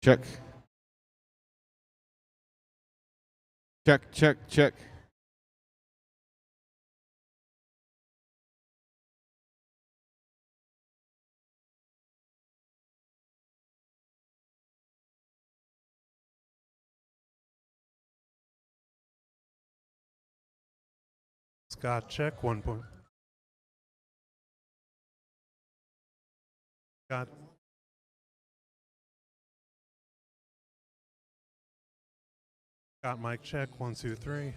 Check. Check, check, check. Scott, check 1 point. Scott. Scott, mic check 1, 2, 3.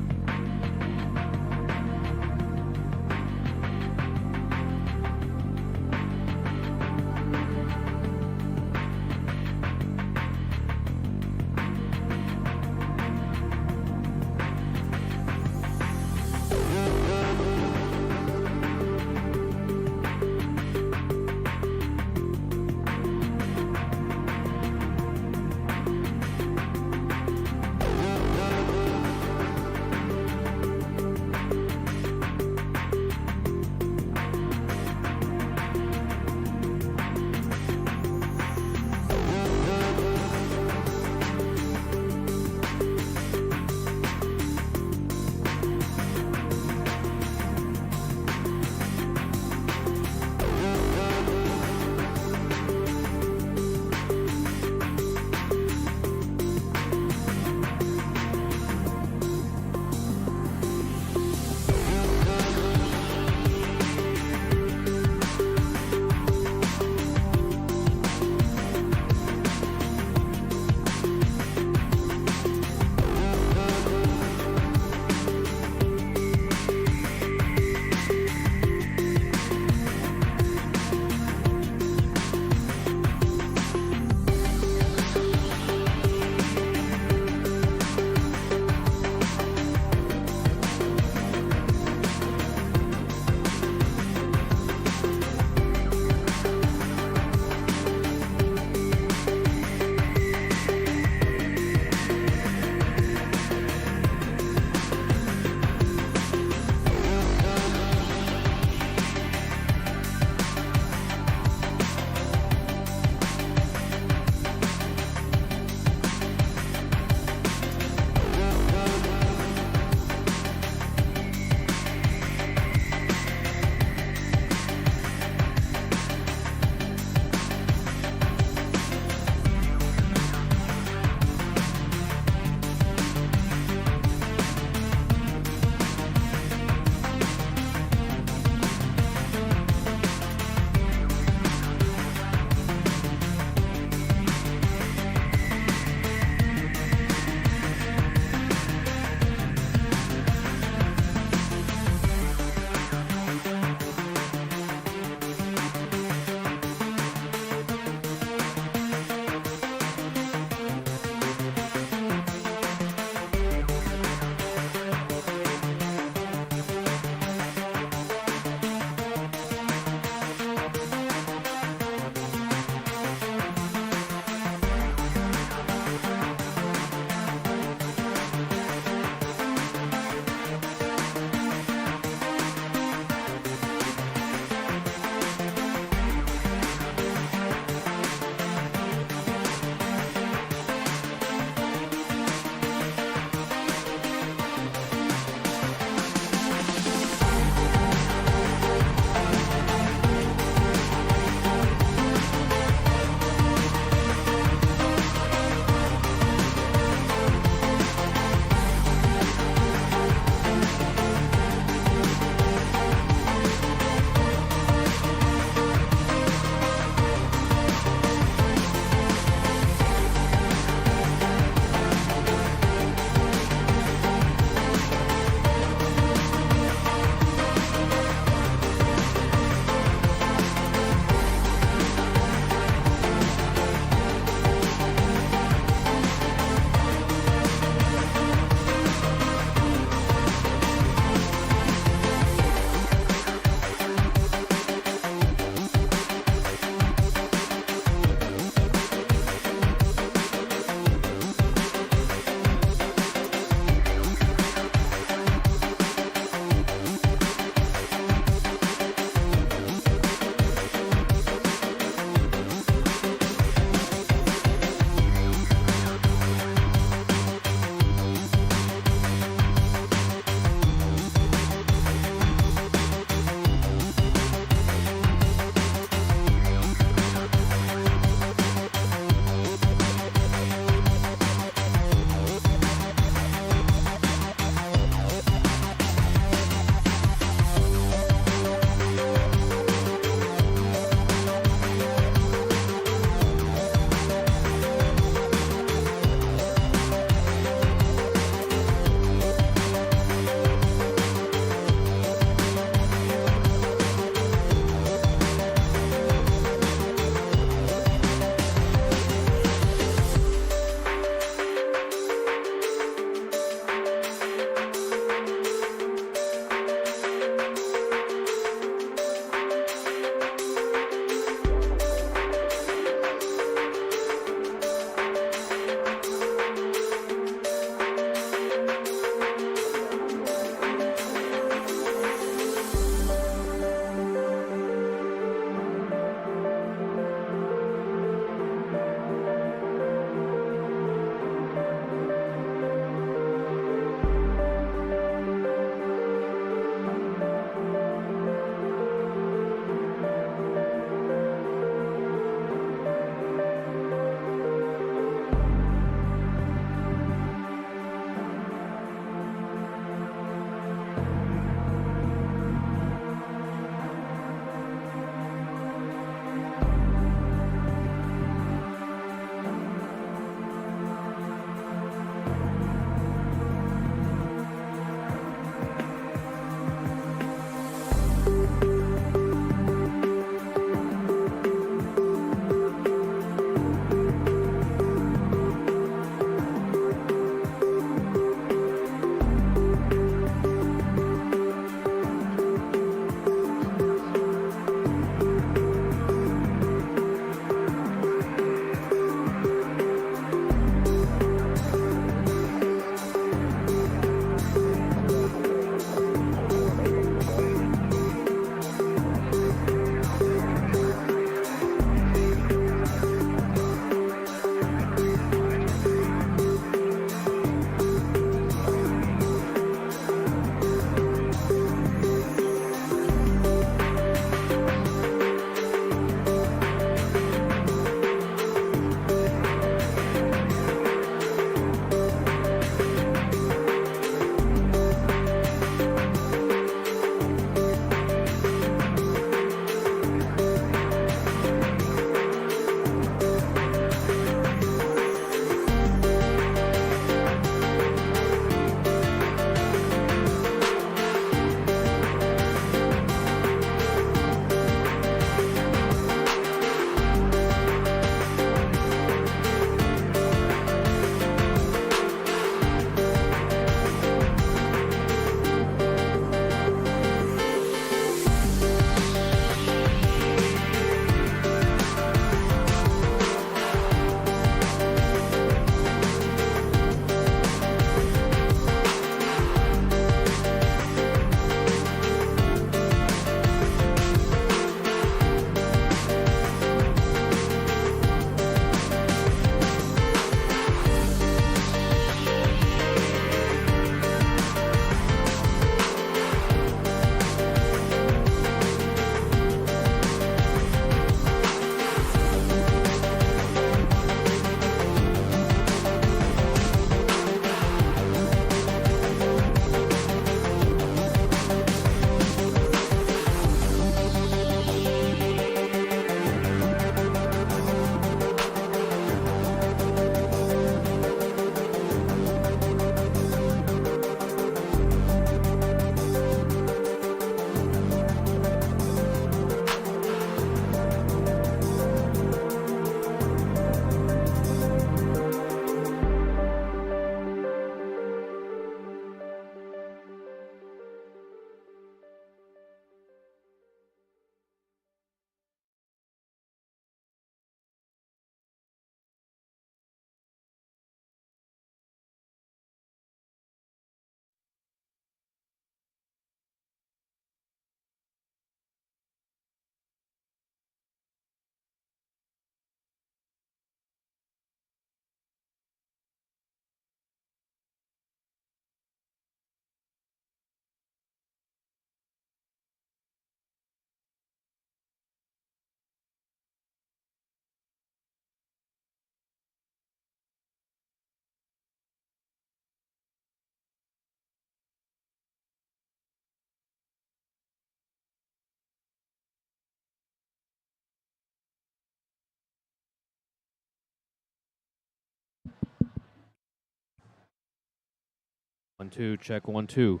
1 2, check 1 2.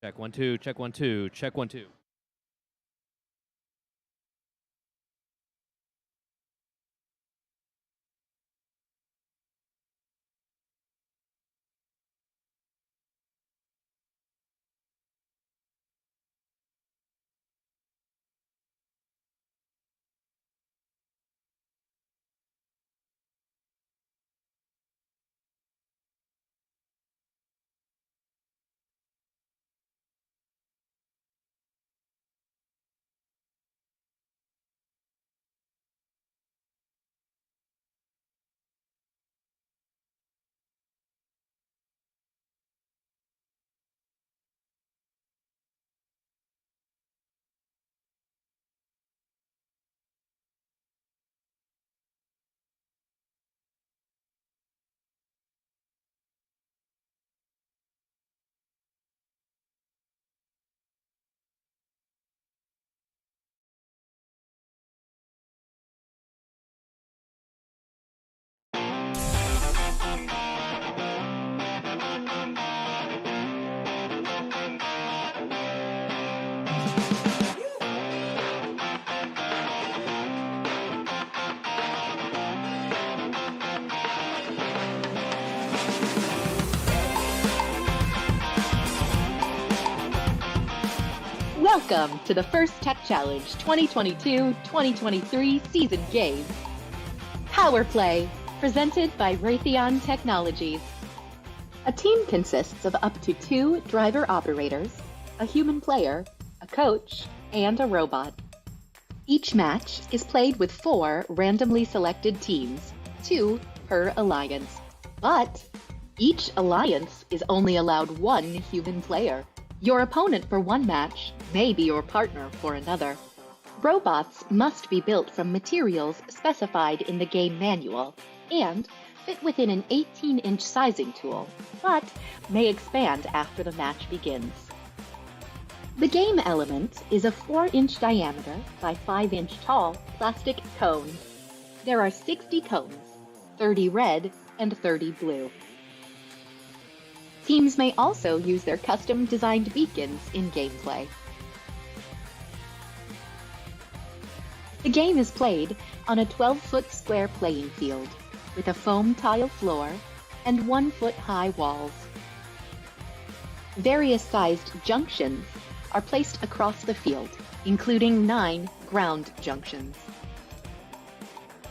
Check 1 2, check 1 2, check 1 2. Welcome to the first Tech Challenge 2022-2023 season game. Power Play, presented by Raytheon Technologies. A team consists of up to 2 driver operators, a human player, a coach, and a robot. Each match is played with 4 randomly selected teams, 2 per alliance. But each alliance is only allowed 1 human player. Your opponent for one match may be your partner for another. Robots must be built from materials specified in the game manual and fit within an 18-inch sizing tool, but may expand after the match begins. The game element is a 4-inch diameter by 5-inch tall plastic cone. There are 60 cones, 30 red and 30 blue. Teams may also use their custom-designed beacons in gameplay. The game is played on a 12-foot square playing field with a foam tile floor and 1-foot-high walls. Various sized junctions are placed across the field, including 9 ground junctions.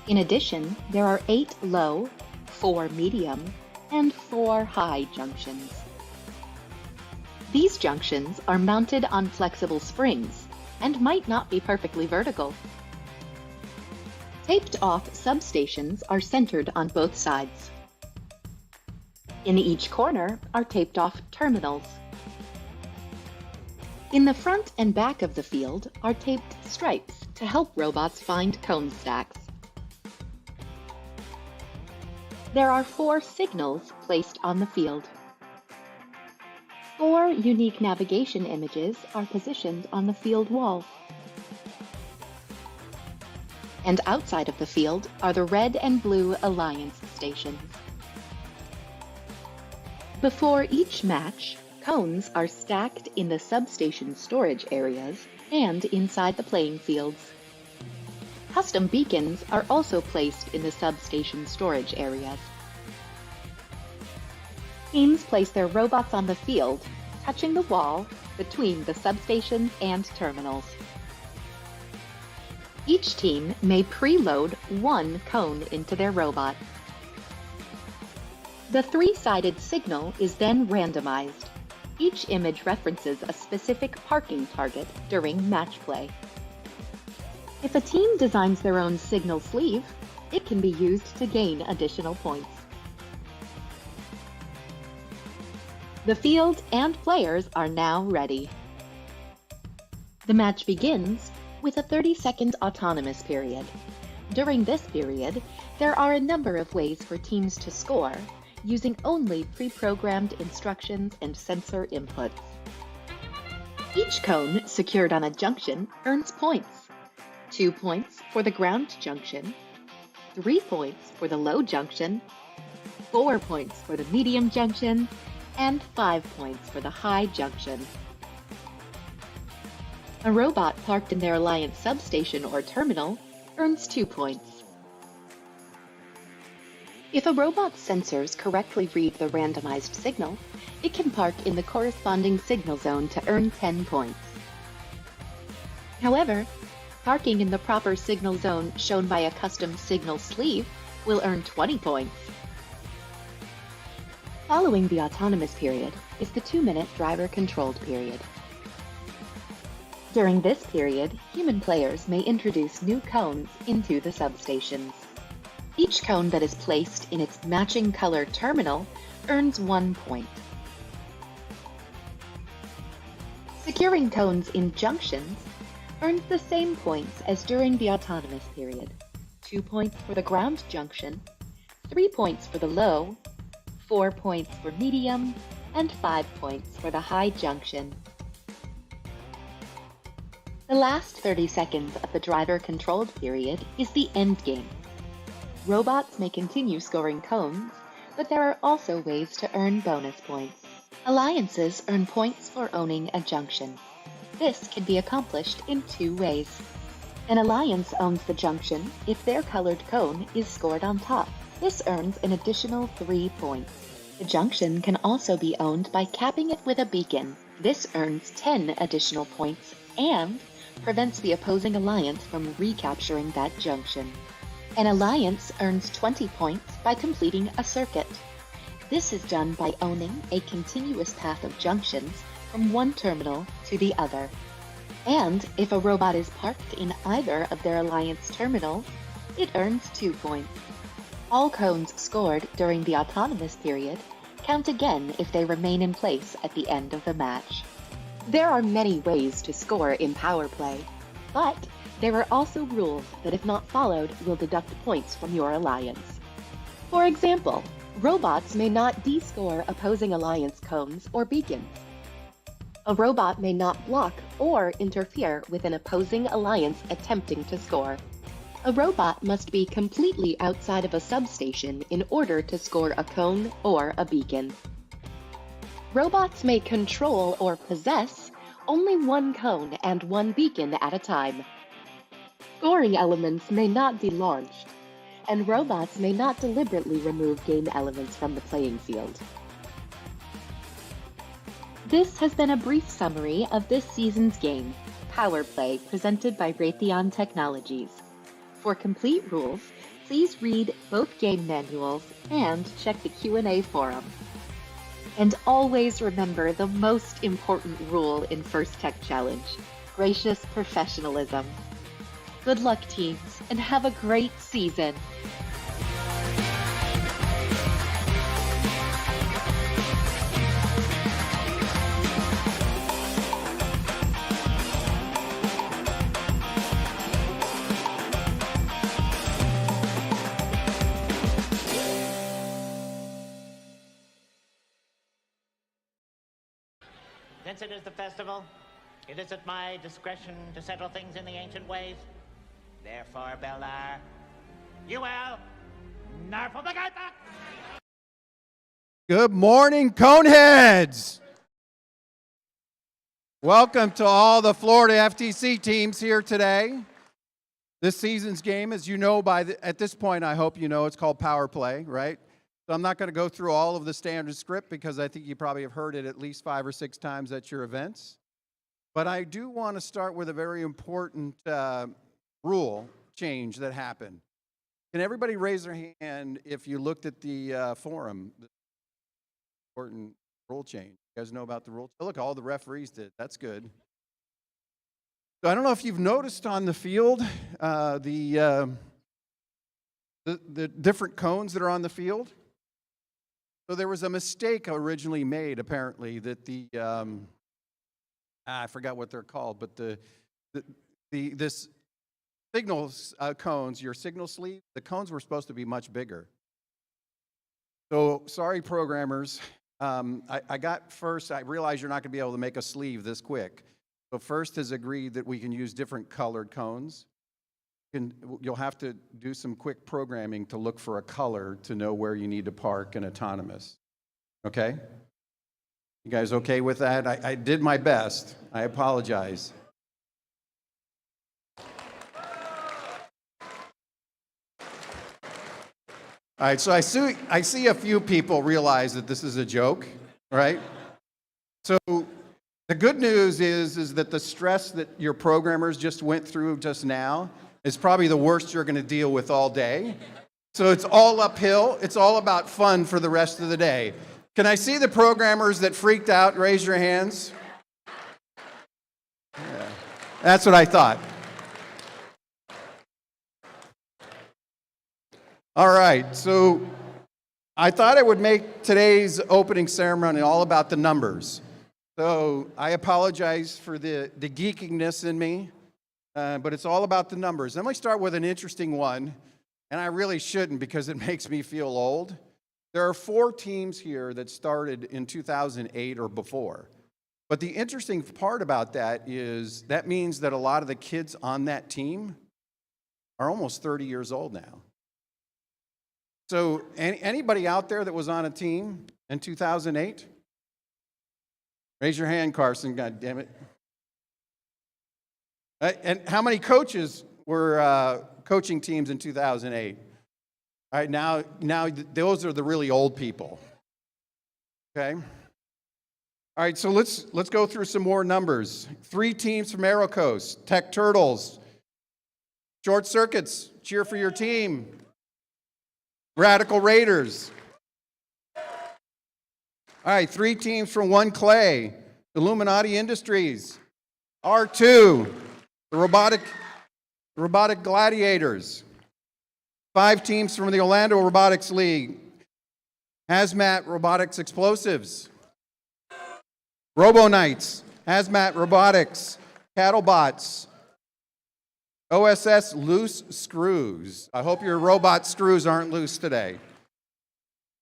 In addition, there are 8 low, 4 medium, and 4 high junctions. These junctions are mounted on flexible springs and might not be perfectly vertical. Taped-off substations are centered on both sides. In each corner are taped-off terminals. In the front and back of the field are taped stripes to help robots find cone stacks. There are 4 signals placed on the field. 4 unique navigation images are positioned on the field wall. And outside of the field are the red and blue alliance stations. Before each match, cones are stacked in the substation storage areas and inside the playing fields. Custom beacons are also placed in the substation storage areas. Teams place their robots on the field, touching the wall between the substations and terminals. Each team may preload 1 cone into their robot. The 3-sided signal is then randomized. Each image references a specific parking target during match play. If a team designs their own signal sleeve, it can be used to gain additional points. The field and players are now ready. The match begins with a 30-second autonomous period. During this period, there are a number of ways for teams to score, using only pre-programmed instructions and sensor inputs. Each cone secured on a junction earns points. 2 points for the ground junction, 3 points for the low junction, 4 points for the medium junction, and 5 points for the high junction. A robot parked in their Alliance substation or terminal earns 2 points. If a robot's sensors correctly read the randomized signal, it can park in the corresponding signal zone to earn 10 points. However, parking in the proper signal zone shown by a custom signal sleeve will earn 20 points. Following the autonomous period is the 2-minute driver-controlled period. During this period, human players may introduce new cones into the substations. Each cone that is placed in its matching color terminal earns 1 point. Securing cones in junctions earns the same points as during the autonomous period. 2 points for the ground junction, 3 points for the low, 4 points for medium, and 5 points for the high junction. The last 30 seconds of the driver-controlled period is the end game. Robots may continue scoring cones, but there are also ways to earn bonus points. Alliances earn points for owning a junction. This can be accomplished in 2 ways. An alliance owns the junction if their colored cone is scored on top. This earns an additional 3 points. The junction can also be owned by capping it with a beacon. This earns 10 additional points and prevents the opposing alliance from recapturing that junction. An alliance earns 20 points by completing a circuit. This is done by owning a continuous path of junctions from one terminal to the other. And if a robot is parked in either of their alliance terminals, it earns 2 points. All cones scored during the autonomous period count again if they remain in place at the end of the match. There are many ways to score in Power Play, but there are also rules that, if not followed, will deduct points from your alliance. For example, robots may not descore opposing alliance cones or beacons. A robot may not block or interfere with an opposing alliance attempting to score. A robot must be completely outside of a substation in order to score a cone or a beacon. Robots may control or possess only 1 cone and 1 beacon at a time. Scoring elements may not be launched, and robots may not deliberately remove game elements from the playing field. This has been a brief summary of this season's game, Power Play, presented by Raytheon Technologies. For complete rules, please read both game manuals and check the Q&A forum. And always remember the most important rule in First Tech Challenge: gracious professionalism. Good luck, teams, and have a great season! Since it is the festival, it is at my discretion to settle things in the ancient ways. Therefore, Bellar, you will narfle the gaita! Good morning, Coneheads! Welcome to all the Florida FTC teams here today. This season's game, as you know at this point, I hope you know, it's called Power Play, right? So I'm not going to go through all of the standard script because I think you probably have heard it at least 5 or 6 times at your events. But I do want to start with a very important rule change that happened. Can everybody raise their hand if you looked at the forum? The important rule change. You guys know about the rule? Oh, look, all the referees did. That's good. So I don't know if you've noticed on the field the different cones that are on the field. So there was a mistake originally made, apparently, that the I forgot what they're called, but this signal cones, your signal sleeve, the cones were supposed to be much bigger. So sorry, programmers. I got first, I realize you're not going to be able to make a sleeve this quick. So first has agreed that we can use different colored cones. You'll have to do some quick programming to look for a color to know where you need to park in autonomous. Okay? You guys okay with that? I did my best. I apologize. All right, so I see a few people realize that this is a joke, right? So the good news is that the stress that your programmers just went through just now is probably the worst you're going to deal with all day. So it's all uphill. It's all about fun for the rest of the day. Can I see the programmers that freaked out? Raise your hands. Yeah, that's what I thought. All right, so I thought I would make today's opening ceremony all about the numbers. So I apologize for the geekiness in me, but it's all about the numbers. Let me start with an interesting one, and I really shouldn't because it makes me feel old. There are 4 teams here that started in 2008 or before. But the interesting part about that is that means that a lot of the kids on that team are almost 30 years old now. So anybody out there that was on a team in 2008? Raise your hand, Carson, God damn it. And how many coaches were coaching teams in 2008? All right, now those are the really old people. Okay? All right, so let's go through some more numbers. 3 teams from Aerocoast, Tech Turtles, Short Circuits, cheer for your team. Radical Raiders. All right, 3 teams from One Clay, Illuminati Industries, R2, the Robotic Gladiators. 5 teams from the Orlando Robotics League, Hazmat Robotics Explosives, Robo Knights, Hazmat Robotics, Cattlebots, OSS Loose Screws. I hope your robot screws aren't loose today.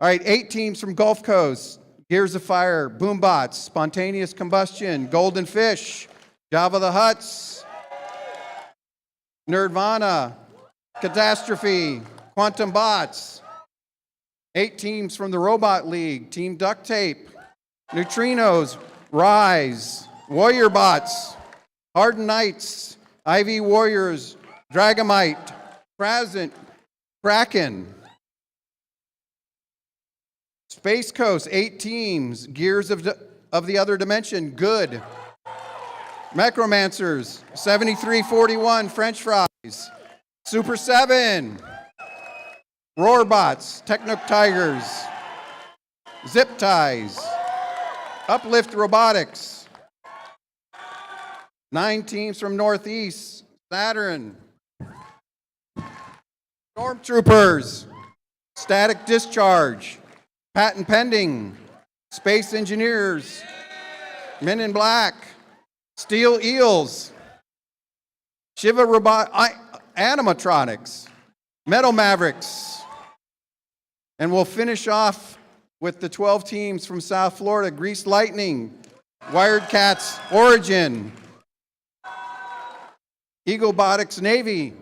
All right, 8 teams from Gulf Coast, Gears of Fire, Boombots, Spontaneous Combustion, Golden Fish, Java the Hutts, Nerdvana, Catastrophe, Quantum Bots. 8 teams from the Robot League, Team Duct Tape, Neutrinos, Rise, Warrior Bots, Hardened Knights, IV Warriors, Dragomite, Kraken. Space Coast, 8 teams, Gears of the Other Dimension, Good. Necromancers, 7341, French Fries. Super 7, Roarbots, Techno Tigers, Zip Ties, Uplift Robotics. 9 teams from Northeast, Saturn, Stormtroopers, Static Discharge, Patent Pending, Space Engineers, Men in Black, Steel Eels, Shiva Animatronics, Metal Mavericks, and we'll finish off with the 12 teams from South Florida, Greased Lightning, Wired Cats Origin, Eaglebotics Navy,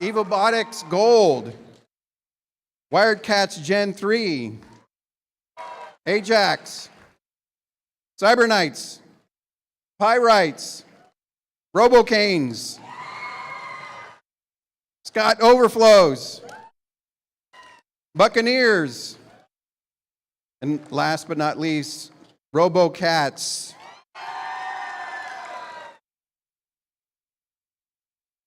Evobotics Gold, Wired Cats Gen 3, Ajax, Cyber Knights, Pyrites, Robocanes, Scott Overflows, Buccaneers, and last but not least, RoboCats.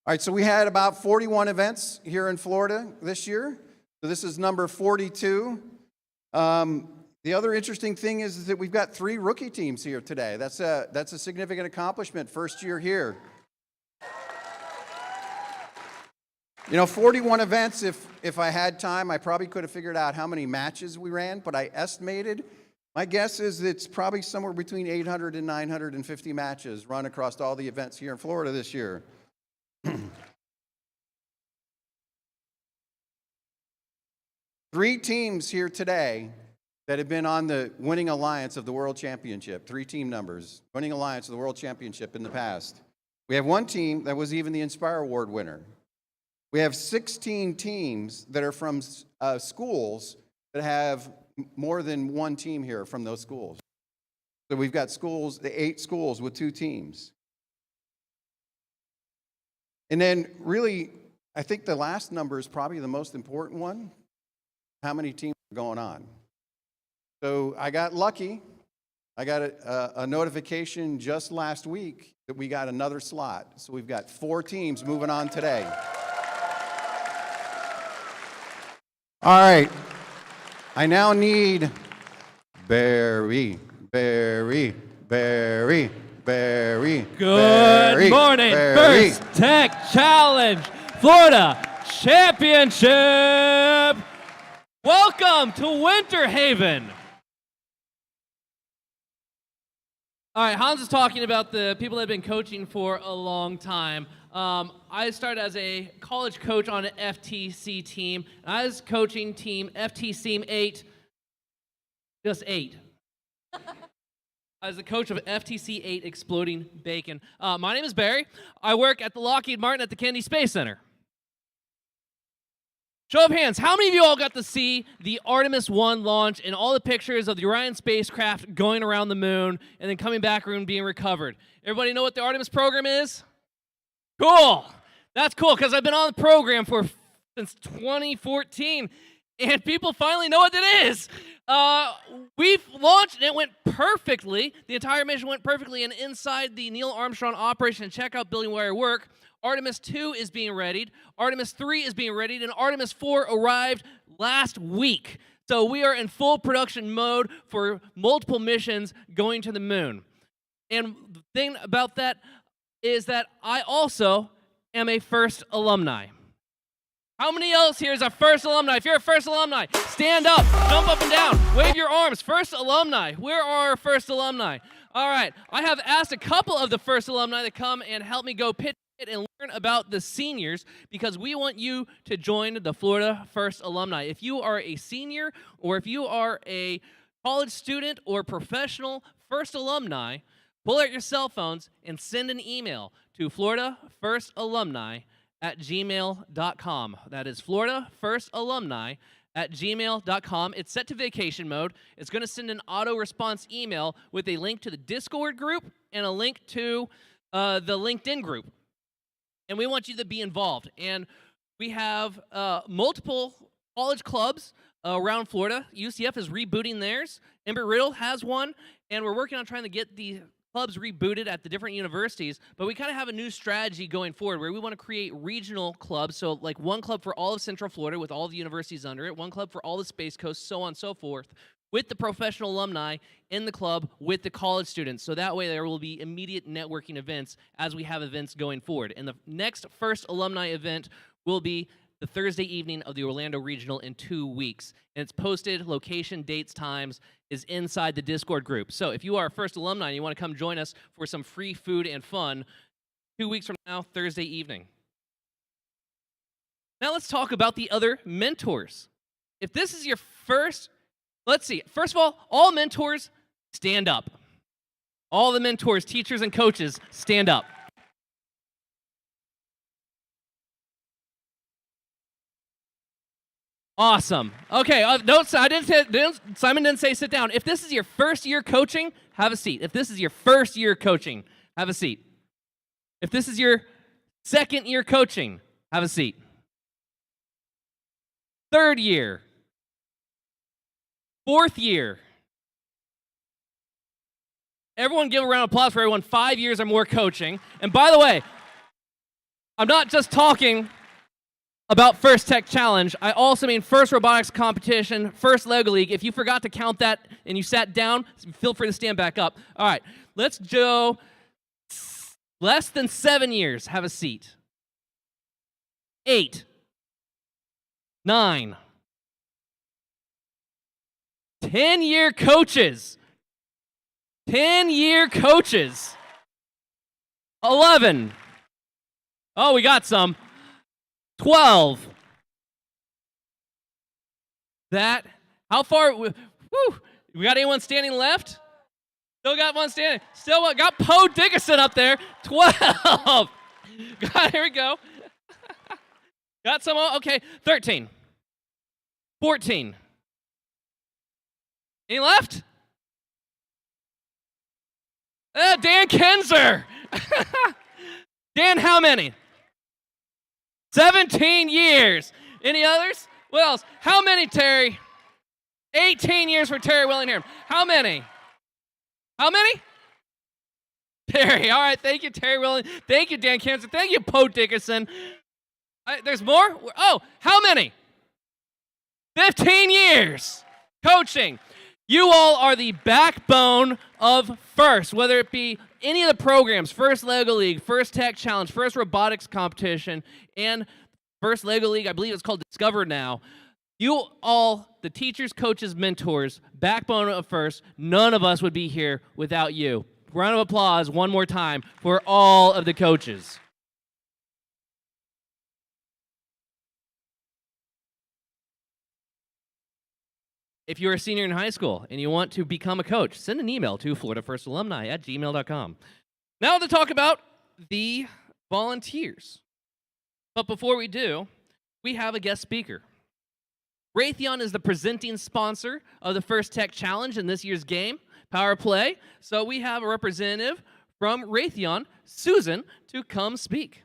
All right, so we had about 41 events here in Florida this year. So this is number 42. The other interesting thing is that we've got 3 rookie teams here today. That's a significant accomplishment, first year here. You know, 41 events, if I had time, I probably could have figured out how many matches we ran, but I estimated, my guess is it's probably somewhere between 800 and 950 matches run across all the events here in Florida this year. 3 teams here today that have been on the winning alliance of the World Championship, 3 team numbers, winning alliance of the World Championship in the past. We have 1 team that was even the Inspire Award winner. We have 16 teams that are from schools that have more than 1 team here from those schools. So we've got schools, 8 schools with 2 teams. And then really, I think the last number is probably the most important one. How many teams are going on? So I got lucky. I got a notification just last week that we got another slot. So we've got 4 teams moving on today. All right. I now need Barry. Good Barry, morning, Barry. First Tech Challenge, Florida Championship. Welcome to Winter Haven. All right, Hans is talking about the people that have been coaching for a long time. I started as a college coach on an FTC team. And I was coaching team FTC 8, just 8. I was the coach of FTC 8 Exploding Bacon. My name is Barry. I work at the Lockheed Martin at the Kennedy Space Center. Show of hands, how many of you all got to see the Artemis 1 launch and all the pictures of the Orion spacecraft going around the moon and then coming back and being recovered? Everybody know what the Artemis program is? Cool. That's cool because I've been on the program since 2014, and people finally know what it is. We've launched, and it went perfectly. The entire mission went perfectly, and inside the Neil Armstrong Operation and Checkout Building where I work, Artemis 2 is being readied, Artemis 3 is being readied, and Artemis 4 arrived last week. So we are in full production mode for multiple missions going to the moon. And the thing about that is that I also am a first alumni. How many else here is a first alumni? If you're a first alumni, stand up, jump up and down, wave your arms. First alumni. Where are our first alumni? All right, I have asked a couple of the first alumni to come and help me go pitch and learn about the seniors because we want you to join the Florida First Alumni. If you are a senior or if you are a college student or professional first alumni, pull out your cell phones and send an email to floridafirstalumni@gmail.com. That is floridafirstalumni@gmail.com. It's set to vacation mode. It's going to send an auto response email with a link to the Discord group and a link to the LinkedIn group. And we want you to be involved. And we have multiple college clubs around Florida. UCF is rebooting theirs. Embry-Riddle has one. And we're working on trying to get the clubs rebooted at the different universities. But we kind of have a new strategy going forward where we want to create regional clubs. So like one club for all of Central Florida with all the universities under it, one club for all the Space Coast, so on and so forth, with the professional alumni in the club with the college students. So that way there will be immediate networking events as we have events going forward. And the next first alumni event will be the Thursday evening of the Orlando Regional in 2 weeks. And it's posted, location, dates, times is inside the Discord group. So if you are a first alumni and you want to come join us for some free food and fun, 2 weeks from now, Thursday evening. Now let's talk about the other mentors. If this is your first, let's see. First of all mentors, stand up. All the mentors, teachers, and coaches, stand up. Awesome. Okay, Simon didn't say sit down. If this is your first year coaching, have a seat. If this is your first year coaching, have a seat. If this is your second year coaching, have a seat. Third year. Fourth year. Everyone give a round of applause for everyone 5 years or more coaching. And by the way, I'm not just talking about First Tech Challenge. I also mean First Robotics Competition, First Lego League. If you forgot to count that and you sat down, feel free to stand back up. All right, let's go less than 7 years. Have a seat. 8, 9, 10-year coaches. 10-year coaches. 11. Oh, we got some. 12. How far, Whew. We got anyone standing left? Still got one standing. Still got Poe Dickerson up there. 12. Here we go. Got some. Okay, 13. 14. Any left? Dan Kenzer. Dan, how many? 17 years. Any others? What else? How many, Terry? 18 years for Terry Willingham. How many? How many? Terry. All right. Thank you, Terry Willingham. Thank you, Dan Kenzer. Thank you, Poe Dickerson. There's more? Oh, how many? 15 years coaching. You all are the backbone of FIRST, whether it be any of the programs, FIRST LEGO League, FIRST Tech Challenge, FIRST Robotics Competition, and FIRST LEGO League, I believe it's called Discover now. You all, the teachers, coaches, mentors, backbone of FIRST, none of us would be here without you. Round of applause one more time for all of the coaches. If you're a senior in high school and you want to become a coach, send an email to floridafirstalumni@gmail.com. Now to talk about the volunteers. But before we do, we have a guest speaker. Raytheon is the presenting sponsor of the FIRST Tech Challenge in this year's game, Power Play. So we have a representative from Raytheon, Susan, to come speak.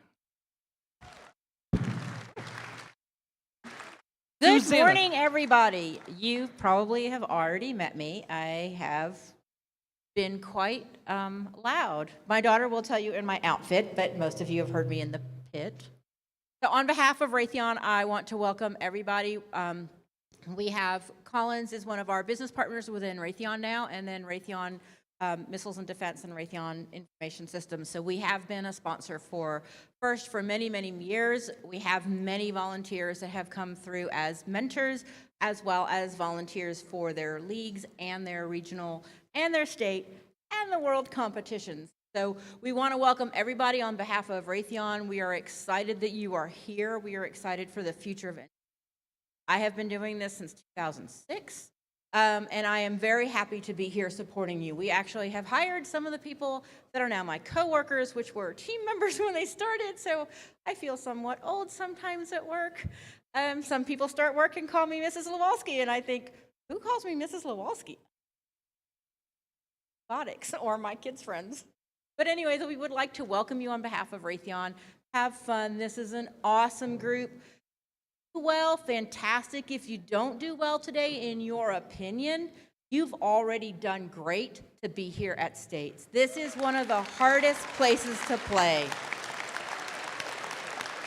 Good Susanna. morning, everybody. You probably have already met me. I have been quite loud. My daughter will tell you in my outfit, but most of you have heard me in the pit. So on behalf of Raytheon, I want to welcome everybody. We have Collins is one of our business partners within Raytheon now, and then Raytheon Missiles and Defense and Raytheon Information Systems. So we have been a sponsor for FIRST for many, many years. We have many volunteers that have come through as mentors, as well as volunteers for their leagues and their regional and their state and the world competitions. So we want to welcome everybody on behalf of Raytheon. We are excited that you are here. We are excited for the future of it. I have been doing this since 2006. And I am very happy to be here supporting you. We actually have hired some of the people that are now my coworkers, which were team members when they started, so I feel somewhat old sometimes at work. Some people start work and call me Mrs. Lewalski, and I think, who calls me Mrs. Lewalski? Robotics, or my kids' friends. But anyways, we would like to welcome you on behalf of Raytheon. Have fun. This is an awesome group. Well, fantastic. If you don't do well today, in your opinion, you've already done great to be here at States. This is one of the hardest places to play.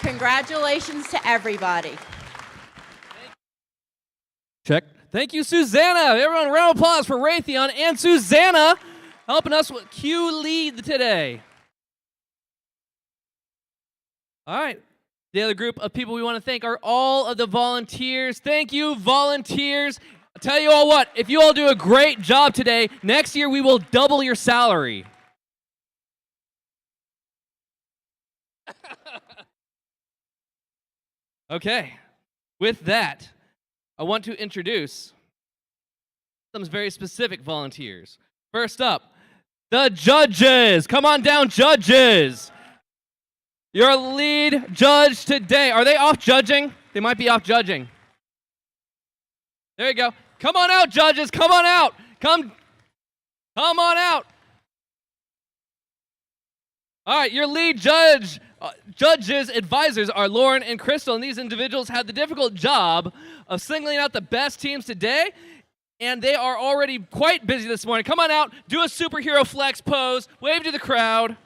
Congratulations to everybody. Check. Thank you, Susanna. Everyone, round of applause for Raytheon and Susanna helping us with Q lead today. All right. The other group of people we want to thank are all of the volunteers. Thank you, volunteers. I'll tell you all what, if you all do a great job today, next year we will double your salary. Okay, with that, I want to introduce some very specific volunteers. First up, the judges. Come on down, judges. Your lead judge today. Are they off judging? They might be off judging. There you go. Come on out, judges. Come on out. Come on out. All right, your lead judges advisors are Lauren and Crystal, and these individuals had the difficult job of singling out the best teams today, and they are already quite busy this morning. Come on out, do a superhero flex pose, wave to the crowd.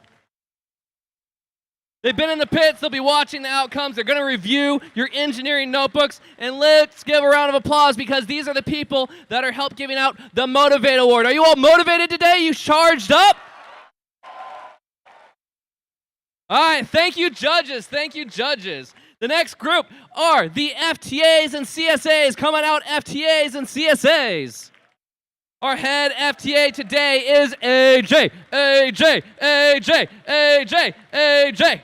They've been in the pits. They'll be watching the outcomes. They're going to review your engineering notebooks. And let's give a round of applause because these are the people that are helping giving out the Motivate Award. Are you all motivated today? You charged up? All right. Thank you, judges. Thank you, judges. The next group are the FTAs and CSAs. Come on out, FTAs and CSAs. Our head FTA today is AJ, AJ, AJ, AJ, AJ.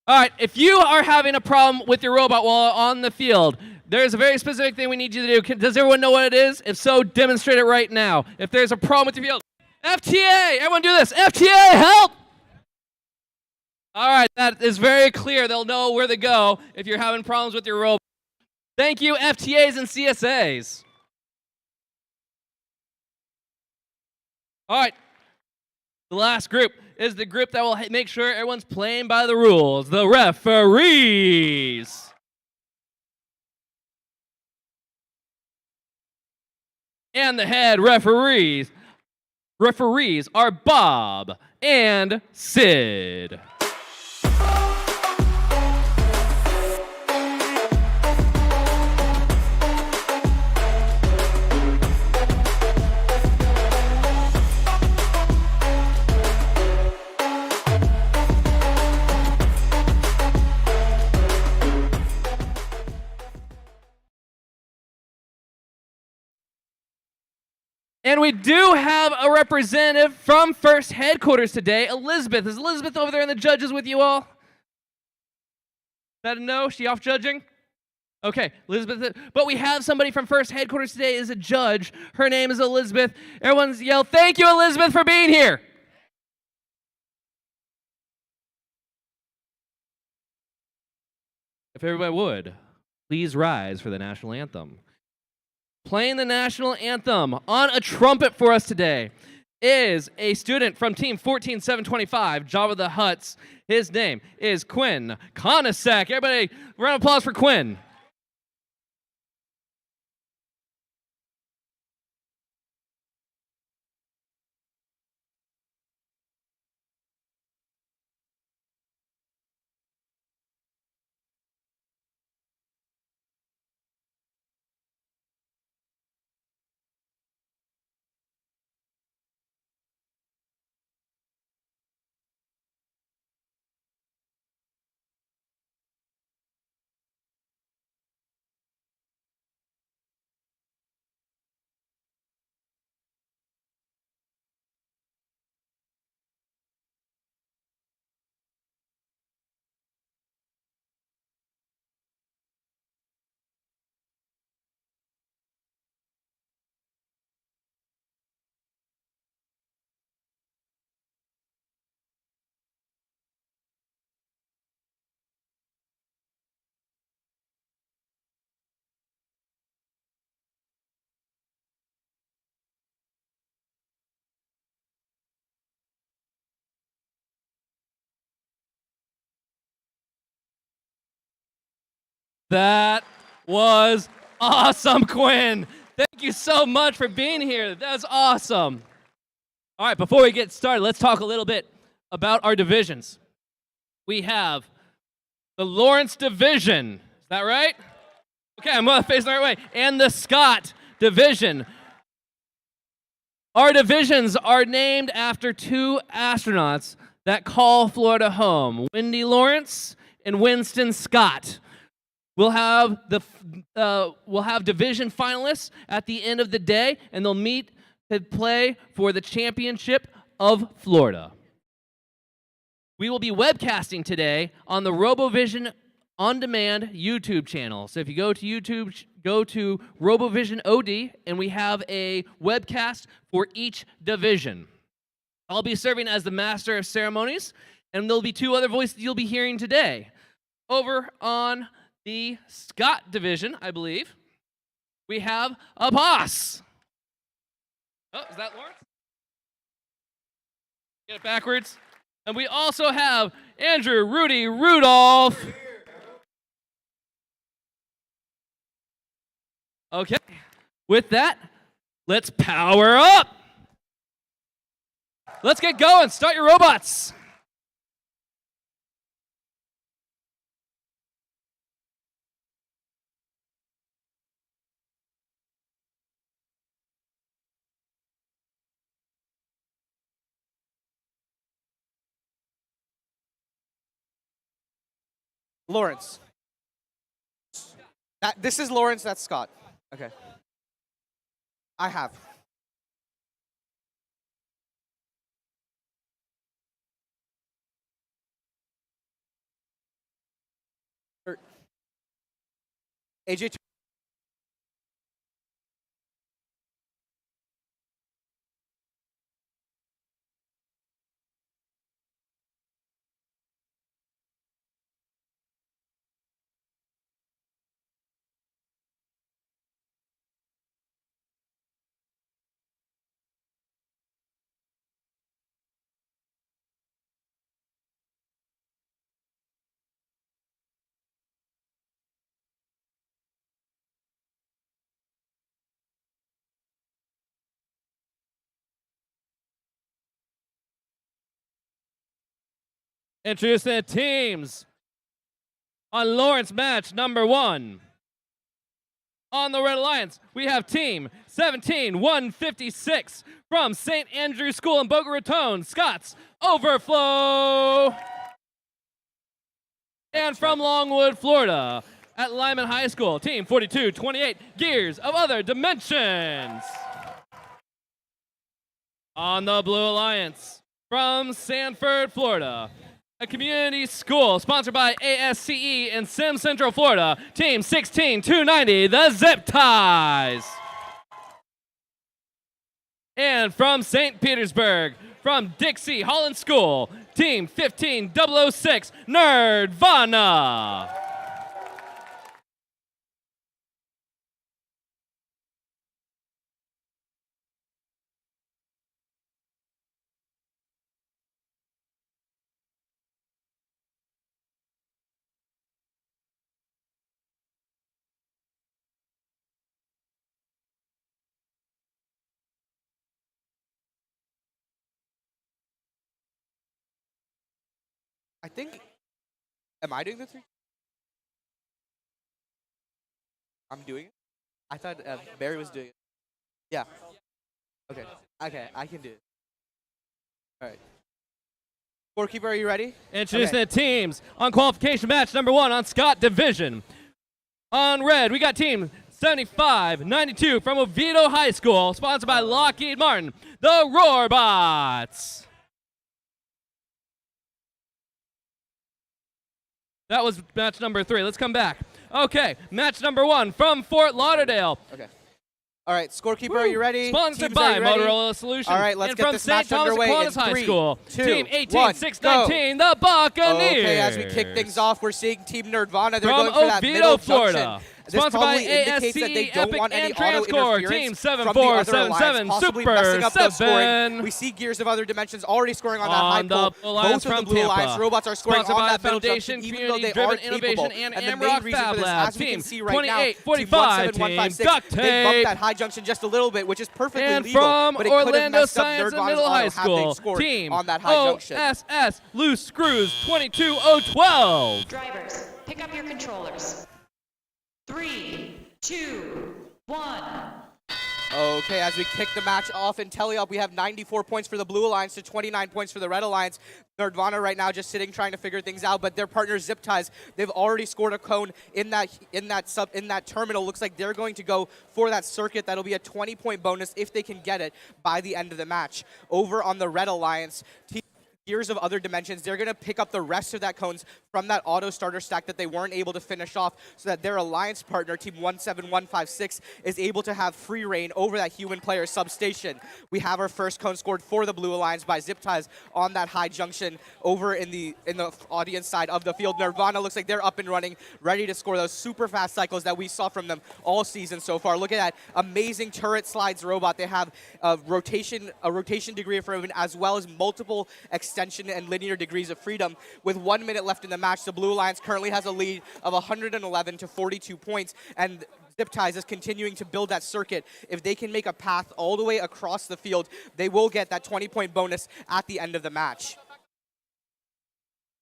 All right, if you are having a problem with your robot while on the field, there's a very specific thing we need you to do. Does everyone know what it is? If so, demonstrate it right now. If there's a problem with your field, FTA, everyone do this. FTA, help! All right, that is very clear. They'll know where to go if you're having problems with your robot. Thank you, FTAs and CSAs. All right, the last group is the group that will make sure everyone's playing by the rules, the referees. And the head referees are Bob and Sid. And we do have a representative from First Headquarters today, Elizabeth. Is Elizabeth over there in the judges with you all? Is that a no? She off judging? Okay, Elizabeth. But we have somebody from First Headquarters today as a judge. Her name is Elizabeth. Everyone's yell, thank you, Elizabeth, for being here. If everybody would, please rise for the national anthem. Playing the national anthem on a trumpet for us today is a student from Team 14725, Java the Hutts. His name is Quinn Konasek. Everybody, round of applause for Quinn. That was awesome, Quinn. Thank you so much for being here. That's awesome. All right, before we get started, let's talk a little bit about our divisions. We have the Lawrence division. Is that right? Okay, I'm facing the right way. And the Scott division. Our divisions are named after two astronauts that call Florida home, Wendy Lawrence and Winston Scott. We'll have division finalists at the end of the day, and they'll meet to play for the championship of Florida. We will be webcasting today on the RoboVision On Demand YouTube channel. So if you go to YouTube, go to RoboVision OD, and we have a webcast for each division. I'll be serving as the Master of Ceremonies, and there'll be two other voices you'll be hearing today. Over on the Scott division, I believe, we have a boss. Oh, is that Lawrence? Get it backwards. And we also have Andrew Rudy Rudolph. Okay, with that, let's power up. Let's get going. Start your robots. Lawrence. This is Lawrence, that's Scott. Okay. I have. AJ Introducing the teams on Lawrence match number 1. On the Red Alliance, we have team 17156 from St. Andrew School in Boca Raton, Scots Overflow. And from Longwood, Florida, at Lyman High School, team 4228, Gears of Other Dimensions. On the Blue Alliance, from Sanford, Florida, a community school sponsored by ASCE in Sim Central, Florida, team 16290, the Zip Ties. And from St. Petersburg, from Dixie Holland School, team 15006, Nerdvana. I think. Am I doing the 3? I'm doing it? I thought Barry was doing it. Yeah. Okay. Okay, I can do it. All right. Scorekeeper, are you ready? Introducing the teams on qualification match number 1 on Scott Division. On red, we got team 7592 from Oviedo High School, sponsored by Lockheed Martin, the Roarbots. That was match number 3. Let's come back. Okay, match number 1 from Fort Lauderdale. Okay. All right, Scorekeeper, are you ready? Sponsored Teams, by are you ready? Motorola Solutions. All right, let's and get from this St. match Thomas underway Aquinas in High 3, School, 2, team 1, 18619, the Buccaneers. Okay, as we kick things off, we're seeing Team Nerdvana. They're from going for that Oviedo, middle Florida. junction. This Sponsored by probably indicates that they ASCE, don't Epic, want any and auto Transcore, interference team from the other 7477, alliance, possibly Super messing up those 7. scoring. We see Gears of Other Dimensions already scoring on that high On the pole. Blue Alliance Both of the from Blue Tampa. Alliance robots are scoring Sponsored on by that middle Foundation, junction, even though they Community-Driven are capable. Innovation, and the Amrock main reason Fab for this, Lab, as we team can see right now, Team 2845, 17156, team Duct they bumped Tape. that high junction just a little bit, which is perfectly And legal. from but it could have Orlando messed up Science and Nerdvana's Middle auto High had they School, scored team on that high junction. OSS Loose Screws 22012. Drivers, pick up your controllers. 3, 2, 1. Okay, as we kick the match off in Tele-Up, we have 94 points for the Blue Alliance to 29 points for the Red Alliance. Nerdvana right now just sitting trying to figure things out, but their partner Zip Ties, they've already scored a cone in that terminal. Looks like they're going to go for that circuit. That'll be a 20-point bonus if they can get it by the end of the match. Over on the Red Alliance, Gears of Other Dimensions, they're going to pick up the rest of that cones from that auto starter stack that they weren't able to finish off so that their alliance partner, Team 17156, is able to have free reign over that human player substation. We have our first cone scored for the Blue Alliance by Zip Ties on that high junction over in the audience side of the field. Nerdvana looks like they're up and running, ready to score those super fast cycles that we saw from them all season so far. Look at that amazing turret slides robot. They have a rotation degree of freedom as well as multiple extension and linear degrees of freedom. With 1 minute left in the match, the Blue Alliance currently has a lead of 111 to 42 points, and Zip Ties is continuing to build that circuit. If they can make a path all the way across the field, they will get that 20-point bonus at the end of the match.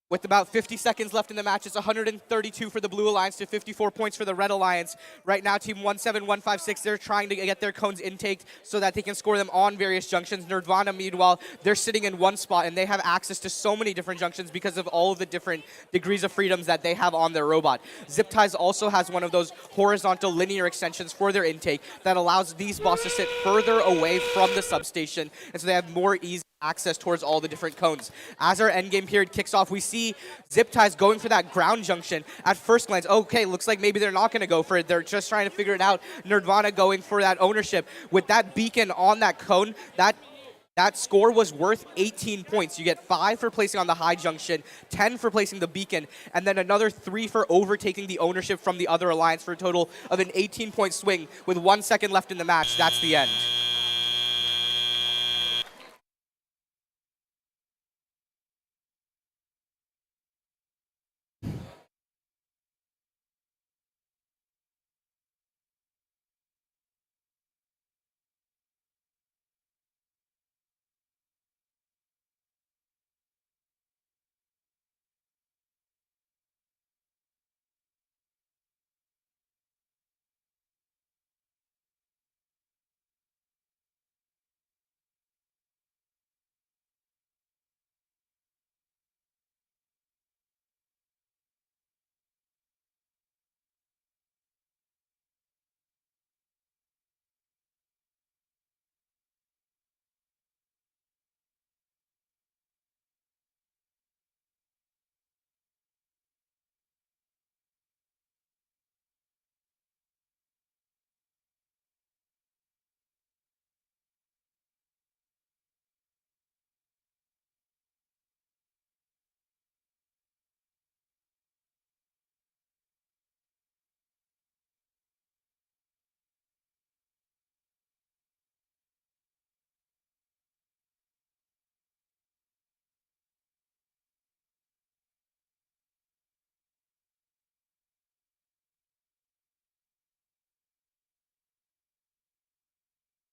With about 50 seconds left in the match, it's 132 for the Blue Alliance to 54 points for the Red Alliance. Right now, Team 17156, they're trying to get their cones intaked so that they can score them on various junctions. Nerdvana, meanwhile, they're sitting in one spot, and they have access to so many different junctions because of all of the different degrees of freedoms that they have on their robot. Zip Ties also has one of those horizontal linear extensions for their intake that allows these bots to sit further away from the substation, and so they have more easy access towards all the different cones. As our endgame period kicks off, we see Zip Ties going for that ground junction. At first glance, okay, looks like maybe they're not going to go for it. They're just trying to figure it out. Nerdvana going for that ownership. With that beacon on that cone, that score was worth 18 points. You get 5 for placing on the high junction, 10 for placing the beacon, and then another 3 for overtaking the ownership from the other alliance for a total of an 18-point swing. With 1 second left in the match, that's the end.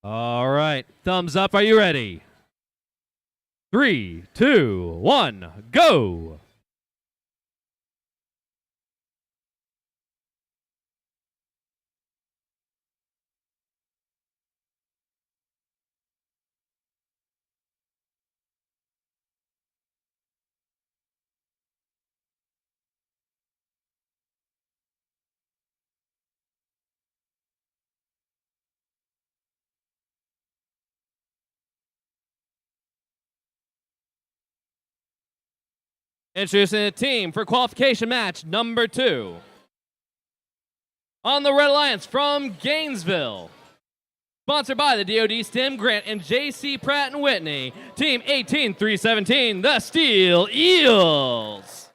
All right. Thumbs up. Are you ready? 3, 2, 1, go. Introducing the team for qualification match number 2. On the Red Alliance from Gainesville. Sponsored by the DoD STEM Grant and J.C. Pratt & Whitney. Team 18317, the Steel Eels.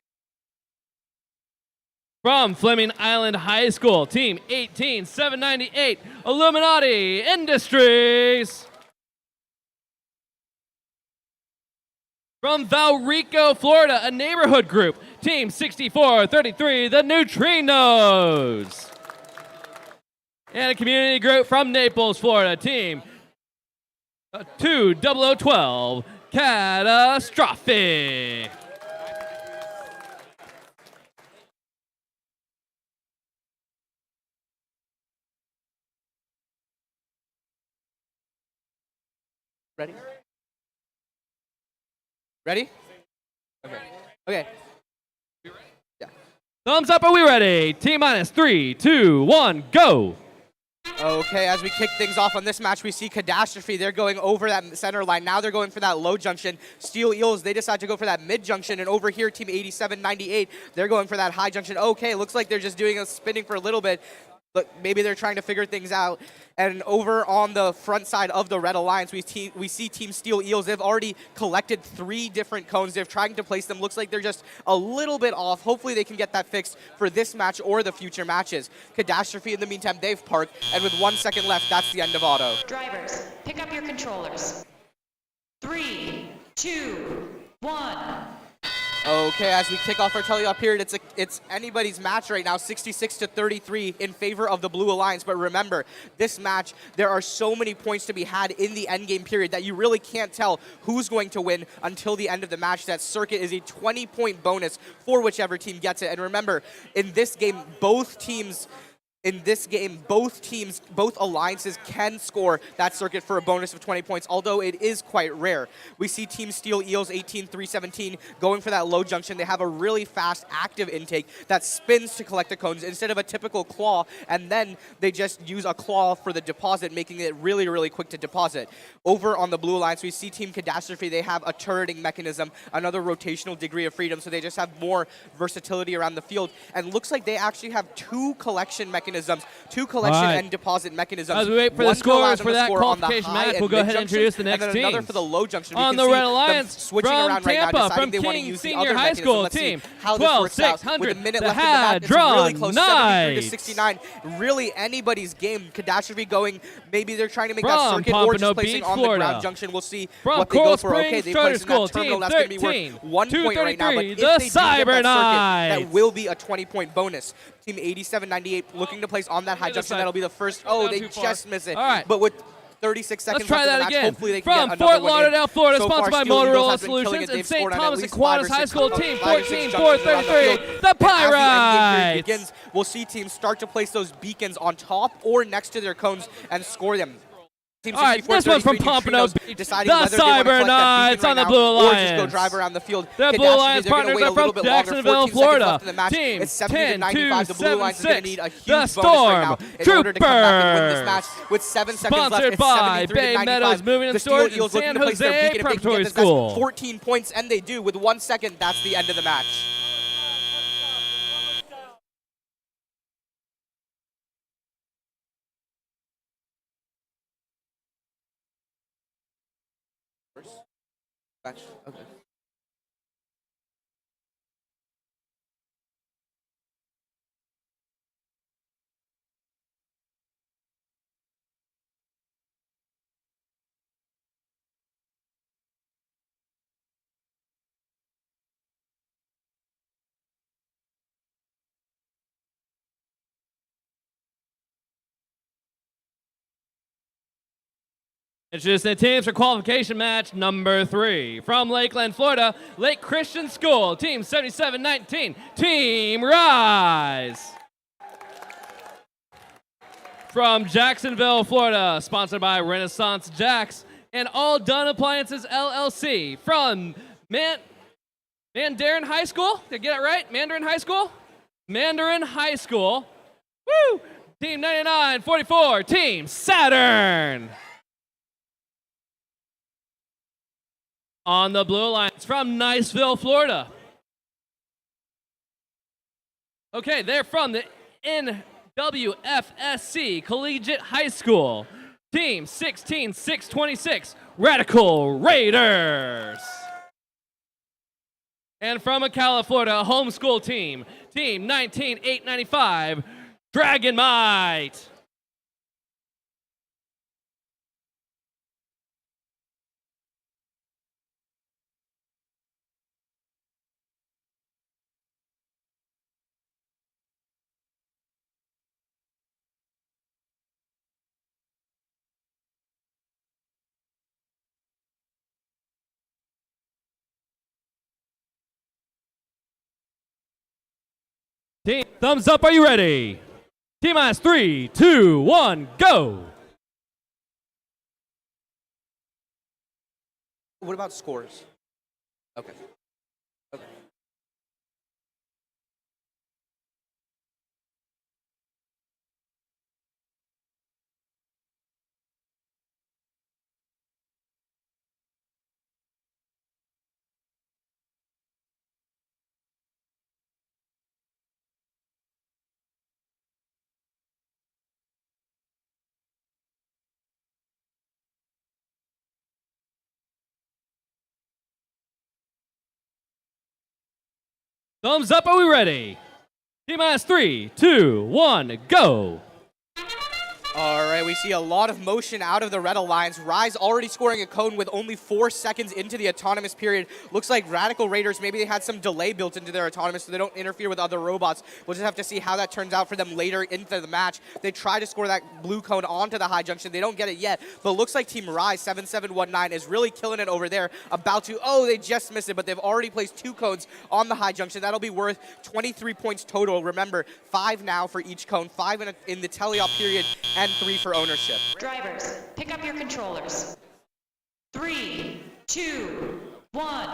From Fleming Island High School, Team 18798, Illuminati Industries. From Valrico, Florida, a neighborhood group, Team 6433, the Neutrinos. And a community group from Naples, Florida, Team 20012, Catastrophe. Ready? Ready? Okay. Okay. Yeah. Thumbs up, are we ready? T minus 3, 2, 1, go. Okay, as we kick things off on this match, we see Catastrophe. They're going over that center line. Now they're going for that low junction. Steel Eels, they decide to go for that mid junction. And over here, Team 8798, they're going for that high junction. Okay, looks like they're just doing a spinning for a little bit. But maybe they're trying to figure things out. And over on the front side of the Red Alliance, we see Team Steel Eels. They've already collected 3 different cones. They're trying to place them. Looks like they're just a little bit off. Hopefully they can get that fixed for this match or the future matches. Catastrophe, in the meantime, they've parked. And with 1 second left, that's the end of auto. Drivers, pick up your controllers. 3, 2, 1. Okay, as we kick off our teleop period, it's anybody's match right now, 66-33 in favor of the Blue Alliance. But remember, this match, there are so many points to be had in the endgame period that you really can't tell who's going to win until the end of the match. That circuit is a 20-point bonus for whichever team gets it. And remember, in this game, both alliances can score that circuit for a bonus of 20 points, although it is quite rare. We see Team Steel Eels 18317 going for that low junction. They have a really fast active intake that spins to collect the cones instead of a typical claw, and then they just use a claw for the deposit, making it really, really quick to deposit. Over on the Blue Alliance, we see Team Catastrophe. They have a turreting mechanism, another rotational degree of freedom, so they just have more versatility around the field. And looks like they actually have 2 collection mechanisms, 2 collection and deposit mechanisms. As we wait for the scores for that qualification match, we'll go ahead and introduce the next and then team. another for the low junction. On the Red Alliance from Tampa, from King Senior High School, Team 12600, the Hadron Knights. 69, really anybody's game. Catastrophe going, maybe they're trying to make that From circuit or Pompano just placing Beach, on Florida. the ground junction. We'll see From what they Coral go for. Okay, Springs they Charter place in that School, terminal. Team That's going to be 13, worth 1 point right now. But if the they do get Cyber that circuit, Knights. that will be a 20-point bonus. Team 8798 looking to place on that high junction. That'll be the first. Oh, they just miss it. All right. But with 36 seconds Let's try left in that the match, again. hopefully they can From get another Fort one in. Lauderdale, Florida, So sponsored far, by Steel Eagles Motorola has been killing Solutions it. and They've St. scored on at Thomas least Aquinas 5 or High 6 School, of Team 5 or 6 junctions around the 14433, field. the And as the endgame period Pirates. begins, we'll see teams start to place those beacons on top or next to their cones and score them. Team All right, this one's from Pompano Beach, deciding the whether they want to Cyber collect that Knights beacon on the right Blue now, or just go Alliance. drive around the field. The Blue Catastrophe, Alliance they're gonna partners wait are a little from bit longer, Jacksonville, 14 seconds Florida. left in the match. Team It's 70-95. The Blue Alliance is going to need a huge the bonus right now Storm in order to come back and win this Troopers. match. With 7 seconds left, Sponsored it's by 73-95. Bay Meadows Moving and The Steel Storage in Eels looking San to place their Jose beacon. If they can Preparatory get this, that's School. 14 points, and they do. With 1 second, that's the end of the match. Match. Okay. Introducing the teams for qualification match number 3. From Lakeland, Florida, Lake Christian School, Team 7719, Team Rise. From Jacksonville, Florida, sponsored by Renaissance Jacks and All Done Appliances LLC. From Mandarin High School, did I get it right? Mandarin High School? Mandarin High School. Woo! Team 9944, Team Saturn. On the Blue Alliance from Niceville, Florida. Okay, they're from the NWFSC Collegiate High School. Team 16626, Radical Raiders. And from Ocala, Florida, a homeschool team, Team 19895, Dragon Might. Team, thumbs up, are you ready? T-minus 3, 2, 1, go! What about scores? Okay. Okay. Thumbs up, are we ready? T-minus 3, 2, 1, go! All right, we see a lot of motion out of the Red Alliance. Rise already scoring a cone with only 4 seconds into the autonomous period. Looks like Radical Raiders, maybe they had some delay built into their autonomous so they don't interfere with other robots. We'll just have to see how that turns out for them later into the match. They try to score that blue cone onto the high junction. They don't get it yet, but looks like Team Rise 7719 is really killing it over there. About to, oh, they just missed it, but they've already placed 2 cones on the high junction. That'll be worth 23 points total. Remember, 5 now for each cone, 5 in the teleop period, and 3 for ownership. Drivers, pick up your controllers. 3, 2, 1.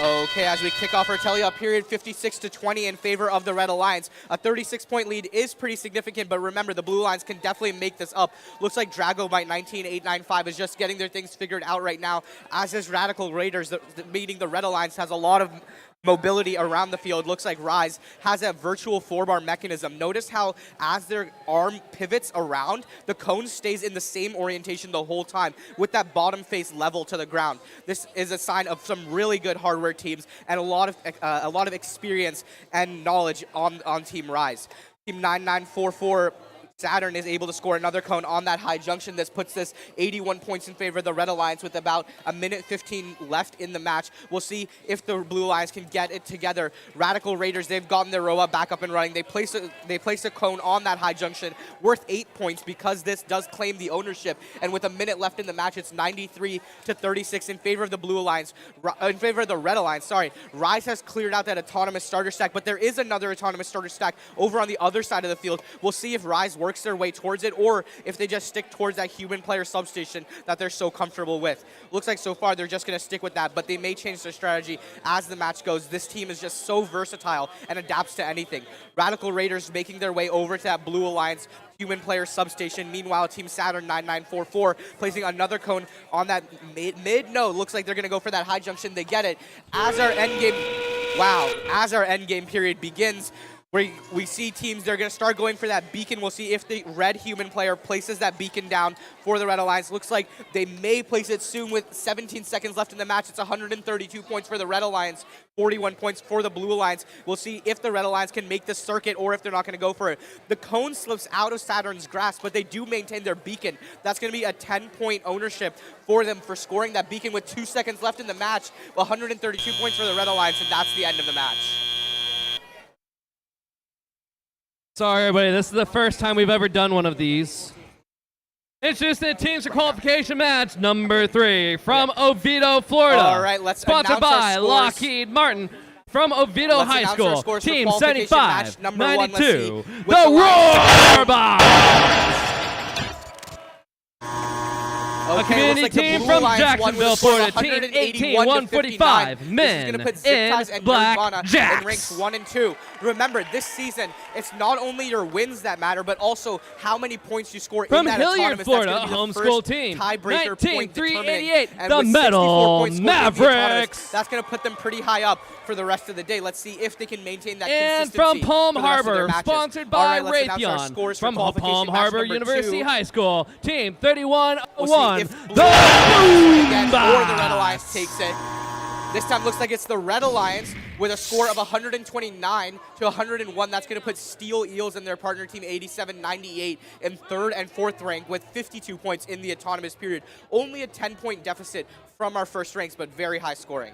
Okay, as we kick off our teleop period, 56-20 in favor of the Red Alliance. A 36-point lead is pretty significant, but remember, the Blue Alliance can definitely make this up. Looks like Dragobite 19895 is just getting their things figured out right now, as is Radical Raiders, meaning the Red Alliance has a lot of mobility around the field. Looks like Rise has that virtual 4-bar mechanism. Notice how as their arm pivots around, the cone stays in the same orientation the whole time with that bottom face level to the ground. This is a sign of some really good hardware teams and a lot of experience and knowledge on Team Rise. Team 9944 Saturn is able to score another cone on that high junction. This puts this 81 points in favor of the Red Alliance with about a minute 15 left in the match. We'll see if the Blue Alliance can get it together. Radical Raiders, they've gotten their robot back up and running. They place a cone on that high junction worth 8 points because this does claim the ownership. And with a minute left in the match, it's 93-36 in favor of the Blue Alliance, in favor of the Red Alliance, sorry. Rise has cleared out that autonomous starter stack, but there is another autonomous starter stack over on the other side of the field. We'll see if Rise works their way towards it or if they just stick towards that human player substation that they're so comfortable with. Looks like so far they're just going to stick with that, but they may change their strategy as the match goes. This team is just so versatile and adapts to anything. Radical Raiders making their way over to that Blue Alliance human player substation. Meanwhile, Team Saturn 9944 placing another cone on that mid. No, looks like they're going to go for that high junction. They get it. As our endgame period begins, where we see teams, they're going to start going for that beacon. We'll see if the red human player places that beacon down for the Red Alliance. Looks like they may place it soon with 17 seconds left in the match. It's 132 points for the Red Alliance, 41 points for the Blue Alliance. We'll see if the Red Alliance can make the circuit or if they're not going to go for it. The cone slips out of Saturn's grasp, but they do maintain their beacon. That's going to be a 10-point ownership for them for scoring that beacon with 2 seconds left in the match. 132 points for the Red Alliance, and that's the end of the match. Sorry, everybody. This is the first time we've ever done one of these. Introducing the teams for qualification match number 3 from Oviedo, Florida. All right, let's sponsored announce our by scores. Lockheed Martin from Oviedo Let's High announce our School. scores for Team qualification match 75, number 1. Let's 92. see The which alliance- Roar Box. A community looks like the team Blue from Alliance won with a Jacksonville, score of Florida. Team 18, 181 to 145. 59. Men This is going to put Zip Ties in and black Nirvana in jacks. ranks 1 and 2. Remember, this season, it's not only your wins that matter, but also how many points you score From in that Hilliard, autonomous. Florida, That's gonna be the homeschool first team. tiebreaker point determining. 19,388, And the with 64 Metal points scored in the autonomous, Mavericks. that's going to put them pretty high up for the rest of the day. Let's see if they can maintain that And consistency from Palm for the rest of their Harbor, matches. sponsored All by right, let's announce our Raytheon. scores for From qualification Palm match Harbor number University 2. High School. Team We'll 3101. see if The Blue Alliance again or the Red Boombox. Alliance takes it. This time looks like it's the Red Alliance with a score of 129 to 101. That's going to put Steel Eels and their partner team 87-98 in 3rd and 4th rank with 52 points in the autonomous period. Only a 10-point deficit from our first ranks, but very high scoring.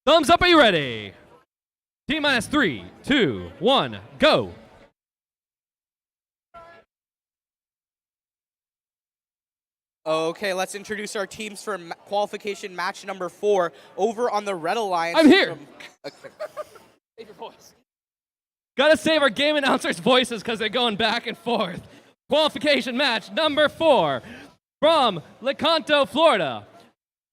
Thumbs up, are you ready? T minus 3, 2, 1, go. Okay, let's introduce our teams for qualification match number 4 over on the Red Alliance. I'm here. Okay. Save your voice. Gotta save our game announcers' voices because they're going back and forth. Qualification match number 4 from Lecanto, Florida.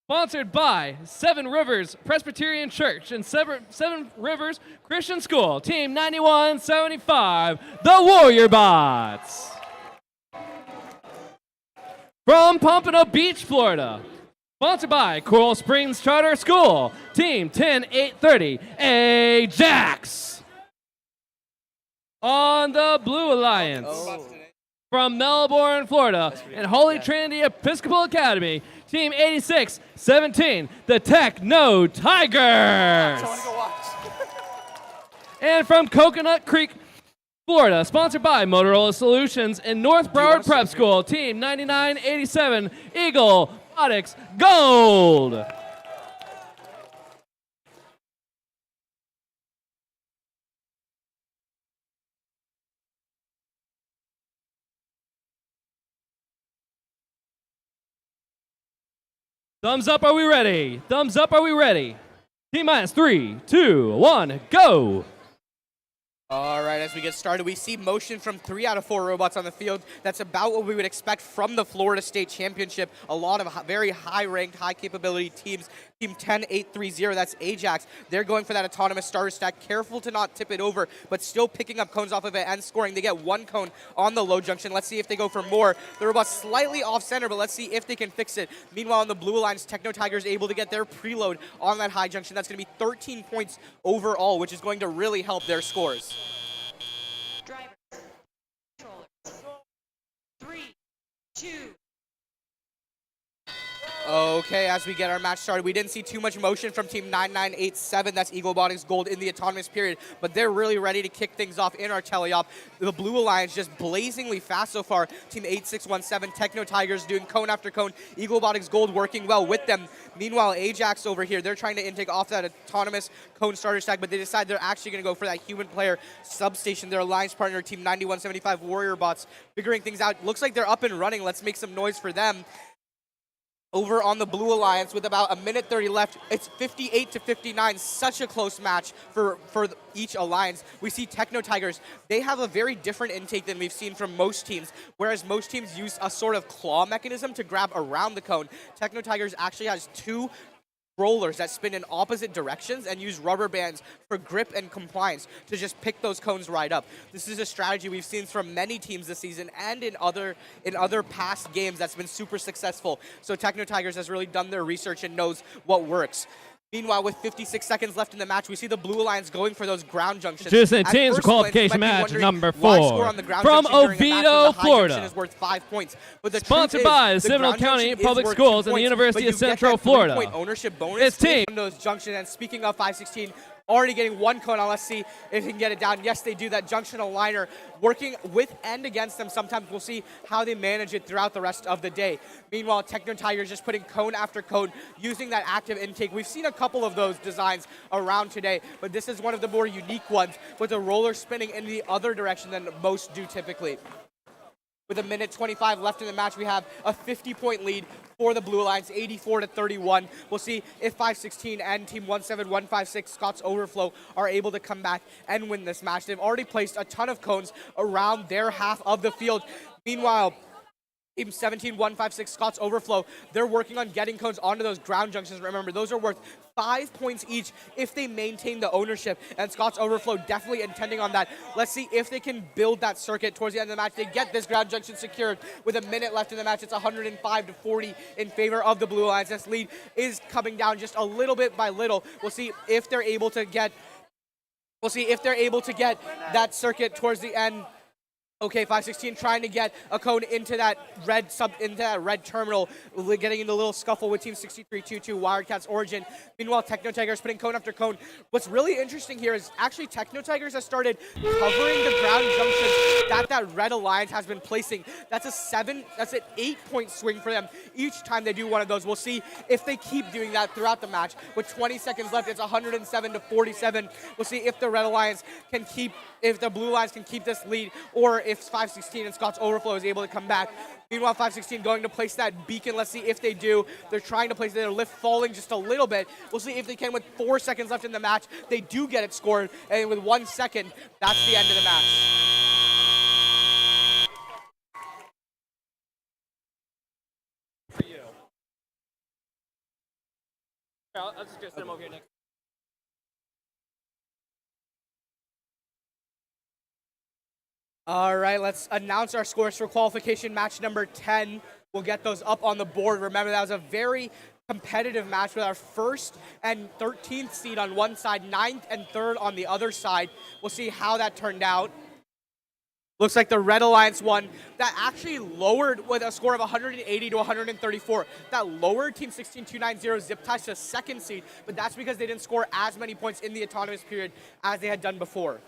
Sponsored by Seven Rivers Presbyterian Church and Seven Rivers Christian School. Team 9175, the Warrior Bots. From Pompano Beach, Florida. Sponsored by Coral Springs Charter School. Team 10830, Ajax. On the Blue Alliance. From Melbourne, Florida, and Holy Trinity Episcopal Academy, Team 8617, the Techno Tigers. And from Coconut Creek, Florida, sponsored by Motorola Solutions and North Broward Prep School, Team 9987, Eagle Robotics Gold. Thumbs up, are we ready? Thumbs up, are we ready? T minus 3, 2, 1, go! All right, as we get started, we see motion from 3 out of 4 robots on the field. That's about what we would expect from the Florida State Championship. A lot of very high-ranked, high-capability teams. Team 10830, that's Ajax. They're going for that autonomous starter stack. Careful to not tip it over, but still picking up cones off of it and scoring. They get 1 cone on the low junction. Let's see if they go for more. The robot's slightly off-center, but let's see if they can fix it. Meanwhile, on the Blue Alliance, Techno Tigers able to get their preload on that high junction. That's going to be 13 points overall, which is going to really help their scores. Drivers, controllers. 3, 2. Okay, as we get our match started, we didn't see too much motion from Team 9987, that's Eagle Robotics Gold in the autonomous period, but they're really ready to kick things off in our teleop. The Blue Alliance just blazingly fast so far. Team 8617, Techno Tigers doing cone after cone, Eagle Robotics Gold working well with them. Meanwhile, Ajax over here, they're trying to intake off that autonomous cone starter stack, but they decide they're actually going to go for that human player substation. Their alliance partner, Team 9175 Warrior Bots, figuring things out. Looks like they're up and running. Let's make some noise for them. Over on the Blue Alliance with about 1:30 left. It's 58-59, such a close match for each alliance. We see Techno Tigers, they have a very different intake than we've seen from most teams, whereas most teams use a sort of claw mechanism to grab around the cone. Techno Tigers actually has 2 rollers that spin in opposite directions and use rubber bands for grip and compliance to just pick those cones right up. This is a strategy we've seen from many teams this season and in other past games that's been super successful. So Techno Tigers has really done their research and knows what works. Meanwhile, with 56 seconds left in the match, we see the Blue Alliance going for those ground junctions. Just in At team's first qualification glance, match you might be number wondering why 4 score on the ground from junction during a match when Oviedo, the high Florida. junction is worth 5 points. But the Sponsored truth by is, the Seminole ground County junction is Public worth Schools 2 and the points, University but of you get Central that Florida. 3-point ownership bonus It's team on those junction, and speaking of 516, already getting one cone on. Let's see if he can get it down. Yes, they do. That junction aligner working with and against them. Sometimes we'll see how they manage it throughout the rest of the day. Meanwhile, Techno Tigers just putting cone after cone, using that active intake. We've seen a couple of those designs around today, but this is one of the more unique ones with the roller spinning in the other direction than most do typically. With a minute 25 left in the match, we have a 50-point lead for the Blue Alliance, 84-31. We'll see if 516 and Team 17156 Scott's Overflow are able to come back and win this match. They've already placed a ton of cones around their half of the field. Meanwhile, Team 17156 Scott's Overflow, they're working on getting cones onto those ground junctions. Remember, those are worth 5 points each if they maintain the ownership, and Scott's Overflow definitely intending on that. Let's see if they can build that circuit towards the end of the match. They get this ground junction secured with a minute left in the match. It's 105-40 in favor of the Blue Alliance. This lead is coming down just a little bit by little. We'll see if they're able to get that circuit towards the end. Okay, 516 trying to get a cone into that red terminal, getting into a little scuffle with Team 6322 Wildcats Origin. Meanwhile, Techno Tigers putting cone after cone. What's really interesting here is actually Techno Tigers has started covering the ground junctions that Red Alliance has been placing. That's an 8-point swing for them each time they do one of those. We'll see if they keep doing that throughout the match. With 20 seconds left, it's 107-47. We'll see if the Red Alliance can keep, if the Blue Alliance can keep this lead, or if 516 and Scott's Overflow is able to come back. Meanwhile, 516 going to place that beacon. Let's see if they do. They're trying to place their lift falling just a little bit. We'll see if they can with 4 seconds left in the match. They do get it scored, and with 1 second, that's the end of the match. For you. I'll just sit him over here next. All right, let's announce our scores for qualification match number 10. We'll get those up on the board. Remember, that was a very competitive match with our 1st and 13th seed on one side, 9th and 3rd on the other side. We'll see how that turned out. Looks like the Red Alliance won. That actually lowered with a score of 180-134. That lowered Team 16290 Zip Ties to 2nd seed, but that's because they didn't score as many points in the autonomous period as they had done before.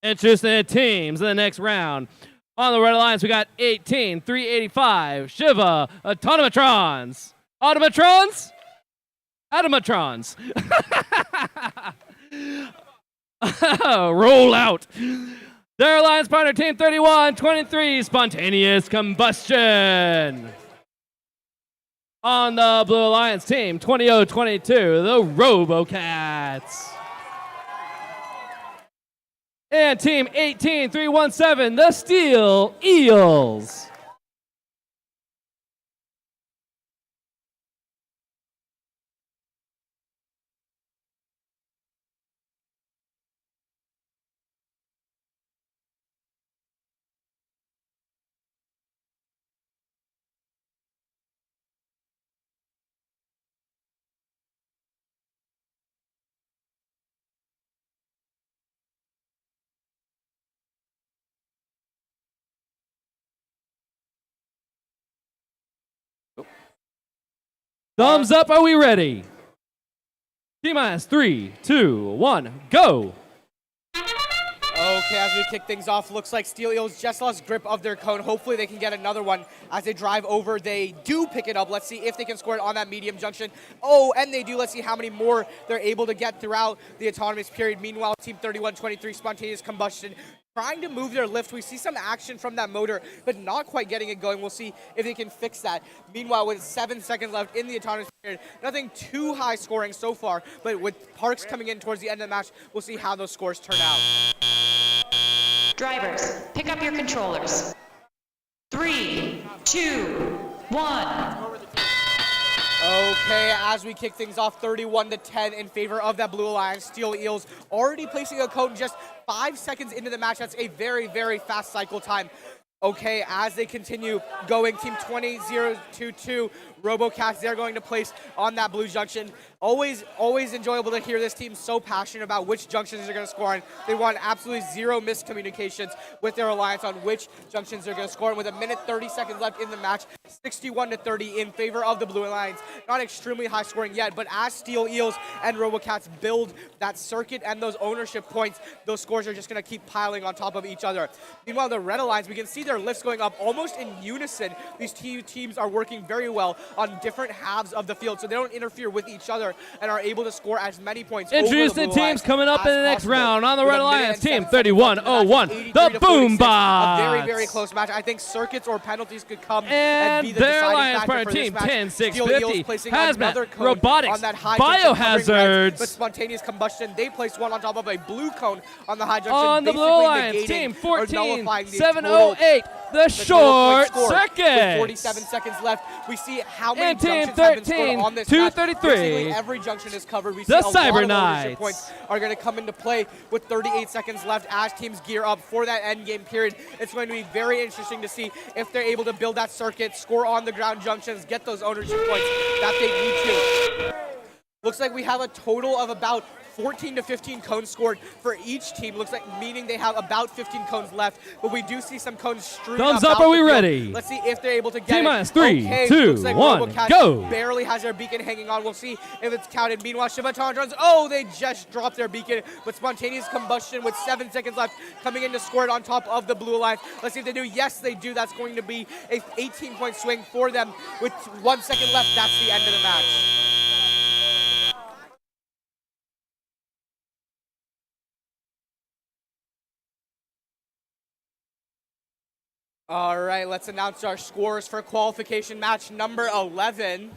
Introducing the teams in the next round. On the Red Alliance, we got 18-385 Shiva Automatrons. Automatrons? Automatrons. Roll out. Their alliance partner, Team 31-23 Spontaneous Combustion. On the Blue Alliance team, 20-22 the Robocats. And Team 18-317 the Steel Eels. Thumbs up, are we ready? T-minus 3, 2, 1, go! Okay, as we kick things off, looks like Steel Eels just lost grip of their cone. Hopefully they can get another one as they drive over. They do pick it up. Let's see if they can score it on that medium junction. Oh, and they do. Let's see how many more they're able to get throughout the autonomous period. Meanwhile, Team 31-23 Spontaneous Combustion trying to move their lift. We see some action from that motor, but not quite getting it going. We'll see if they can fix that. Meanwhile, with 7 seconds left in the autonomous period, nothing too high scoring so far, but with Parks coming in towards the end of the match, we'll see how those scores turn out. Drivers, pick up your controllers. 3, 2, 1. Okay, as we kick things off, 31-10 in favor of that Blue Alliance. Steel Eels already placing a cone just 5 seconds into the match. That's a very, very fast cycle time. Okay, as they continue going, Team 20-0-2-2, RoboCats, they're going to place on that blue junction. Always enjoyable to hear this team so passionate about which junctions they're going to score on. They want absolutely zero miscommunications with their alliance on which junctions they're going to score on. With a minute 30 seconds left in the match, 61-30 in favor of the Blue Alliance. Not extremely high scoring yet, but as Steel Eels and RoboCats build that circuit and those ownership points, those scores are just going to keep piling on top of each other. Meanwhile, the Red Alliance, we can see their lifts going up almost in unison. These two teams are working very well on different halves of the field, so they don't interfere with each other and are able to score as many points. Introduce the teams coming up in the next round on the Red Alliance team 31-01, the Boom Bots. A very, very close match. I think circuits or penalties could come and be the their deciding Alliance factor partner for this team match. 10-6-50, another Hazmat, cone Robotics, on that high junction, covering reds, Biohazards. but spontaneous combustion, they placed one on top of a blue cone on the high junction. On the Blue basically Alliance negating team or nullifying the 14-708, the total short point score. circuit. With 47 seconds left, we see how many And team junctions have been scored on this match. 13-233. Basically every junction is covered. We see The a lot Cyber of ownership Knights. points are going to come into play with 38 seconds left as teams gear up for that end game period. It's going to be very interesting to see if they're able to build that circuit, score on the ground junctions, get those ownership points that they need to. Looks like we have a total of about 14 to 15 cones scored for each team. Looks like meaning they have about 15 cones left, but we do see some cones strewn Thumbs about up, are we the field. ready? Let's see if they're able to get T-minus it. 3, Okay, 2, looks like 1, RoboCats go. barely has their beacon hanging on. We'll see if it's counted. Meanwhile, Shibatantrons, oh, they just dropped their beacon, but spontaneous combustion with 7 seconds left coming in to score it on top of the Blue Alliance. Let's see if they do. Yes, they do. That's going to be a 18-point swing for them with 1 second left. That's the end of the match. All right, let's announce our scores for qualification match number 11.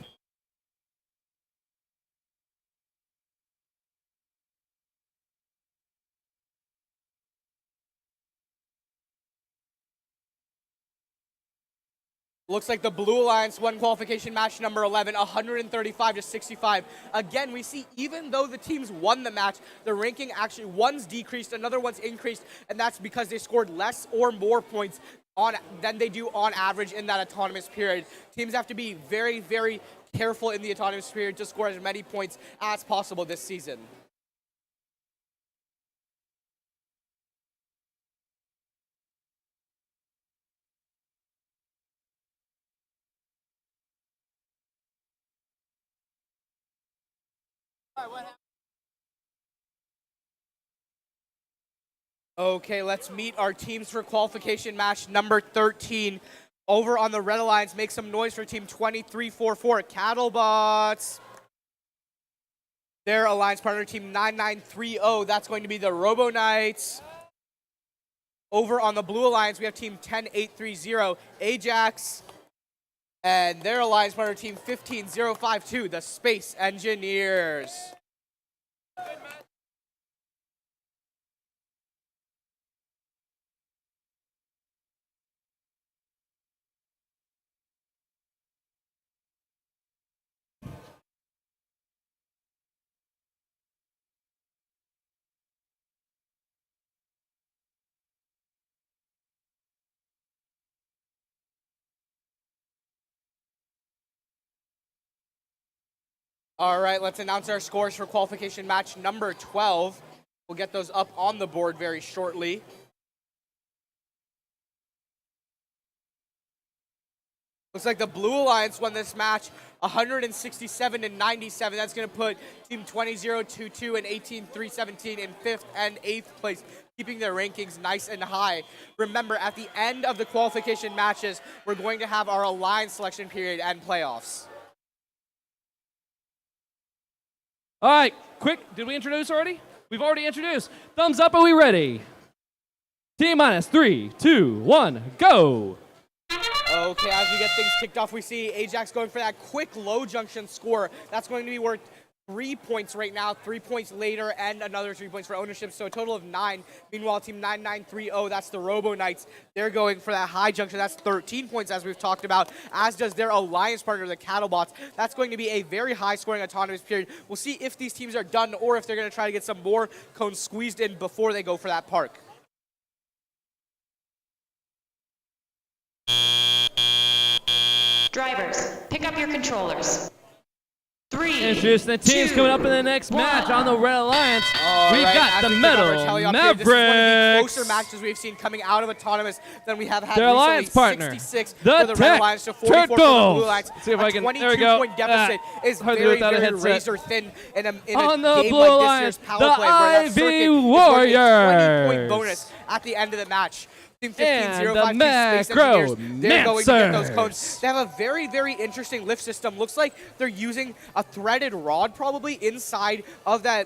Looks like the Blue Alliance won qualification match number 11, 135-65. Again, we see even though the teams won the match, the ranking actually, one's decreased, another one's increased, and that's because they scored less or more points than they do on average in that autonomous period. Teams have to be very, very careful in the autonomous period to score as many points as possible this season. Okay, let's meet our teams for qualification match number 13. Over on the Red Alliance, make some noise for team 2344, Cattlebots. Their alliance partner, team 9930, that's going to be the Robo Knights. Over on the Blue Alliance, we have team 10830, Ajax. And their alliance partner, team 15052, the Space Engineers. All right, let's announce our scores for qualification match number 12. We'll get those up on the board very shortly. Looks like the Blue Alliance won this match 167-97. That's going to put Team 20-0-2-2 and 18-3-17 in 5th and 8th place, keeping their rankings nice and high. Remember, at the end of the qualification matches, we're going to have our alliance selection period and playoffs. All right, quick, did we introduce already? We've already introduced. Thumbs up, are we ready? T-minus 3, 2, 1, go. Okay, as we get things kicked off, we see Ajax going for that quick low junction score. That's going to be worth 3 points right now, 3 points later, and another 3 points for ownership, so a total of 9. Meanwhile, team 9930, that's the Robo Knights. They're going for that high junction. That's 13 points, as we've talked about, as does their alliance partner, the Cattlebots. That's going to be a very high-scoring autonomous period. We'll see if these teams are done or if they're going to try to get some more cones squeezed in before they go for that park. Drivers, pick up your controllers. 3, Introducing the teams 2, coming up in the next match on the Red Alliance. We've Alright, got as the we pick up our Metal tally up here, this is one of the Mavericks. closer matches we've seen coming out of Autonomous than we have had Their recently. alliance partner, 66 the for the Red Tech Alliance to 44 for the Turtles. Blue Alliance. See if I can- A there we go. 22-point deficit is hard to do very, without a very headset. razor thin in a On the game Blue like this Alliance, year's Power the Play, where that Ivy circuit is going to be a 20-point Warriors. bonus at the end of the match. Team And 15-052 the Space Macro Engineers, they're going to get those Mancers. cones. They have a very, very interesting lift system. Looks like they're using a threaded rod probably inside of the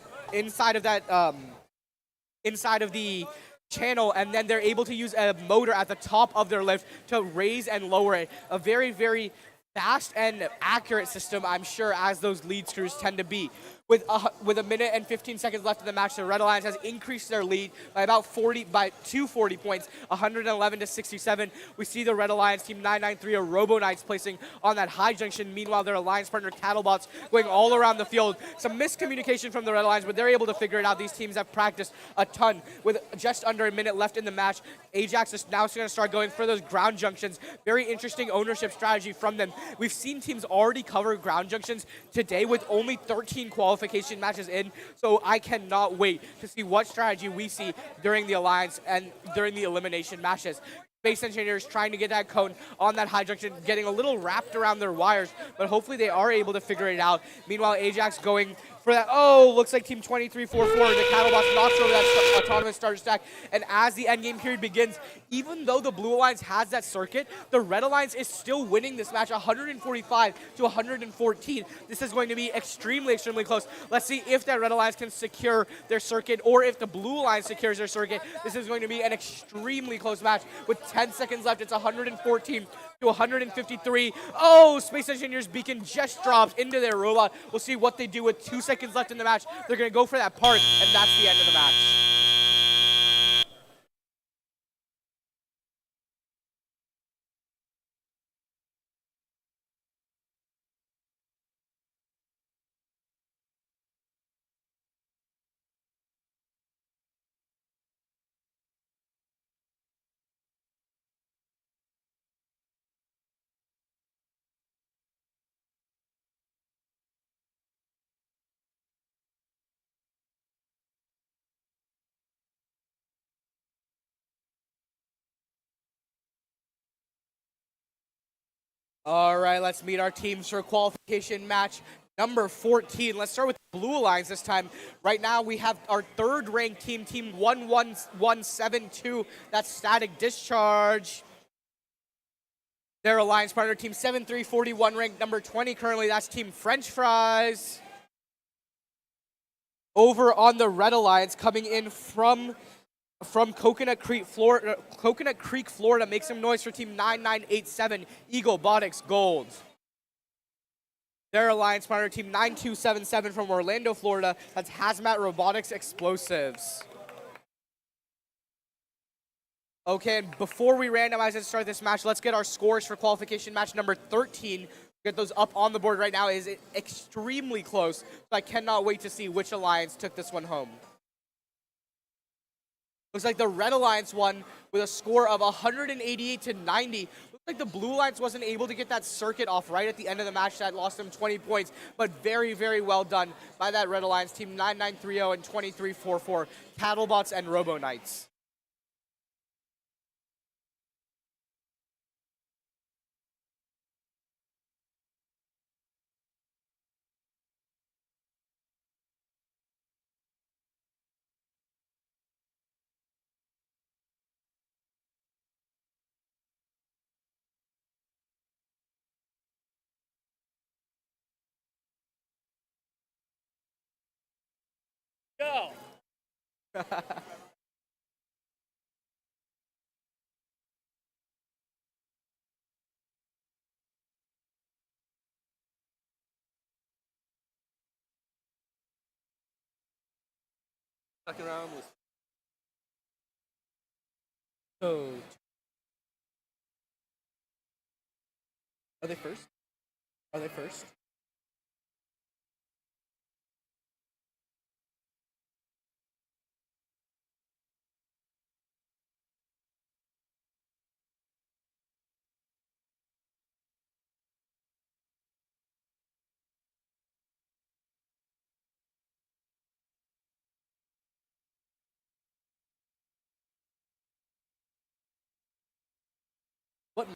channel, and then they're able to use a motor at the top of their lift to raise and lower it. A very, very fast and accurate system, I'm sure, as those lead screws tend to be. With a minute and 15 seconds left in the match, the Red Alliance has increased their lead by about 40 points, 111 to 67. We see the Red Alliance team 993 or Robo Knights placing on that high junction. Meanwhile, their alliance partner Cattlebots going all around the field. Some miscommunication from the Red Alliance, but they're able to figure it out. These teams have practiced a ton. With just under a minute left in the match, Ajax is now going to start going for those ground junctions. Very interesting ownership strategy from them. We've seen teams already cover ground junctions today with only 13 qualification matches in, so I cannot wait to see what strategy we see during the Alliance and during the elimination matches. Space Engineers trying to get that cone on that high junction, getting a little wrapped around their wires, but hopefully they are able to figure it out. Meanwhile, Ajax going for that. Oh, looks like Team 2344, the Cattlebots knocks over that autonomous starter stack. And as the endgame period begins, even though the Blue Alliance has that circuit, the Red Alliance is still winning this match 145 to 114. This is going to be extremely, extremely close. Let's see if that Red Alliance can secure their circuit or if the Blue Alliance secures their circuit. This is going to be an extremely close match. With 10 seconds left, it's 114 to 153. Oh, Space Engineers beacon just drops into their robot. We'll see what they do with 2 seconds left in the match. They're going to go for that part, and that's the end of the match. All right, let's meet our teams for qualification match number 14. Let's start with the Blue Alliance this time. Right now, we have our third-ranked team, Team 11172. That's Static Discharge. Their alliance partner, Team 7341, ranked number 20 currently. That's Team French Fries. Over on the Red Alliance, coming in from Coconut Creek, Florida, make some noise for Team 9987, Eagle Botics Gold. Their alliance partner, Team 9277 from Orlando, Florida, that's Hazmat Robotics Explosives. Okay, and before we randomize and start this match, let's get our scores for qualification match number 13. Get those up on the board right now. It is extremely close, so I cannot wait to see which alliance took this one home. Looks like the Red Alliance won with a score of 188 to 90. Looks like the Blue Alliance wasn't able to get that circuit off right at the end of the match. That lost them 20 points, but very, very well done by that Red Alliance team, 9930 and 2344, Cattlebots and Robo Knights. Go. Second round was so. Are they first? Are they first? What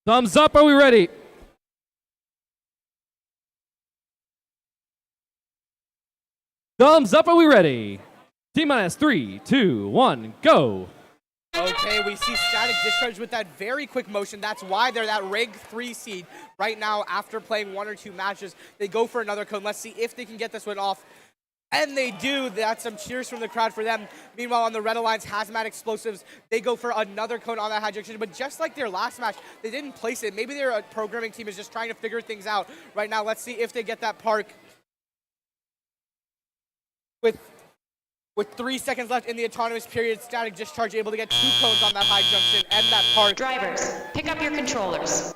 Thumbs up, are we ready? Thumbs up, are we ready? T-minus 3, 2, 1, go. Okay, we see Static Discharge with that very quick motion. That's why they're that rank 3 seed right now after playing 1 or 2 matches. They go for another cone. Let's see if they can get this one off. And they do. That's some cheers from the crowd for them. Meanwhile, on the Red Alliance, Hazmat Explosives, they go for another cone on that high junction. But just like their last match, they didn't place it. Maybe their programming team is just trying to figure things out right now. Let's see if they get that park. With 3 seconds left in the autonomous period, Static Discharge able to get 2 cones on that high junction and that park. Drivers, pick up your controllers.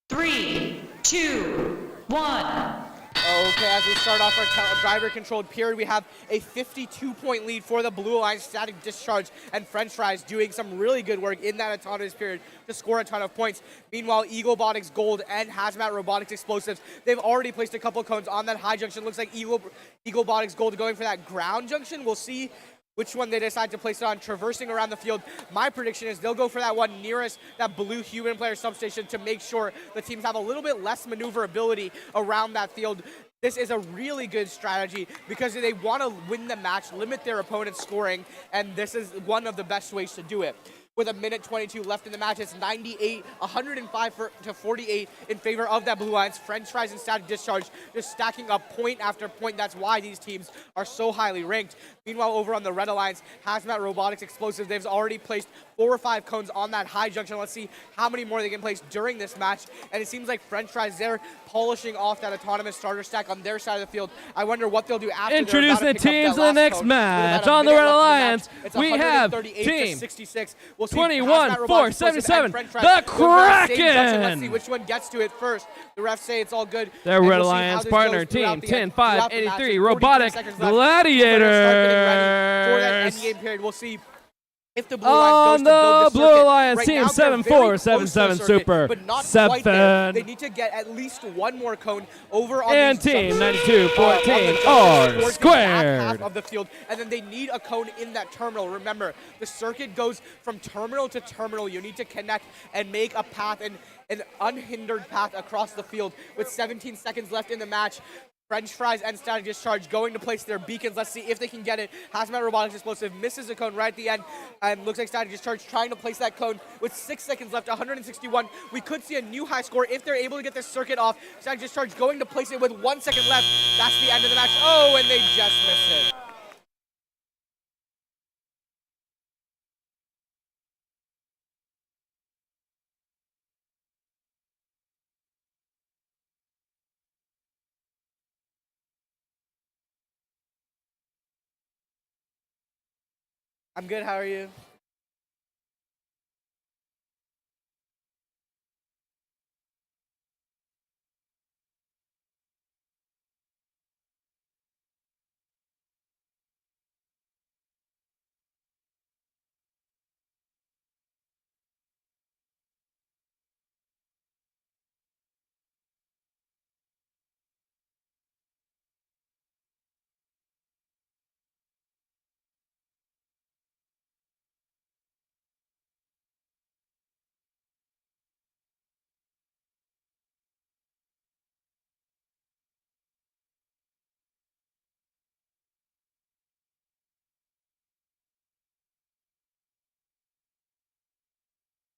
3, 2, 1. Okay, as we start off our driver-controlled period, we have a 52-point lead for the Blue Alliance. Static Discharge and French Fries doing some really good work in that autonomous period to score a ton of points. Meanwhile, Eaglebotics Gold and Hazmat Robotics Explosives, they've already placed a couple cones on that high junction. Looks like Eaglebotics Gold going for that ground junction. We'll see which one they decide to place it on, traversing around the field. My prediction is they'll go for that one nearest that blue human player substation to make sure the teams have a little bit less maneuverability around that field. This is a really good strategy because they want to win the match, limit their opponent's scoring, and this is one of the best ways to do it. With a minute 22 left in the match, it's 105 to 48 in favor of that Blue Alliance. French Fries and Static Discharge just stacking up point after point. That's why these teams are so highly ranked. Meanwhile, over on the Red Alliance, Hazmat Robotics Explosives, they've already placed 4 or 5 cones on that high junction. Let's see how many more they can place during this match. And it seems like French Fries, they're polishing off that autonomous starter stack on their side of the field. I wonder what they'll do after. Introducing the teams in the next match. On the Red Alliance, we have team 66. 21, 4, 77, the Kraken! Let's see which one gets to it first. The refs say it's all good. Their Red Alliance partner, team 10, 5, 83, Robotic Gladiators. For that endgame period, we'll see if the Blue Alliance goes to build the Blue Alliance right team now, 7-4, 7-7 Super, but not 7. Quite there. They need to get at least one more cone over on and team 92-14 are squared. Half of the field, and then they need a cone in that terminal. Remember, the circuit goes from terminal to terminal. You need to connect and make a path, an unhindered path across the field. With 17 seconds left in the match, French Fries and Static Discharge going to place their beacons. Let's see if they can get it. Hazmat Robotics Explosive misses a cone right at the end, and looks like Static Discharge trying to place that cone with 6 seconds left, 161. We could see a new high score if they're able to get this circuit off. Static Discharge going to place it with 1 second left. That's the end of the match. Oh, and they just missed it. I'm good, how are you?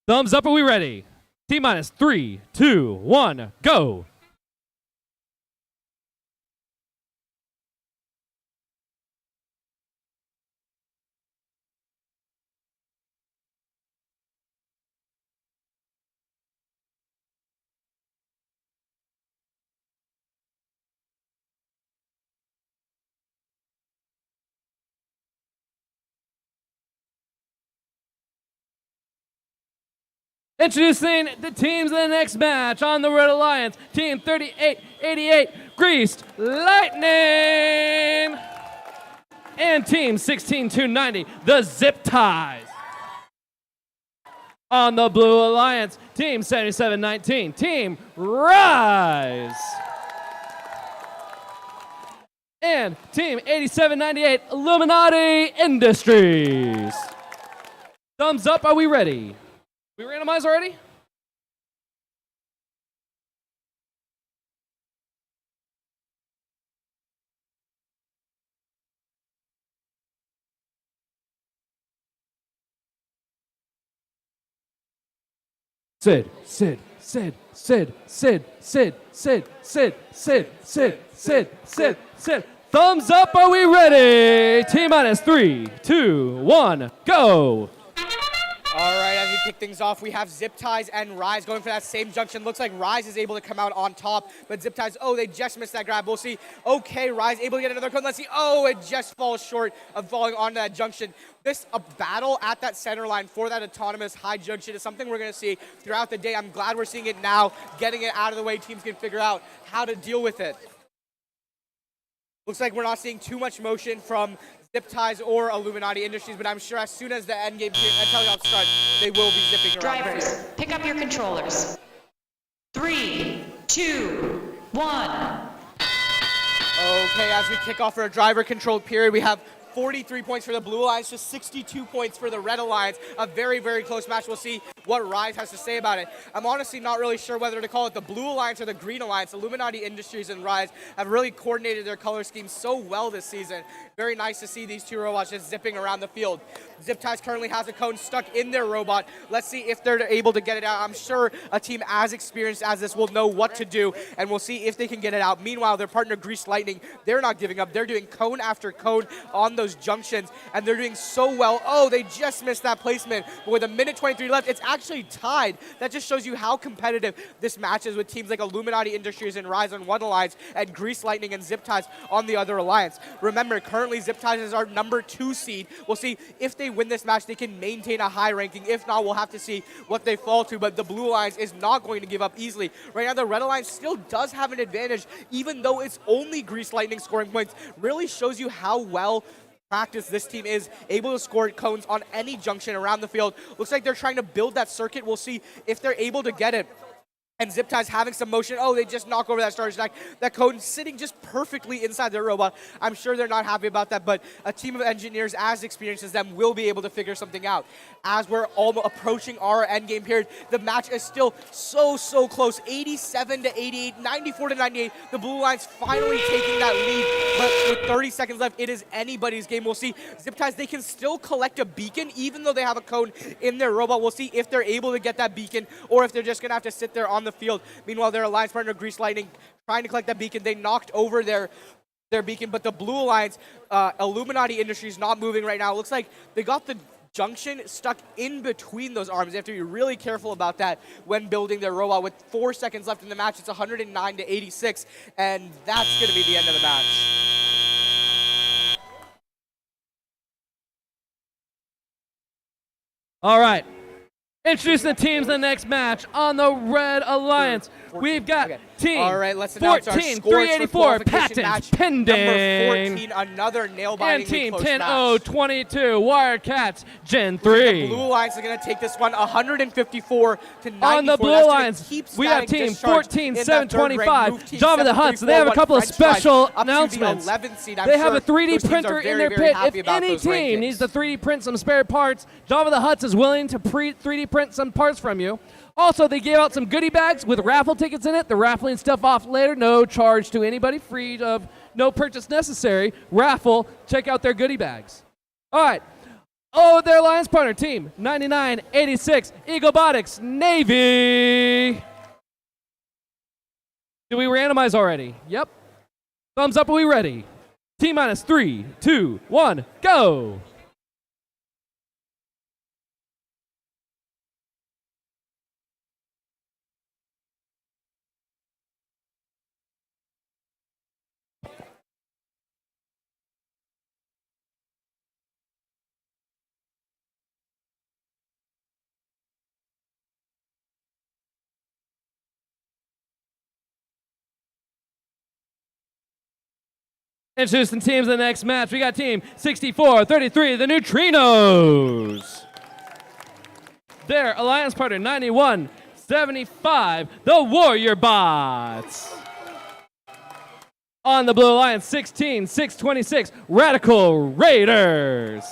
Thumbs up, are we ready? T-minus 3, 2, 1, go. Introducing the teams in the next match on the Red Alliance. Team 3888, Greased Lightning. And Team 16290, the Zip Ties. On the Blue Alliance, Team 7719, Team Rise. And Team 8798, Illuminati Industries. Thumbs up, are we ready? We randomized already? Sid. Thumbs up, are we ready? T-minus 3, 2, 1, go. All right, as we kick things off, we have Zip Ties and Rise going for that same junction. Looks like Rise is able to come out on top, but Zip Ties, oh, they just missed that grab. We'll see. Okay, Rise able to get another cone. Let's see. Oh, it just falls short of falling onto that junction. A battle at that center line for that autonomous high junction is something we're going to see throughout the day. I'm glad we're seeing it now, getting it out of the way. Teams can figure out how to deal with it. Looks like we're not seeing too much motion from Zip Ties or Illuminati Industries, but I'm sure as soon as the end game telegraph starts, they will be zipping around. Drivers, pick up your controllers. 3, 2, 1. Okay, as we kick off our driver-controlled period, we have 43 points for the Blue Alliance, just 62 points for the Red Alliance. A very, very close match. We'll see what Rise has to say about it. I'm honestly not really sure whether to call it the Blue Alliance or the Green Alliance. Illuminati Industries and Rise have really coordinated their color schemes so well this season. Very nice to see these two robots just zipping around the field. Zip Ties currently has a cone stuck in their robot. Let's see if they're able to get it out. I'm sure a team as experienced as this will know what to do, and we'll see if they can get it out. Meanwhile, their partner Greased Lightning, they're not giving up. They're doing cone after cone on those junctions, and they're doing so well. Oh, they just missed that placement. But with a minute 23 left, it's actually tied. That just shows you how competitive this match is with teams like Illuminati Industries and Rise on one alliance and Greased Lightning and Zip Ties on the other alliance. Remember, currently Zip Ties is our number 2 seed. We'll see if they win this match, they can maintain a high ranking. If not, we'll have to see what they fall to. But the Blue Alliance is not going to give up easily. Right now, the Red Alliance still does have an advantage, even though it's only Greased Lightning scoring points. Really shows you how well practice this team is able to score cones on any junction around the field. Looks like they're trying to build that circuit. We'll see if they're able to get it. And Zip Ties having some motion. Oh, they just knock over that starter stack. That cone sitting just perfectly inside their robot. I'm sure they're not happy about that, but a team of engineers as experienced as them will be able to figure something out. As we're almost approaching our endgame period, the match is still so close. 87 to 88, 94 to 98. The Blue Alliance finally taking that lead, but with 30 seconds left, it is anybody's game. We'll see. Zip Ties, they can still collect a beacon, even though they have a cone in their robot. We'll see if they're able to get that beacon, or if they're just gonna have to sit there on the field. Meanwhile, their alliance partner Greased Lightning trying to collect that beacon. They knocked over their beacon, but the Blue Alliance, Illuminati Industries not moving right now. It looks like they got the junction stuck in between those arms. They have to be really careful about that when building their robot. With 4 seconds left in the match, it's 109 to 86, and that's going to be the end of the match. All right. Introducing the teams in the next match on the Red Alliance. 14. We've got team All right, let's announce our 14, scores 384, for qualification patents match. pending. Number 14, another nail-bitingly And team close 10022, Wildcats Gen The 3. Blue Alliance is going to take this one 154 to 94. On the Blue That's gonna Alliance, keep we have static team discharge 14, in that third rank, 725, move team Java the Hutt. So they have a 734, couple of French fries, special up to the announcements. 11th seed. I'm They have sure a 3D those teams printer are in very, their very pit. happy If about any those team rankings. needs to 3D print some spare parts, Java the Hutt is willing to 3D print some parts from you. Also, they gave out some goodie bags with raffle tickets in it. They're raffling stuff off later. No charge to anybody. Free of no purchase necessary. Raffle. Check out their goodie bags. All right. Oh, their alliance partner, team 9986, Eaglebotics, Navy. Did we randomize already? Yep. Thumbs up, are we ready? T minus 3, 2, 1, go. Introducing teams in the next match. We got team 6433, the Neutrinos. Their alliance partner 9175, the Warrior Bots. On the blue alliance 16626, Radical Raiders.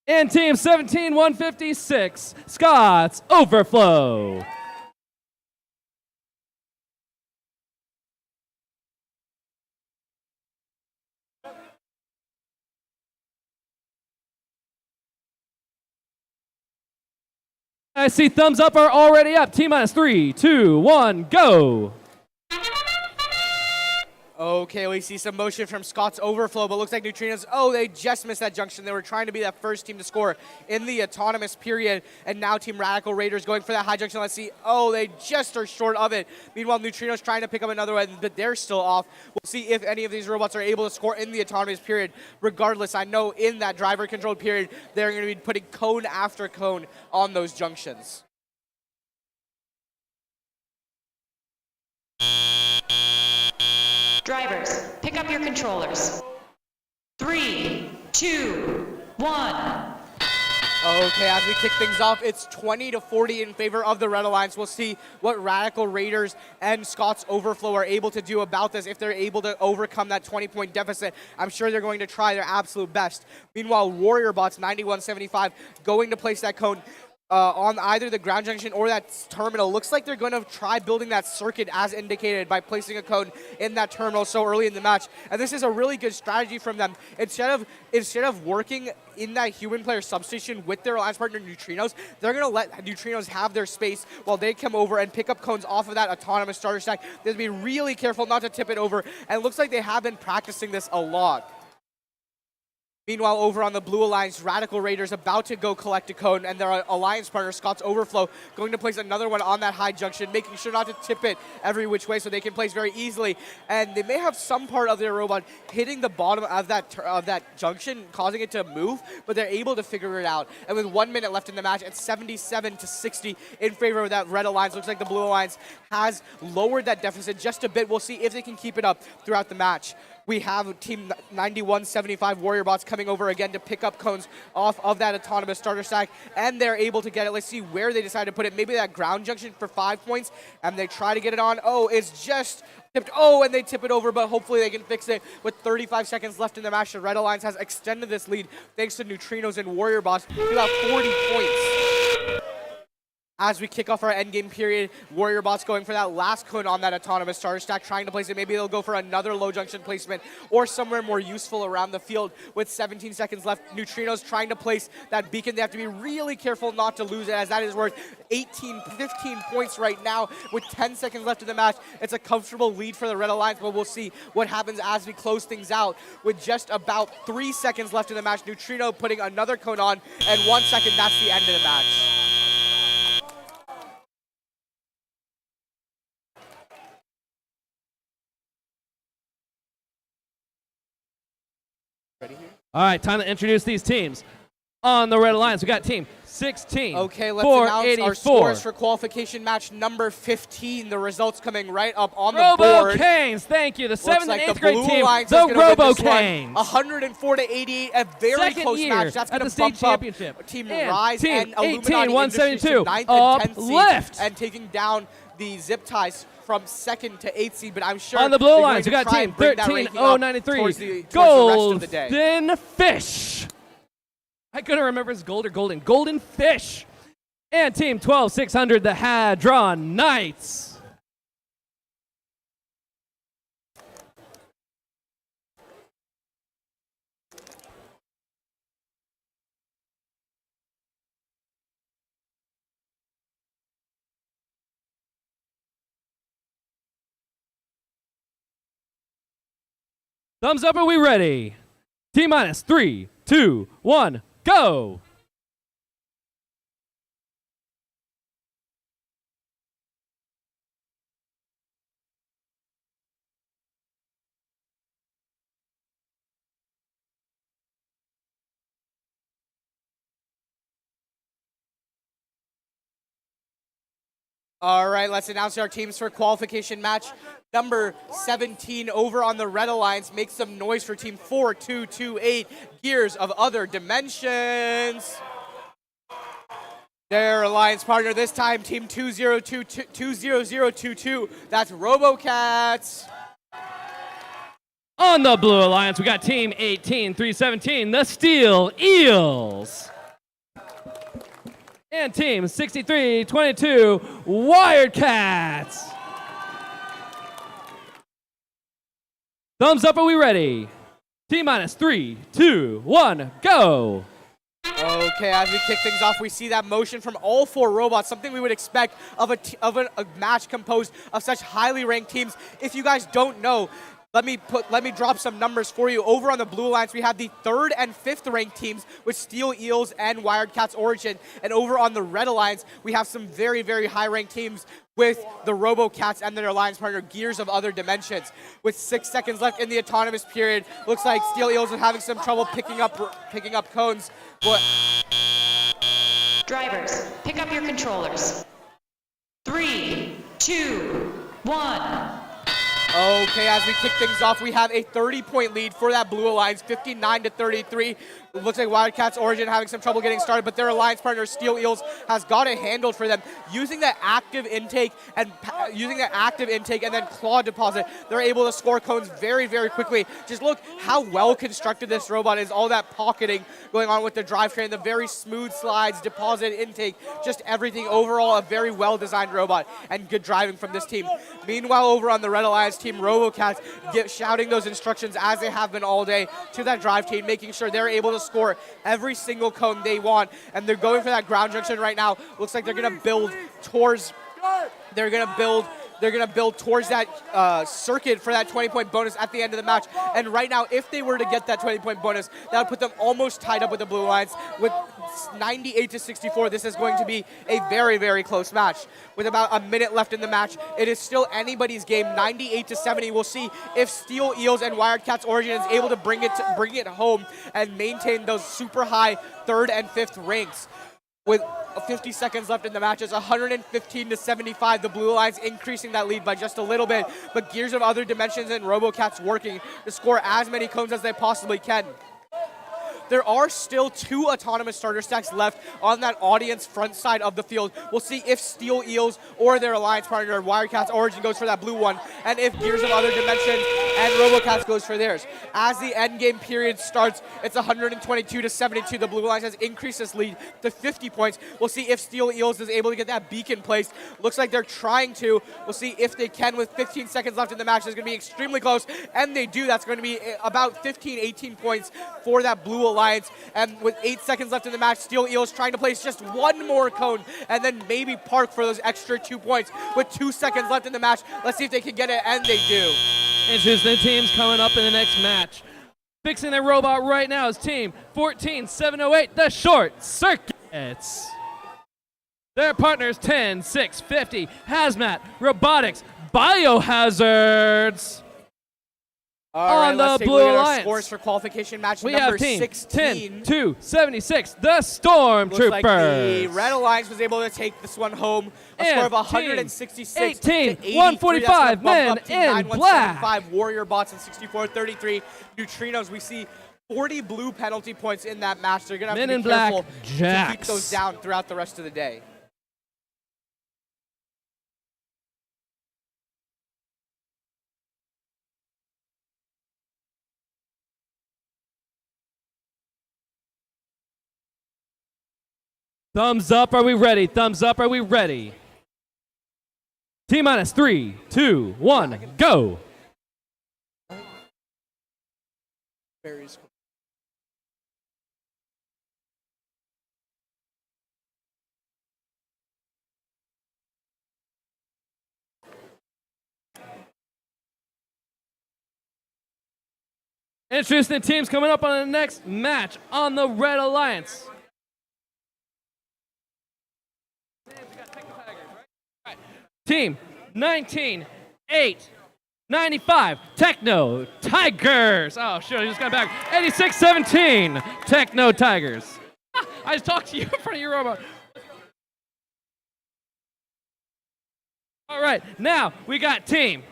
And team 17156, Scott's Overflow. I see thumbs up are already up. T minus 3, 2, 1, go. Okay, we see some motion from Scott's Overflow, but looks like Neutrinos, oh, they just missed that junction. They were trying to be that first team to score in the autonomous period, and now Team Radical Raiders going for that high junction. Let's see, oh, they just are short of it. Meanwhile, Neutrinos trying to pick up another one, but they're still off. We'll see if any of these robots are able to score in the autonomous period. Regardless, I know in that driver-controlled period, they're going to be putting cone after cone on those junctions. Drivers, pick up your controllers. 3, 2, 1. Okay, as we kick things off, it's 20-40 in favor of the Red Alliance. We'll see what Radical Raiders and Scott's Overflow are able to do about this if they're able to overcome that 20-point deficit. I'm sure they're going to try their absolute best. Meanwhile, Warrior Bots 9175 going to place that cone on either the ground junction or that terminal. Looks like they're going to try building that circuit as indicated by placing a cone in that terminal so early in the match. And this is a really good strategy from them. Instead of working in that human player substation with their alliance partner Neutrinos, they're going to let Neutrinos have their space while they come over and pick up cones off of that autonomous starter stack. They have to be really careful not to tip it over. And it looks like they have been practicing this a lot. Meanwhile, over on the Blue Alliance, Radical Raiders about to go collect a cone, and their alliance partner, Scott's Overflow, going to place another one on that high junction, making sure not to tip it every which way so they can place very easily. And they may have some part of their robot hitting the bottom of that junction, causing it to move, but they're able to figure it out. And with 1 minute left in the match, it's 77-60 in favor of that Red Alliance. Looks like the Blue Alliance has lowered that deficit just a bit. We'll see if they can keep it up throughout the match. We have Team 9175 Warrior Bots coming over again to pick up cones off of that autonomous starter stack, and they're able to get it. Let's see where they decide to put it. Maybe that ground junction for 5 points, and they try to get it on. Oh, it's just tipped. Oh, and they tip it over, but hopefully they can fix it. With 35 seconds left in the match, the Red Alliance has extended this lead thanks to Neutrinos and Warrior Bots to about 40 points. As we kick off our endgame period, Warrior Bots going for that last cone on that autonomous starter stack, trying to place it. Maybe they'll go for another low junction placement or somewhere more useful around the field with 17 seconds left. Neutrinos trying to place that beacon. They have to be really careful not to lose it, as that is worth 15 points right now with 10 seconds left in the match. It's a comfortable lead for the Red Alliance, but we'll see what happens as we close things out. With just about 3 seconds left in the match, Neutrino putting another cone on, and 1 second, that's the end of the match. All right, time to introduce these teams. On the Red Alliance, we got team 16. Okay, let's announce our scores for qualification match number 15. The results coming right up on the board. Robo-Canes, thank you. The 7th and 8th grade team, the Robo-Canes. 104-88, a very Second close year match. That's at going the to bump state up championship. Team And Rise team and Illuminati 18-172, Industries to 9th and 10th uplift. seed, and taking down the Zip Ties from 2nd to 8th seed, but I'm sure on the Blue Alliance, we got team 13-093, Golden Fish. I couldn't remember if it's gold or golden. Golden Fish. And team 12-600, the Hadron Knights. Thumbs up, are we ready? T minus 3, 2, 1, go! All right, let's announce our teams for qualification match number 17 over on the Red Alliance. Make some noise for team 4228, Gears of Other Dimensions. Their alliance partner this time, team 20022, that's RoboCats. On the Blue Alliance, we got team 18317, the Steel Eels. And team 6322, Wired Cats. Thumbs up, are we ready? T minus 3, 2, 1, go! Okay, as we kick things off, we see that motion from all 4 robots, something we would expect of a match composed of such highly ranked teams. If you guys don't know, let me drop some numbers for you. Over on the Blue Alliance, we have the 3rd and 5th ranked teams with Steel Eels and Wired Cats Origin. And over on the Red Alliance, we have some very, very high ranked teams with the RoboCats and their alliance partner, Gears of Other Dimensions. With 6 seconds left in the autonomous period, looks like Steel Eels are having some trouble picking up cones. But Drivers, pick up your controllers. 3, 2, 1. okay, as we kick things off, we have a 30-point lead for that Blue Alliance, 59-33. It looks like Wildcats Origin having some trouble getting started, but their alliance partner, Steel Eels, has got it handled for them. Using that active intake and then claw deposit, they're able to score cones very, very quickly. Just look how well constructed this robot is. All that pocketing going on with the drivetrain, the very smooth slides, deposit, intake, just everything. Overall, a very well-designed robot and good driving from this team. Meanwhile, over on the Red Alliance team, RoboCats shouting those instructions as they have been all day to that drive team, making sure they're able to score every single cone they want, and they're going for that ground junction right now. Looks like they're gonna build towards that circuit for that 20-point bonus at the end of the match. And right now, if they were to get that 20-point bonus, that would put them almost tied up with the Blue Alliance. With 98-64, this is going to be a very, very close match. With about a minute left in the match, it is still anybody's game, 98-70. We'll see if Steel Eels and Wired Cats Origin is able to bring it home and maintain those super high 3rd and 5th ranks. With 50 seconds left in the match, it's 115-75. The Blue Alliance increasing that lead by just a little bit, but Gears of Other Dimensions and RoboCats working to score as many cones as they possibly can. There are still 2 autonomous starter stacks left on that audience front side of the field. We'll see if Steel Eels or their alliance partner, Wirecats Origin, goes for that blue one, and if Gears of Other Dimensions and RoboCats goes for theirs. As the end game period starts, it's 122-72. The Blue Alliance has increased this lead to 50 points. We'll see if Steel Eels is able to get that beacon placed. Looks like they're trying to. We'll see if they can with 15 seconds left in the match. It's going to be extremely close, and they do. That's going to be about 15-18 points for that Blue Alliance. And with 8 seconds left in the match, Steel Eels trying to place just one more cone and then maybe park for those extra 2 points. With 2 seconds left in the match, let's see if they can get it, and they do. Interesting teams coming up in the next match. Fixing their robot right now is team 14708, the Short Circuits. Their partners 10650, Hazmat, Robotics, Biohazards. All right, on let's the take a Blue look at our Alliance, scores for qualification match we number have team 16. 10276, the Stormtroopers. Looks like the Red Alliance was able to take this one home. A score of 166 18, to 83. 145 men That's in black. 9175 Warrior Bots and 6433 Neutrinos. We see 40 blue penalty points in that match. They're going to have Men to be in careful black, to keep Jax. those down throughout the rest of the day. Thumbs up, are we ready? Thumbs up, are we ready? T minus 3, 2, 1, go. Berries. Introducing the teams coming up on the next match on the Red Alliance. Team 19-8-95, Techno Tigers. Oh, shit, I just got back. 86-17, Techno Tigers. I just talked to you in front of your robot. All right, now we got team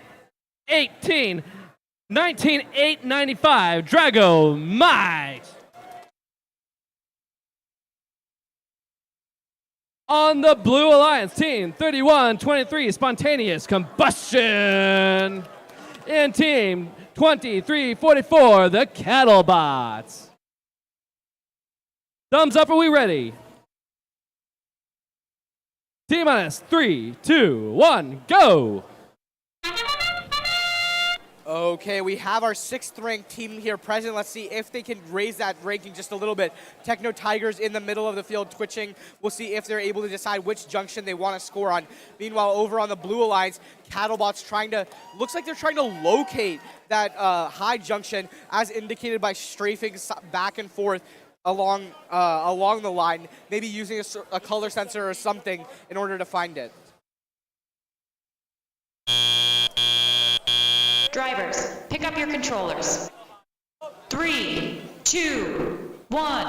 19-8-95, Drago Might. On the Blue Alliance, team 31-23, Spontaneous Combustion. And team 23-44, the Cattlebots. Thumbs up, are we ready? T-minus 3, 2, 1, go! Okay, we have our 6th ranked team here present. Let's see if they can raise that ranking just a little bit. Techno Tigers in the middle of the field twitching. We'll see if they're able to decide which junction they want to score on. Meanwhile, over on the Blue Alliance, Cattlebots looks like they're trying to locate that high junction as indicated by strafing back and forth along the line, maybe using a color sensor or something in order to find it. Drivers, pick up your controllers. 3, 2, 1.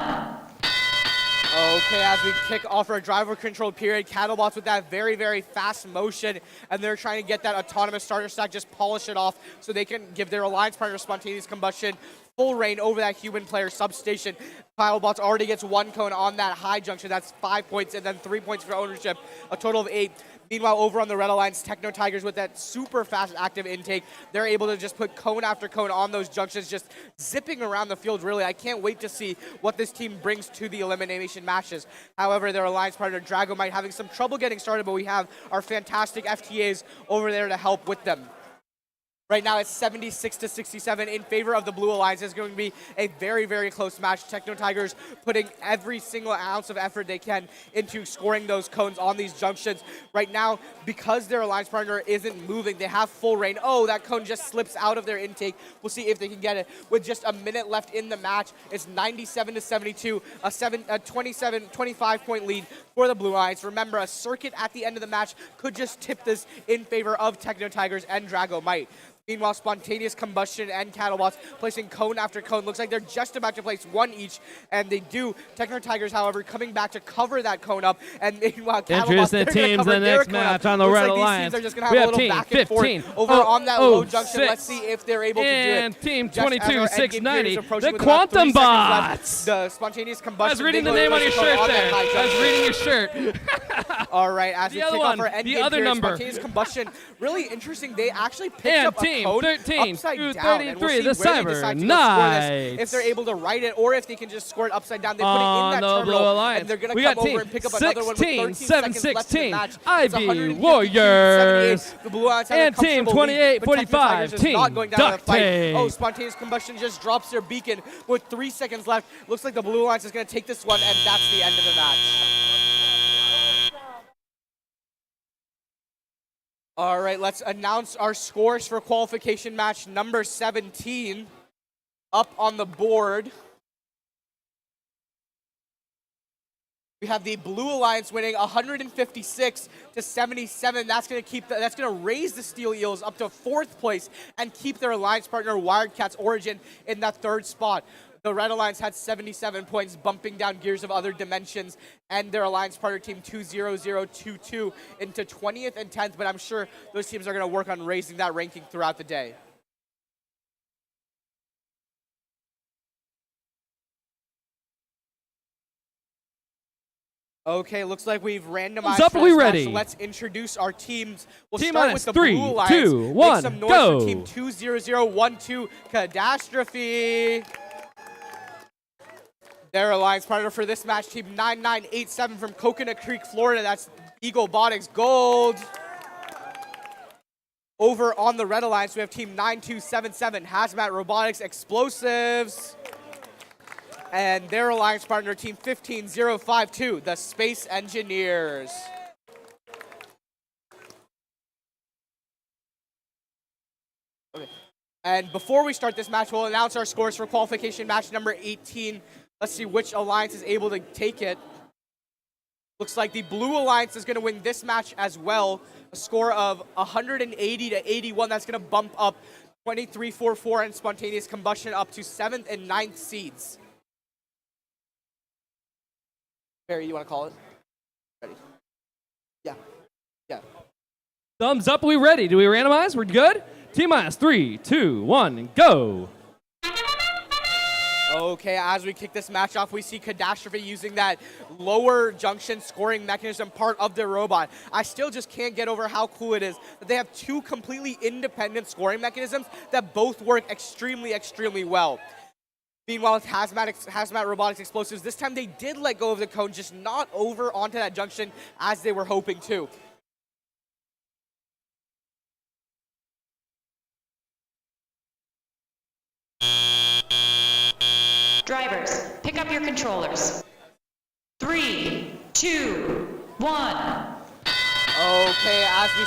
Okay, as we kick off our driver-controlled period, Cattlebots with that very, very fast motion, and they're trying to get that autonomous starter stack, just polish it off so they can give their alliance partner Spontaneous Combustion full reign over that human player substation. Cattlebots already gets 1 cone on that high junction. That's 5 points, and then 3 points for ownership, a total of 8. Meanwhile, over on the Red Alliance, Techno Tigers with that super fast active intake, they're able to just put cone after cone on those junctions, just zipping around the field, really. I can't wait to see what this team brings to the elimination matches. However, their alliance partner, Drago, might having some trouble getting started, but we have our fantastic FTAs over there to help with them. Right now, it's 76-67 in favor of the Blue Alliance. It's going to be a very, very close match. Techno Tigers putting every single ounce of effort they can into scoring those cones on these junctions. Right now, because their alliance partner isn't moving, they have full reign. Oh, that cone just slips out of their intake. We'll see if they can get it. With just a minute left in the match, it's 97-72, a 25-point lead for the Blue Alliance. Remember, a circuit at the end of the match could just tip this in favor of Techno Tigers and Drago Might. Meanwhile, Spontaneous Combustion and Cattlebots placing cone after cone. Looks like they're just about to place 1 each, and they do. Techno Tigers, however, coming back to cover that cone up, and meanwhile, Cattlebots, they're going to cover the their next cone match up. on the Looks Red like Alliance. These teams are just going to have a little back and forth over on that low junction. Let's see if they're able to do it. And team 22-690, the with Quantum about 3 seconds Bots. left. The Spontaneous Combustion. I was reading the name on your shirt there. I was reading your shirt. All right, as we kick off our endgame the other period, number. Spontaneous Combustion, really interesting. They actually picked up a team cone 13 upside through down, and we'll 33, see the where they decide to go score this, if they're able to write it, or if they can just score it upside down. They put it in that terminal, and they're going to come over and pick up another one with 13 seconds left in the match. It's Ivy Warriors. The Blue Alliance have And a team comfortable lead, but Techno 28-45, Tigers is team not going down to the Duct fight. Tape. Oh, Spontaneous Combustion just drops their beacon with 3 seconds left. Looks like the Blue Alliance is going to take this one, and that's the end of the match. All right, let's announce our scores for qualification match number 17 up on the board. We have the Blue Alliance winning 156-77. That's going to raise the Steel Eels up to 4th place and keep their alliance partner Wildcats Origin in that 3rd spot. The Red Alliance had 77 points, bumping down Gears of Other Dimensions and their alliance partner team 20022 into 20th and 10th, but I'm sure those teams are going to work on raising that ranking throughout the day. Okay, looks like we've randomized. Up, for are we this match, ready? so let's introduce our teams. We'll Team start minus with the 3, Blue Alliance. 2, 1, Make some noise go. for team 20012 Catastrophe. Their alliance partner for this match, team 9987 from Coconut Creek, Florida. That's Eagle Botics Gold. Over on the Red Alliance, we have team 9277 Hazmat Robotics Explosives. And their alliance partner, team 15052, the Space Engineers. Okay. And before we start this match, we'll announce our scores for qualification match number 18. Let's see which alliance is able to take it. Looks like the Blue Alliance is going to win this match as well. A score of 180 to 81. That's going to bump up 23-4-4 and Spontaneous Combustion up to 7th and 9th seeds. Barry, you want to call it? Ready? Yeah. Yeah. Thumbs up, are we ready? Do we randomize? We're good? T-minus 3, 2, 1, go. Okay, as we kick this match off, we see Catastrophe using that lower junction scoring mechanism part of their robot. I still just can't get over how cool it is that they have two completely independent scoring mechanisms that both work extremely, extremely well. Meanwhile, with Hazmat Robotics Explosives, this time they did let go of the cone, just not over onto that junction as they were hoping to. Drivers, pick up your controllers. 3, 2, 1. Okay, as we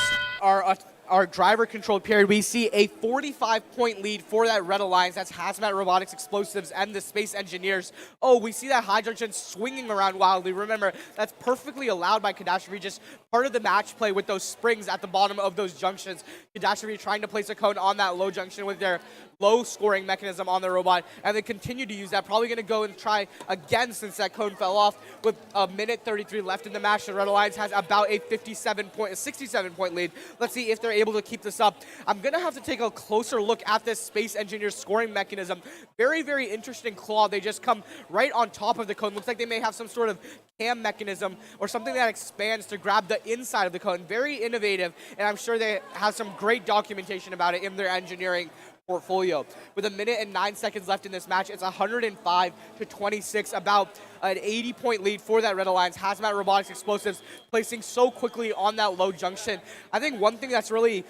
our driver-controlled period, we see a 45-point lead for that Red Alliance. That's Hazmat Robotics Explosives and the Space Engineers. Oh, we see that high junction swinging around wildly. Remember, that's perfectly allowed by Catastrophe, just part of the match play with those springs at the bottom of those junctions. Catastrophe trying to place a cone on that low junction with their low scoring mechanism on the robot, and they continue to use that. Probably going to go and try again since that cone fell off. With a minute 33 left in the match, the Red Alliance has about a 67-point lead. Let's see if they're able to keep this up. I'm going to have to take a closer look at this Space Engineer scoring mechanism. Very, very interesting claw. They just come right on top of the cone. Looks like they may have some sort of cam mechanism or something that expands to grab the inside of the cone. Very innovative, and I'm sure they have some great documentation about it in their engineering portfolio. With a minute and 9 seconds left in this match, it's 105 to 26, about an 80-point lead for that Red Alliance. Hazmat Robotics Explosives placing so quickly on that low junction. I think one thing that's really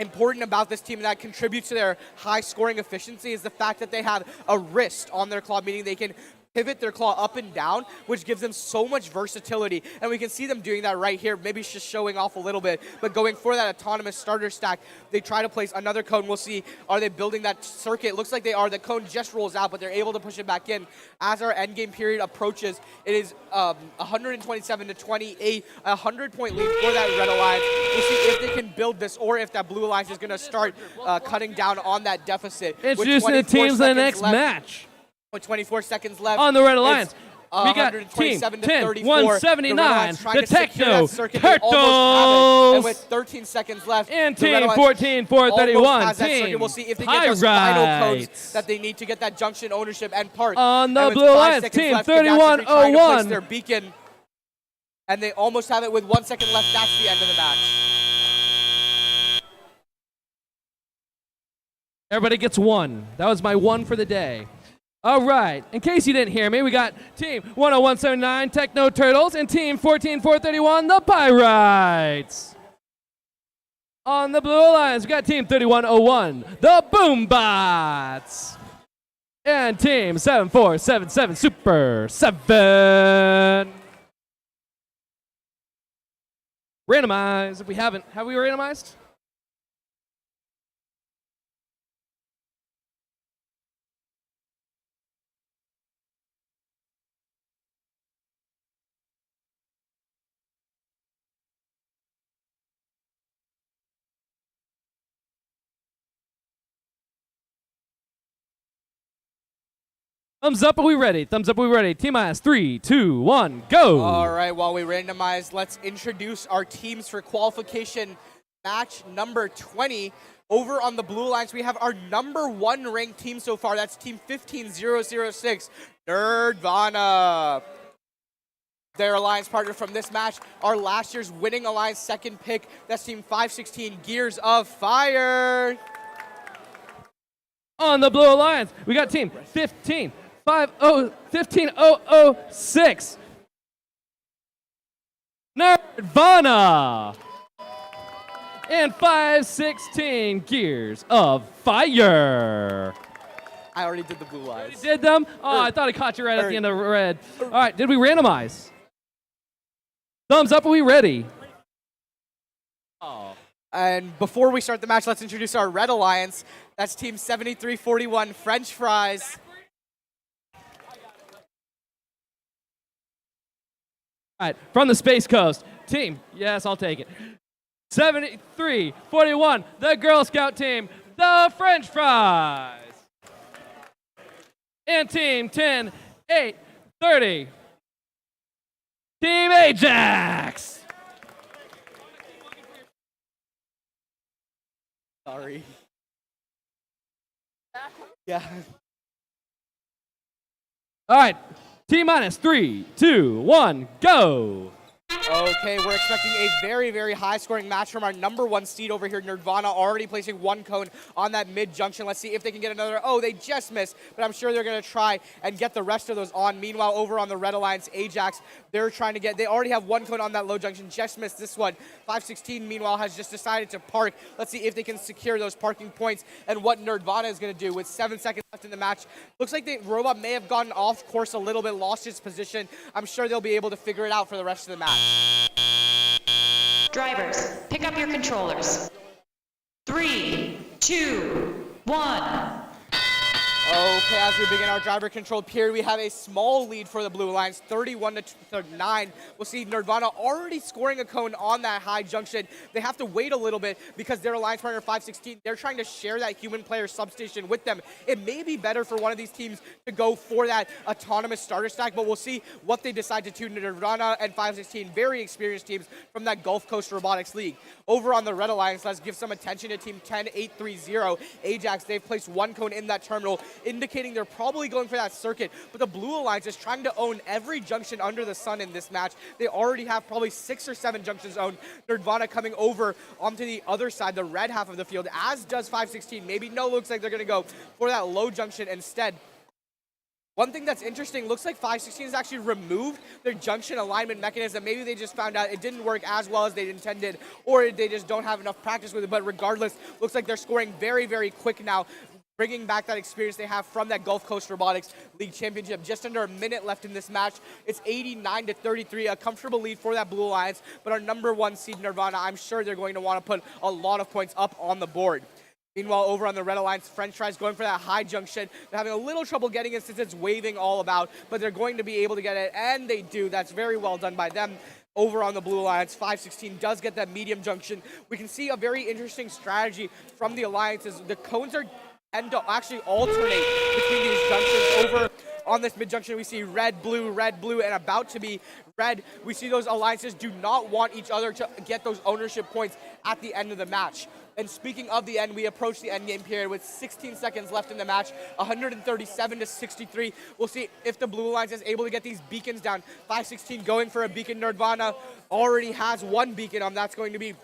important about this team that contributes to their high scoring efficiency is the fact that they have a wrist on their claw, meaning they can pivot their claw up and down, which gives them so much versatility. And we can see them doing that right here. Maybe it's just showing off a little bit, but going for that autonomous starter stack, they try to place another cone. We'll see, are they building that circuit? Looks like they are. The cone just rolls out, but they're able to push it back in. As our endgame period approaches, it is 127 to 28, a 100-point lead for that Red Alliance. We'll see if they can build this or if that Blue Alliance is going to start cutting down on that deficit. Introducing the teams in the next match. With 24 seconds left. On the Red Alliance, we got Team 10, 179, the Techno Turtles. And with 13 seconds left, and Team 14, 431, Team We'll see if they get those final codes that they need to get that junction ownership and parts. On the Blue Alliance, Team 3101. Their beacon, and they almost have it with 1 second left. That's the end of the match. Everybody gets one. That was my one for the day. All right, in case you didn't hear me, we got Team 10179, Techno Turtles, and Team 14431, the Pyrites. On the Blue Alliance, we got Team 3101, the Boombots. And Team 7477, Super 7. Randomized, if we haven't. Have we randomized? Thumbs up, are we ready? Thumbs up, are we ready? T-minus 3, 2, 1, go! All right, while we randomize, let's introduce our teams for qualification match number 20. Over on the Blue Alliance, we have our number 1 ranked team so far. That's Team 15006, Nerdvana. Their alliance partner from this match, our last year's winning alliance second pick. That's Team 516, Gears of Fire. On the Blue Alliance, we got Team 15006, Nerdvana. And 516, Gears of Fire. I already did the Blue Alliance. You did them? Oh, I thought I caught you right at the end of red. All right, did we randomize? Thumbs up, are we ready? Oh. And before we start the match, let's introduce our Red Alliance. That's team 7341, French Fries. All right, from the Space Coast, team, yes, I'll take it. 7341, the Girl Scout team, the French Fries. And team 10830, Team Ajax. Sorry. Yeah. All right, T minus 3, 2, 1, go. Okay, we're expecting a very, very high-scoring match from our number 1 seed over here, Nerdvana, already placing 1 cone on that mid-junction. Let's see if they can get another. Oh, they just missed, but I'm sure they're going to try and get the rest of those on. Meanwhile, over on the Red Alliance, Ajax, they're trying to get, they already have 1 cone on that low junction, just missed this one. 516, meanwhile, has just decided to park. Let's see if they can secure those parking points and what Nerdvana is going to do with 7 seconds left in the match. Looks like the robot may have gotten off course a little bit, lost its position. I'm sure they'll be able to figure it out for the rest of the match. Drivers, pick up your controllers. 3, 2, 1. Okay, as we begin our driver-controlled period, we have a small lead for the Blue Alliance, 31-9. We'll see Nerdvana already scoring a cone on that high junction. They have to wait a little bit because their alliance partner 516, they're trying to share that human player substation with them. It may be better for one of these teams to go for that autonomous starter stack, but we'll see what they decide to do. Nerdvana and 516, very experienced teams from that Gulf Coast Robotics League. Over on the Red Alliance, let's give some attention to Team 10830, Ajax. They've placed 1 cone in that terminal, indicating they're probably going for that circuit, but the Blue Alliance is trying to own every junction under the sun in this match. They already have probably 6 or 7 junctions owned. Nerdvana coming over onto the other side, the red half of the field, as does 516. Maybe no, looks like they're going to go for that low junction instead. One thing that's interesting, looks like 516 has actually removed their junction alignment mechanism. Maybe they just found out it didn't work as well as they intended, or they just don't have enough practice with it. But regardless, looks like they're scoring very, very quick now, bringing back that experience they have from that Gulf Coast Robotics League Championship. Just under a minute left in this match. It's 89-33, a comfortable lead for that Blue Alliance. But our number 1 seed, Nerdvana, I'm sure they're going to want to put a lot of points up on the board. Meanwhile, over on the Red Alliance, French Fries going for that high junction. They're having a little trouble getting it since it's waving all about, but they're going to be able to get it, and they do. That's very well done by them. Over on the Blue Alliance, 516 does get that medium junction. We can see a very interesting strategy from the Alliances. The cones tend to actually alternate between these junctions. Over on this mid-junction, we see red, blue, and about to be red. We see those alliances do not want each other to get those ownership points at the end of the match. And speaking of the end, we approach the end game period with 16 seconds left in the match, 137-63. We'll see if the Blue Alliance is able to get these beacons down. 516 going for a beacon. Nerdvana already has 1 beacon on. That's going to be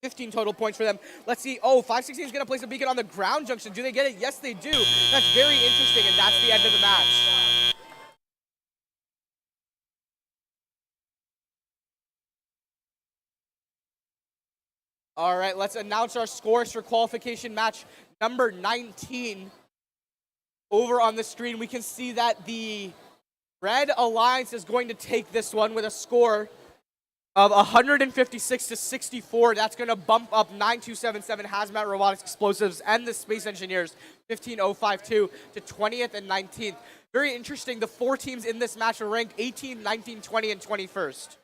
15 total points for them. Let's see. Oh, 516 is going to place a beacon on the ground junction. Do they get it? Yes, they do. That's very interesting, and that's the end of the match. All right, let's announce our scores for qualification match number 19. Over on the screen, we can see that the Red Alliance is going to take this one with a score of 156-64. That's going to bump up 9277 Hazmat Robotics Explosives and the Space Engineers 15052 to 20th and 19th. Very interesting. The 4 teams in this match are ranked 18, 19, 20, and 21st.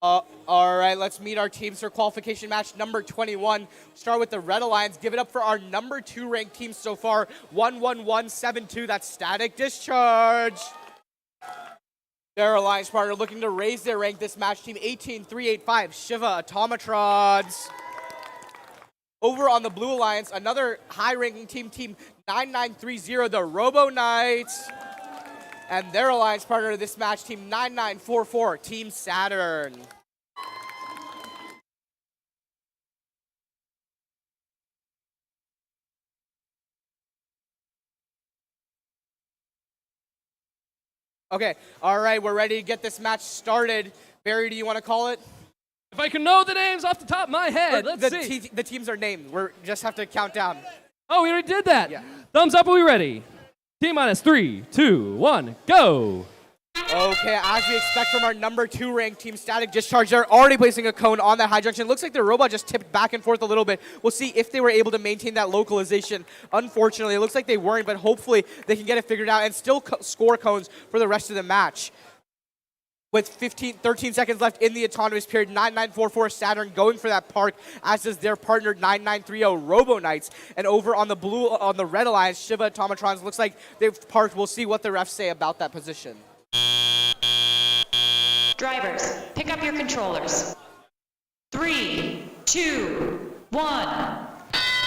All right, let's meet our teams for qualification match number 21. Start with the Red Alliance. Give it up for our number 2 ranked team so far, 11172. That's Static Discharge. Their alliance partner looking to raise their rank this match, team 18385, Shiva Automatrons. Over on the Blue Alliance, another high-ranking team, team 9930, the Robo Knights. And their alliance partner of this match, team 9944, Team Saturn. Okay, all right, we're ready to get this match started. Barry, do you want to call it? If I can know the names off the top of my head, let's see. The teams are named. We just have to count down. Oh, we already did that. Yeah. Thumbs up, are we ready? T-minus 3, 2, 1, go. Okay, as we expect from our number 2 ranked team, Static Discharge, they're already placing a cone on that high junction. Looks like their robot just tipped back and forth a little bit. We'll see if they were able to maintain that localization. Unfortunately, it looks like they weren't, but hopefully they can get it figured out and still score cones for the rest of the match. With 13 seconds left in the autonomous period, 9944 Saturn going for that park, as does their partner 9930 Robo Knights. And over on the Red Alliance, Shiva Automatrons looks like they've parked. We'll see what the refs say about that position. Drivers, pick up your controllers. 3, 2, 1.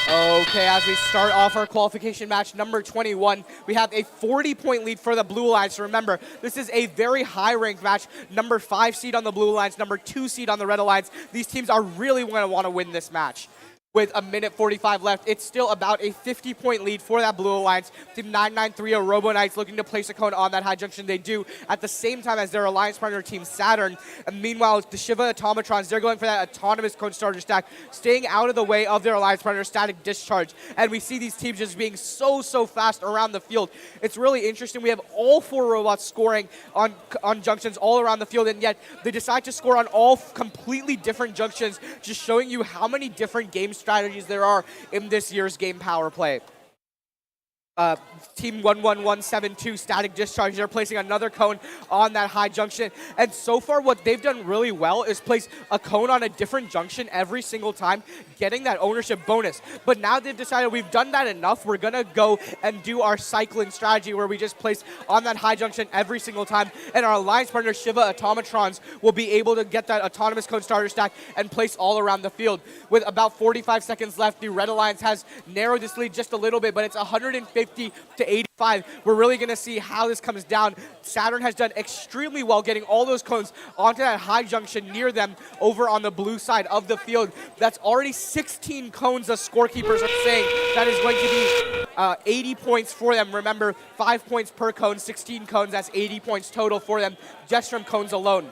Okay, as we start off our qualification match number 21, we have a 40-point lead for the Blue Alliance. Remember, this is a very high-ranked match. Number 5 seed on the Blue Alliance, number 2 seed on the Red Alliance. These teams are really going to want to win this match. With a minute 45 left, it's still about a 50-point lead for that Blue Alliance. Team 9930 Robo Knights looking to place a cone on that high junction. They do at the same time as their alliance partner Team Saturn. And meanwhile, the Shiva Automatrons, they're going for that autonomous cone starter stack, staying out of the way of their alliance partner Static Discharge. And we see these teams just being so fast around the field. It's really interesting. We have all 4 robots scoring on junctions all around the field, and yet they decide to score on all completely different junctions, just showing you how many different game strategies there are in this year's game power play. Team 11172 Static Discharge, they're placing another cone on that high junction. And so far what they've done really well is place a cone on a different junction every single time, getting that ownership bonus. But now they've decided we've done that enough. We're going to go and do our cycling strategy where we just place on that high junction every single time. And our alliance partner Shiva Automatrons will be able to get that autonomous cone starter stack and place all around the field. With about 45 seconds left, the Red Alliance has narrowed this lead just a little bit, but it's 150 to 85. We're really going to see how this comes down. Saturn has done extremely well getting all those cones onto that high junction near them over on the blue side of the field. That's already 16 cones the scorekeepers are saying. That is going to be 80 points for them. Remember, 5 points per cone, 16 cones. That's 80 points total for them just from cones alone.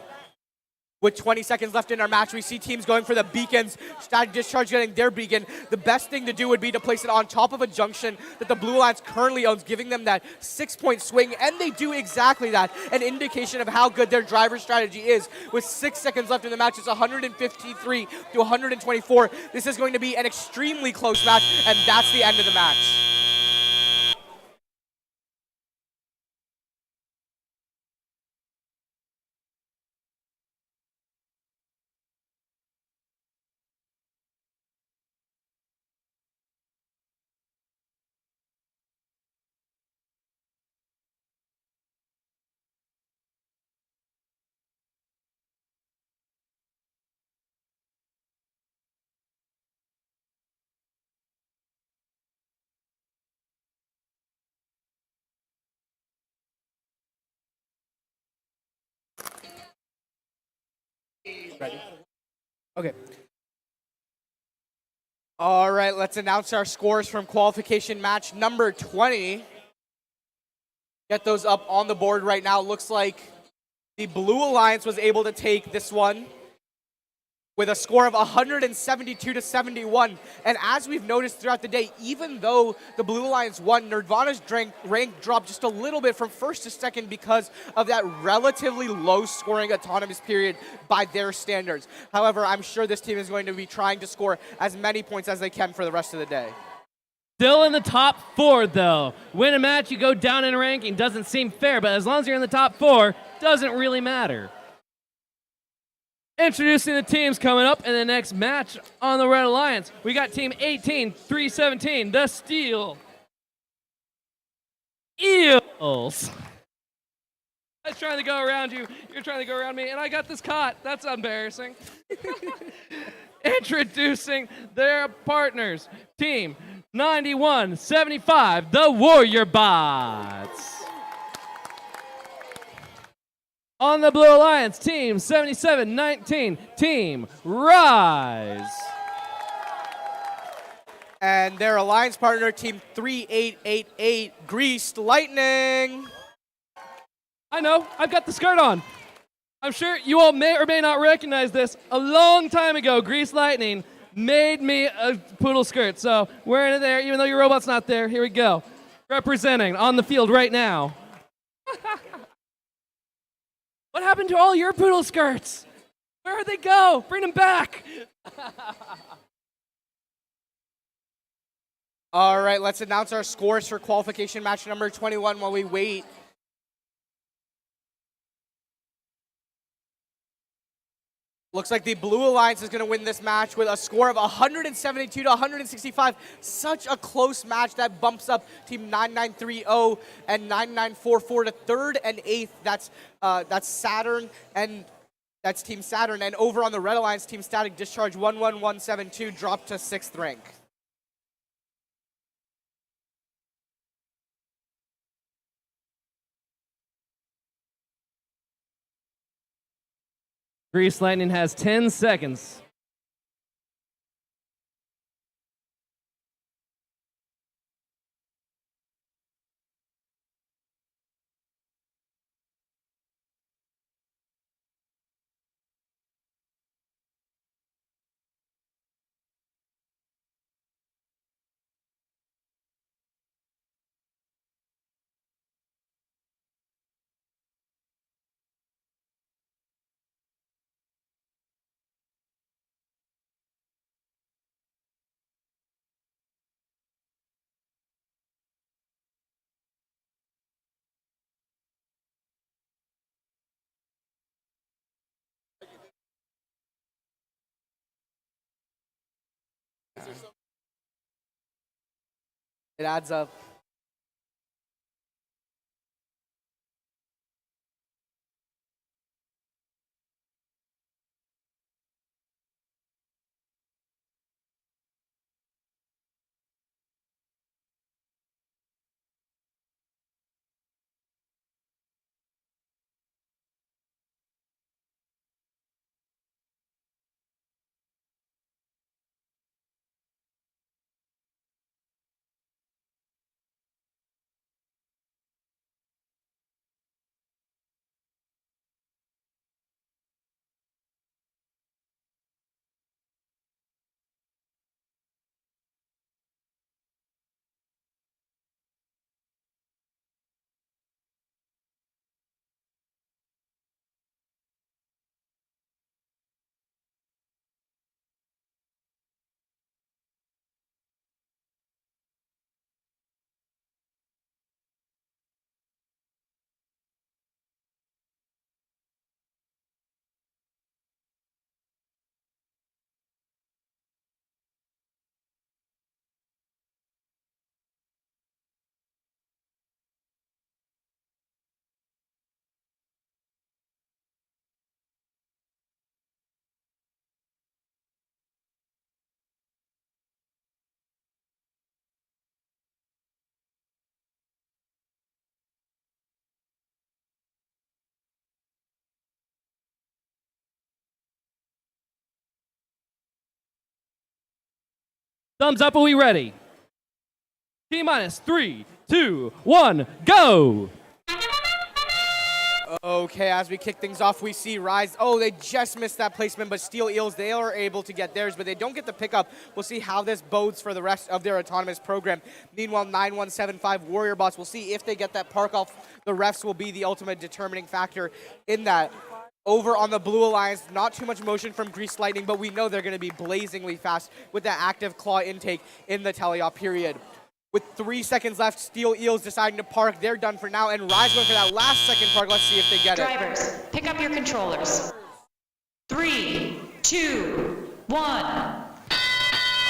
With 20 seconds left in our match, we see teams going for the beacons. Static Discharge getting their beacon. The best thing to do would be to place it on top of a junction that the Blue Alliance currently owns, giving them that 6-point swing, and they do exactly that. An indication of how good their driver strategy is. With 6 seconds left in the match, it's 153 to 124. This is going to be an extremely close match, and that's the end of the match. Ready? Okay. All right, let's announce our scores from qualification match number 20. Get those up on the board right now. Looks like the Blue Alliance was able to take this one with a score of 172 to 71. And as we've noticed throughout the day, even though the Blue Alliance won, Nerdvana's rank dropped just a little bit from first to second because of that relatively low scoring autonomous period by their standards. However, I'm sure this team is going to be trying to score as many points as they can for the rest of the day. Still in the top 4, though. Win a match, you go down in ranking. Doesn't seem fair, but as long as you're in the top 4, doesn't really matter. Introducing the teams coming up in the next match on the Red Alliance. We got Team 18-317, the Steel Eels. I was trying to go around you. You're trying to go around me, and I got this caught. That's embarrassing. Introducing their partners. Team 91-75, the Warrior Bots. On the Blue Alliance, Team 77-19, Team Rise. And their alliance partner, Team 3888, Greased Lightning. I know. I've got the skirt on. I'm sure you all may or may not recognize this. A long time ago, Grease Lightning made me a poodle skirt. So wearing it there, even though your robot's not there. Here we go. Representing on the field right now. What happened to all your poodle skirts? Where'd they go? Bring them back. All right, let's announce our scores for qualification match number 21 while we wait. Looks like the Blue Alliance is going to win this match with a score of 172 to 165. Such a close match that bumps up Team 9930 and 9944 to third and eighth. That's Saturn and that's Team Saturn. And over on the Red Alliance, Team Static Discharge 11172 dropped to sixth rank. Grease Lightning has 10 seconds. It adds up. Thumbs up, are we ready? T-minus 3, 2, 1, go! Okay, as we kick things off, we see Rise. Oh, they just missed that placement, but Steel Eels, they are able to get theirs, but they don't get the pickup. We'll see how this bodes for the rest of their autonomous program. Meanwhile, 9175 Warrior Bots, we'll see if they get that park off. The refs will be the ultimate determining factor in that. Over on the Blue Alliance, not too much motion from Grease Lightning, but we know they're going to be blazingly fast with the active claw intake in the teleop period. With 3 seconds left, Steel Eels deciding to park. They're done for now, and Rise going for that last second park. Let's see if they get it. Drivers, pick up your controllers. 3, 2, 1.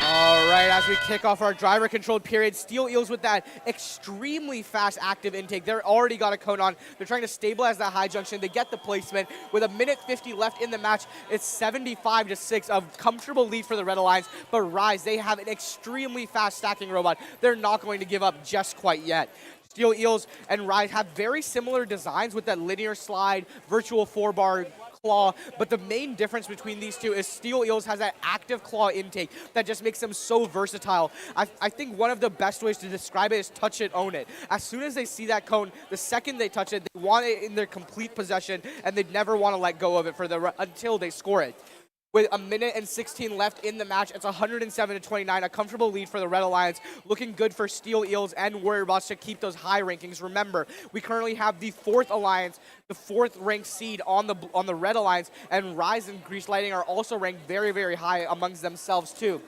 All right, as we kick off our driver-controlled period, Steel Eels with that extremely fast active intake. They're already got a cone on. They're trying to stabilize that high junction. They get the placement. With 1:50 left in the match, it's 75-6, a comfortable lead for the Red Alliance. But Rise, they have an extremely fast stacking robot. They're not going to give up just quite yet. Steel Eels and Rise have very similar designs with that linear slide, virtual 4-bar claw, but the main difference between these two is Steel Eels has that active claw intake that just makes them so versatile. I think one of the best ways to describe it is touch it, own it. As soon as they see that cone, the second they touch it, they want it in their complete possession, and they never want to let go of it until they score it. With a minute and 16 left in the match, it's 107-29, a comfortable lead for the Red Alliance, looking good for Steel Eels and Warrior Bots to keep those high rankings. Remember, we currently have the 4th alliance, the 4th ranked seed on the Red Alliance, and Rise and Grease Lighting are also ranked very, very high amongst themselves too.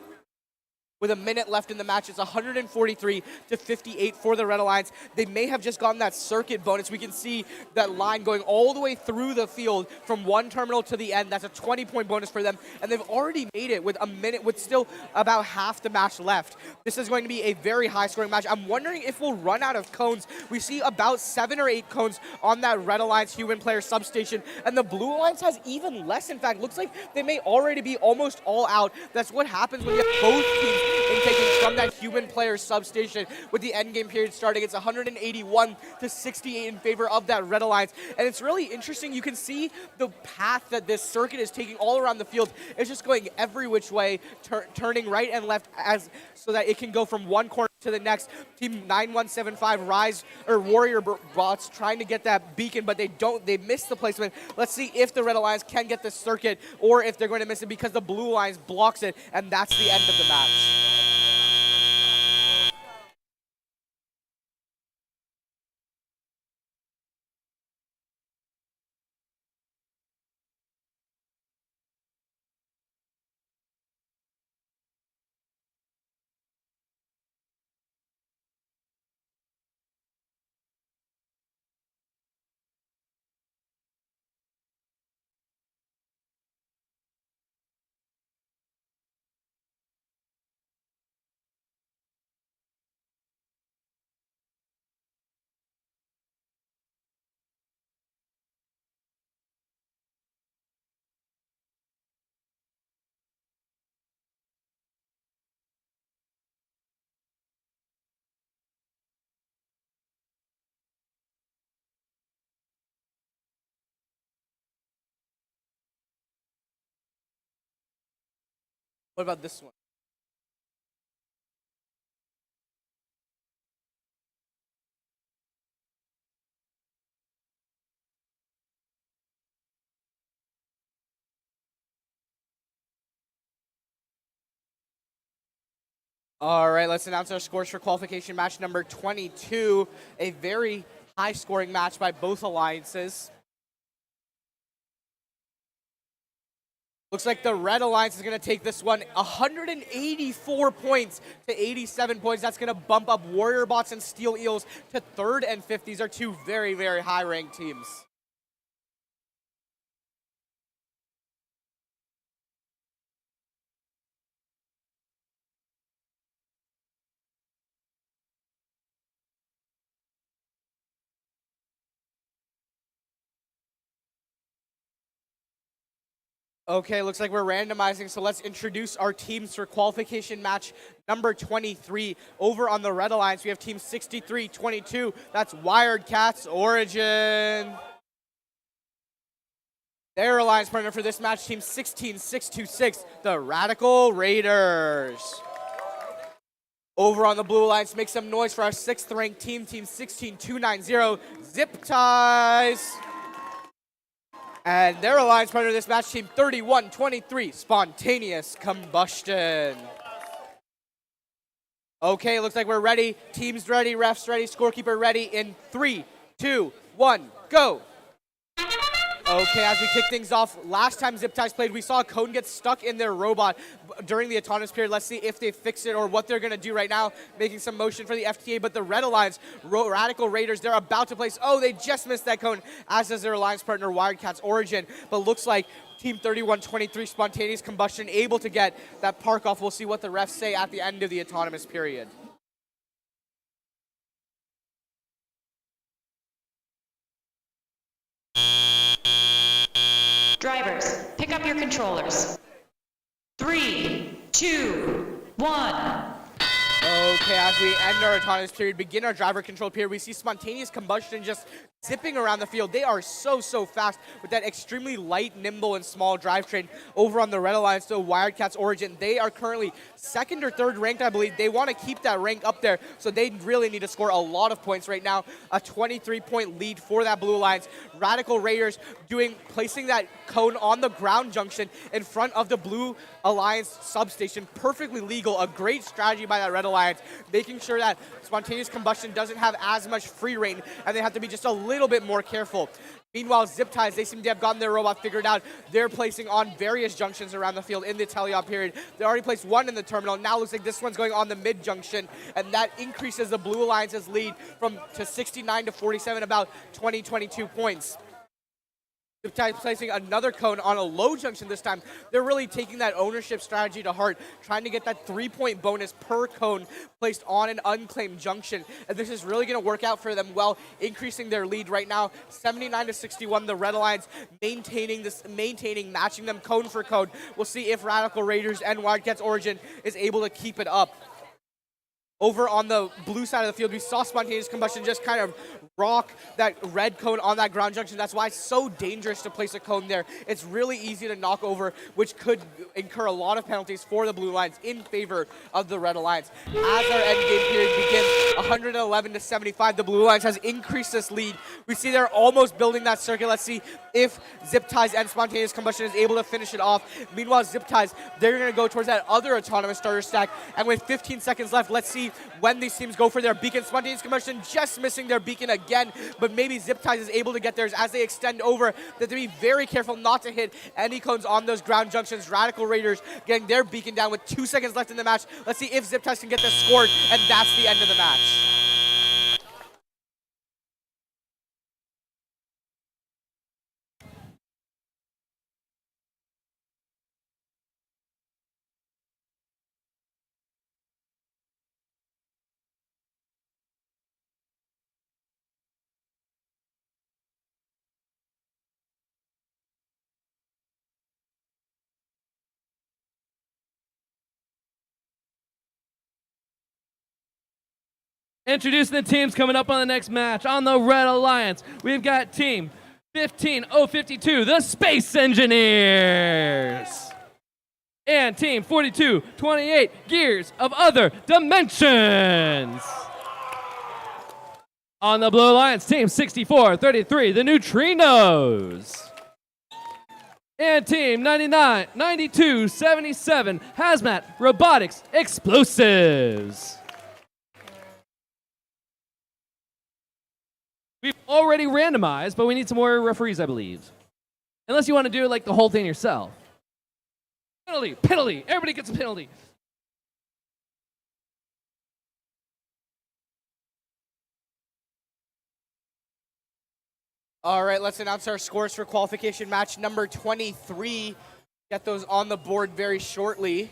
With a minute left in the match, it's 143-58 for the Red Alliance. They may have just gotten that circuit bonus. We can see that line going all the way through the field from one terminal to the end. That's a 20-point bonus for them, and they've already made it with a minute, with still about half the match left. This is going to be a very high-scoring match. I'm wondering if we'll run out of cones. We see about 7 or 8 cones on that Red Alliance human player substation, and the Blue Alliance has even less. In fact, looks like they may already be almost all out. That's what happens when you have both teams intaking from that human player substation. With the end game period starting, it's 181-68 in favor of that Red Alliance. And it's really interesting. You can see the path that this circuit is taking all around the field. It's just going every which way, turning right and left so that it can go from one corner to the next. Team 9175 Rise or Warrior Bots trying to get that beacon, but they miss the placement. Let's see if the Red Alliance can get this circuit or if they're going to miss it because the Blue Alliance blocks it, and that's the end of the match. What about this one? All right, let's announce our scores for qualification match number 22. A very high-scoring match by both alliances. Looks like the Red Alliance is going to take this one 184 points to 87 points. That's going to bump up Warrior Bots and Steel Eels to 3rd and 5th. These are two very, very high-ranked teams. Okay, looks like we're randomizing, so let's introduce our teams for qualification match number 23. Over on the Red Alliance, we have team 63-22. That's Wired Cats Origin. Their alliance partner for this match, team 16-626, the Radical Raiders. Over on the Blue Alliance, make some noise for our 6th ranked team, team 16-290, Zip Ties. And their alliance partner this match, team 31-23, Spontaneous Combustion. Okay, looks like we're ready. Teams ready, refs ready, scorekeeper ready in 3, 2, 1, go. Okay, as we kick things off, last time Zip Ties played, we saw a cone get stuck in their robot during the autonomous period. Let's see if they fix it or what they're going to do right now, making some motion for the FTA. But the Red Alliance, Radical Raiders, they're about to place. Oh, they just missed that cone, as does their alliance partner, Wired Cats Origin. But looks like Team 31-23, Spontaneous Combustion, able to get that park off. We'll see what the refs say at the end of the autonomous period. Drivers, pick up your controllers. 3, 2, 1. Okay, as we end our autonomous period, begin our driver control period, we see Spontaneous Combustion just zipping around the field. They are so fast with that extremely light, nimble, and small drivetrain over on the Red Alliance. So Wildcats Origin, they are currently 2nd or 3rd ranked, I believe. They want to keep that rank up there, so they really need to score a lot of points right now. A 23-point lead for that Blue Alliance. Radical Raiders placing that cone on the ground junction in front of the Blue Alliance substation. Perfectly legal, a great strategy by that Red Alliance, making sure that spontaneous combustion doesn't have as much free reign, and they have to be just a little bit more careful. Meanwhile, Zip Ties, they seem to have gotten their robot figured out. They're placing on various junctions around the field in the teleop period. They already placed one in the terminal. Now looks like this one's going on the mid junction, and that increases the Blue Alliance's lead to 69 to 47, about 22 points. Zip Ties placing another cone on a low junction this time. They're really taking that ownership strategy to heart, trying to get that 3-point bonus per cone placed on an unclaimed junction. And this is really going to work out for them well, increasing their lead right now, 79 to 61. The Red Alliance matching them cone for cone. We'll see if Radical Raiders and Wildcats Origin is able to keep it up. Over on the blue side of the field, we saw spontaneous combustion just kind of rock that red cone on that ground junction. That's why it's so dangerous to place a cone there. It's really easy to knock over, which could incur a lot of penalties for the Blue Alliance in favor of the Red Alliance. As our end game period begins, 111 to 75, the Blue Alliance has increased this lead. We see they're almost building that circuit. Let's see if Zip Ties and spontaneous combustion is able to finish it off. Meanwhile, Zip Ties, they're going to go towards that other autonomous starter stack. And with 15 seconds left, let's see when these teams go for their beacon. Spontaneous combustion just missing their beacon again, but maybe Zip Ties is able to get theirs as they extend over. They have to be very careful not to hit any cones on those ground junctions. Radical Raiders getting their beacon down with 2 seconds left in the match. Let's see if Zip Ties can get this scored, and that's the end of the match. Introducing the teams coming up on the next match. On the Red Alliance, we've got Team 15052, the Space Engineers. And Team 4228, Gears of Other Dimensions. On the Blue Alliance, Team 6433, the Neutrinos. And Team 9277, Hazmat Robotics Explosives. We've already randomized, but we need some more referees, I believe. Unless you want to do like the whole thing yourself. Penalty, penalty. Everybody gets a penalty. All right, let's announce our scores for qualification match number 23. Get those on the board very shortly.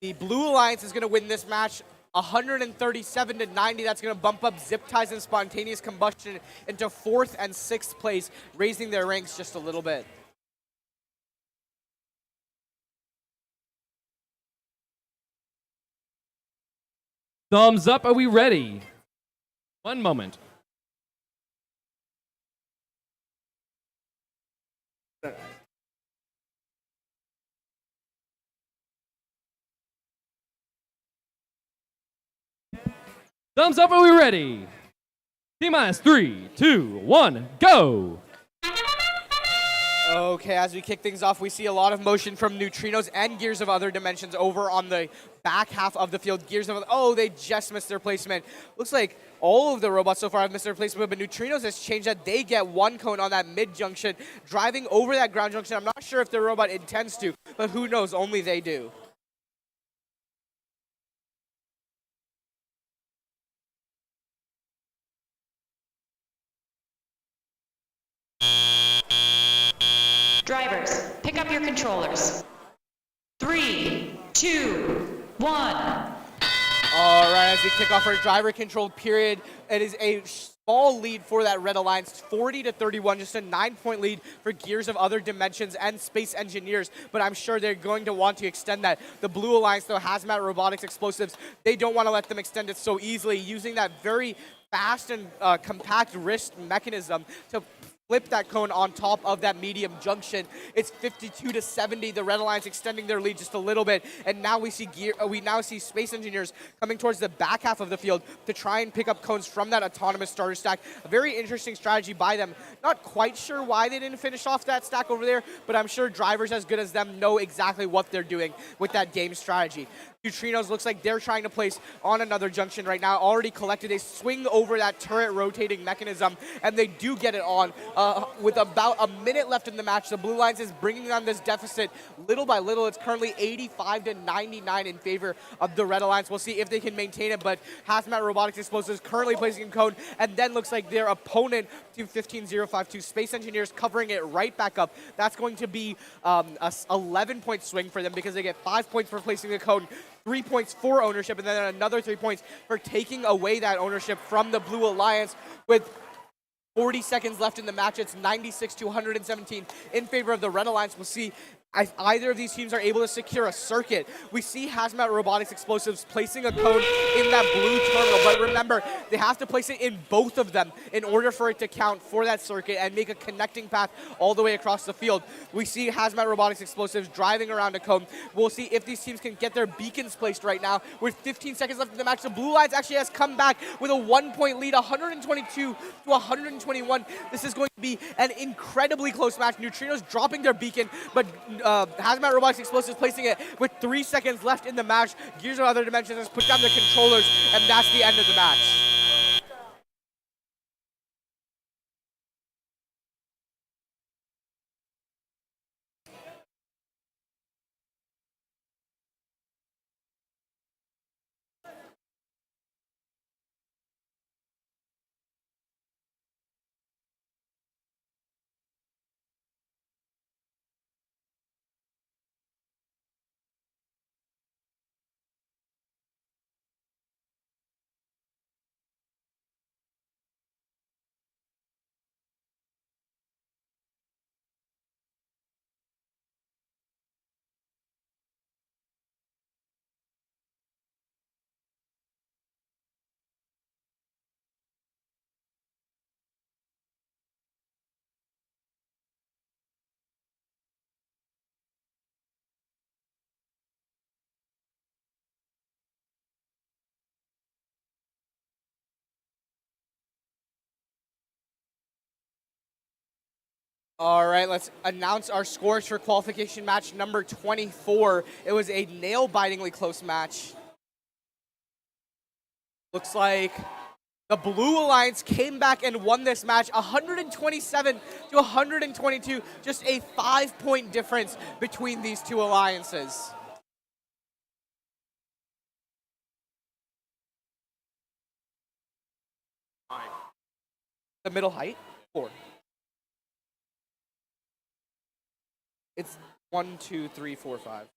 The Blue Alliance is going to win this match 137 to 90. That's going to bump up Zip Ties and Spontaneous Combustion into 4th and 6th place, raising their ranks just a little bit. Thumbs up, are we ready? One moment. Thumbs up, are we ready? T-minus 3, 2, 1, go! Okay, as we kick things off, we see a lot of motion from Neutrinos and Gears of Other Dimensions over on the back half of the field. Gears of Other, oh, they just missed their placement. Looks like all of the robots so far have missed their placement, but Neutrinos has changed that. They get one cone on that mid-junction, driving over that ground junction. I'm not sure if the robot intends to, but who knows, only they do. Drivers, pick up your controllers. 3, 2, 1. All right, as we kick off our driver-controlled period, it is a small lead for that Red Alliance, 40-31, just a 9-point lead for Gears of Other Dimensions and Space Engineers, but I'm sure they're going to want to extend that. The Blue Alliance, though, Hazmat Robotics Explosives, they don't want to let them extend it so easily, using that very fast and compact wrist mechanism to flip that cone on top of that medium junction. It's 52-70. The Red Alliance extending their lead just a little bit, and now we see Space Engineers coming towards the back half of the field to try and pick up cones from that autonomous starter stack. A very interesting strategy by them. Not quite sure why they didn't finish off that stack over there, but I'm sure drivers as good as them know exactly what they're doing with that game strategy. Neutrinos looks like they're trying to place on another junction right now. Already collected a swing over that turret rotating mechanism, and they do get it on. With about a minute left in the match, the Blue Alliance is bringing on this deficit little by little. It's currently 85-99 in favor of the Red Alliance. We'll see if they can maintain it, but Hazmat Robotics Explosives currently placing in cone, and then looks like their opponent to 15-052 Space Engineers covering it right back up. That's going to be a 11-point swing for them because they get 5 points for placing the cone, 3 points for ownership, and then another 3 points for taking away that ownership from the Blue Alliance. With 40 seconds left in the match, it's 96-117 in favor of the Red Alliance. We'll see if either of these teams are able to secure a circuit. We see Hazmat Robotics Explosives placing a cone in that blue terminal, but remember, they have to place it in both of them in order for it to count for that circuit and make a connecting path all the way across the field. We see Hazmat Robotics Explosives driving around a cone. We'll see if these teams can get their beacons placed right now. With 15 seconds left in the match, the Blue Alliance actually has come back with a 1-point lead, 122-121. This is going to be an incredibly close match. Neutrinos dropping their beacon, but Hazmat Robotics Explosives placing it with 3 seconds left in the match. Gears of Other Dimensions has put down the controllers, and that's the end of the match. All right, let's announce our scores for qualification match number 24. It was a nail-bitingly close match. Looks like the Blue Alliance came back and won this match 127-122, just a 5-point difference between these two alliances. The middle height, 4. It's 1, 2, 3, 4, 5.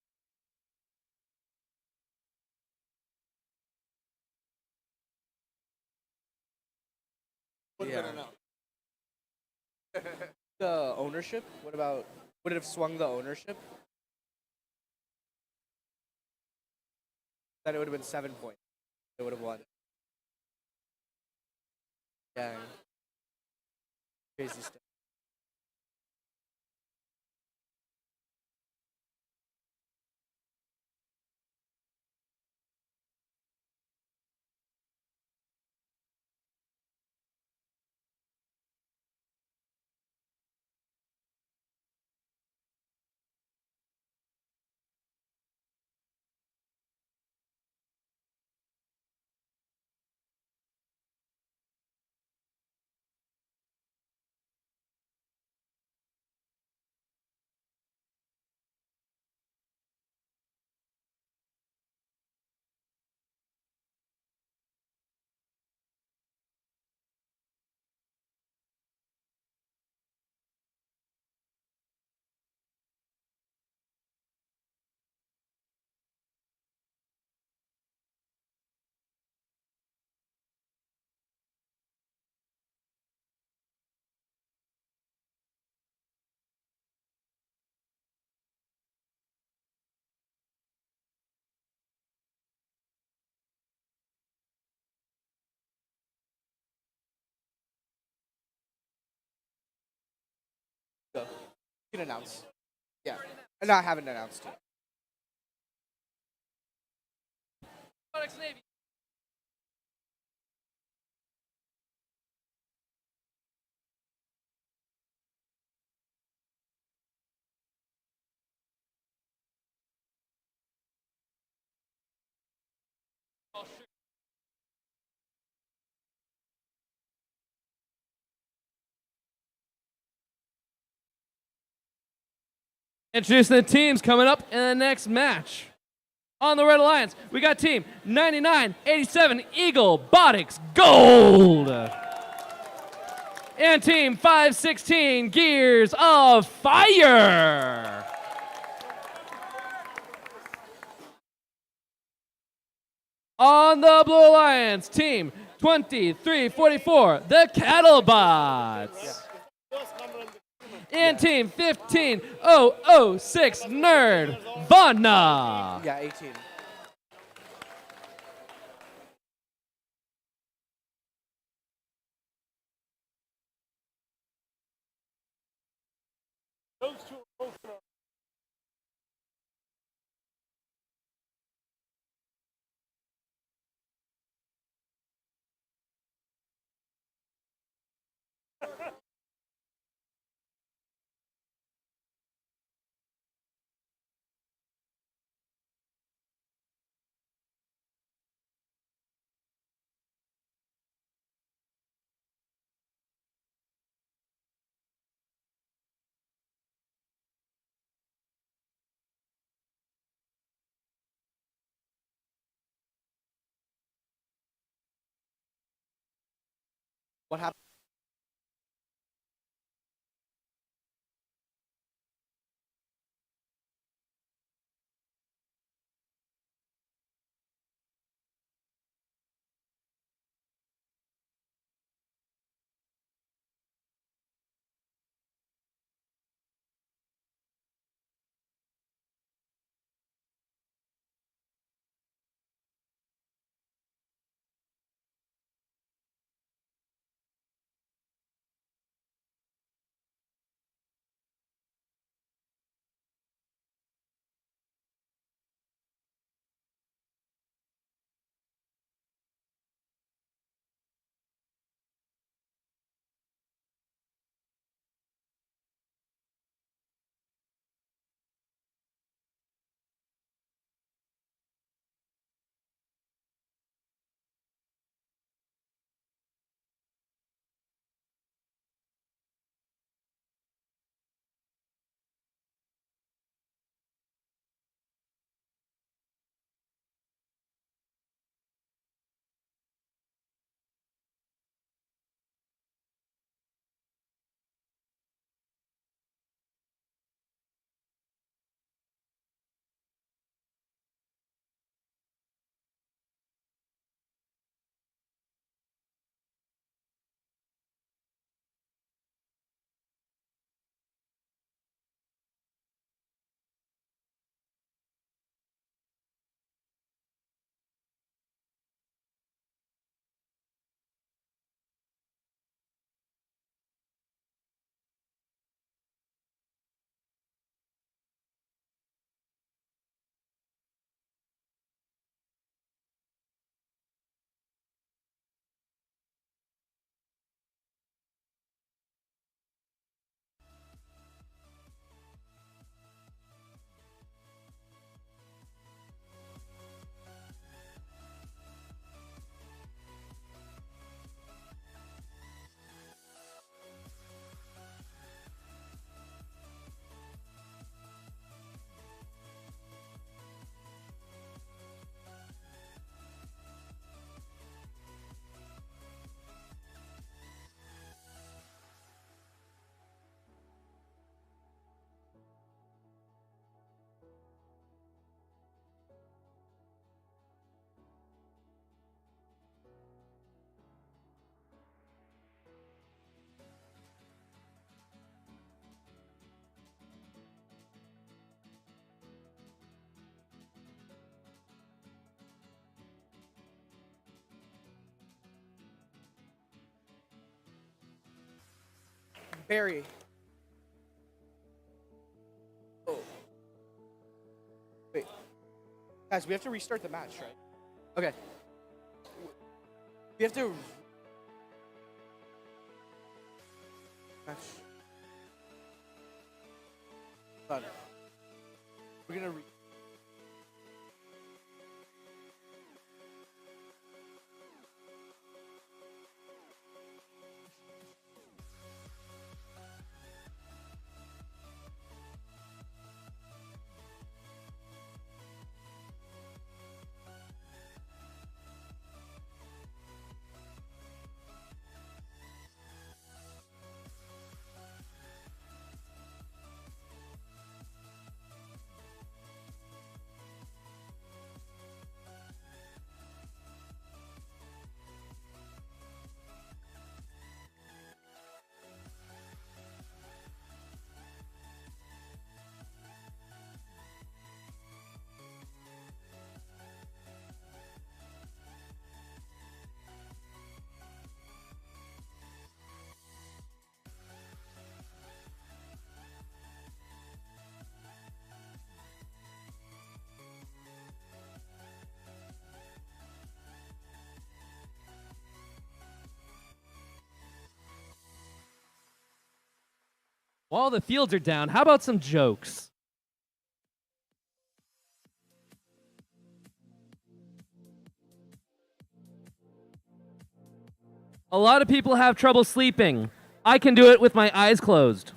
Yeah. The ownership? What about, would it have swung the ownership? Then it would have been 7 points. It would have won. Yeah. Crazy stuff. Go. You can announce. Yeah. No, I haven't announced it. Introducing the teams coming up in the next match. On the Red Alliance, we got team 9987 Eagle Botics Gold. And team 516 Gears of Fire. On the Blue Alliance, team 2344 the Cattlebots. And team 15006 Nerd Vana. Yeah, 18. What happened? Barry. Guys, we have to restart the match, right? Okay. We have to... Match. Hold on. We're gonna... While the fields are down, how about some jokes? A lot of people have trouble sleeping. I can do it with my eyes closed.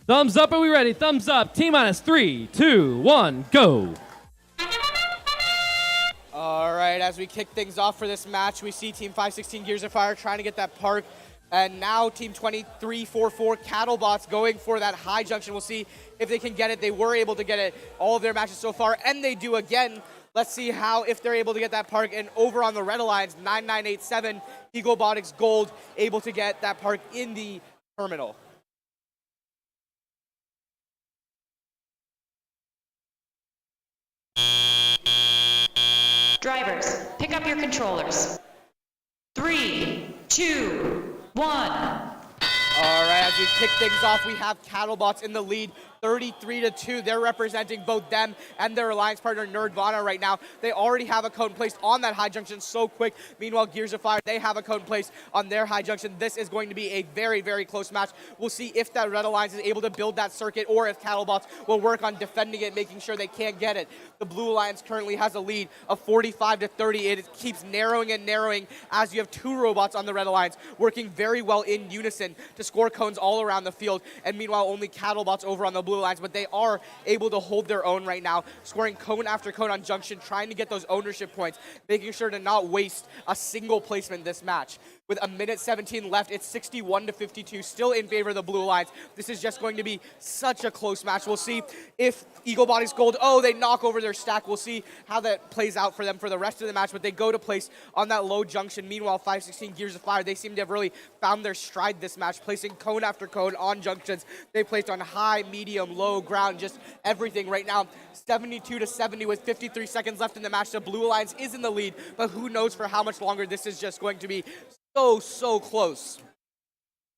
Thumbs up, are we ready? Thumbs up. T-minus 3, 2, 1, go. All right, as we kick things off for this match, we see Team 516 Gears of Fire trying to get that park. And now Team 2344 Cattlebots going for that high junction. We'll see if they can get it. They were able to get it all of their matches so far, and they do again. Let's see how, if they're able to get that park. And over on the Red Alliance, 9987, Eaglebotics Gold, able to get that park in the terminal. Drivers, pick up your controllers. 3, 2, 1. All right, as we kick things off, we have Cattlebots in the lead 33-2. They're representing both them and their alliance partner Nerdvana right now. They already have a cone placed on that high junction so quick. Meanwhile, Gears of Fire, they have a cone placed on their high junction. This is going to be a very, very close match. We'll see if that Red Alliance is able to build that circuit or if Cattlebots will work on defending it, making sure they can't get it. The Blue Alliance currently has a lead of 45-30. It keeps narrowing and narrowing as you have two robots on the Red Alliance working very well in unison to score cones all around the field. And meanwhile, only Cattlebots over on the Blue Alliance, but they are able to hold their own right now, scoring cone after cone on junction, trying to get those ownership points, making sure to not waste a single placement this match. With a minute 17 left, it's 61-52, still in favor of the Blue Alliance. This is just going to be such a close match. We'll see if Eagle Body's Gold, they knock over their stack. We'll see how that plays out for them for the rest of the match, but they go to place on that low junction. Meanwhile, 516 Gears of Fire, they seem to have really found their stride this match, placing cone after cone on junctions. They placed on high, medium, low, ground, just everything right now. 72-70 with 53 seconds left in the match. The Blue Alliance is in the lead, but who knows for how much longer this is just going to be so close.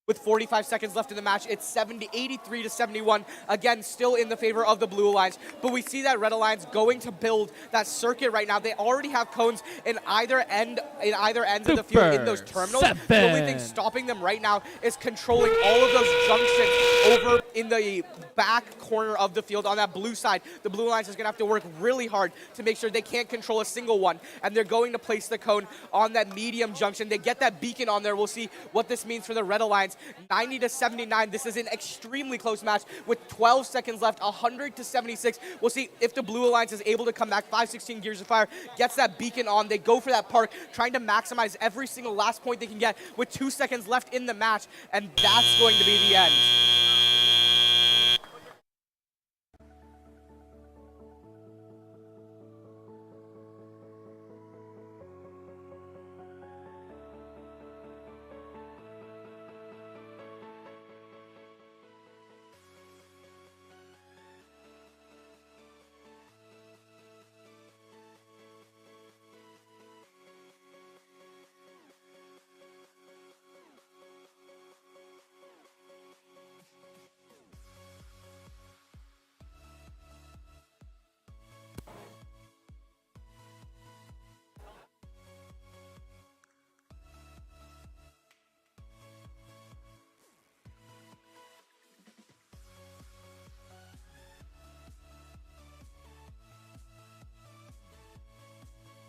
With 45 seconds left in the match, it's 83-71. Again, still in the favor of the Blue Alliance. But we see that Red Alliance going to build that circuit right now. They already have cones in either ends of the field in those terminals. The only thing stopping them right now is controlling all of those junctions over in the back corner of the field on that blue side. The Blue Alliance is going to have to work really hard to make sure they can't control a single one. And they're going to place the cone on that medium junction. They get that beacon on there. We'll see what this means for the Red Alliance. 90-79. This is an extremely close match with 12 seconds left, 100-76. We'll see if the Blue Alliance is able to come back. 516 Gears of Fire gets that beacon on. They go for that park, trying to maximize every single last point they can get with 2 seconds left in the match, and that's going to be the end.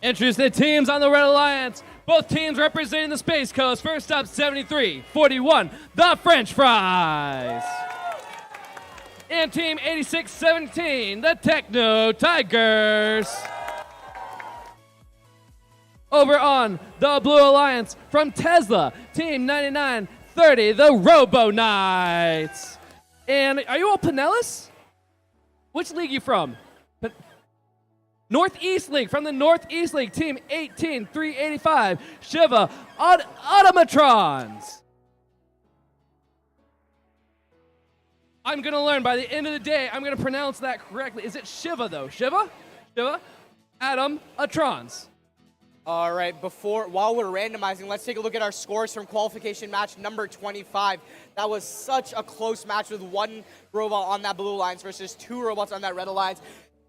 Introduce the teams on the Red Alliance. Both teams representing the Space Coast. First up, 73-41, the French Fries. And team 86-17, the Techno Tigers. Over on the Blue Alliance from Tesla, team 99-30, the Robo Knights. And are you all Pinellas? Which league you from? Northeast League, from the Northeast League, team 18-385, Shiva Automatrons. I'm going to learn by the end of the day, I'm going to pronounce that correctly. Is it Shiva, though? Shiva? Automatrons. All right, while we're randomizing, let's take a look at our scores from qualification match number 25. That was such a close match with one robot on that Blue Alliance versus two robots on that Red Alliance.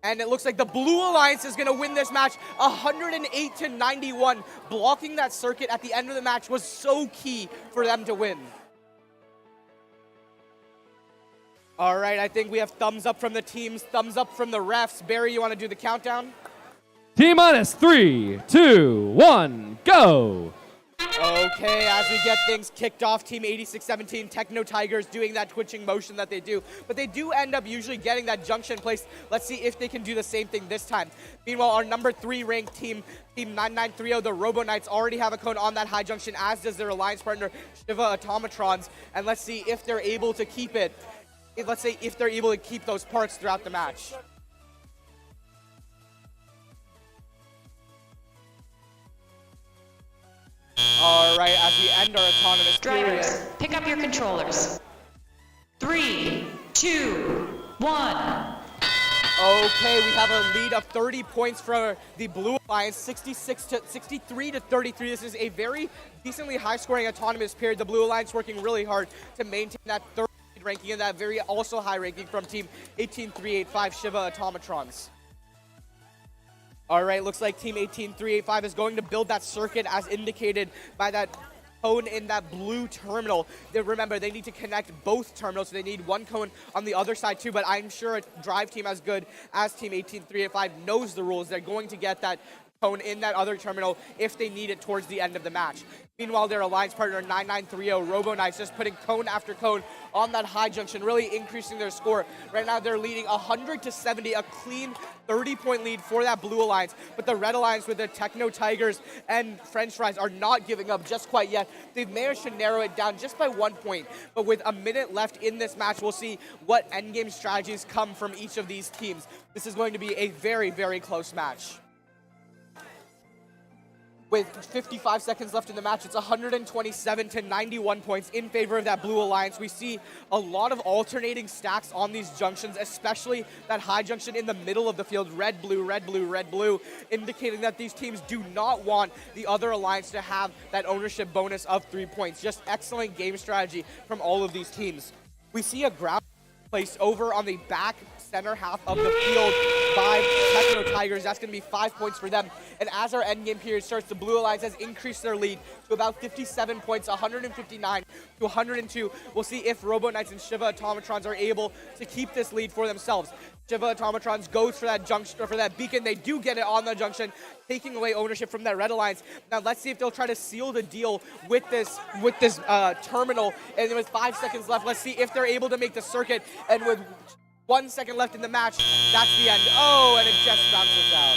And it looks like the Blue Alliance is going to win this match 108-91. Blocking that circuit at the end of the match was so key for them to win. All right, I think we have thumbs up from the teams, thumbs up from the refs. Barry, you want to do the countdown? T-minus 3, 2, 1, go. Okay, as we get things kicked off, Team 86-17, Techno Tigers doing that twitching motion that they do. But they do end up usually getting that junction placed. Let's see if they can do the same thing this time. Meanwhile, our number 3 ranked team, Team 9930, the Robo Knights, already have a cone on that high junction, as does their alliance partner, Shiva Automatrons. And let's see if they're able to keep it. Let's say if they're able to keep those parks throughout the match. All right, as we end our autonomous Drivers, period. pick up your controllers. 3, 2, 1. Okay, we have a lead of 30 points for the Blue Alliance, 63-33. This is a very decently high-scoring autonomous period. The Blue Alliance working really hard to maintain that 30 ranking, and that very also high ranking from Team 18385 Shiva Automatrons. All right, looks like Team 18385 is going to build that circuit as indicated by that cone in that blue terminal. Remember, they need to connect both terminals, so they need one cone on the other side too, but I'm sure a drive team as good as Team 18385 knows the rules. They're going to get that cone in that other terminal if they need it towards the end of the match. Meanwhile, their alliance partner 9930 Robo Knights just putting cone after cone on that high junction, really increasing their score. Right now, they're leading 100-70, a clean 30-point lead for that blue alliance. But the red alliance with their Techno Tigers and French Fries are not giving up just quite yet. They've managed to narrow it down just by 1 point. But with a minute left in this match, we'll see what endgame strategies come from each of these teams. This is going to be a very, very close match. With 55 seconds left in the match, it's 127-91 points in favor of that blue alliance. We see a lot of alternating stacks on these junctions, especially that high junction in the middle of the field, red, blue, red, blue, red, blue, indicating that these teams do not want the other alliance to have that ownership bonus of 3 points. Just excellent game strategy from all of these teams. We see a ground placed over on the back center half of the field by Techno Tigers. That's going to be 5 points for them. And as our endgame period starts, the Blue Alliance has increased their lead to about 57 points, 159 to 102. We'll see if Robo Knights and Shiva Automatrons are able to keep this lead for themselves. Shiva Automatrons goes for that junction, or for that beacon. They do get it on the junction, taking away ownership from that Red Alliance. Now let's see if they'll try to seal the deal with this terminal. And with 5 seconds left, let's see if they're able to make the circuit. And with 1 second left in the match, that's the end. Oh, and it just bounces out.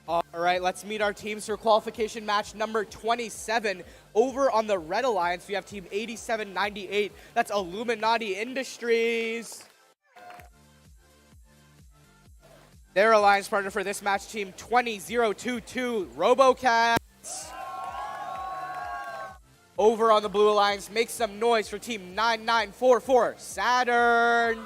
All right, let's meet our teams for qualification match number 27. Over on the Red Alliance, we have team 8798. That's Illuminati Industries. Their alliance partner for this match, team 20022 RoboCats. Over on the Blue Alliance, make some noise for team 9944 Saturn.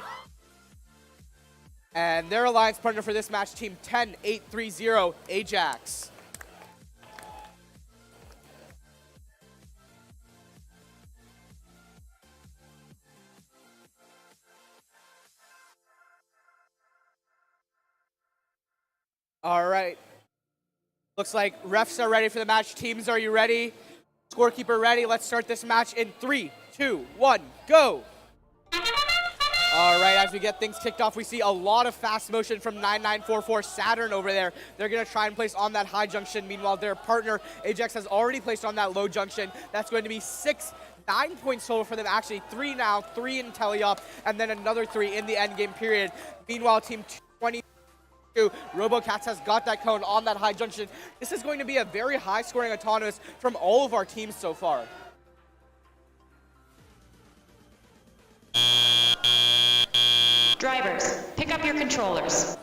And their alliance partner for this match, team 10830 Ajax. All right. Looks like refs are ready for the match. Teams, are you ready? Scorekeeper ready. Let's start this match in 3, 2, 1, go. All right, as we get things kicked off, we see a lot of fast motion from 9944 Saturn over there. They're going to try and place on that high junction. Meanwhile, their partner, Ajax, has already placed on that low junction. That's going to be 9 points total for them. Actually, 3 now, 3 in teleop, and then another 3 in the endgame period. Meanwhile, team 22, RoboCats has got that cone on that high junction. This is going to be a very high-scoring autonomous from all of our teams so far. Drivers, pick up your controllers.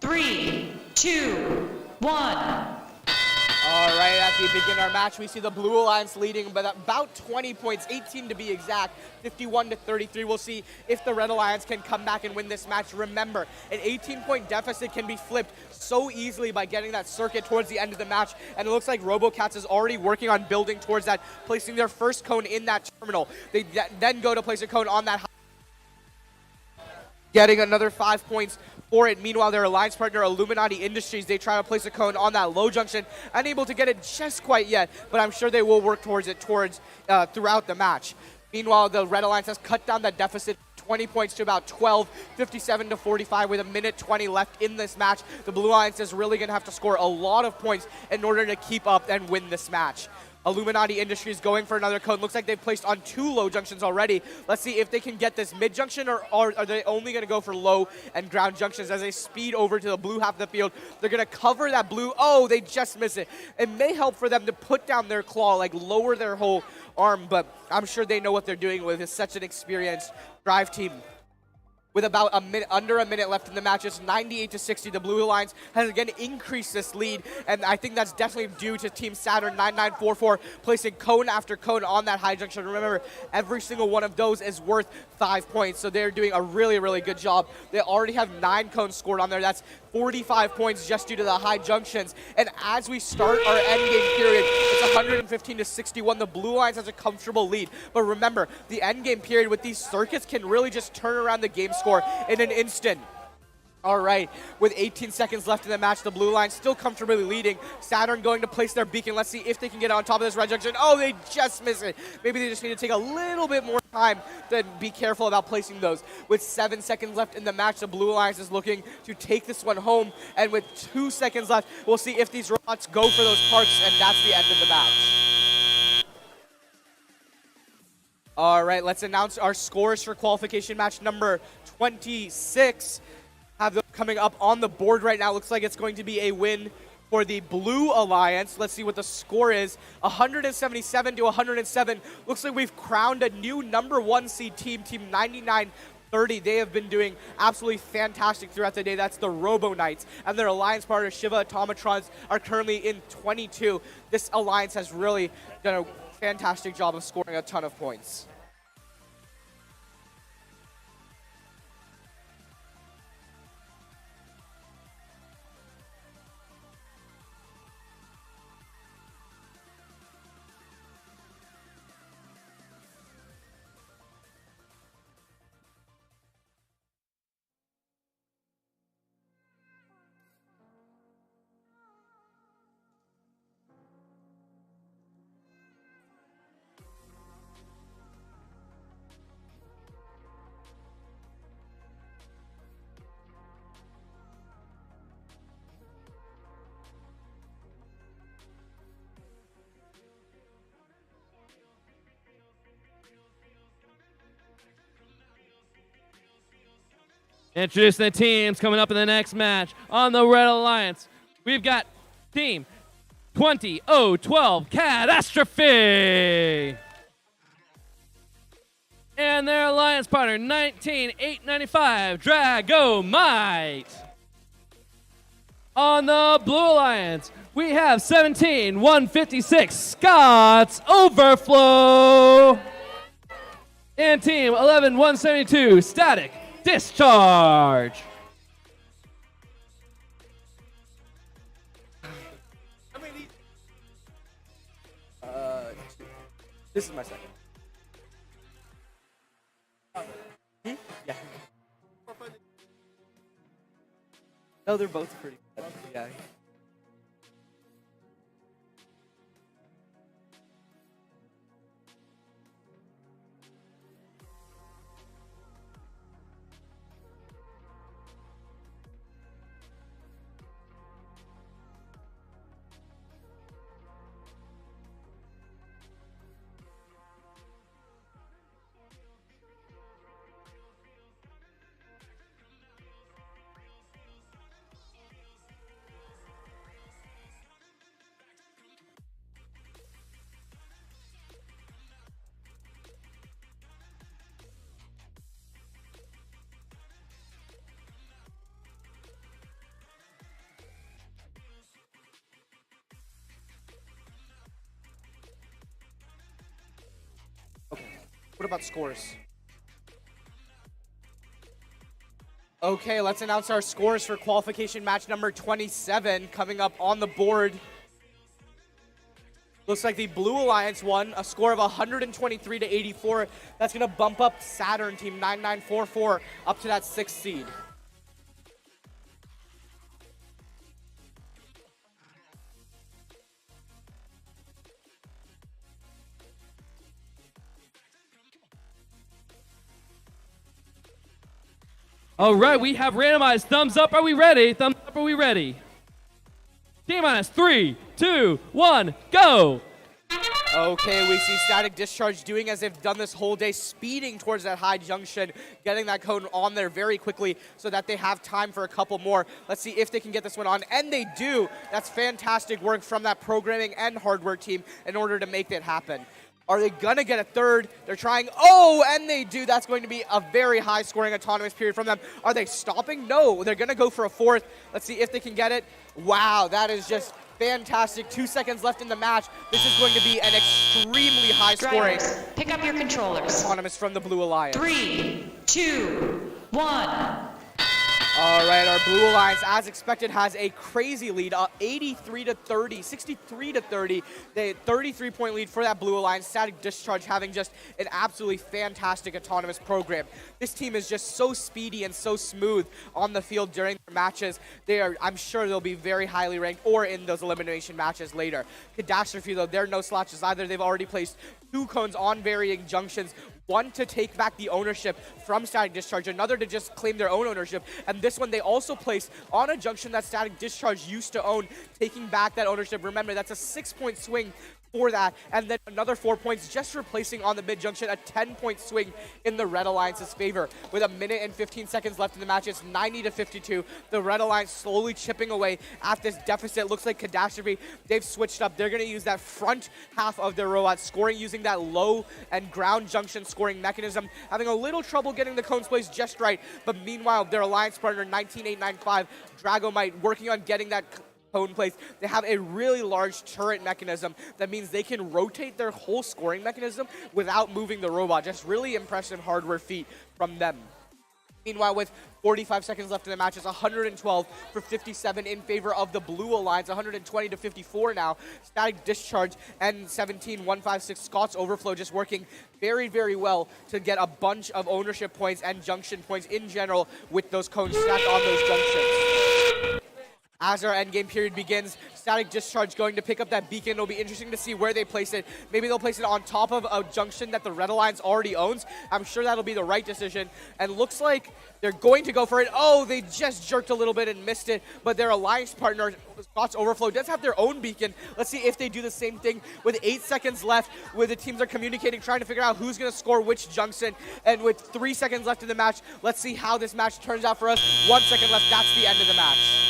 3, 2, 1. All right, as we begin our match, we see the Blue Alliance leading by about 20 points, 18 to be exact, 51-33. We'll see if the Red Alliance can come back and win this match. Remember, an 18-point deficit can be flipped so easily by getting that circuit towards the end of the match, and it looks like RoboCats is already working on building towards that, placing their first cone in that terminal. They then go to place a cone on that high, getting another 5 points for it. Meanwhile, their alliance partner, Illuminati Industries, they try to place a cone on that low junction. Unable to get it just quite yet, but I'm sure they will work towards it throughout the match. Meanwhile, the Red Alliance has cut down that deficit 20 points to about 12, 57 to 45 with a minute 20 left in this match. The Blue Alliance is really going to have to score a lot of points in order to keep up and win this match. Illuminati Industries going for another cone. Looks like they've placed on 2 low junctions already. Let's see if they can get this mid junction, or are they only going to go for low and ground junctions as they speed over to the blue half of the field. They're going to cover that blue. Oh, they just miss it. It may help for them to put down their claw, like lower their whole arm, but I'm sure they know what they're doing with. It's such an experienced drive team. With about under a minute left in the match, it's 98 to 60. The Blue Alliance has again increased this lead, and I think that's definitely due to Team Saturn 9944 placing cone after cone on that high junction. Remember, every single one of those is worth 5 points, so they're doing a really, really good job. They already have 9 cones scored on there. That's 45 points just due to the high junctions. And as we start our endgame period, it's 115 to 61. The Blue Alliance has a comfortable lead. But remember, the endgame period with these circuits can really just turn around the game score in an instant. All right, with 18 seconds left in the match, the Blue Line still comfortably leading. Saturn going to place their beacon. Let's see if they can get on top of this red junction. Oh, they just miss it. Maybe they just need to take a little bit more time to be careful about placing those. With 7 seconds left in the match, the Blue Alliance is looking to take this one home. And with 2 seconds left, we'll see if these robots go for those parts, and that's the end of the match. All right, let's announce our scores for qualification match number 26. Have them coming up on the board right now. Looks like it's going to be a win for the Blue Alliance. Let's see what the score is. 177 to 107. Looks like we've crowned a new #1 seed team, Team 9930. They have been doing absolutely fantastic throughout the day. That's the Robo Knights. And their alliance partner, Shiva Automatrons, are currently in 22. This alliance has really done a fantastic job of scoring a ton of points. Introducing the teams coming up in the next match on the Red Alliance. We've got Team 20012 Catastrophe. And their alliance partner, 19895 Dragomite. On the Blue Alliance, we have 17156 Scott's Overflow. And Team 11172 Static Discharge. This is my second. Yeah. No, they're both pretty good. Yeah. What about scores? Okay, let's announce our scores for qualification match number 27 coming up on the board. Looks like the Blue Alliance won a score of 123 to 84. That's going to bump up Saturn Team 9944 up to that 6th seed. All right, we have randomized. Thumbs up, are we ready? Thumbs up, are we ready? T-minus 3, 2, 1, go! Okay, we see Static Discharge doing as they've done this whole day, speeding towards that high junction, getting that cone on there very quickly so that they have time for a couple more. Let's see if they can get this one on, and they do. That's fantastic work from that programming and hardware team in order to make that happen. Are they gonna get a third? They're trying, oh, and they do. That's going to be a very high scoring autonomous period from them. Are they stopping? No, they're gonna go for a fourth. Let's see if they can get it. Wow, that is just fantastic. 2 seconds left in the match. This is going to be an extremely high scoring Drivers, pick up your controllers. autonomous from the Blue Alliance. 3, 2, 1. All right, our Blue Alliance, as expected, has a crazy lead, 83 to 30, 63 to 30. The 33-point lead for that Blue Alliance. Static Discharge having just an absolutely fantastic autonomous program. This team is just so speedy and so smooth on the field during their matches. I'm sure they'll be very highly ranked or in those elimination matches later. Catastrophe, though, they're no slouches either. They've already placed 2 cones on varying junctions. One to take back the ownership from Static Discharge, another to just claim their own ownership. And this one they also placed on a junction that Static Discharge used to own, taking back that ownership. Remember, that's a 6-point swing for that. And then another 4 points just replacing on the mid-junction, a 10-point swing in the Red Alliance's favor. With a minute and 15 seconds left in the match, it's 90 to 52. The Red Alliance slowly chipping away at this deficit. Looks like Catastrophe, they've switched up. They're going to use that front half of their robot, scoring using that low and ground junction scoring mechanism. Having a little trouble getting the cones placed just right. But meanwhile, their alliance partner, 19895, Dragomite, working on getting that cone place. They have a really large turret mechanism that means they can rotate their whole scoring mechanism without moving the robot. Just really impressive hardware feat from them. Meanwhile, with 45 seconds left in the match, it's 112 for 57 in favor of the Blue Alliance, 120 to 54 now. Static Discharge and 17156 Scott's Overflow just working very, very well to get a bunch of ownership points and junction points in general with those cones stacked on those junctions. As our endgame period begins, Static Discharge going to pick up that beacon. It'll be interesting to see where they place it. Maybe they'll place it on top of a junction that the Red Alliance already owns. I'm sure that'll be the right decision. And looks like they're going to go for it. Oh, they just jerked a little bit and missed it. But their alliance partner, Scott's Overflow, does have their own beacon. Let's see if they do the same thing with 8 seconds left, where the teams are communicating, trying to figure out who's going to score which junction. And with 3 seconds left in the match, let's see how this match turns out for us. 1 second left, that's the end of the match.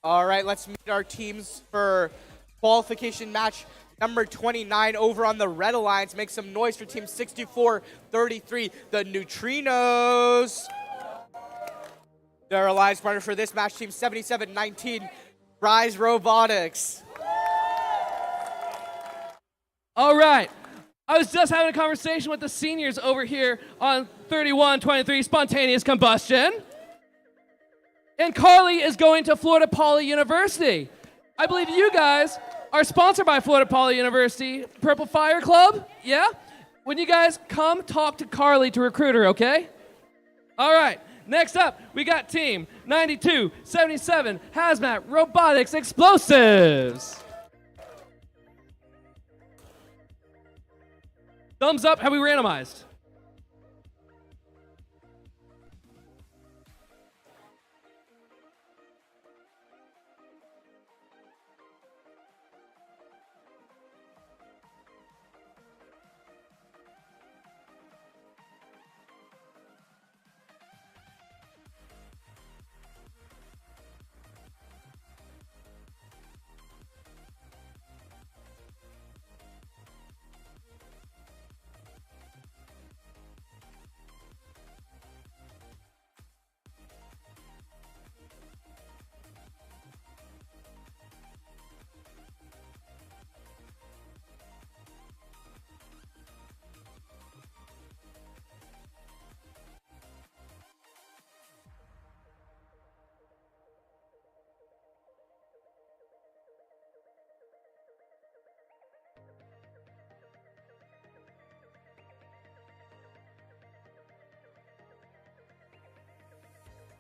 All right, let's meet our teams for qualification match number 29 over on the Red Alliance. Make some noise for team 6433, the Neutrinos. Their alliance partner for this match, team 7719, Rise Robotics. All right. I was just having a conversation with the seniors over here on 3123 Spontaneous Combustion. And Carly is going to Florida Poly University. I believe you guys are sponsored by Florida Poly University Purple Fire Club. Yeah? When you guys come talk to Carly to recruit her, okay? All right. Next up, we got team 9277 Hazmat Robotics Explosives. Thumbs up. Have we randomized?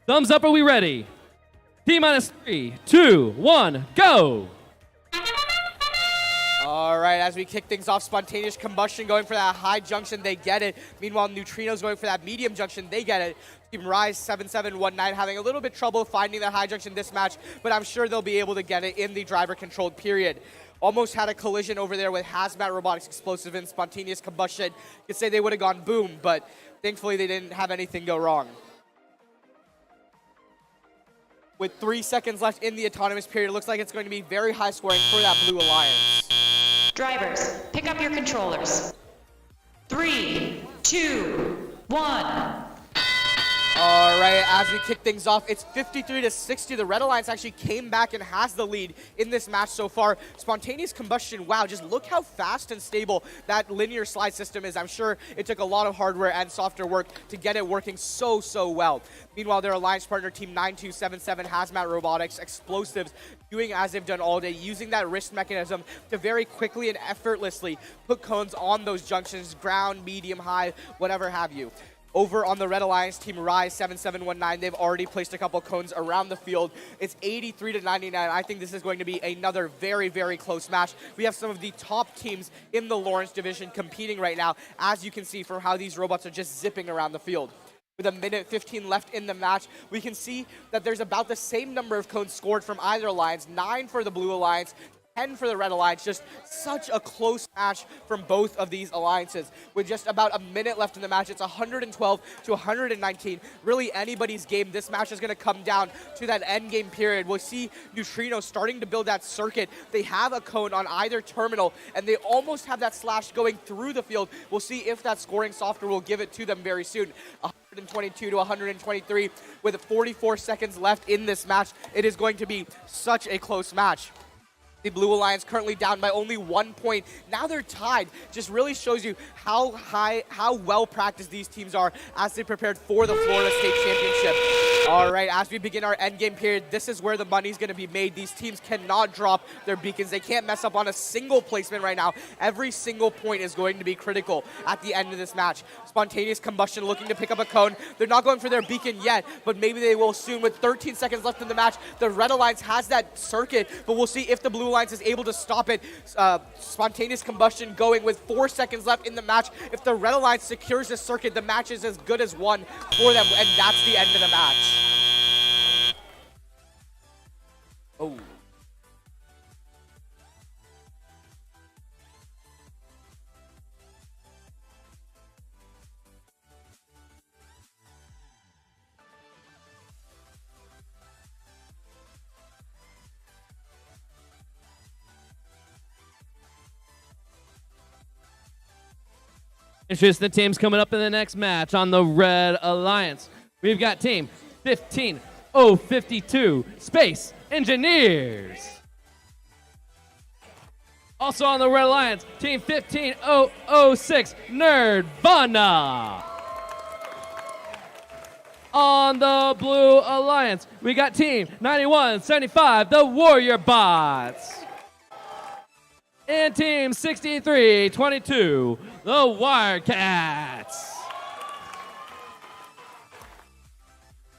Thumbs up, are we ready? T minus 3, 2, 1, go! All right, as we kick things off, Spontaneous Combustion going for that high junction, they get it. Meanwhile, Neutrinos going for that medium junction, they get it. Team Rise 7719 having a little bit trouble finding that high junction this match, but I'm sure they'll be able to get it in the driver-controlled period. Almost had a collision over there with Hazmat Robotics Explosive and Spontaneous Combustion. You could say they would have gone boom, but thankfully they didn't have anything go wrong. With 3 seconds left in the autonomous period, it looks like it's going to be very high scoring for that Blue Alliance. Drivers, pick up your controllers. 3, 2, 1. All right, as we kick things off, it's 53-60. The Red Alliance actually came back and has the lead in this match so far. Spontaneous Combustion, wow, just look how fast and stable that linear slide system is. I'm sure it took a lot of hardware and software work to get it working so well. Meanwhile, their alliance partner, Team 9277 Hazmat Robotics Explosives, doing as they've done all day, using that wrist mechanism to very quickly and effortlessly put cones on those junctions, ground, medium, high, whatever have you. Over on the Red Alliance, Team Rise 7719, they've already placed a couple cones around the field. It's 83-99. I think this is going to be another very close match. We have some of the top teams in the Lawrence division competing right now, as you can see from how these robots are just zipping around the field. With a minute 15 left in the match, we can see that there's about the same number of cones scored from either alliance, 9 for the Blue Alliance, 10 for the Red Alliance. Just such a close match from both of these alliances. With just about a minute left in the match, it's 112-119. Really anybody's game. This match is going to come down to that end game period. We'll see Neutrino starting to build that circuit. They have a cone on either terminal, and they almost have that slash going through the field. We'll see if that scoring software will give it to them very soon. 122-123 with 44 seconds left in this match. It is going to be such a close match. The Blue Alliance currently down by only 1 point. Now they're tied. Just really shows you how well practiced these teams are as they prepared for the Florida State Championship. All right, as we begin our endgame period, this is where the money's going to be made. These teams cannot drop their beacons. They can't mess up on a single placement right now. Every single point is going to be critical at the end of this match. Spontaneous Combustion looking to pick up a cone. They're not going for their beacon yet, but maybe they will soon. With 13 seconds left in the match, the Red Alliance has that circuit, but we'll see if the Blue Alliance is able to stop it. Spontaneous Combustion going with 4 seconds left in the match. If the Red Alliance secures this circuit, the match is as good as won for them, and that's the end of the match. Oh. Introduce the teams coming up in the next match on the Red Alliance. We've got team 15052 Space Engineers. Also on the Red Alliance, team 15006 Nerdvana. On the Blue Alliance, we got team 9175 the Warrior Bots. And team 6322 the Wirecats.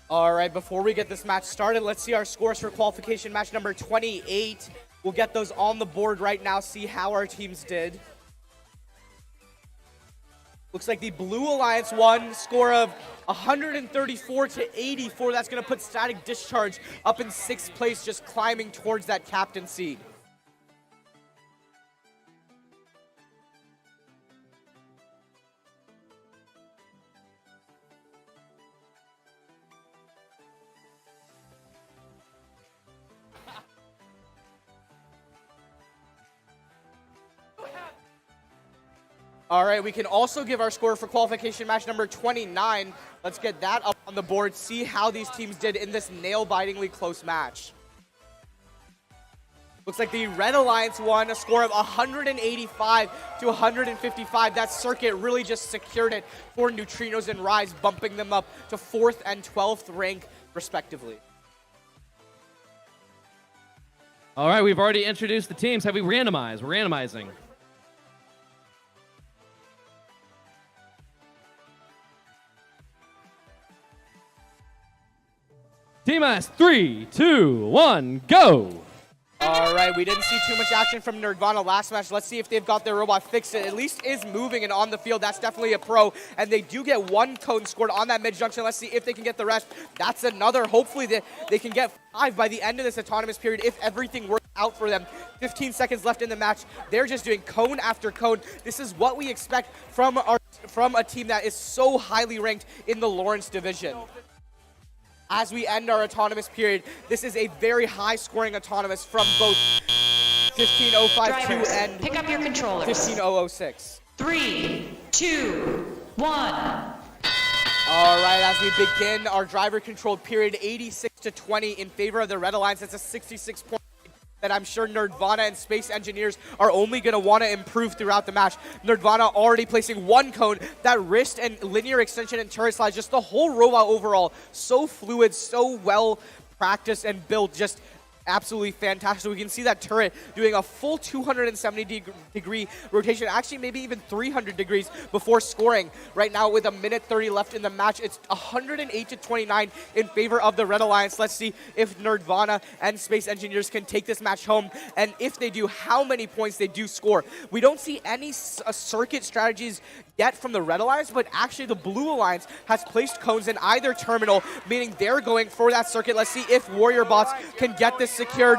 All right, before we get this match started, let's see our scores for qualification match number 28. We'll get those on the board right now, see how our teams did. Looks like the Blue Alliance won, score of 134-84. That's going to put Static Discharge up in 6th place, just climbing towards that captain seed. All right, we can also give our score for qualification match number 29. Let's get that up on the board, see how these teams did in this nail-bitingly close match. Looks like the Red Alliance won, a score of 185-155. That circuit really just secured it for Neutrinos and Rise, bumping them up to 4th and 12th rank, respectively. All right, we've already introduced the teams. Have we randomized? We're randomizing. Team T-minus 3, 2, 1, go. All right, we didn't see too much action from Nerdvana last match. Let's see if they've got their robot fixed. It at least is moving and on the field. That's definitely a pro. And they do get one cone scored on that mid-junction. Let's see if they can get the rest. That's another. Hopefully they can get 5 by the end of this autonomous period if everything works out for them. 15 seconds left in the match. They're just doing cone after cone. This is what we expect from a team that is so highly ranked in the Lawrence division. As we end our autonomous period, this is a very high-scoring autonomous from both 15052 Drivers, and pick up your controllers. 15006. 3, 2, 1. All right, as we begin our driver-controlled period, 86-20 in favor of the Red Alliance. That's a 66-point that I'm sure Nerdvana and Space Engineers are only going to want to improve throughout the match. Nerdvana already placing one cone. That wrist and linear extension and turret slides, just the whole robot overall, so fluid, so well practiced and built, just absolutely fantastic. We can see that turret doing a full 270-degree rotation, actually maybe even 300 degrees before scoring. Right now with a minute 30 left in the match, it's 108-29 in favor of the Red Alliance. Let's see if Nerdvana and Space Engineers can take this match home, and if they do, how many points they do score. We don't see any circuit strategies yet from the Red Alliance, but actually the Blue Alliance has placed cones in either terminal, meaning they're going for that circuit. Let's see if Warrior Bots can get this secured.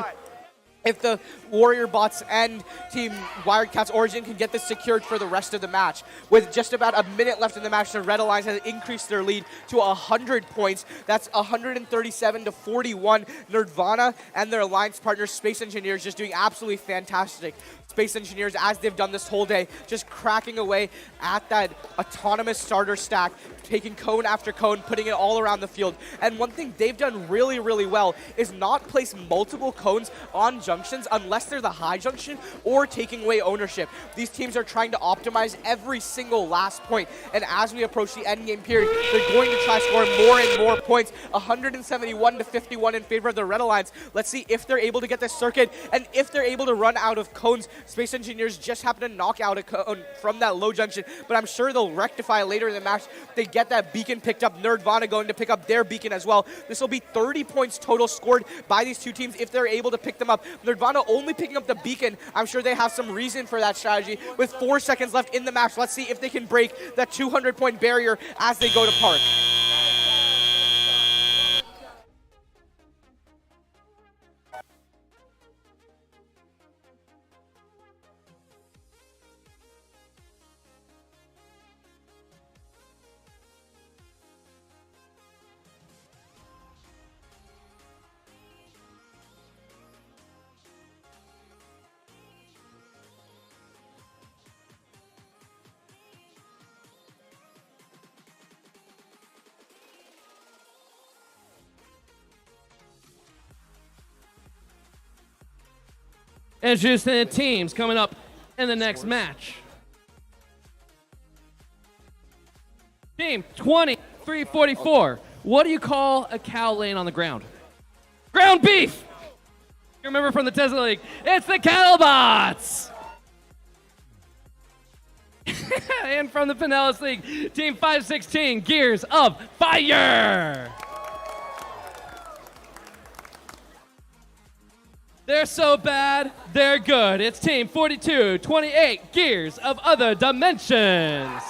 If the Warrior Bots and Team Wildcats Origin can get this secured for the rest of the match. With just about a minute left in the match, the Red Alliance has increased their lead to 100 points. That's 137-41. Nerdvana and their alliance partner, Space Engineers, just doing absolutely fantastic. Space Engineers, as they've done this whole day, just cracking away at that autonomous starter stack, taking cone after cone, putting it all around the field. And one thing they've done really, really well is not place multiple cones on junctions unless they're the high junction or taking away ownership. These teams are trying to optimize every single last point. And as we approach the end game period, they're going to try to score more and more points. 171-51 in favor of the Red Alliance. Let's see if they're able to get this circuit and if they're able to run out of cones. Space Engineers just happen to knock out a cone from that low junction, but I'm sure they'll rectify later in the match. They get that beacon picked up. Nerdvana going to pick up their beacon as well. This will be 30 points total scored by these two teams if they're able to pick them up. Nerdvana only picking up the beacon. I'm sure they have some reason for that strategy. With 4 seconds left in the match, let's see if they can break that 200-point barrier as they go to park. Introducing the teams coming up in the next match. Team 2344. What do you call a cow laying on the ground? Ground beef! You remember from the Tesla League? It's the Cattlebots! And from the Pinellas League, Team 516, Gears of Fire! They're so bad, they're good. It's Team 4228, Gears of Other Dimensions.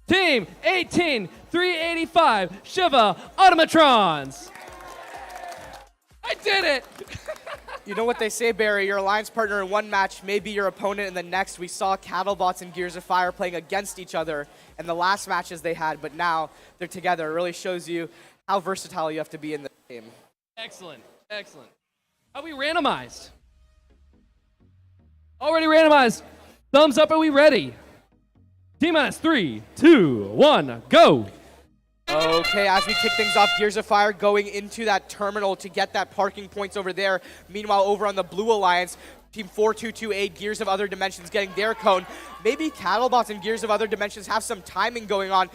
Team 18385, Shiva Automatrons. I did it! You know what they say, Barry, your alliance partner in one match may be your opponent in the next. We saw Cattlebots and Gears of Fire playing against each other in the last matches they had, but now they're together. It really shows you how versatile you have to be in the game. Excellent, excellent. Are we randomized? Already randomized. Thumbs up, are we ready? T-minus 3, 2, 1, go. Okay, as we kick things off, Gears of Fire going into that terminal to get that parking points over there. Meanwhile, over on the Blue Alliance, Team 4228, Gears of Other Dimensions getting their cone. Maybe Cattlebots and Gears of Other Dimensions have some timing going on.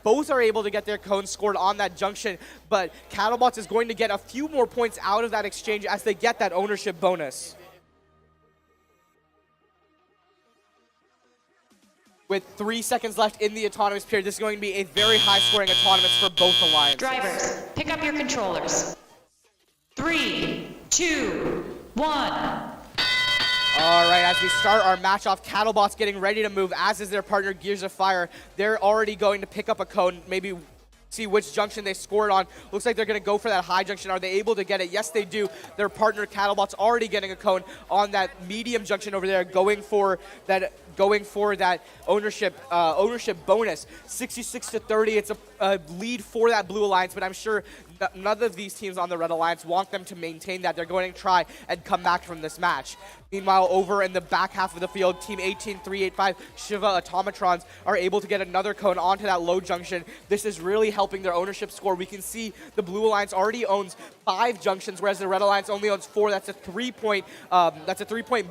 Both are able to get their cones scored on that junction, but Cattlebots is going to get a few more points out of that exchange as they get that ownership bonus. with 3 seconds left in the autonomous period. This is going to be a very high-scoring autonomous for both alliances. Drivers, pick up your controllers. 3, 2, 1. All right, as we start our match off, Cattlebot's getting ready to move, as is their partner Gears of Fire. They're already going to pick up a cone, maybe see which junction they scored on. Looks like they're going to go for that high junction. Are they able to get it? Yes, they do. Their partner Cattlebot's already getting a cone on that medium junction over there, going for that ownership bonus. 66-30. It's a lead for that Blue Alliance, but I'm sure none of these teams on the Red Alliance want them to maintain that. They're going to try and come back from this match. Meanwhile, over in the back half of the field, Team 18385 Shiva Automatrons are able to get another cone onto that low junction. This is really helping their ownership score. We can see the Blue Alliance already owns 5 junctions, whereas the Red Alliance only owns 4. That's a 3-point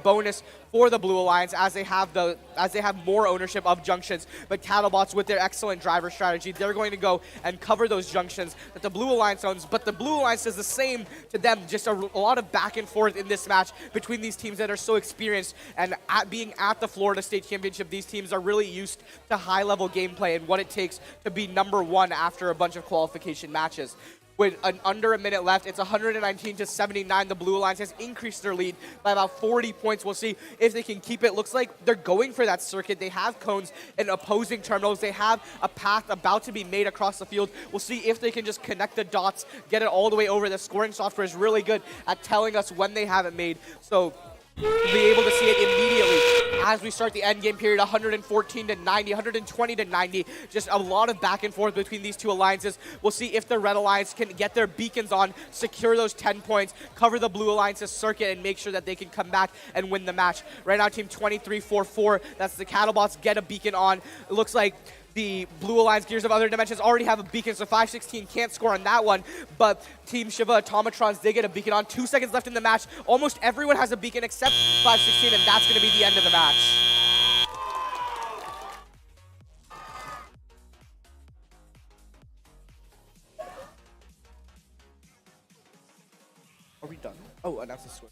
bonus for the Blue Alliance as they have more ownership of junctions. But Cattlebots, with their excellent driver strategy, they're going to go and cover those junctions that the Blue Alliance owns. But the Blue Alliance does the same to them. Just a lot of back and forth in this match between these teams that are so experienced. And being at the Florida State Championship, these teams are really used to high-level gameplay and what it takes to be #1 after a bunch of qualification matches. With under a minute left, it's 119-79. The Blue Alliance has increased their lead by about 40 points. We'll see if they can keep it. Looks like they're going for that circuit. They have cones in opposing terminals. They have a path about to be made across the field. We'll see if they can just connect the dots, get it all the way over. The scoring software is really good at telling us when they have it made. So we'll be able to see it immediately as we start the end game period. 114-90, 120-90. Just a lot of back and forth between these two alliances. We'll see if the Red Alliance can get their beacons on, secure those 10 points, cover the Blue Alliance's circuit, and make sure that they can come back and win the match. Right now, Team 2344, that's the Cattlebots, get a beacon on. It looks like the Blue Alliance Gears of Other Dimensions already have a beacon, so 516 can't score on that one. But Team Shiva Automatrons, they get a beacon on. 2 seconds left in the match. Almost everyone has a beacon except 516, and that's going to be the end of the match. Are we done? Oh, announce the score.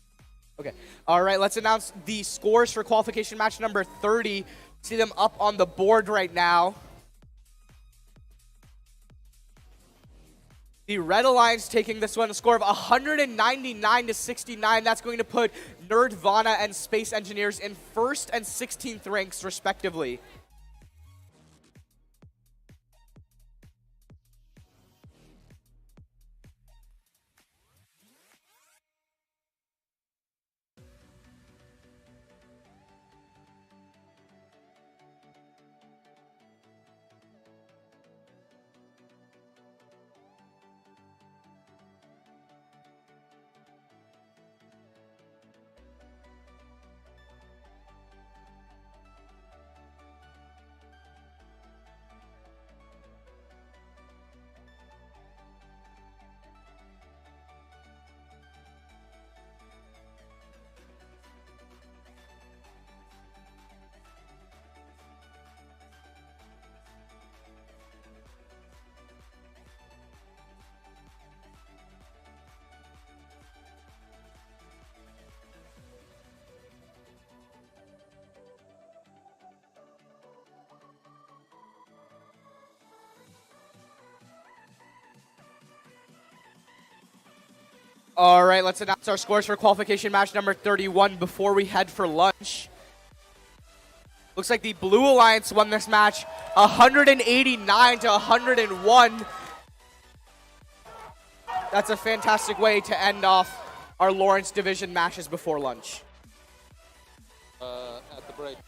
Okay. All right, let's announce the scores for qualification match number 30. See them up on the board right now. The Red Alliance taking this one, a score of 199-69. That's going to put Nerdvana and Space Engineers in 1st and 16th ranks, respectively. All right, let's announce our scores for qualification match number 31 before we head for lunch. Looks like the Blue Alliance won this match 189-101. That's a fantastic way to end off our Lawrence Division matches before lunch. At the break.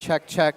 Check, check.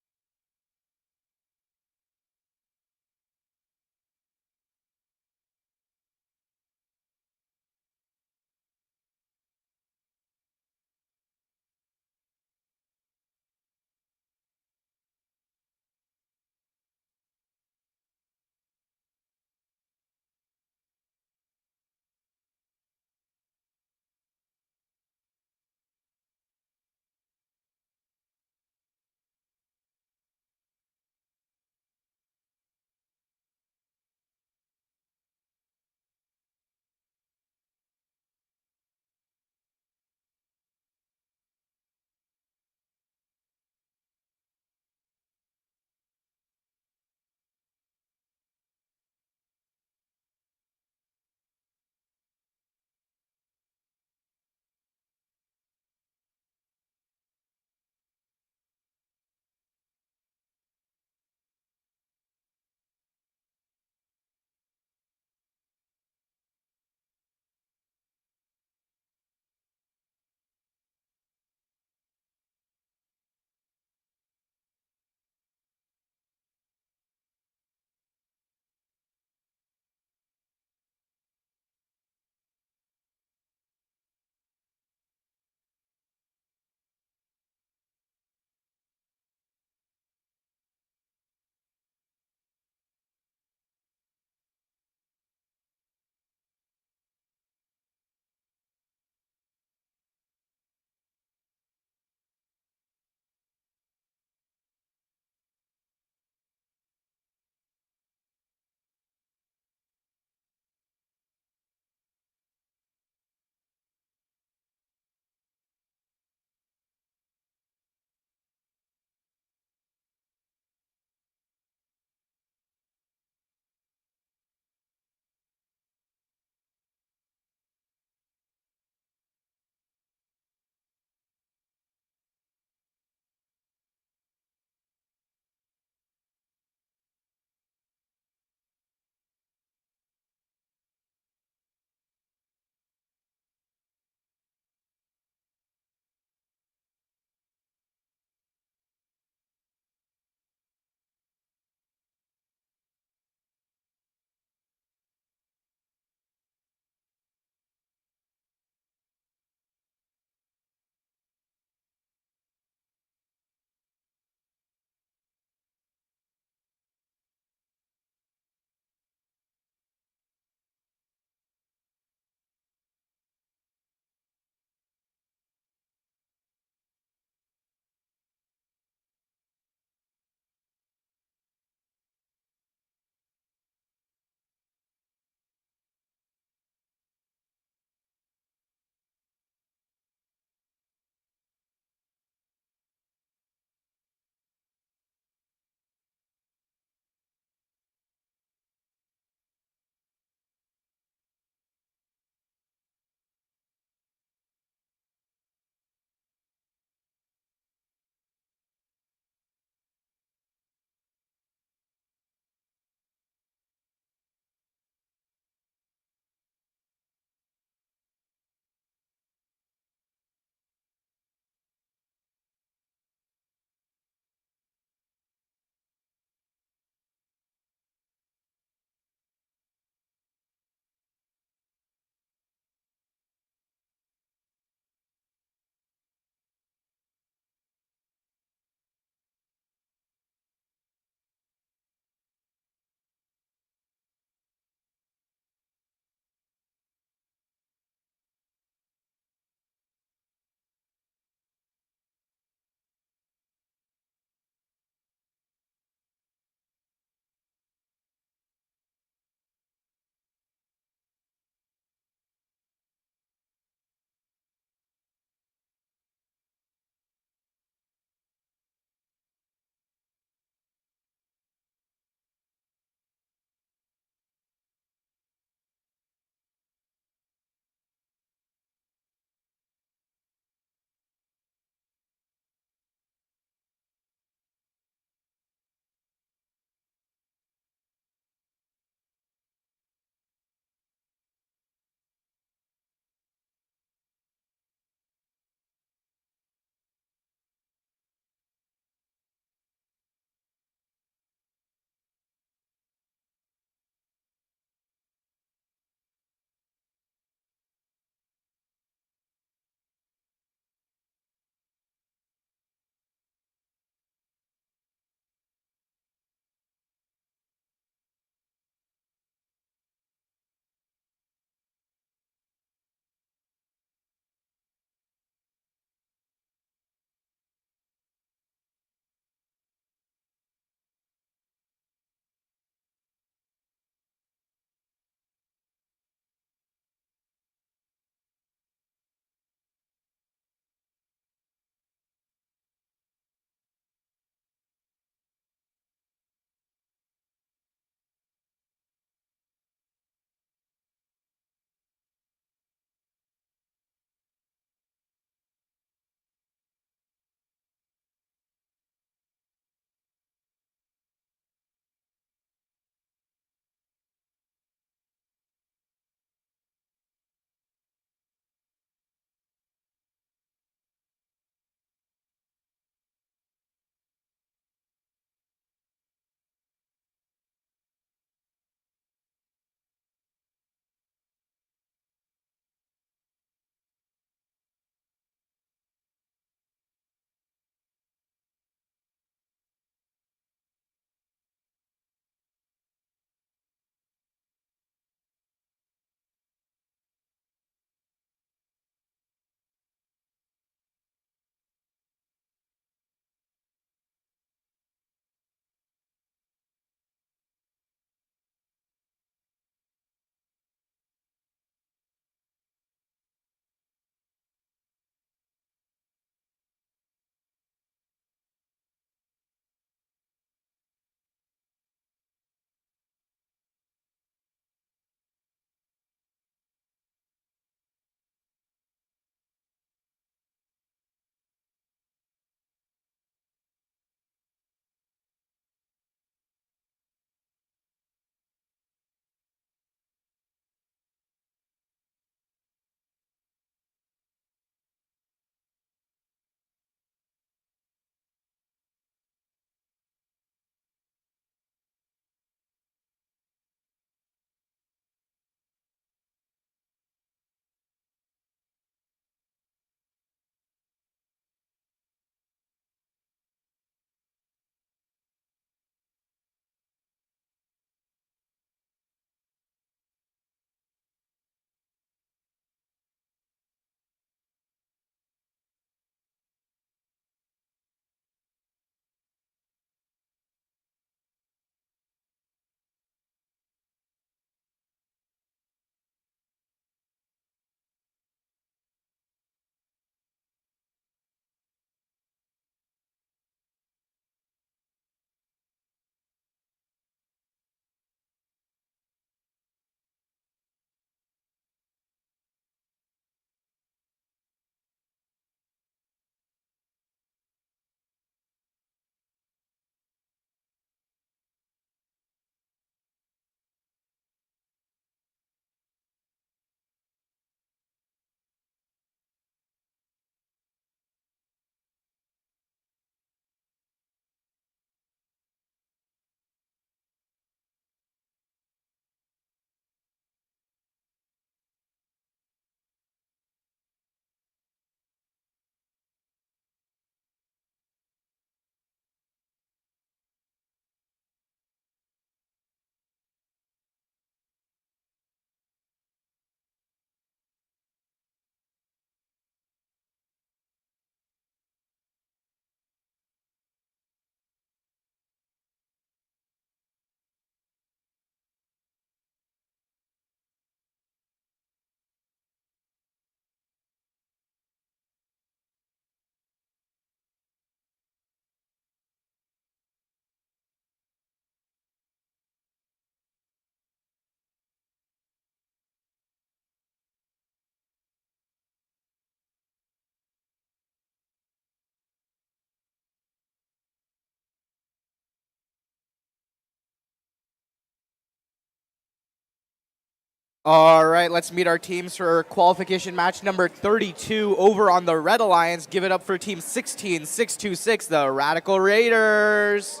All right, let's meet our teams for qualification match number 32 over on the Red Alliance. Give it up for team 16626, the Radical Raiders.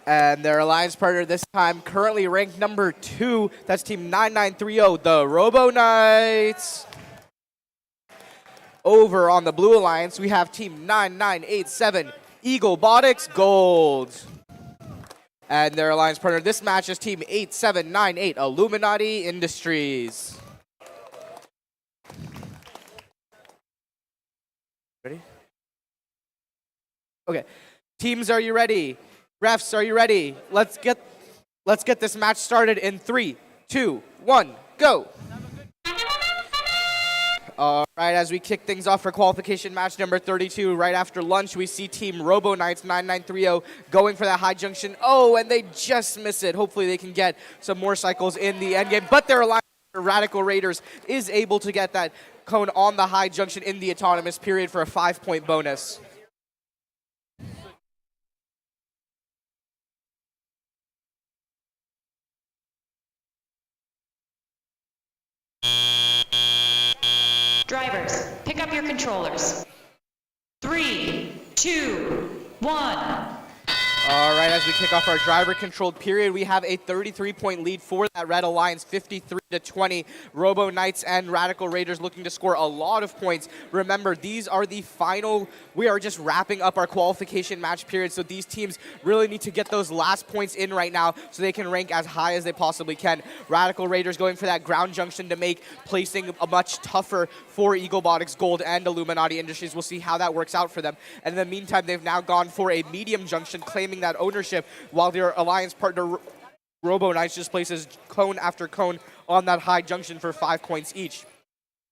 And their alliance partner this time, currently ranked number 2, that's team 9930, the Robo Knights. Over on the Blue Alliance, we have team 9987, Eagle Botics Gold. And their alliance partner this match is team 8798, Illuminati Industries. Ready? Okay. Teams, are you ready? Refs, are you ready? Let's get this match started in 3, 2, 1, go. All right, as we kick things off for qualification match number 32, right after lunch, we see Team Robo Knights 9930 going for that high junction. Oh, and they just miss it. Hopefully they can get some more cycles in the end game, but their alliance Radical Raiders is able to get that cone on the high junction in the autonomous period for a 5-point bonus. Drivers, pick up your controllers. 3, 2, 1. All right, as we kick off our driver-controlled period, we have a 33-point lead for that Red Alliance, 53-20. Robo Knights and Radical Raiders looking to score a lot of points. Remember, these are the final. We are just wrapping up our qualification match period, so these teams really need to get those last points in right now so they can rank as high as they possibly can. Radical Raiders going for that ground junction to make placing a much tougher for Eagle Botics Gold and Illuminati Industries. We'll see how that works out for them. And in the meantime, they've now gone for a medium junction, claiming that ownership, while their alliance partner Robo Knights just places cone after cone on that high junction for 5 points each.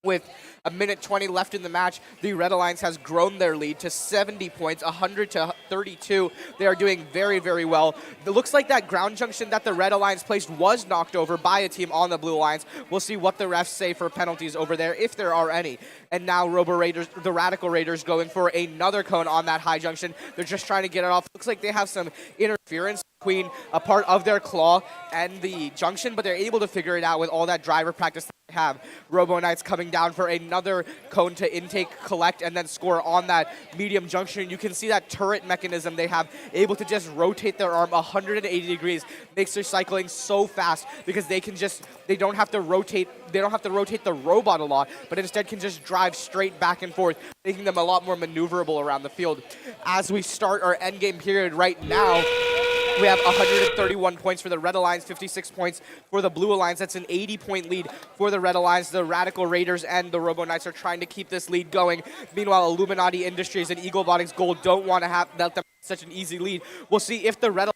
With a minute 20 left in the match, the Red Alliance has grown their lead to 70 points, 100-32. They are doing very, very well. It looks like that ground junction that the Red Alliance placed was knocked over by a team on the Blue Alliance. We'll see what the refs say for penalties over there, if there are any. And now the Radical Raiders going for another cone on that high junction. They're just trying to get it off. Looks like they have some interference between a part of their claw and the junction, but they're able to figure it out with all that driver practice that they have. Robo Knights coming down for another cone to intake, collect, and then score on that medium junction. You can see that turret mechanism they have, able to just rotate their arm 180 degrees. Makes their cycling so fast because they don't have to rotate the robot a lot, but instead can just drive straight back and forth, making them a lot more maneuverable around the field. As we start our endgame period right now, we have 131 points for the Red Alliance, 56 points for the Blue Alliance. That's an 80-point lead for the Red Alliance. The Radical Raiders and the Robo Knights are trying to keep this lead going. Meanwhile, Illuminati Industries and Eagle Botics Gold don't want to let them have such an easy lead. We'll see if the Red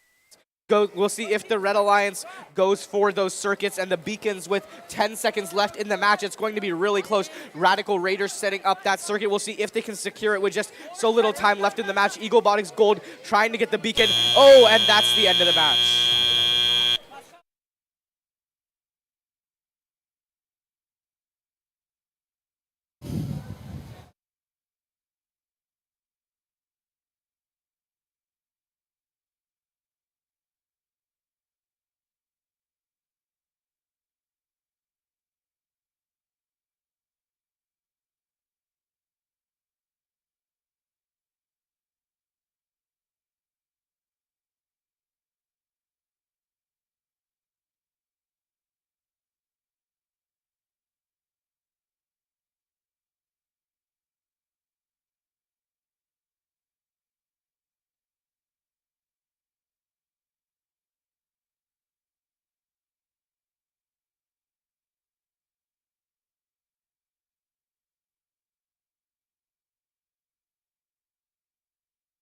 Alliance goes for those circuits and the beacons with 10 seconds left in the match. It's going to be really close. Radical Raiders setting up that circuit. We'll see if they can secure it with just so little time left in the match. Eagle Botics Gold trying to get the beacon. Oh, and that's the end of the match.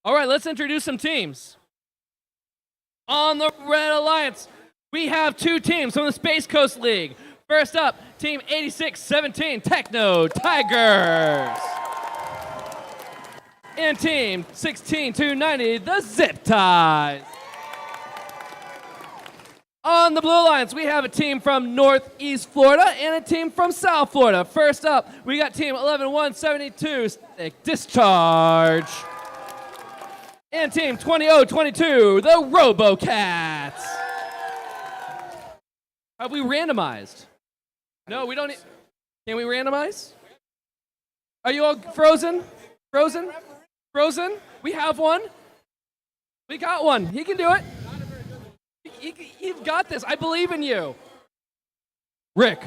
All right, let's introduce some teams. On the Red Alliance, we have 2 teams from the Space Coast League. First up, Team 8617 Techno Tigers. And Team 16290, the Zip Ties. On the Blue Alliance, we have a team from Northeast Florida and a team from South Florida. First up, we got Team 11172, Discharge. And Team 20022, the RoboCats. Have we randomized? No, we don't. Can we randomize? Are you all frozen? Frozen? Frozen? We have one. We got one. He can do it. You've got this. I believe in you. Rick.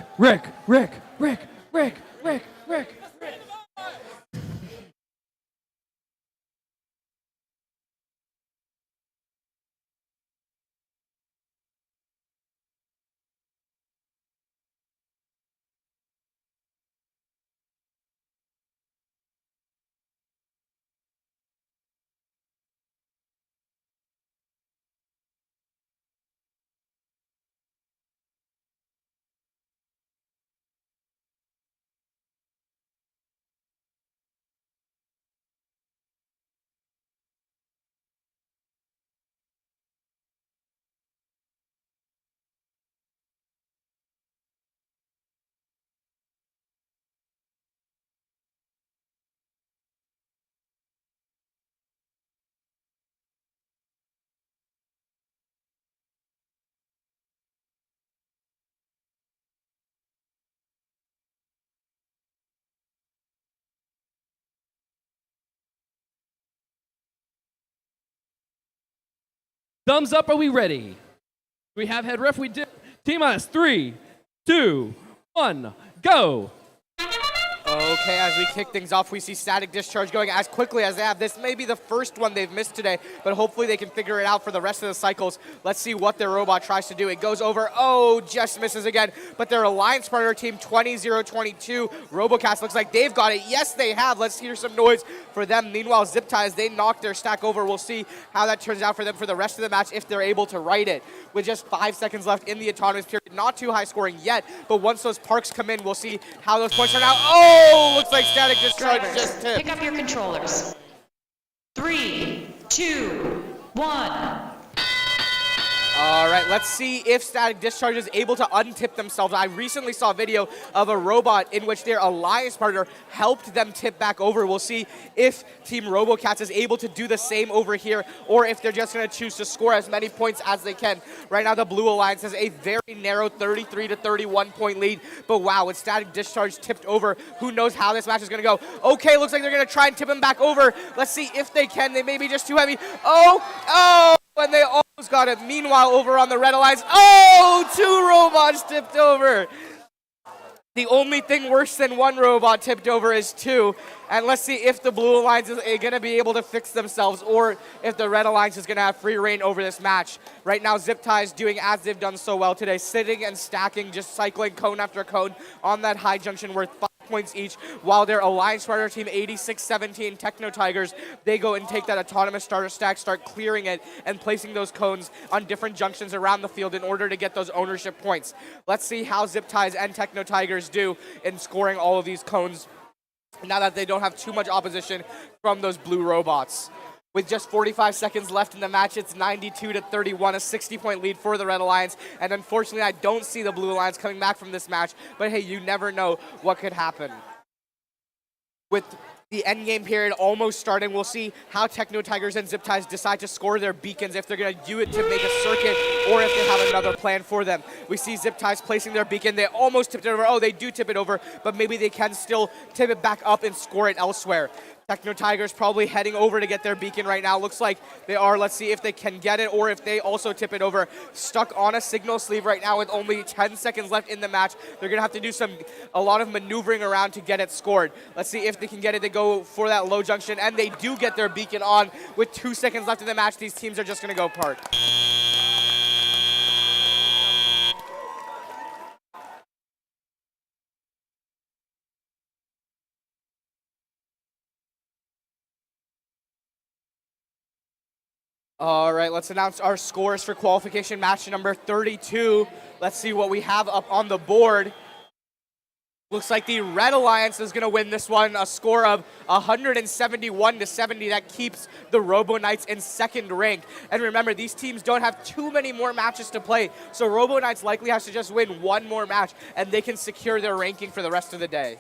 Thumbs up. Are we ready? We have head ref. We did. T-minus 3, 2, 1, go. Okay, as we kick things off, we see static discharge going as quickly as they have. This may be the first one they've missed today, but hopefully they can figure it out for the rest of the cycles. Let's see what their robot tries to do. It goes over. Oh, just misses again. But their alliance partner team 20-0-22, Robocast, looks like they've got it. Yes, they have. Let's hear some noise for them. Meanwhile, Zip Ties, they knocked their stack over. We'll see how that turns out for them for the rest of the match if they're able to right it. With just 5 seconds left in the autonomous period, not too high scoring yet, but once those parks come in, we'll see how those points turn out. Oh, looks like static discharge just tipped. Pick up your controllers. 3, 2, 1. All right, let's see if Static Discharge is able to untip themselves. I recently saw a video of a robot in which their alliance partner helped them tip back over. We'll see if Team RoboCats is able to do the same over here, or if they're just going to choose to score as many points as they can. Right now, the Blue Alliance has a very narrow 33-31 point lead, but wow, with Static Discharge tipped over, who knows how this match is going to go. Okay, looks like they're going to try and tip him back over. Let's see if they can. They may be just too heavy. Oh! And they almost got it. Meanwhile, over on the Red Alliance, oh, 2 robots tipped over. The only thing worse than 1 robot tipped over is 2. And let's see if the Blue Alliance is going to be able to fix themselves, or if the Red Alliance is going to have free reign over this match. Right now, Zip Tie is doing as they've done so well today, sitting and stacking, just cycling cone after cone on that high junction worth 5 points each, while their alliance partner team 86-17 Techno Tigers, they go and take that autonomous starter stack, start clearing it and placing those cones on different junctions around the field in order to get those ownership points. Let's see how Zip Ties and Techno Tigers do in scoring all of these cones now that they don't have too much opposition from those blue robots. With just 45 seconds left in the match, it's 92-31, a 60-point lead for the Red Alliance. And unfortunately, I don't see the Blue Alliance coming back from this match. But hey, you never know what could happen. With the endgame period almost starting, we'll see how Techno Tigers and Zip Ties decide to score their beacons, if they're going to do it to make a circuit or if they have another plan for them. We see Zip Ties placing their beacon. They almost tipped it over. Oh, they do tip it over, but maybe they can still tip it back up and score it elsewhere. Techno Tigers probably heading over to get their beacon right now. Looks like they are. Let's see if they can get it or if they also tip it over. Stuck on a signal sleeve right now with only 10 seconds left in the match. They're going to have to do a lot of maneuvering around to get it scored. Let's see if they can get it. They go for that low junction, and they do get their beacon on. With 2 seconds left in the match, these teams are just going to go park. All right, let's announce our scores for qualification match number 32. Let's see what we have up on the board. Looks like the Red Alliance is going to win this one, a score of 171-70. That keeps the Robo Knights in second rank. And remember, these teams don't have too many more matches to play, so Robo Knights likely has to just win 1 more match, and they can secure their ranking for the rest of the day.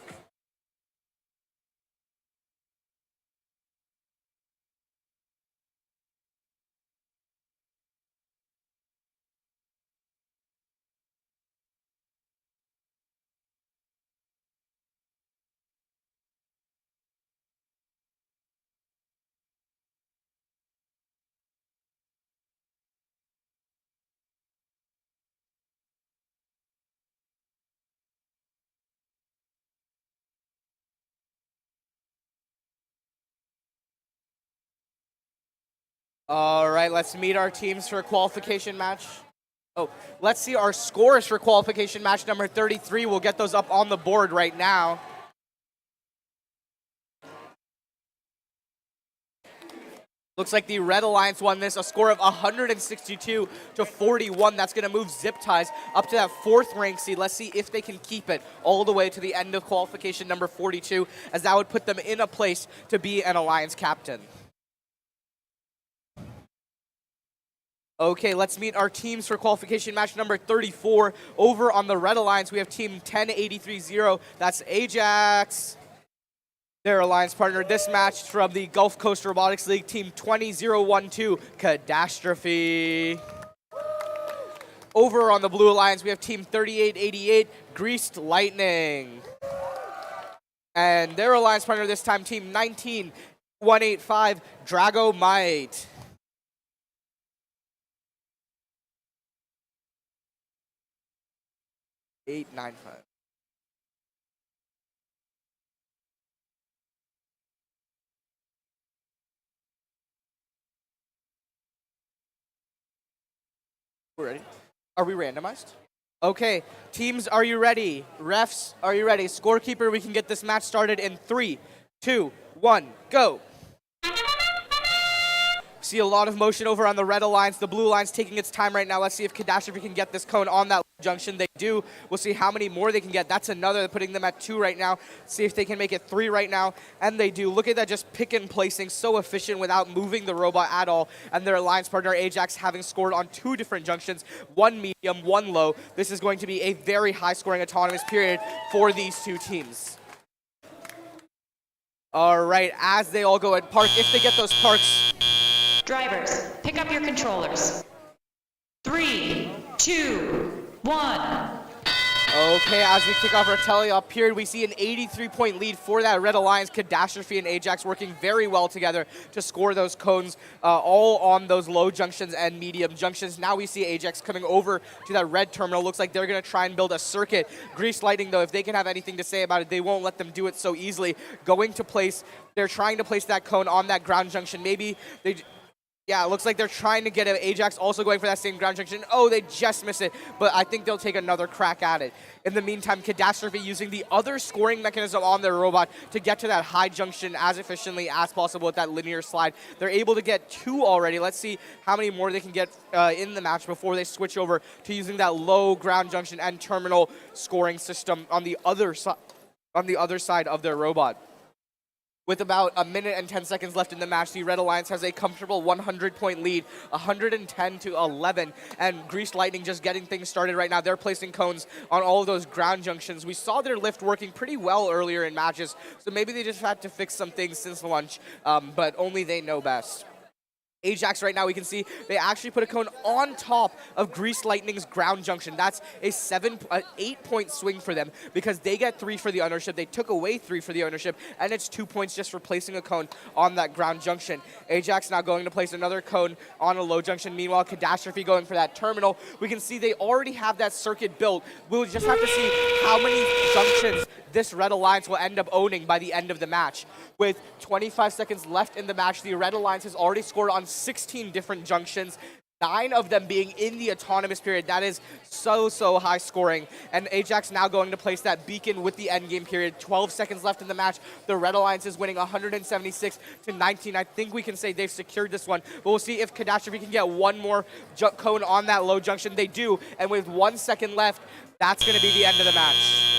All right, let's meet our teams for a qualification match. Oh, let's see our scores for qualification match number 33. We'll get those up on the board right now. Looks like the Red Alliance won this, a score of 162 to 41. That's going to move Zip Ties up to that 4th rank seed. Let's see if they can keep it all the way to the end of qualification number 42, as that would put them in a place to be an Alliance captain. Okay, let's meet our teams for qualification match number 34. Over on the Red Alliance, we have team 10830. That's Ajax, their alliance partner. This match from the Gulf Coast Robotics League, team 20012, Catastrophe. Over on the Blue Alliance, we have team 3888, Greased Lightning. And their alliance partner this time, team 19185, Dragomite. Eight, 9, 5. We're ready. Are we randomized? Okay, teams, are you ready? Refs, are you ready? Scorekeeper, we can get this match started in 3, 2, 1, go. See a lot of motion over on the Red Alliance. The Blue Alliance taking its time right now. Let's see if Catastrophe can get this cone on that junction. They do. We'll see how many more they can get. That's another, putting them at 2 right now. See if they can make it 3 right now. And they do. Look at that, just pick and placing, so efficient without moving the robot at all. And their alliance partner, Ajax, having scored on 2 different junctions, 1 medium, 1 low. This is going to be a very high-scoring autonomous period for these 2 teams. All right, as they all go and park, if they get those parks. Drivers, pick up your controllers. 3, 2, 1. Okay, as we kick off our teleop period, we see an 83-point lead for that Red Alliance. Catastrophe and Ajax working very well together to score those cones, all on those low junctions and medium junctions. Now we see Ajax coming over to that red terminal. Looks like they're going to try and build a circuit. Greased Lightning, though, if they can have anything to say about it, they won't let them do it so easily. They're trying to place that cone on that ground junction. Maybe they... Yeah, it looks like they're trying to get it. Ajax also going for that same ground junction. Oh, they just missed it, but I think they'll take another crack at it. In the meantime, Catastrophe using the other scoring mechanism on their robot to get to that high junction as efficiently as possible with that linear slide. They're able to get 2 already. Let's see how many more they can get in the match before they switch over to using that low ground junction and terminal scoring system on the other side of their robot. With about 1 minute and 10 seconds left in the match, the Red Alliance has a comfortable 100-point lead, 110 to 11, and Greased Lightning just getting things started right now. They're placing cones on all of those ground junctions. We saw their lift working pretty well earlier in matches, so maybe they just had to fix some things since lunch, but only they know best. Ajax right now, we can see they actually put a cone on top of Greased Lightning's ground junction. That's a 8-point swing for them because they get 3 for the ownership. They took away 3 for the ownership, and it's 2 points just for placing a cone on that ground junction. Ajax now going to place another cone on a low junction. Meanwhile, Catastrophe going for that terminal. We can see they already have that circuit built. We'll just have to see how many junctions this Red Alliance will end up owning by the end of the match. With 25 seconds left in the match, the Red Alliance has already scored on 16 different junctions, 9 of them being in the autonomous period. That is so high scoring. And Ajax now going to place that beacon with the end game period. 12 seconds left in the match. The Red Alliance is winning 176 to 19. I think we can say they've secured this one, but we'll see if Catastrophe can get one more cone on that low junction. They do, and with 1 second left, that's going to be the end of the match.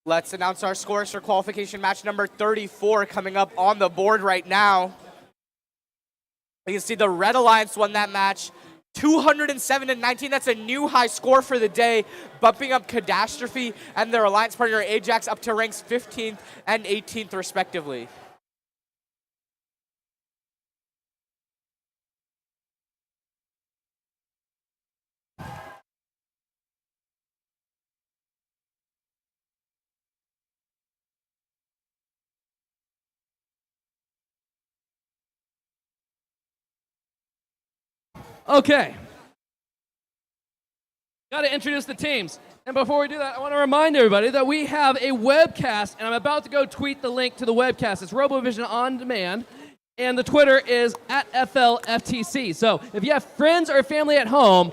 Let's announce our scores for qualification match number 34 coming up on the board right now. You can see the Red Alliance won that match 207-19. That's a new high score for the day, bumping up Catastrophe and their alliance partner Ajax up to ranks 15th and 18th respectively. Okay. Got to introduce the teams. And before we do that, I want to remind everybody that we have a webcast, and I'm about to go tweet the link to the webcast. It's RoboVision On Demand, and the Twitter is @FLFTC. So if you have friends or family at home,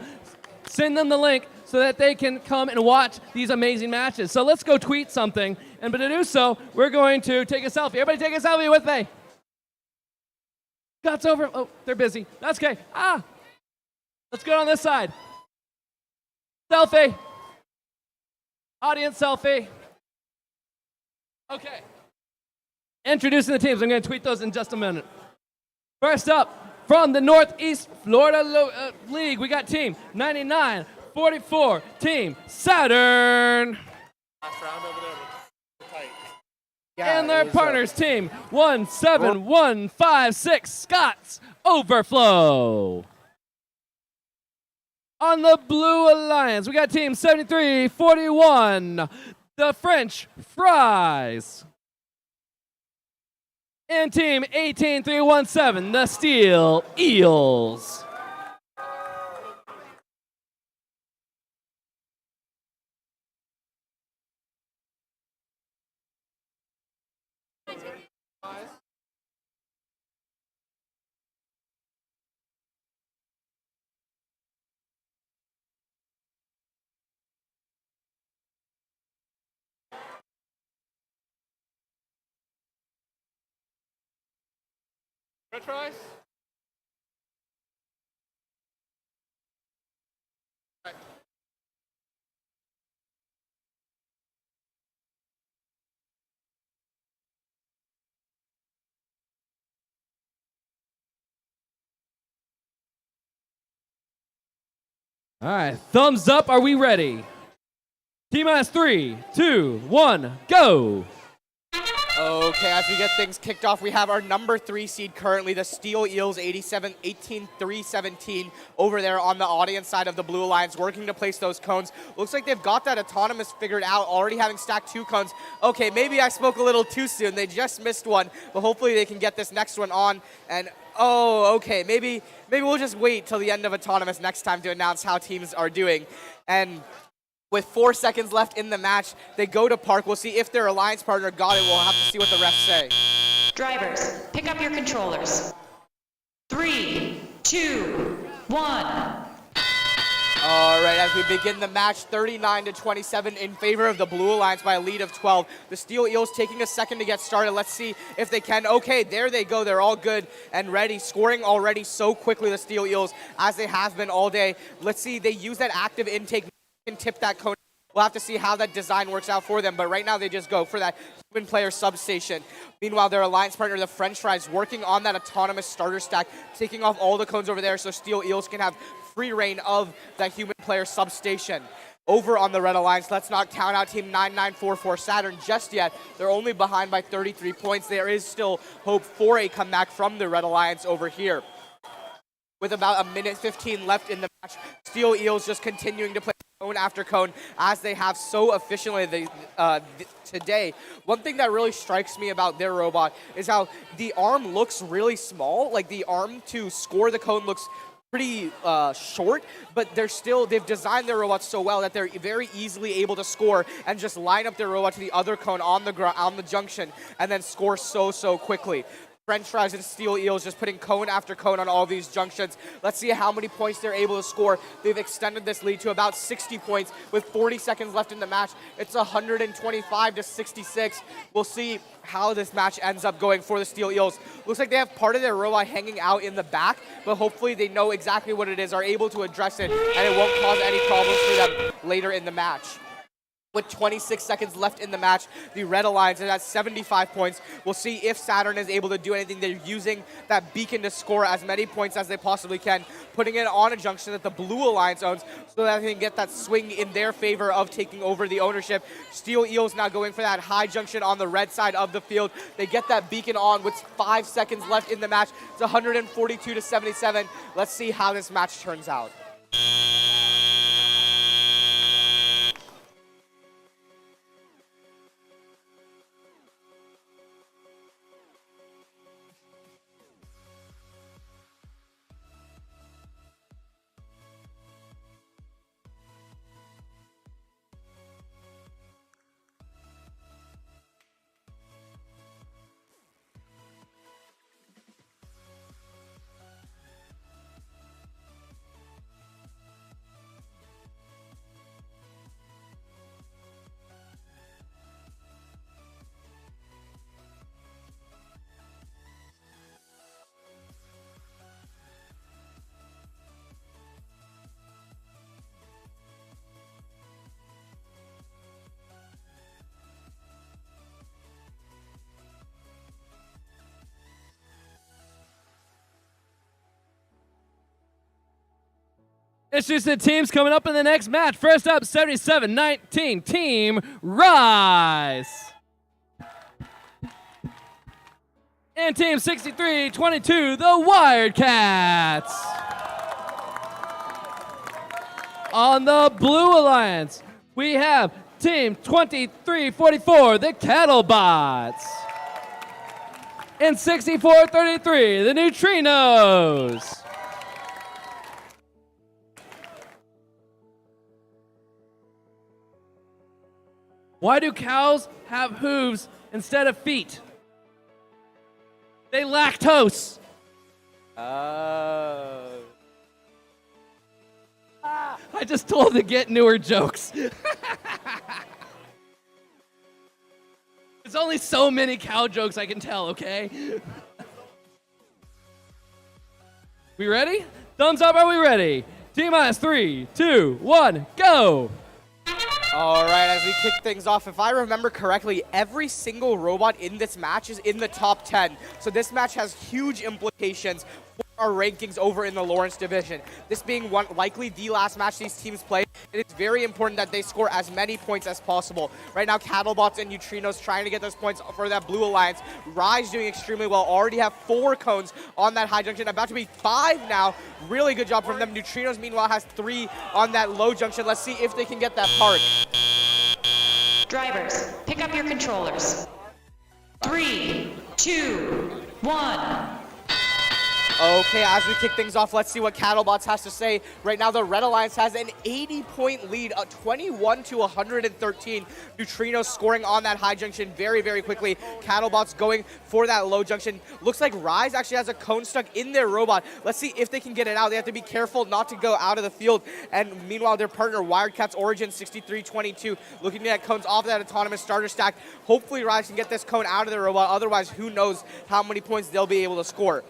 send them the link so that they can come and watch these amazing matches. So let's go tweet something, and to do so, we're going to take a selfie. Everybody take a selfie with me. Scott's over. Oh, they're busy. That's okay. Let's go on this side. Selfie. Audience selfie. Okay. Introducing the teams. I'm going to tweet those in just a minute. First up, from the Northeast Florida League, we got team 9944, Team Saturn. And their partners, team 17156, Scott's Overflow. On the Blue Alliance, we got team 7341, the French Fries. And team 18317, the Steel Eels. French fries? All right, thumbs up. Are we ready? T-minus 3, 2, 1, go. Okay, as we get things kicked off, we have our number 3 seed currently, the Steel Eels, 18-3-17 over there on the audience side of the Blue Alliance, working to place those cones. Looks like they've got that autonomous figured out, already having stacked 2 cones. Okay, maybe I spoke a little too soon. They just missed one, but hopefully they can get this next one on. And oh, okay, maybe we'll just wait till the end of autonomous next time to announce how teams are doing. And with 4 seconds left in the match, they go to park. We'll see if their alliance partner got it. We'll have to see what the refs say. Drivers, pick up your controllers. 3, 2, 1. All right, as we begin the match, 39-27 in favor of the Blue Alliance by a lead of 12. The Steel Eels taking a second to get started. Let's see if they can. Okay, there they go. They're all good and ready, scoring already so quickly, the Steel Eels, as they have been all day. Let's see, they use that active intake, can tip that cone. We'll have to see how that design works out for them, but right now they just go for that human player substation. Meanwhile, their alliance partner, the French Fries, working on that autonomous starter stack, taking off all the cones over there so Steel Eels can have free reign of that human player substation. Over on the Red Alliance, let's not count out Team 9944 Saturn just yet. They're only behind by 33 points. There is still hope for a comeback from the Red Alliance over here. With about a minute 15 left in the match, Steel Eels just continuing to play cone after cone as they have so efficiently today. One thing that really strikes me about their robot is how the arm looks really small. Like the arm to score the cone looks pretty short, but they've designed their robots so well that they're very easily able to score and just line up their robot to the other cone on the junction and then score so quickly. French Fries and Steel Eels just putting cone after cone on all these junctions. Let's see how many points they're able to score. They've extended this lead to about 60 points with 40 seconds left in the match. It's 125-66. We'll see how this match ends up going for the Steel Eels. Looks like they have part of their robot hanging out in the back, but hopefully they know exactly what it is, are able to address it, and it won't cause any problems for them later in the match. with 26 seconds left in the match. The Red Alliance is at 75 points. We'll see if Saturn is able to do anything. They're using that beacon to score as many points as they possibly can, putting it on a junction that the Blue Alliance owns so that they can get that swing in their favor of taking over the ownership. Steel Eels now going for that high junction on the red side of the field. They get that beacon on with 5 seconds left in the match. It's 142 to 77. Let's see how this match turns out. It's just the teams coming up in the next match. First up, 77-19, Team Rise. And Team 63-22, the Wildcats. On the Blue Alliance, we have Team 23-44, the Cattlebots. And 64-33, the Neutrinos. Why do cows have hooves instead of feet? They lactose. I just told to get newer jokes. There's only so many cow jokes I can tell, okay? We ready? Thumbs up, are we ready? T-minus 3, 2, 1, go! All right, as we kick things off, if I remember correctly, every single robot in this match is in the top 10. So this match has huge implications for our rankings over in the Lawrence division. This being likely the last match these teams play, it is very important that they score as many points as possible. Right now, Cattlebots and Neutrinos trying to get those points for that Blue Alliance. Rise doing extremely well, already have 4 cones on that high junction, about to be 5 now. Really good job from them. Neutrinos, meanwhile, has 3 on that low junction. Let's see if they can get that park. Drivers, pick up your controllers. 3, 2, 1. Okay, as we kick things off, let's see what Cattlebots has to say. Right now, the Red Alliance has an 80-point lead, a 21 to 113. Neutrinos scoring on that high junction very, very quickly. Cattlebots going for that low junction. Looks like Rise actually has a cone stuck in their robot. Let's see if they can get it out. They have to be careful not to go out of the field. And meanwhile, their partner, Wildcats Origin 6322, looking at cones off that autonomous starter stack. Hopefully, Rise can get this cone out of their robot. Otherwise, who knows how many points they'll be able to score.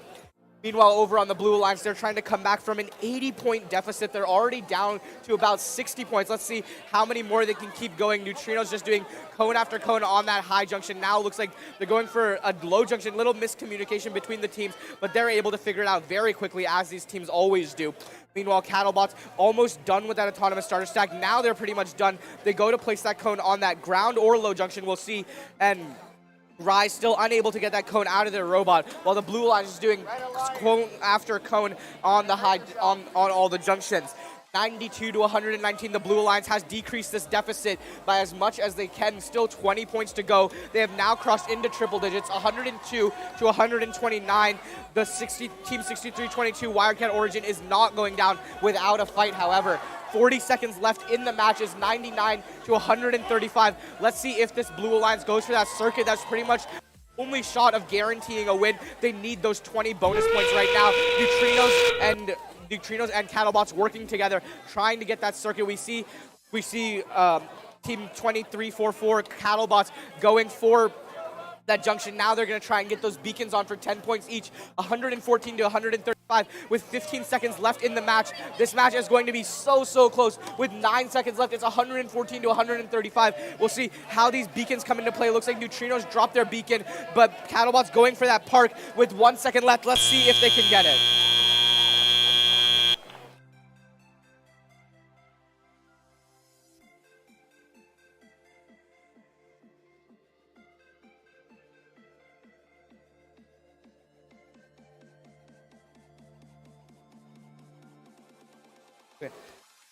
Meanwhile, over on the Blue Alliance, they're trying to come back from an 80-point deficit. They're already down to about 60 points. Let's see how many more they can keep going. Neutrinos just doing cone after cone on that high junction. Now it looks like they're going for a low junction, little miscommunication between the teams, but they're able to figure it out very quickly, as these teams always do. Meanwhile, Cattlebots almost done with that autonomous starter stack. Now they're pretty much done. They go to place that cone on that ground or low junction. We'll see. And Rise still unable to get that cone out of their robot, while the Blue Alliance is doing cone after cone on the high on all the junctions. 92 to 119, the Blue Alliance has decreased this deficit by as much as they can. Still 20 points to go. They have now crossed into triple digits, 102 to 129. The Team 6322 Wildcat Origin is not going down without a fight, however. 40 seconds left in the match, is 99 to 135. Let's see if this Blue Alliance goes for that circuit. That's pretty much the only shot of guaranteeing a win. They need those 20 bonus points right now. Neutrinos and Cattlebots working together, trying to get that circuit. We see Team 2344 Cattlebots going for that junction. Now they're going to try and get those beacons on for 10 points each, 114 to 135 with 15 seconds left in the match. This match is going to be so close. With 9 seconds left, it's 114 to 135. We'll see how these beacons come into play. Looks like Neutrinos dropped their beacon, but Cattlebot's going for that park with 1 second left. Let's see if they can get it.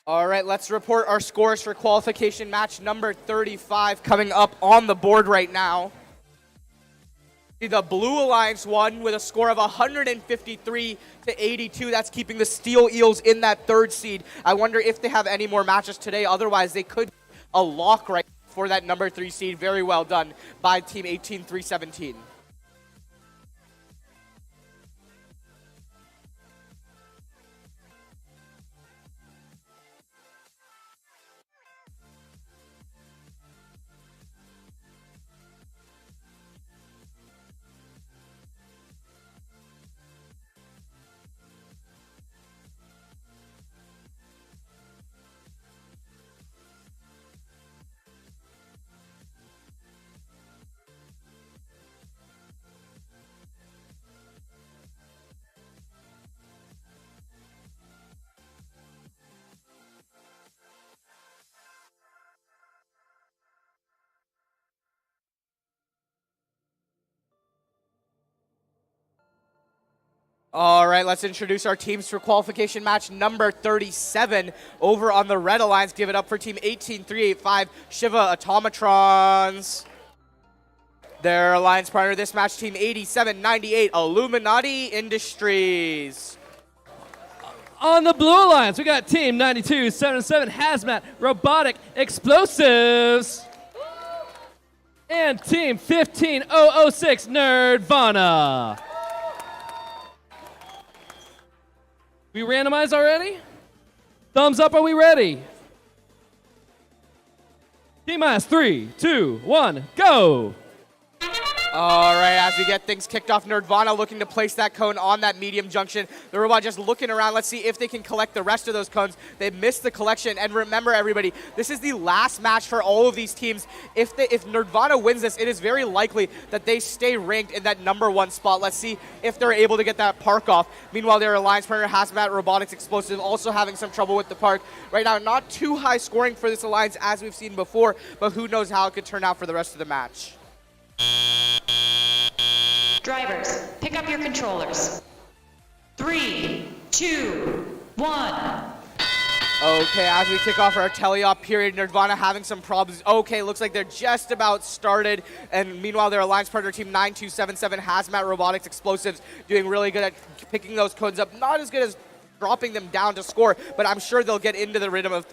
All right, let's report our scores for qualification match number 35 coming up on the board right now. The Blue Alliance won with a score of 153 to 82. That's keeping the Steel Eels in that 3rd seed. I wonder if they have any more matches today. Otherwise, they could a lock right for that number 3 seed. Very well done by Team 18317. All right, let's introduce our teams for qualification match number 37. Over on the Red Alliance, give it up for Team 18385, Shiva Automatrons. Their alliance partner this match, Team 8798, Illuminati Industries. On the Blue Alliance, we got Team 9277, Hazmat Robotic Explosives. And Team 15006, Nerdvana. We randomized already? Thumbs up, are we ready? T-minus 3, 2, 1, go! All right, as we get things kicked off, Nerdvana looking to place that cone on that medium junction. The robot just looking around. Let's see if they can collect the rest of those cones. They missed the collection. And remember, everybody, this is the last match for all of these teams. If Nerdvana wins this, it is very likely that they stay ranked in that number 1 spot. Let's see if they're able to get that park off. Meanwhile, their alliance partner, Hazmat Robotics Explosive, also having some trouble with the park. Right now, not too high scoring for this alliance as we've seen before, but who knows how it could turn out for the rest of the match. Drivers, pick up your controllers. 3, 2, 1. Okay, as we kick off our teleop period, Nerdvana having some problems. Okay, looks like they're just about started. And meanwhile, their alliance partner, Team 9277, Hazmat Robotics Explosives, doing really good at picking those cones up. Not as good as dropping them down to score, but I'm sure they'll get into the rhythm of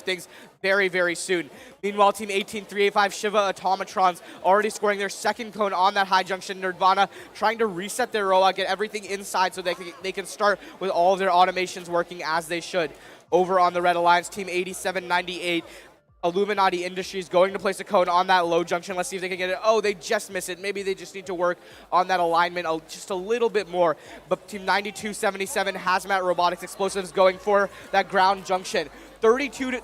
things very soon. Meanwhile, Team 18385, Shiva Automatrons, already scoring their 2nd cone on that high junction. Nerdvana trying to reset their rollout, get everything inside so they can start with all of their automations working as they should. Over on the Red Alliance, Team 8798, Illuminati Industries going to place a cone on that low junction. Let's see if they can get it. Oh, they just miss it. Maybe they just need to work on that alignment just a little bit more. But Team 9277, Hazmat Robotics Explosives going for that ground junction. 37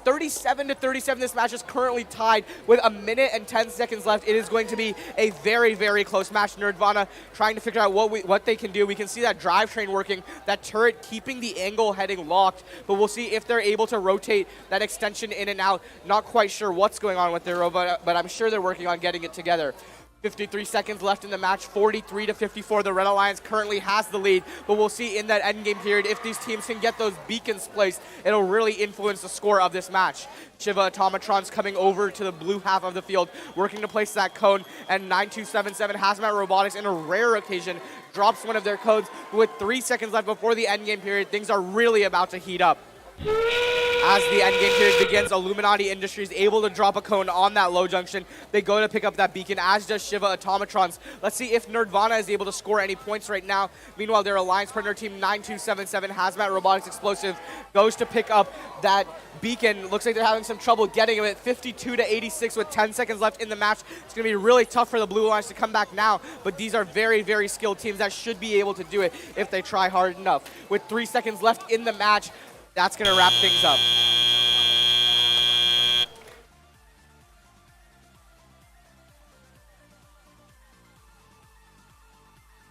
to 37, this match is currently tied with 1 minute and 10 seconds left. It is going to be a very close match. Nerdvana trying to figure out what they can do. We can see that drivetrain working, that turret keeping the angle heading locked, but we'll see if they're able to rotate that extension in and out. Not quite sure what's going on with their robot, but I'm sure they're working on getting it together. 53 seconds left in the match, 43 to 54. The Red Alliance currently has the lead, but we'll see in that endgame period if these teams can get those beacons placed. It'll really influence the score of this match. Shiva Automatrons coming over to the blue half of the field, working to place that cone, and 9277 Hazmat Robotics, in a rare occasion, drops one of their codes with 3 seconds left before the endgame period. Things are really about to heat up. As the endgame period begins, Illuminati Industries able to drop a cone on that low junction. They go to pick up that beacon, as does Shiva Automatrons. Let's see if Nerdvana is able to score any points right now. Meanwhile, their alliance partner team 9277 Hazmat Robotics Explosive goes to pick up that beacon. Looks like they're having some trouble getting it. 52 to 86 with 10 seconds left in the match. It's going to be really tough for the Blue Alliance to come back now, but these are very, very skilled teams that should be able to do it if they try hard enough. With 3 seconds left in the match, that's going to wrap things up.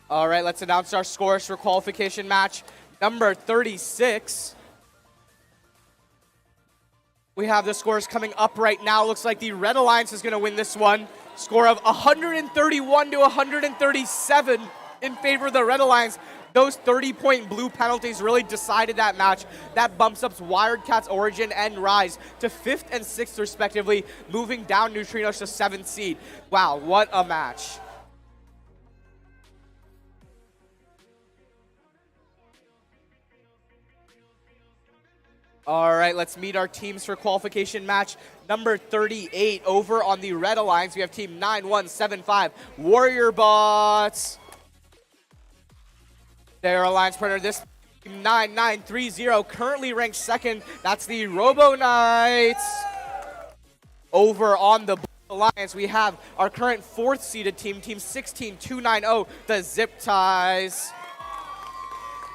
All right, let's announce our scores for qualification match number 36. We have the scores coming up right now. Looks like the Red Alliance is going to win this one. Score of 131 to 137 in favor of the Red Alliance. Those 30-point blue penalties really decided that match. That bumps up Wirecats Origin and Rise to 5th and 6th respectively, moving down Neutrinos to 7th seed. Wow, what a match. All right, let's meet our teams for qualification match number 38. Over on the Red Alliance, we have team 9175 Warrior Bots. Their alliance partner, this team 9930, currently ranked 2nd. That's the Robo Knights. Over on the Blue Alliance, we have our current 4th seeded team, team 16290, the Zip Ties.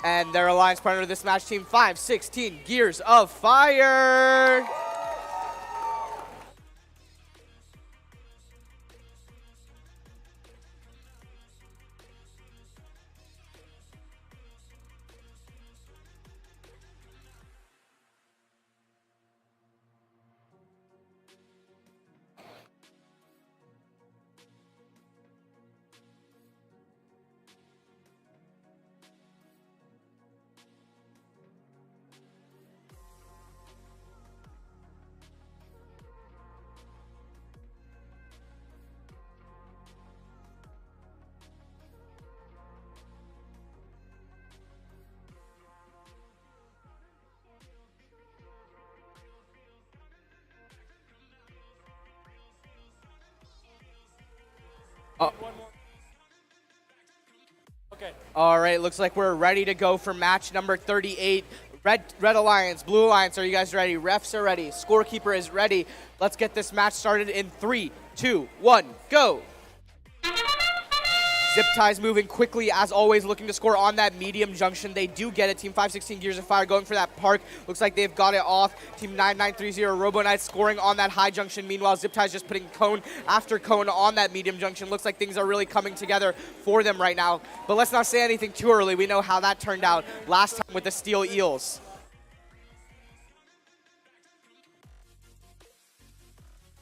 And their alliance partner, this match, team 516 Gears of Fire. All right, looks like we're ready to go for match number 38. Red Alliance, Blue Alliance, are you guys ready? Refs are ready. Scorekeeper is ready. Let's get this match started in 3, 2, 1, go. Zip Ties moving quickly, as always, looking to score on that medium junction. They do get it. Team 516 Gears of Fire going for that park. Looks like they've got it off. Team 9930 Robo Knights scoring on that high junction. Meanwhile, Zip Ties just putting cone after cone on that medium junction. Looks like things are really coming together for them right now. But let's not say anything too early. We know how that turned out last time with the Steel Eels.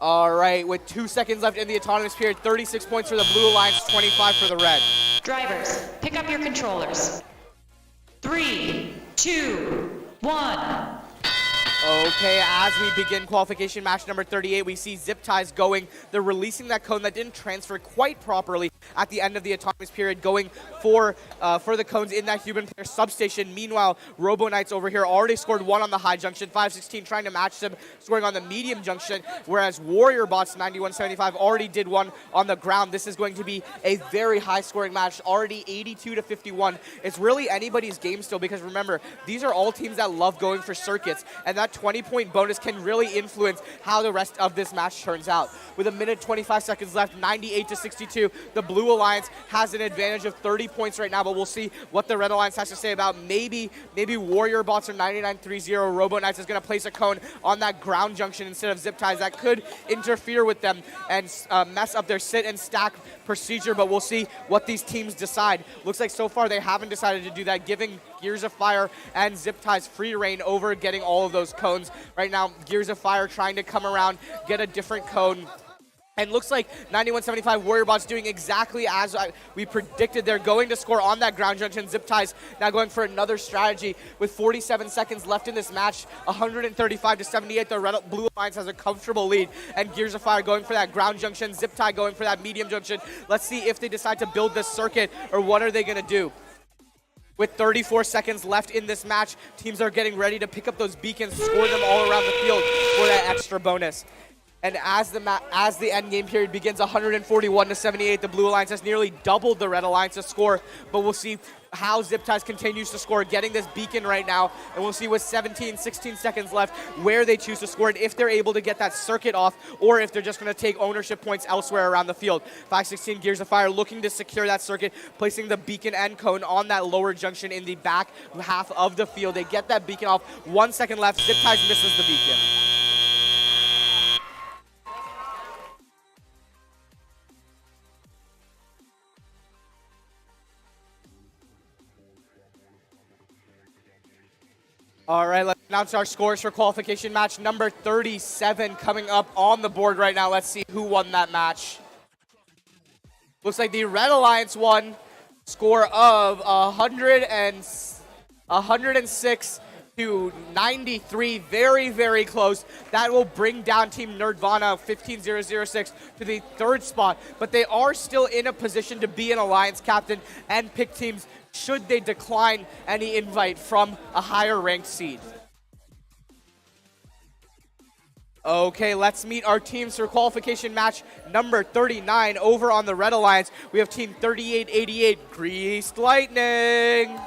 All right, with 2 seconds left in the autonomous period, 36 points for the Blue Alliance, 25 for the Red. Drivers, pick up your controllers. 3, 2, 1. Okay, as we begin qualification match number 38, we see Zip Ties going. They're releasing that cone that didn't transfer quite properly at the end of the autonomous period, going for the cones in that human player substation. Meanwhile, Robo Knights over here already scored 1 on the high junction, 516 trying to match them, scoring on the medium junction, whereas Warrior Bots 9175 already did 1 on the ground. This is going to be a very high scoring match, already 82 to 51. It's really anybody's game still, because remember, these are all teams that love going for circuits, and that 20-point bonus can really influence how the rest of this match turns out. With a minute 25 seconds left, 98 to 62, the Blue Alliance has an advantage of 30 points right now, but we'll see what the Red Alliance has to say about maybe Warrior Bots or 9930 Robo Knights is going to place a cone on that ground junction instead of Zip Ties. That could interfere with them and mess up their sit and stack procedure, but we'll see what these teams decide. Looks like so far they haven't decided to do that, giving Gears of Fire and Zip Ties free reign over getting all of those cones. Right now, Gears of Fire trying to come around, get a different cone. And looks like 9175 Warrior Bots doing exactly as we predicted. They're going to score on that ground junction. Zip Ties now going for another strategy with 47 seconds left in this match. 135 to 78. The Blue Alliance has a comfortable lead. And Gears of Fire going for that ground junction. Zip Tie going for that medium junction. Let's see if they decide to build this circuit, or what are they going to do. With 34 seconds left in this match, teams are getting ready to pick up those beacons, score them all around the field for that extra bonus. And as the end game period begins, 141-78, the Blue Alliance has nearly doubled the Red Alliance's score. But we'll see how Zip Ties continues to score, getting this beacon right now. And we'll see with 16 seconds left where they choose to score and if they're able to get that circuit off or if they're just going to take ownership points elsewhere around the field. 516 Gears of Fire looking to secure that circuit, placing the beacon end cone on that lower junction in the back half of the field. They get that beacon off. 1 second left. Zip Ties misses the beacon. All right, let's announce our scores for qualification match number 37 coming up on the board right now. Let's see who won that match. Looks like the Red Alliance won, score of 106 to 93, very, very close. That will bring down Team Nerdvana 15006 to the 3rd spot, but they are still in a position to be an Alliance captain and pick teams should they decline any invite from a higher ranked seed. Okay, let's meet our teams for qualification match number 39 over on the Red Alliance. We have Team 3888, Greased Lightning.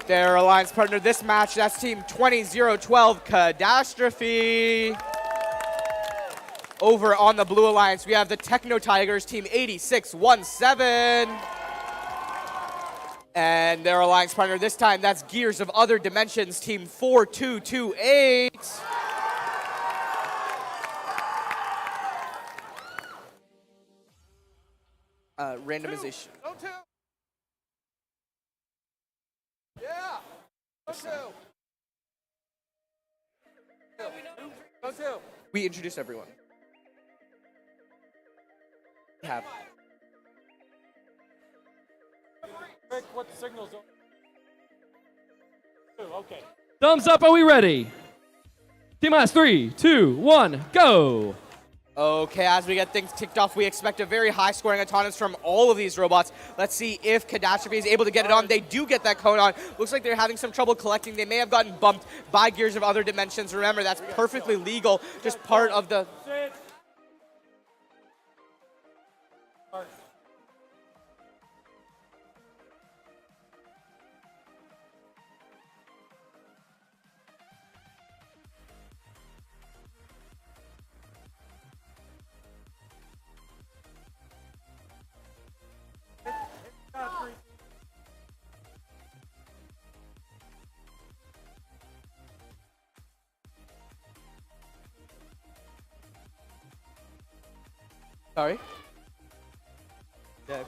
Their alliance partner this match, that's Team 20012, Catastrophe. Over on the Blue Alliance, we have the Techno Tigers, Team 8617. And their alliance partner this time, that's Gears of Other Dimensions, Team 4228. Randomization. Go two. Yeah. Go two. Go two. We introduced everyone. We have. What signals? Okay. Thumbs up, are we ready? T-minus 3, 2, 1, go! Okay, as we get things ticked off, we expect a very high-scoring autonomous from all of these robots. Let's see if Catastrophe is able to get it on. They do get that cone on. Looks like they're having some trouble collecting. They may have gotten bumped by Gears of Other Dimensions. Remember, that's perfectly legal, just part of the... Sorry? Yeah.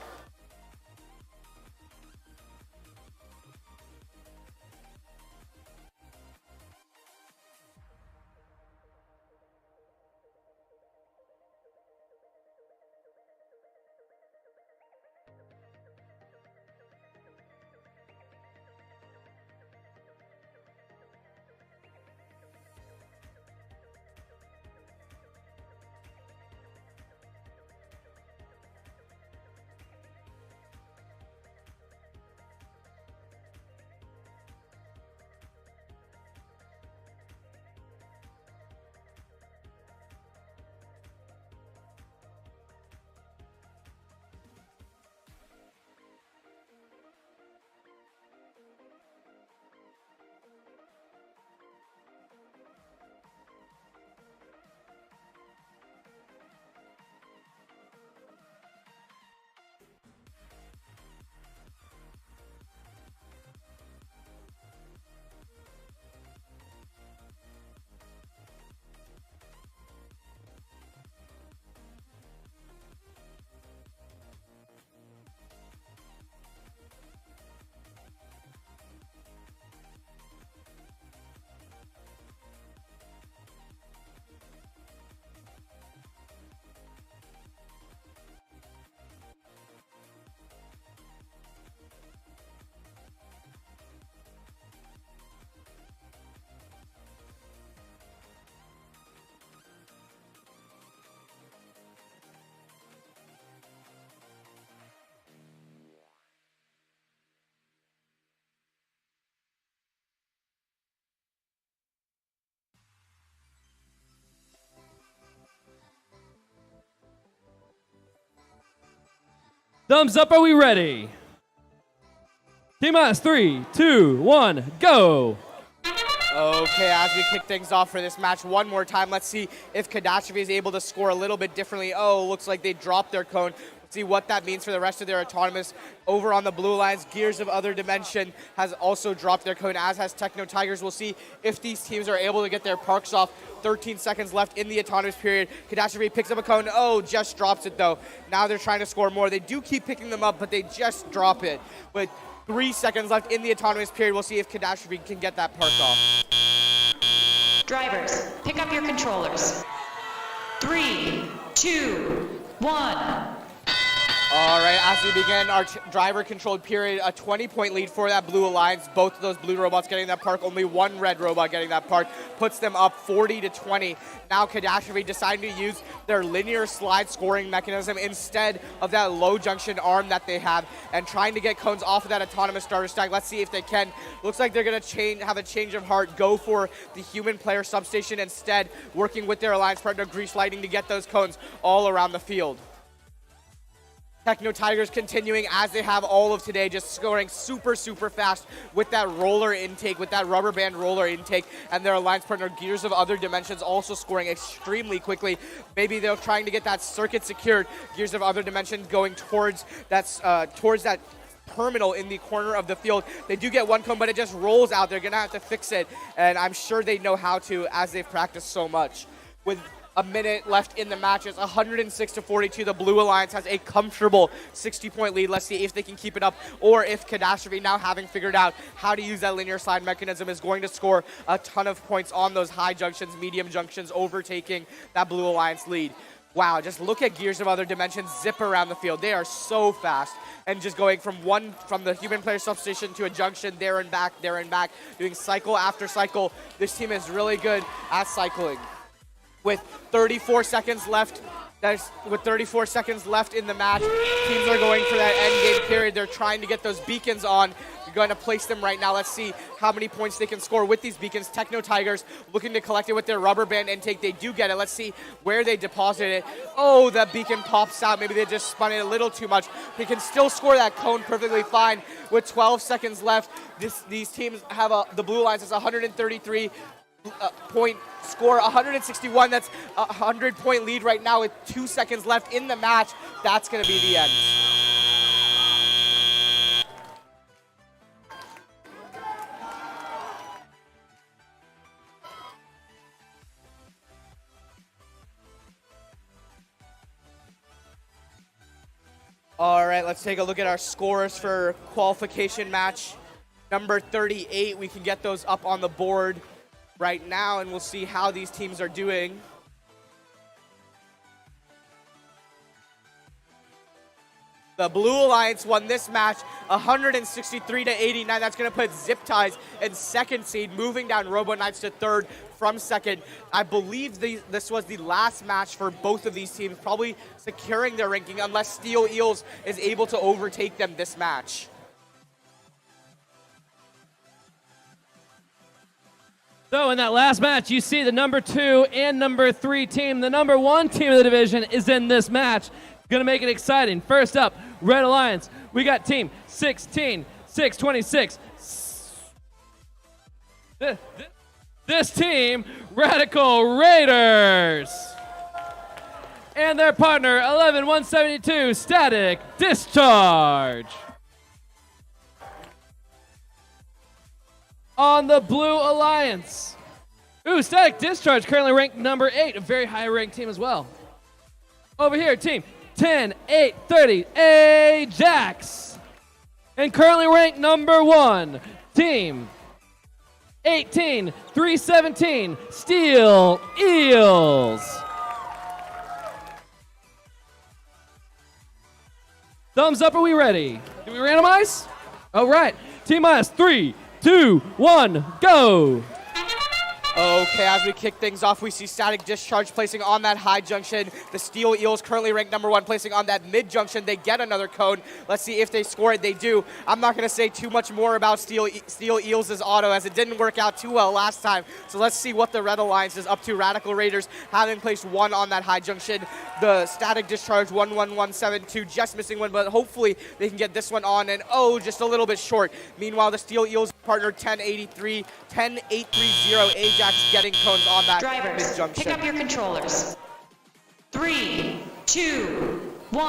Thumbs up, are we ready? T-minus 3, 2, 1, go! Okay, as we kick things off for this match one more time, let's see if Catastrophe is able to score a little bit differently. Oh, looks like they dropped their cone. Let's see what that means for the rest of their autonomous. Over on the blue lines, Gears of Other Dimension has also dropped their cone, as has Techno Tigers. We'll see if these teams are able to get their parks off. 13 seconds left in the autonomous period. Catastrophe picks up a cone. Oh, just drops it though. Now they're trying to score more. They do keep picking them up, but they just drop it. With 3 seconds left in the autonomous period, we'll see if Catastrophe can get that park off. Drivers, pick up your controllers. 3, 2, 1. All right, as we begin our driver-controlled period, a 20-point lead for that Blue Alliance. Both of those blue robots getting that park, only one red robot getting that park, puts them up 40-20. Now Catastrophe deciding to use their linear slide scoring mechanism instead of that low junction arm that they have, and trying to get cones off of that autonomous starter stack. Let's see if they can. Looks like they're going to have a change of heart, go for the human player substation instead, working with their alliance partner Grease Lighting to get those cones all around the field. Techno Tigers continuing as they have all of today, just scoring super, super fast with that roller intake, with that rubber band roller intake, and their alliance partner Gears of Other Dimensions also scoring extremely quickly. Maybe they're trying to get that circuit secured. Gears of Other Dimensions going towards that terminal in the corner of the field. They do get one cone, but it just rolls out. They're gonna have to fix it, and I'm sure they know how to, as they've practiced so much. With a minute left in the match, it's 106-42. The Blue Alliance has a comfortable 60-point lead. Let's see if they can keep it up, or if Catastrophe, now having figured out how to use that linear slide mechanism, is going to score a ton of points on those high junctions, medium junctions, overtaking that Blue Alliance lead. Wow, just look at Gears of Other Dimensions zip around the field. They are so fast, and just going from the human player substation to a junction, there and back, doing cycle after cycle. This team is really good at cycling. With 34 seconds left, in the match, teams are going for that end game period. They're trying to get those beacons on. You're going to place them right now. Let's see how many points they can score with these beacons. Techno Tigers looking to collect it with their rubber band intake. They do get it. Let's see where they deposited it. Oh, that beacon pops out. Maybe they just spun it a little too much. They can still score that cone perfectly fine. With 12 seconds left, these teams have the Blue Alliance has 133 point score, 161. That's a 100-point lead right now with 2 seconds left in the match. That's going to be the end. All right, let's take a look at our scores for qualification match number 38. We can get those up on the board right now, and we'll see how these teams are doing. The Blue Alliance won this match 163-89. That's going to put Zip Ties in second seed, moving down Robo Knights to third from second. I believe this was the last match for both of these teams, probably securing their ranking unless Steel Eels is able to overtake them this match. So in that last match, you see the number 2 and number 3 team. The number 1 team of the division is in this match. Going to make it exciting. First up, Red Alliance. We got team 16, 626. This team, Radical Raiders. And their partner, 11172, Static Discharge. On the Blue Alliance. Static Discharge currently ranked number 8, a very high ranked team as well. Over here, team 10-8-30, Ajax. And currently ranked number 1, team 18-317, Steel Eels. Thumbs up, are we ready? Do we randomize? All right, T-minus 3, 2, 1, go. Okay, as we kick things off, we see Static Discharge placing on that high junction. The Steel Eels currently ranked #1, placing on that mid junction. They get another cone. Let's see if they score it. They do. I'm not going to say too much more about Steel Eels' auto, as it didn't work out too well last time. So let's see what the Red Alliance is up to. Radical Raiders having placed 1 on that high junction. The Static Discharge 11172 just missing one, but hopefully they can get this one on, and just a little bit short. Meanwhile, the Steel Eels partner 10830 Ajax getting cones on that Drivers, mid-junction. pick up your controllers. 3, 2, 1.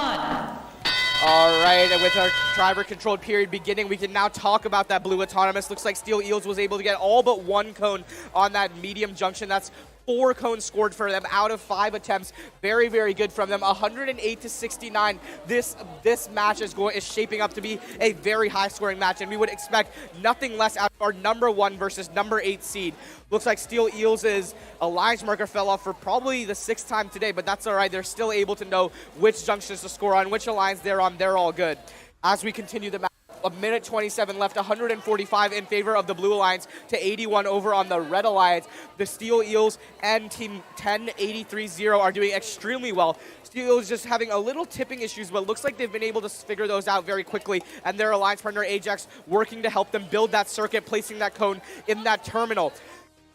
All right, and with our driver-controlled period beginning, we can now talk about that blue autonomous. Looks like Steel Eels was able to get all but 1 cone on that medium junction. That's 4 cones scored for them out of 5 attempts. Very, very good from them. 108-69. This match is shaping up to be a very high-scoring match, and we would expect nothing less out of our #1 versus #8 seed. Looks like Steel Eels' alliance marker fell off for probably the 6th time today, but that's all right. They're still able to know which junctions to score on, which alliance they're on. They're all good. As we continue the match, 1:27 left, 145 in favor of the Blue Alliance to 81 over on the Red Alliance. The Steel Eels and Team 10830 are doing extremely well. Steel Eels just having a little tipping issues, but looks like they've been able to figure those out very quickly, and their alliance partner Ajax working to help them build that circuit, placing that cone in that terminal.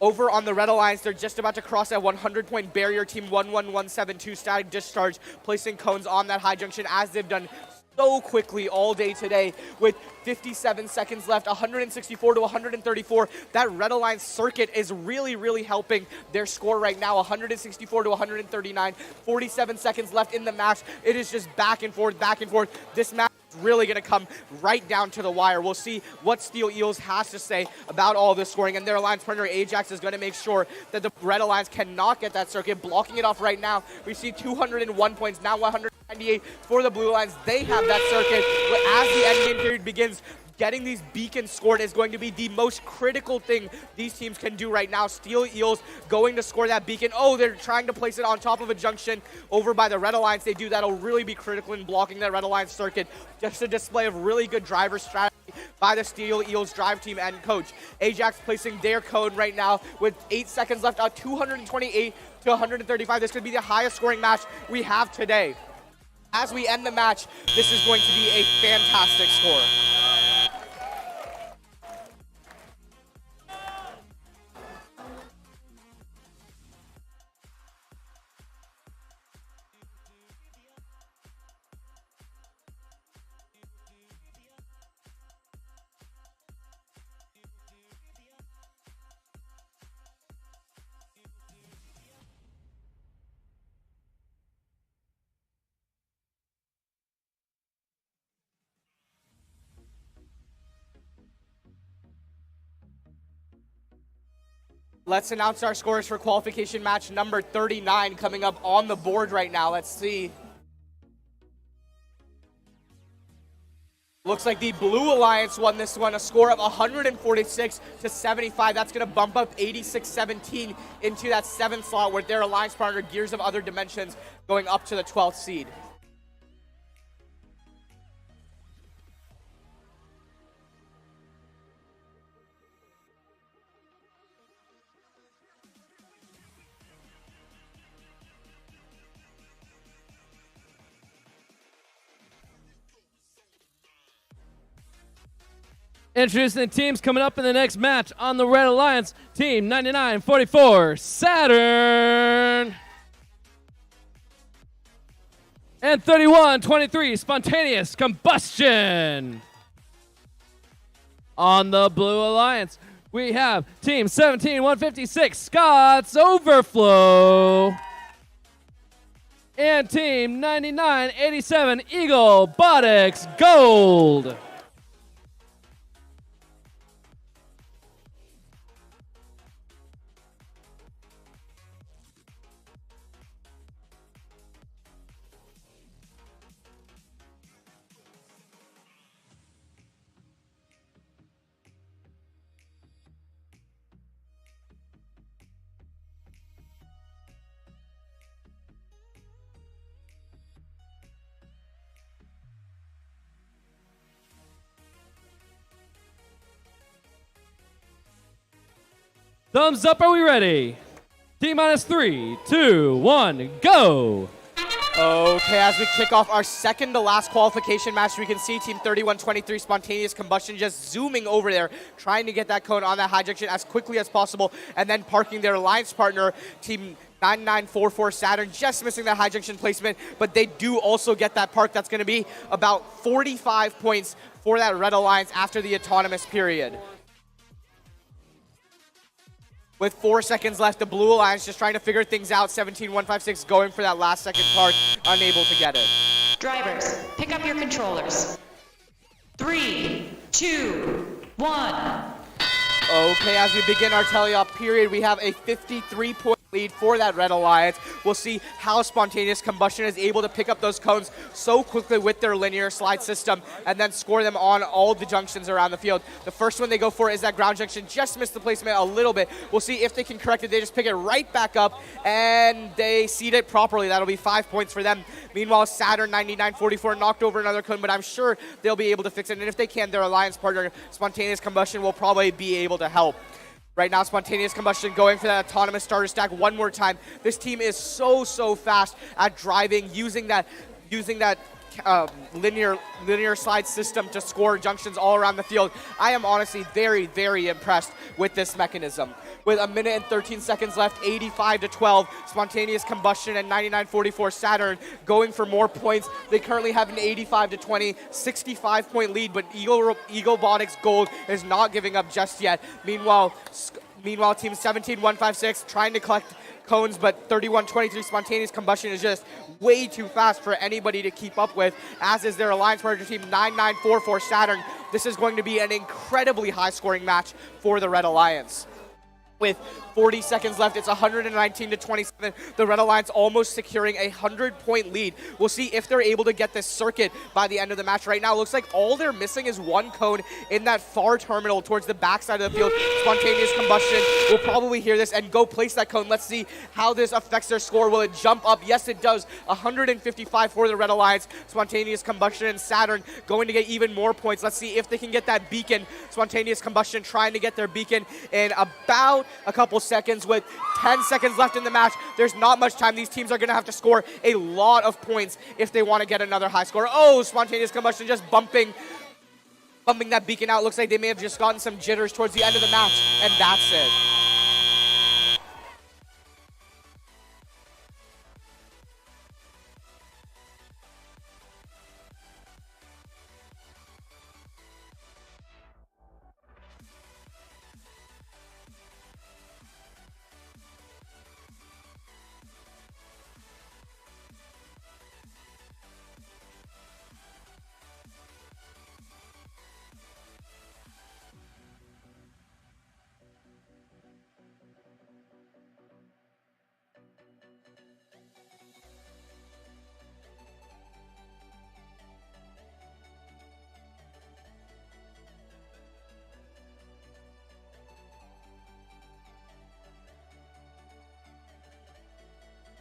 Over on the Red Alliance, they're just about to cross that 100-point barrier. Team 11172 Static Discharge placing cones on that high junction, as they've done so quickly all day today, with 57 seconds left, 164 to 134. That Red Alliance circuit is really, really helping their score right now. 164 to 139, 47 seconds left in the match. It is just back and forth, back and forth. This match is really going to come right down to the wire. We'll see what Steel Eels has to say about all this scoring, and their alliance partner Ajax is going to make sure that the Red Alliance cannot get that circuit, blocking it off right now. We see 201 points, now 198 for the Blue Alliance. They have that circuit. As the endgame period begins, getting these beacons scored is going to be the most critical thing these teams can do right now. Steel Eels going to score that beacon. They're trying to place it on top of a junction over by the Red Alliance. They do. That'll really be critical in blocking that Red Alliance circuit. Just a display of really good driver strategy by the Steel Eels drive team and coach. Ajax placing their code right now with 8 seconds left, 228 to 135. This could be the highest scoring match we have today. As we end the match, this is going to be a fantastic score. Let's announce our scores for qualification match number 39 coming up on the board right now. Let's see. Looks like the Blue Alliance won this one, a score of 146 to 75. That's going to bump up 86-17 into that 7th slot, with their alliance partner Gears of Other Dimensions going up to the 12th seed. Introducing the teams coming up in the next match on the Red Alliance. Team 9944 Saturn. And 3123 Spontaneous Combustion. On the Blue Alliance, we have Team 17156 Scott's Overflow. And Team 9987 Eagle Botics Gold. Thumbs up, are we ready? T minus 3, 2, 1, go! Okay, as we kick off our second to last qualification match, we can see Team 3123 Spontaneous Combustion just zooming over there, trying to get that cone on that high junction as quickly as possible, and then parking their alliance partner, Team 9944 Saturn, just missing that high junction placement, but they do also get that park. That's going to be about 45 points for that Red Alliance after the autonomous period. With 4 seconds left, the Blue Alliance just trying to figure things out. 17156 going for that last second park, unable to get it. Drivers, pick up your controllers. 3, 2, 1. Okay, as we begin our teleop period, we have a 53-point lead for that Red Alliance. We'll see how Spontaneous Combustion is able to pick up those cones so quickly with their linear slide system and then score them on all the junctions around the field. The first one they go for is that ground junction. Just missed the placement a little bit. We'll see if they can correct it. They just pick it right back up and they seed it properly. That'll be 5 points for them. Meanwhile, Saturn 9944 knocked over another cone, but I'm sure they'll be able to fix it. And if they can, their alliance partner, Spontaneous Combustion, will probably be able to help. Right now, Spontaneous Combustion going for that autonomous starter stack one more time. This team is so fast at driving, using that linear slide system to score junctions all around the field. I am honestly very impressed with this mechanism. With a minute and 13 seconds left, 85-12, Spontaneous Combustion and 9944 Saturn going for more points. They currently have an 85-20, 65-point lead, but Eaglebotics Gold is not giving up just yet. Meanwhile, Team 17156 trying to collect cones, but 3123 Spontaneous Combustion is just way too fast for anybody to keep up with, as is their alliance partner team 9944 Saturn. This is going to be an incredibly high-scoring match for the Red Alliance. With 40 seconds left, it's 119-27. The Red Alliance almost securing a 100-point lead. We'll see if they're able to get this circuit by the end of the match. Right now, it looks like all they're missing is one cone in that far terminal towards the backside of the field. Spontaneous Combustion will probably hear this and go place that cone. Let's see how this affects their score. Will it jump up? Yes, it does. 155 for the Red Alliance. Spontaneous Combustion and Saturn going to get even more points. Let's see if they can get that beacon. Spontaneous Combustion trying to get their beacon in about a couple seconds. With 10 seconds left in the match, there's not much time. These teams are going to have to score a lot of points if they want to get another high score. Oh, Spontaneous Combustion just bumping that beacon out. Looks like they may have just gotten some jitters towards the end of the match, and that's it.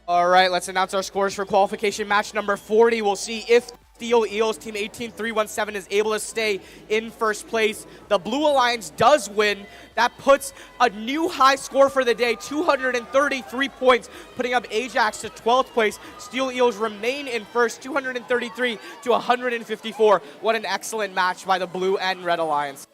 All right, let's announce our scores for qualification match number 40. We'll see if Steel Eels Team 18317 is able to stay in first place. The Blue Alliance does win. That puts a new high score for the day, 233 points, putting up Ajax to 12th place. Steel Eels remain in first, 233 to 154. What an excellent match by the Blue and Red Alliance.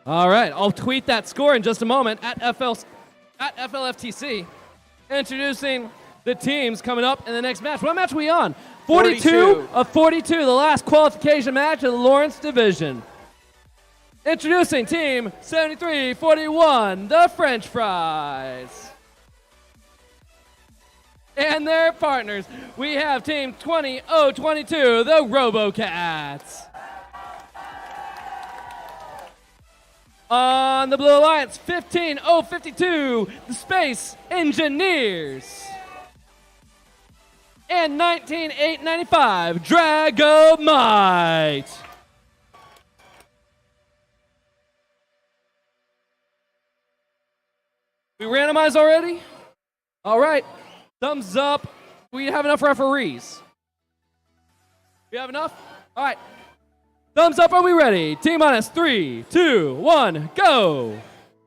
All right, I'll tweet that score in just a moment at FLFTC. Introducing the teams coming up in the next match. What match are we on? 42 of 42, the last qualification match of the Lawrence Division. Introducing Team 7341, the French Fries. And their partners, we have Team 20022, the RoboCats. On the Blue Alliance, 15052, the Space Engineers. And 19895, Dragomite. We randomized already? All right, thumbs up We have enough referees. We have enough? All right. Thumbs up, are we ready? T minus 3, 2, 1, go.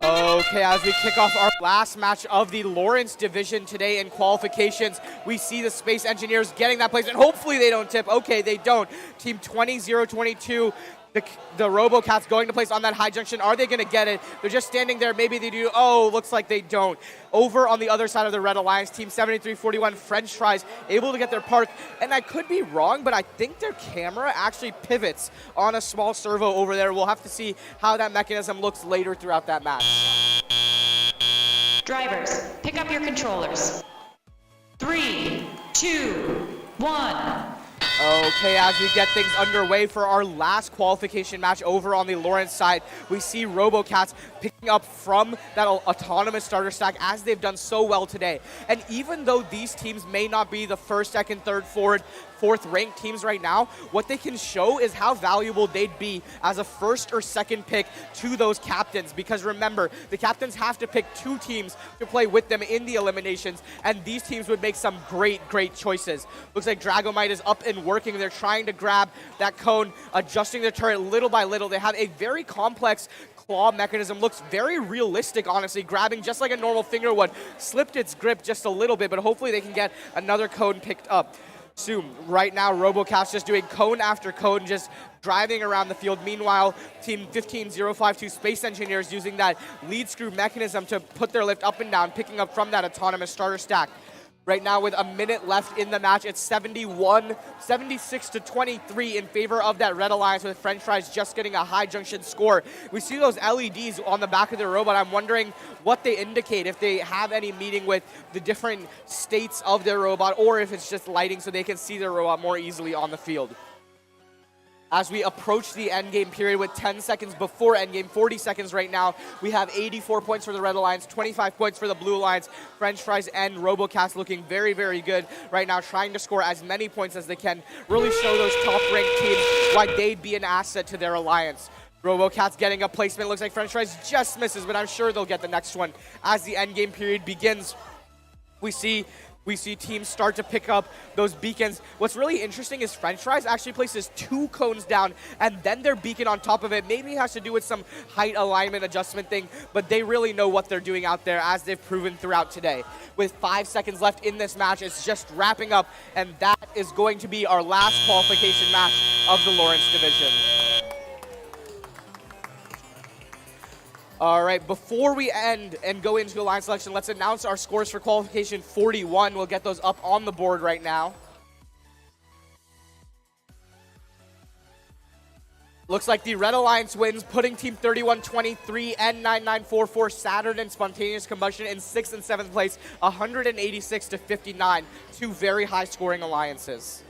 Okay, as we kick off our last match of the Lawrence division today in qualifications, we see the Space Engineers getting that placement. Hopefully they don't tip. Okay, they don't. Team 20-0-22, the RoboCats going to place on that high junction. Are they going to get it? They're just standing there. Maybe they do. Oh, looks like they don't. Over on the other side of the Red Alliance, Team 73-41, French Fries, able to get their park. And I could be wrong, but I think their camera actually pivots on a small servo over there. We'll have to see how that mechanism looks later throughout that match. Drivers, pick up your controllers. 3, 2, 1. Okay, as we get things underway for our last qualification match over on the Lawrence side, we see RoboCats picking up from that autonomous starter stack as they've done so well today. And even though these teams may not be the first, second, third, fourth ranked teams right now, what they can show is how valuable they'd be as a first or second pick to those captains. Because remember, the captains have to pick 2 teams to play with them in the eliminations, and these teams would make some great choices. Looks like Dragomite is up and working. They're trying to grab that cone, adjusting the turret little by little. They have a very complex claw mechanism. Looks very realistic, honestly, grabbing just like a normal finger would. Slipped its grip just a little bit, but hopefully they can get another cone picked up soon. Right now, RoboCats just doing cone after cone, just driving around the field. Meanwhile, Team 15052 Space Engineers using that lead screw mechanism to put their lift up and down, picking up from that autonomous starter stack. Right now, with a minute left in the match, it's 76-23 in favor of that Red Alliance, with French Fries just getting a high junction score. We see those LEDs on the back of their robot. I'm wondering what they indicate, if they have any meaning with the different states of their robot, or if it's just lighting so they can see their robot more easily on the field. As we approach the endgame period with 10 seconds before endgame, 40 seconds right now, we have 84 points for the Red Alliance, 25 points for the Blue Alliance. French Fries and RoboCats looking very good right now, trying to score as many points as they can, really show those top-ranked teams why they'd be an asset to their alliance. RoboCats getting a placement. Looks like French Fries just misses, but I'm sure they'll get the next one. As the endgame period begins, we see teams start to pick up those beacons. What's really interesting is French Fries actually places 2 cones down and then their beacon on top of it. Maybe it has to do with some height alignment adjustment thing, but they really know what they're doing out there, as they've proven throughout today. With 5 seconds left in this match, it's just wrapping up, and that is going to be our last qualification match of the Lawrence division. All right, before we end and go into the line selection, let's announce our scores for qualification 41. We'll get those up on the board right now. Looks like the Red Alliance wins, putting Team 31-23 and 9944 Saturn and Spontaneous Combustion in 6th and 7th place, 186-59. 2 very high-scoring alliances.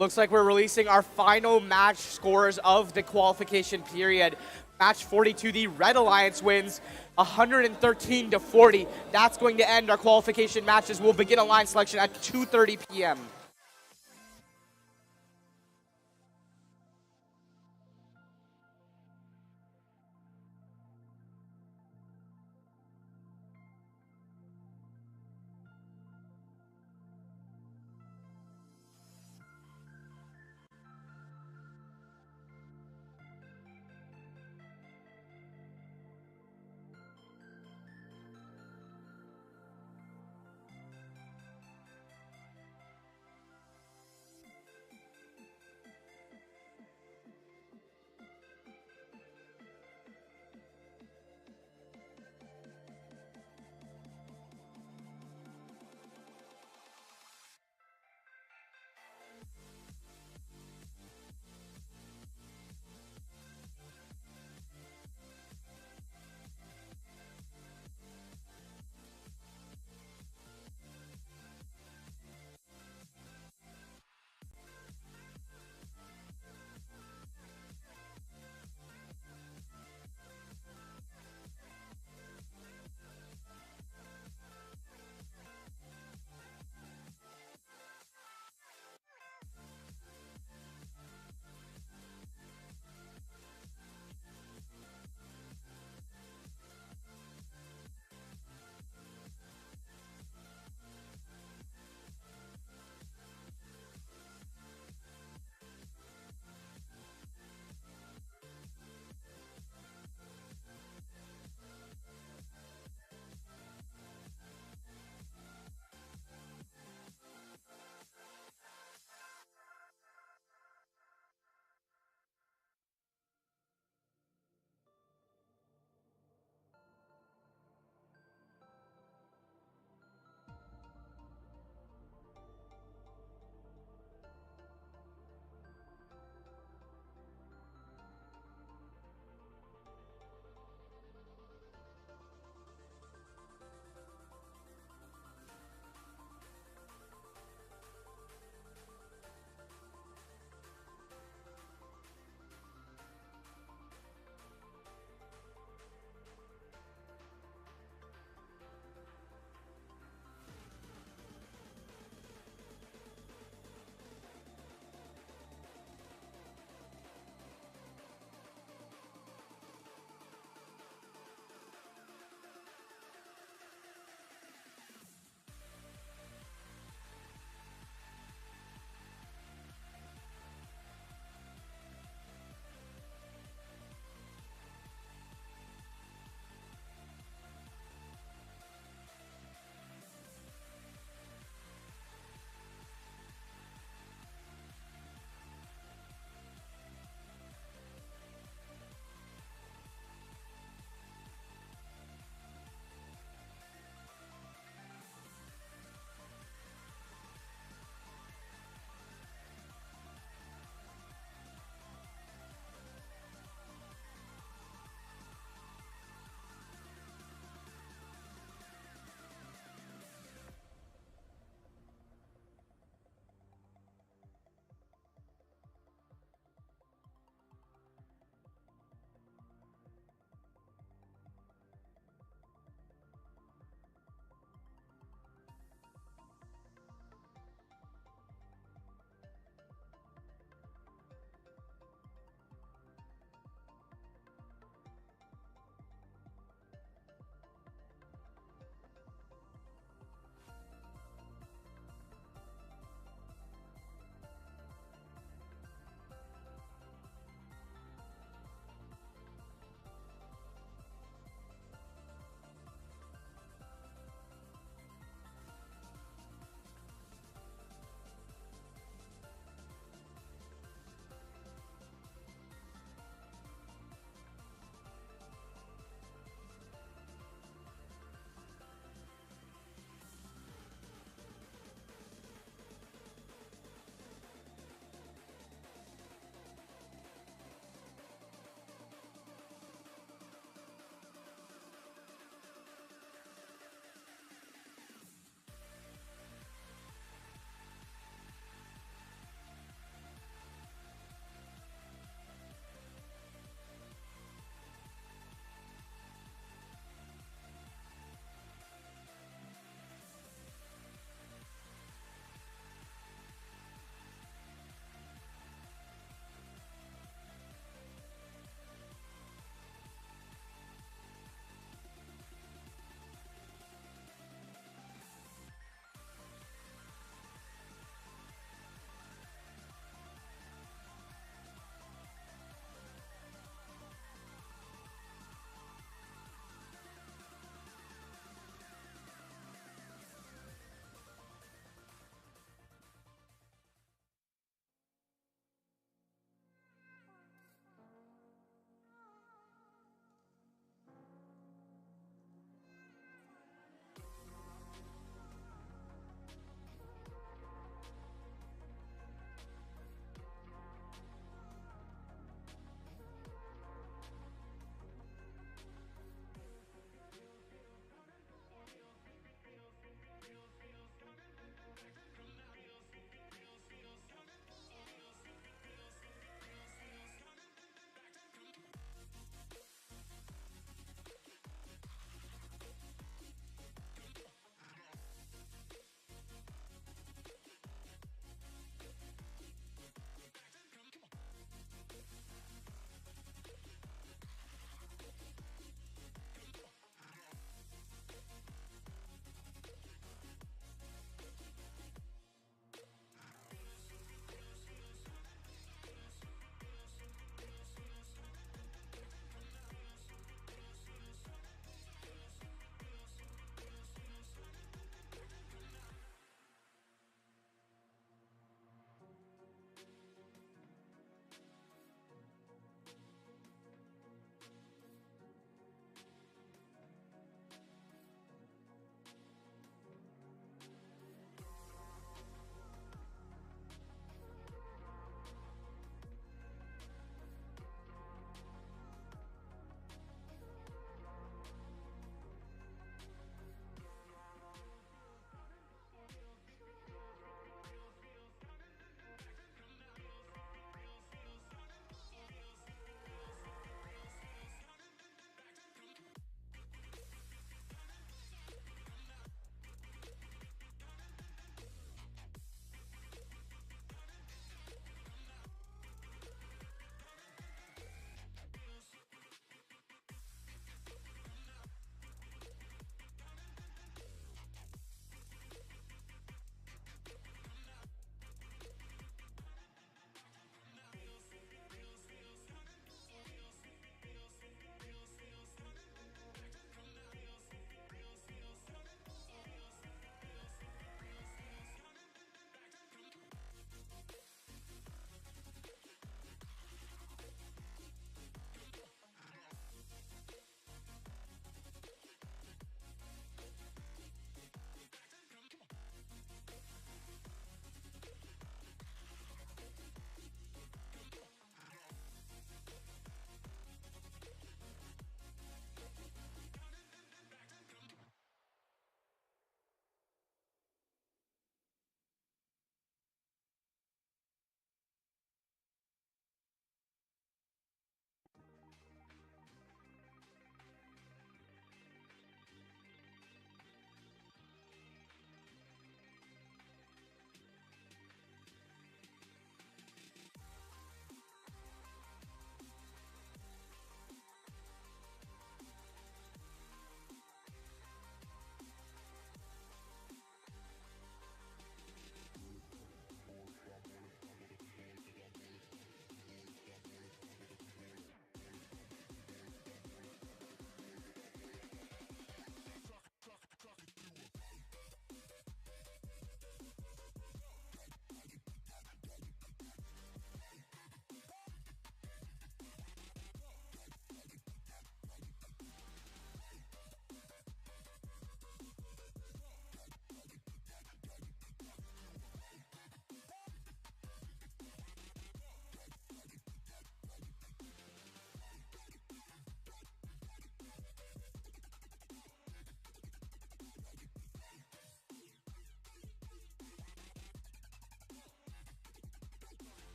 Looks like we're releasing our final match scores of the qualification period. Match 42, the Red Alliance wins 113-40. That's going to end our qualification matches. We'll begin a line selection at 2:30 p.m.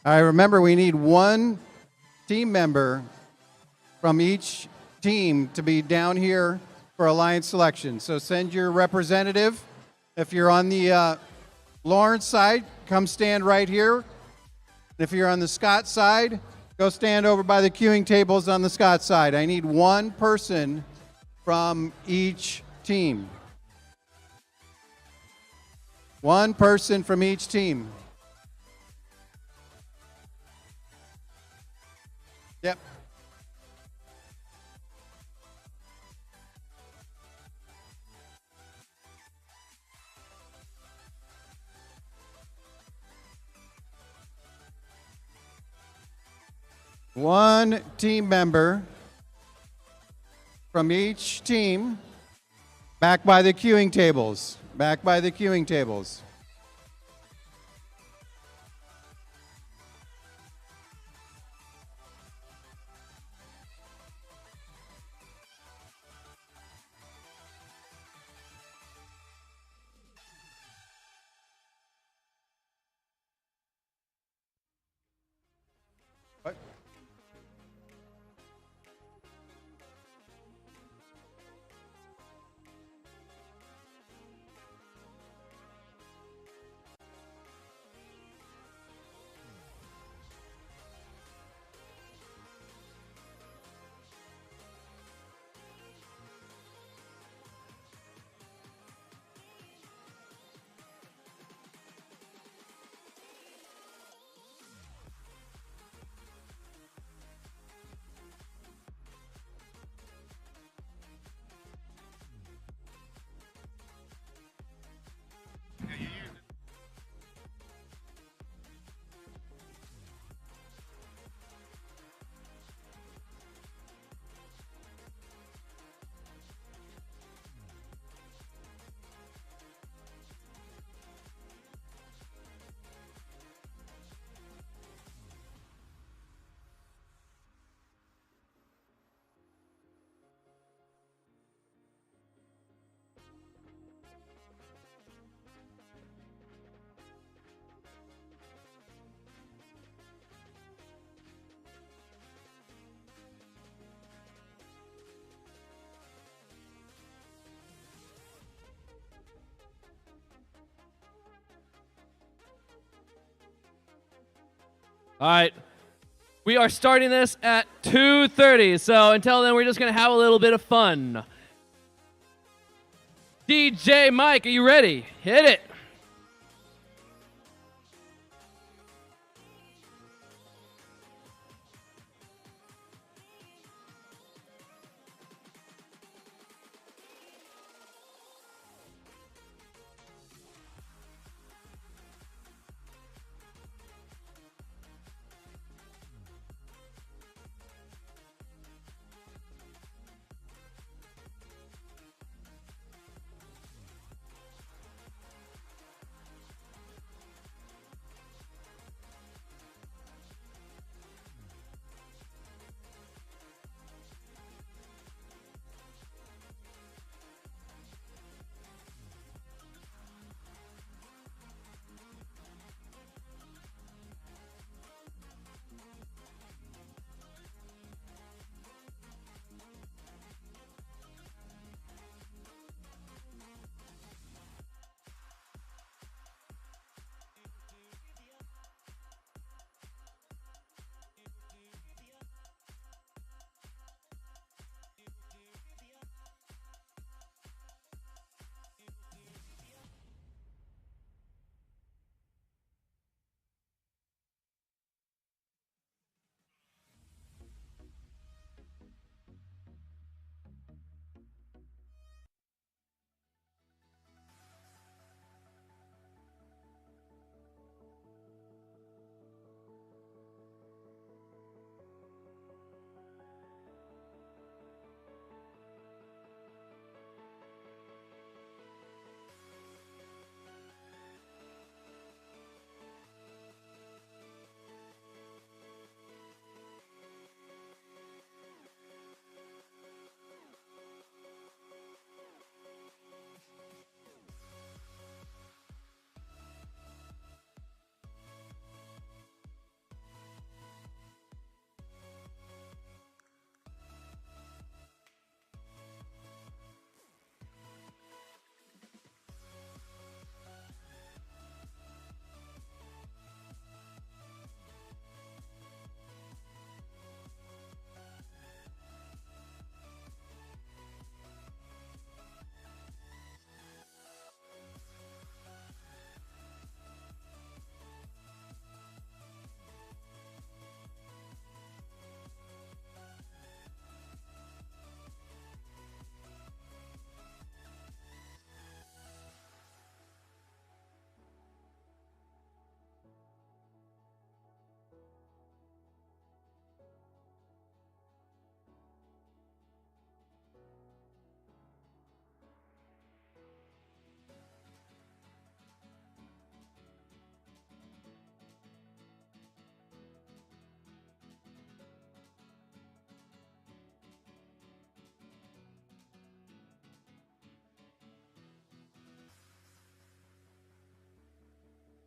All right, remember we need one team member from each team to be down here for alliance selection. So send your representative. If you're on the Lawrence side, come stand right here. If you're on the Scott side, go stand over by the queuing tables on the Scott side. I need one person from each team. One person from each team. Yep. One team member from each team back by the queuing tables. Back by the queuing tables. What? All right. We are starting this at 2:30, so until then, we're just going to have a little bit of fun. DJ Mike, are you ready? Hit it.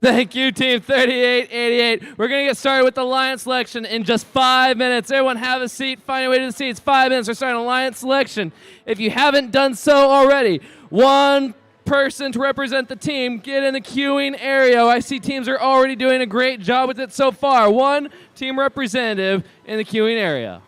Thank you, Team 3888. We're going to get started with the Alliance selection in just 5 minutes. Everyone have a seat. Find your way to the seats. 5 minutes. We're starting Alliance selection. If you haven't done so already, one person to represent the team, get in the queuing area. I see teams are already doing a great job with it so far. One team representative in the queuing area.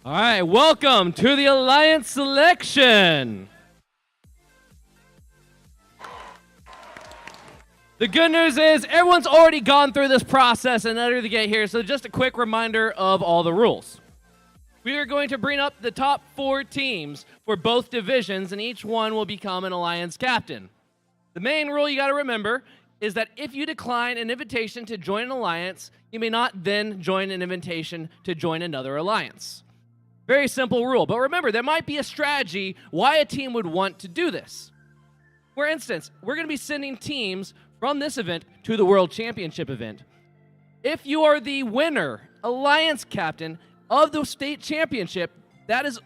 All right, welcome to the Alliance selection. The good news is everyone's already gone through this process in order to get here, so just a quick reminder of all the rules. We are going to bring up the top 4 teams for both divisions, and each one will become an Alliance captain. The main rule you got to remember is that if you decline an invitation to join an alliance, you may not then join an invitation to join another alliance. Very simple rule, but remember, there might be a strategy why a team would want to do this. For instance, we're going to be sending teams from this event to the World Championship event. If you are the winner, alliance captain of the state championship, that is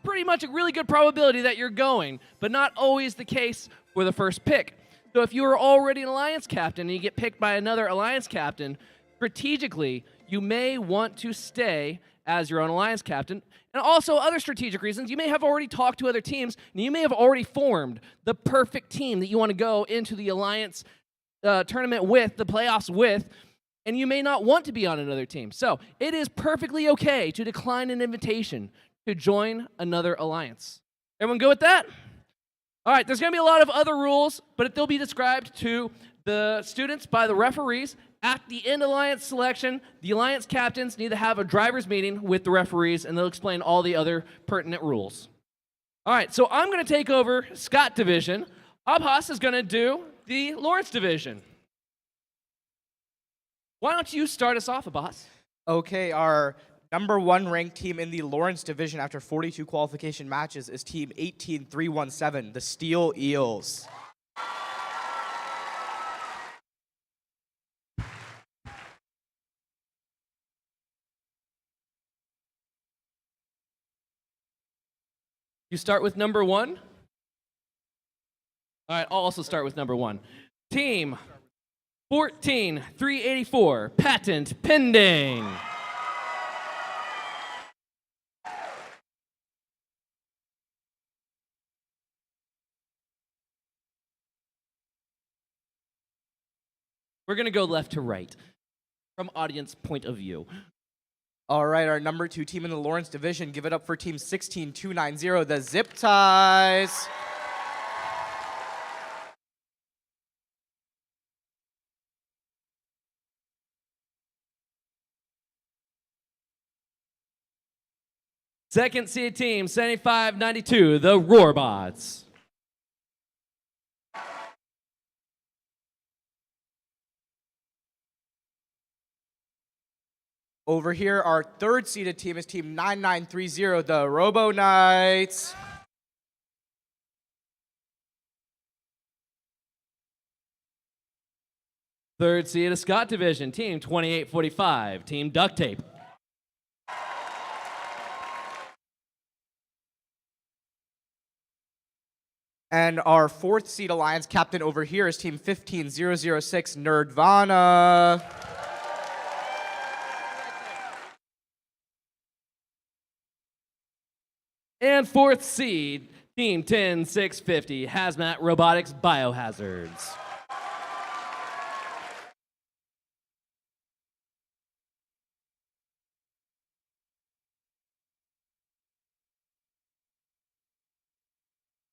pretty much a really good probability that you're going, but not always the case for the first pick. So if you are already an alliance captain and you get picked by another alliance captain, strategically, you may want to stay as your own alliance captain. And also other strategic reasons, you may have already talked to other teams, and you may have already formed the perfect team that you want to go into the alliance tournament with, the playoffs with, and you may not want to be on another team. So it is perfectly okay to decline an invitation to join another alliance. Everyone good with that? All right, there's going to be a lot of other rules, but they'll be described to the students by the referees. At the end of Alliance selection, the Alliance captains need to have a driver's meeting with the referees, and they'll explain all the other pertinent rules. All right, so I'm going to take over Scott Division. Abhas is going to do the Lawrence Division. Why don't you start us off, Abhas? Okay, our number 1 ranked team in the Lawrence Division after 42 qualification matches is Team 18317, the Steel Eels. You start with number 1? All right, I'll also start with number 1. Team 14384, patent pending. We're going to go left to right from audience point of view. All right, our number 2 team in the Lawrence division. Give it up for team 16290, the Zip Ties. Second seed team, 7592, the Roarbots. Over here, our third seeded team is team 9930, the Robo Knights. Third seed of Scott division, team 2845, team Duct Tape. And our fourth seed alliance captain over here is team 15006, Nerdvana. And fourth seed, team 10650, Hazmat Robotics Biohazards.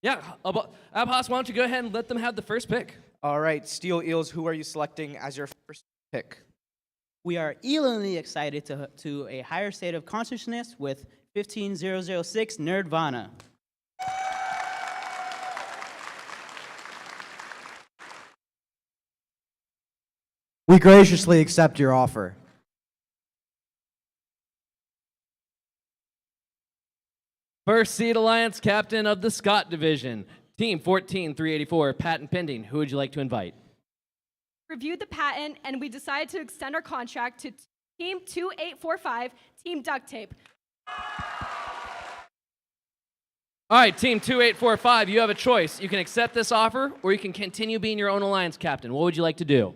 Yeah, Abhas, why don't you go ahead and let them have the first pick? All right, Steel Eels, who are you selecting as your first pick? We are eagerly excited to a higher state of consciousness with 15006 Nerdvana. We graciously accept your offer. First seed alliance captain of the Scott division, team 14384, patent pending. Who would you like to invite? Reviewed the patent, and we decided to extend our contract to team 2845, team Duct Tape. All right, team 2845, you have a choice. You can accept this offer, or you can continue being your own alliance captain. What would you like to do?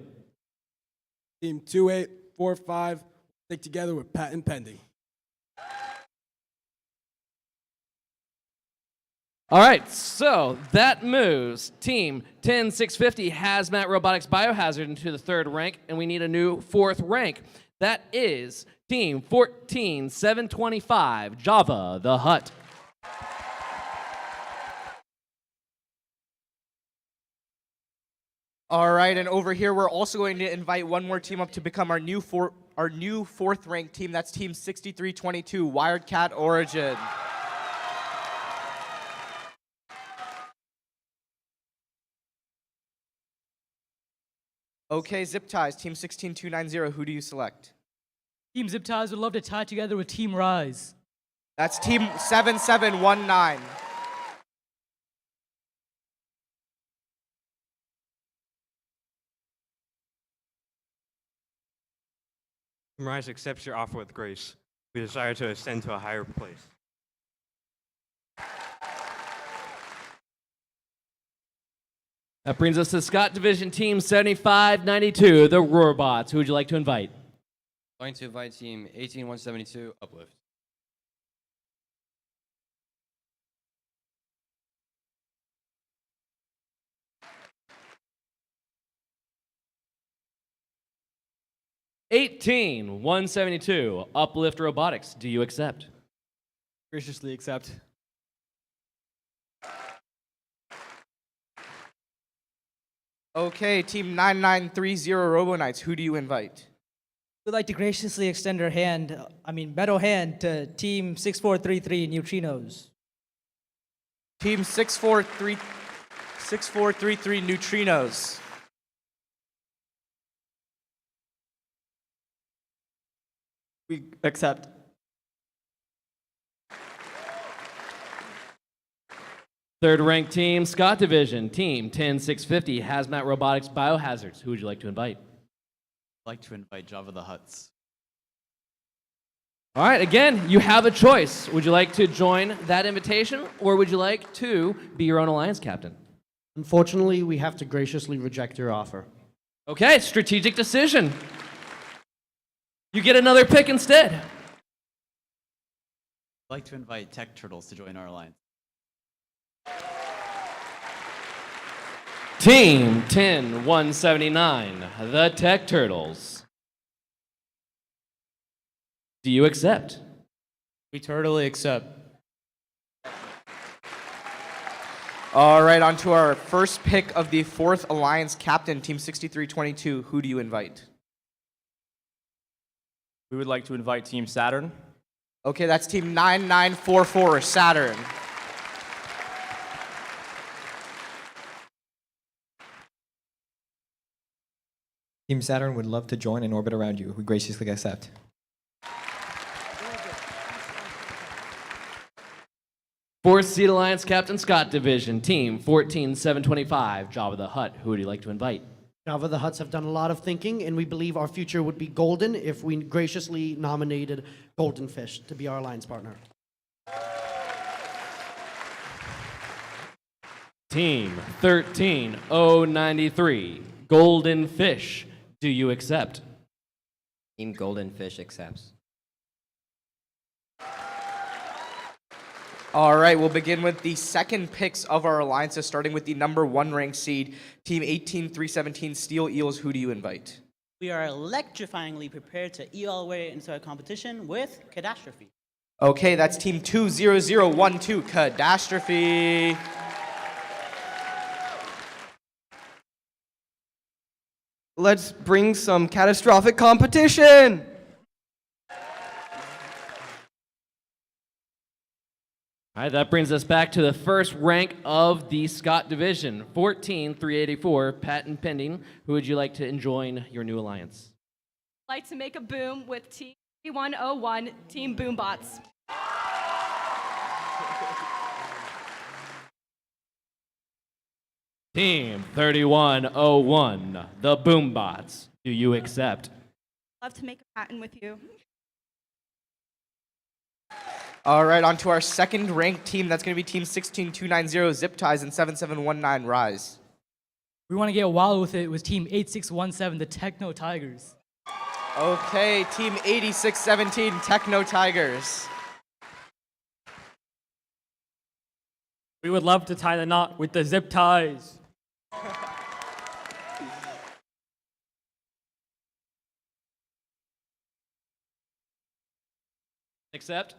Team 2845, stick together with patent pending. All right, so that moves team 10650 Hazmat Robotics Biohazard into the third rank, and we need a new fourth rank. That is team 14725 Java the Hutt. All right, and over here we're also going to invite one more team up to become our new fourth ranked team. That's team 6322 Wiredcat Origin. Okay, Zip Ties, team 16290, who do you select? Team Zip Ties would love to tie together with Team Rise. That's team 7719. Team Rise accepts your offer with grace. We desire to ascend to a higher place. That brings us to Scott Division Team 7592, the Roarbots. Who would you like to invite? I'm going to invite Team 18172, Uplift. #18, 172, Uplift Robotics. Do you accept? Graciously accept. Okay, team 9930 Robo Knights, who do you invite? We'd like to graciously extend our metal hand to Team 6433 Neutrinos. Team 6433 Neutrinos. We accept. Third ranked team, Scott Division, team 10650, Hazmat Robotics Biohazards. Who would you like to invite? I'd like to invite Java the Hutts. All right, again, you have a choice. Would you like to join that invitation, or would you like to be your own alliance captain? Unfortunately, we have to graciously reject your offer. Okay, strategic decision. You get another pick instead. I'd like to invite Tech Turtles to join our alliance. Team 10179, the Tech Turtles. Do you accept? We totally accept. All right, on to our first pick of the 4th Alliance captain, Team 6322. Who do you invite? We would like to invite Team Saturn. Okay, that's Team 9944, Saturn. Team Saturn would love to join and orbit around you. We graciously accept. Fourth Seed Alliance Captain Scott Division, Team 14725, Jabba the Hutt. Who would you like to invite? Jabba the Hutts have done a lot of thinking, and we believe our future would be golden if we graciously nominated Golden Fish to be our alliance partner. Team 13093, Golden Fish. Do you accept? Team Golden Fish accepts. All right, we'll begin with the second picks of our alliances, starting with the number 1 ranked seed, Team 18317, Steel Eels. Who do you invite? We are electrifyingly prepared to eel our way into our competition with Catastrophe. Okay, that's Team 20012, Catastrophe. Let's bring some catastrophic competition! All right, that brings us back to the first rank of the Scott Division, 14384, patent pending. Who would you like to join your new alliance? I'd like to make a boom with Team 101, Team Boombots. Team 3101, the Boombots. Do you accept? I'd love to make a patent with you. All right, on to our second ranked team. That's going to be Team 16290, Zip Ties, and 7719, Rise. We want to get wild with it with Team 8617, the Techno Tigers. Okay, Team 8617, Techno Tigers. We would love to tie the knot with the Zip Ties. Accept?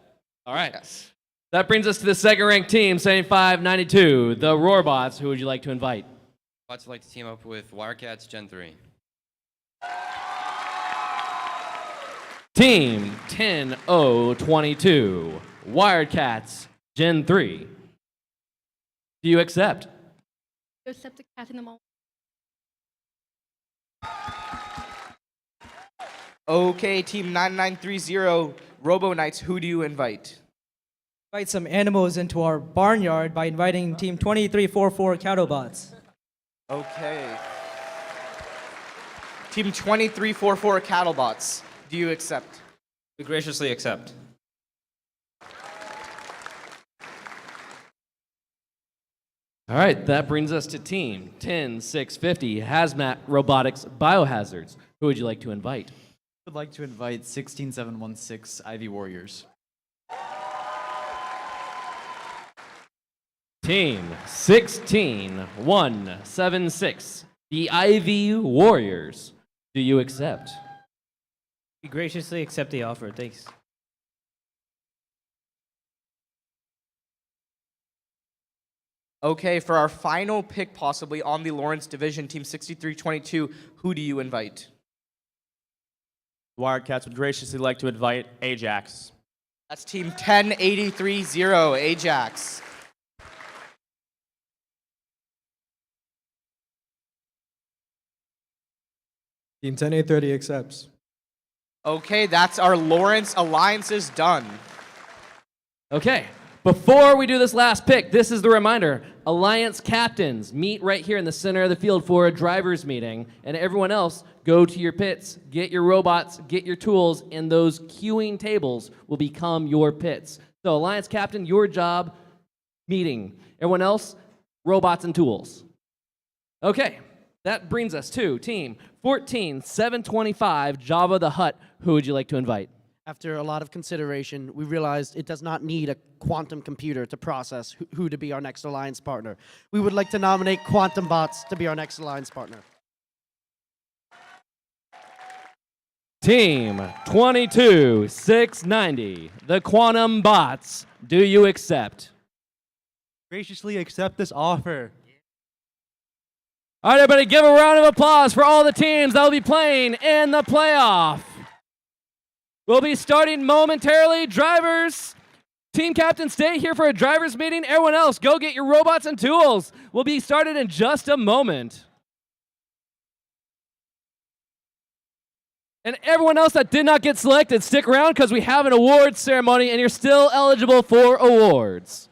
All right. Yes. That brings us to the second ranked team, 7592, the Roarbots. Who would you like to invite? I'd like to team up with Wildcats Gen 3. Team 10022, Wildcats Gen 3. Do you accept? You accept a cat in the mall. Okay, Team 9930, Robo Knights. Who do you invite? Invite some animals into our barnyard by inviting Team 2344 Cattlebots. Okay. Team 2344, Cattlebots. Do you accept? We graciously accept. All right, that brings us to Team 10650, Hazmat Robotics Biohazards. Who would you like to invite? I would like to invite 16716 Ivy Warriors. Team 16176, the Ivy Warriors. Do you accept? We graciously accept the offer. Thanks. Okay, for our final pick possibly on the Lawrence Division, Team 6322, who do you invite? Wildcats would graciously like to invite Ajax. That's Team 10830, Ajax. Team 10830 accepts. Okay, that's our Lawrence alliances done. Okay, before we do this last pick, this is the reminder. Alliance captains meet right here in the center of the field for a driver's meeting, and everyone else go to your pits, get your robots, get your tools, and those queuing tables will become your pits. So Alliance captain, your job, meeting. Everyone else, robots and tools. Okay, that brings us to Team 14725, Jabba the Hutt. Who would you like to invite? After a lot of consideration, we realized it does not need a quantum computer to process who to be our next alliance partner. We would like to nominate Quantum Bots to be our next alliance partner. Team 22690, the Quantum Bots, do you accept? Graciously accept this offer. All right, everybody, give a round of applause for all the teams that will be playing in the playoff. We'll be starting momentarily. Drivers, team captain, stay here for a driver's meeting. Everyone else, go get your robots and tools. We'll be started in just a moment. And everyone else that did not get selected, stick around because we have an awards ceremony and you're still eligible for awards.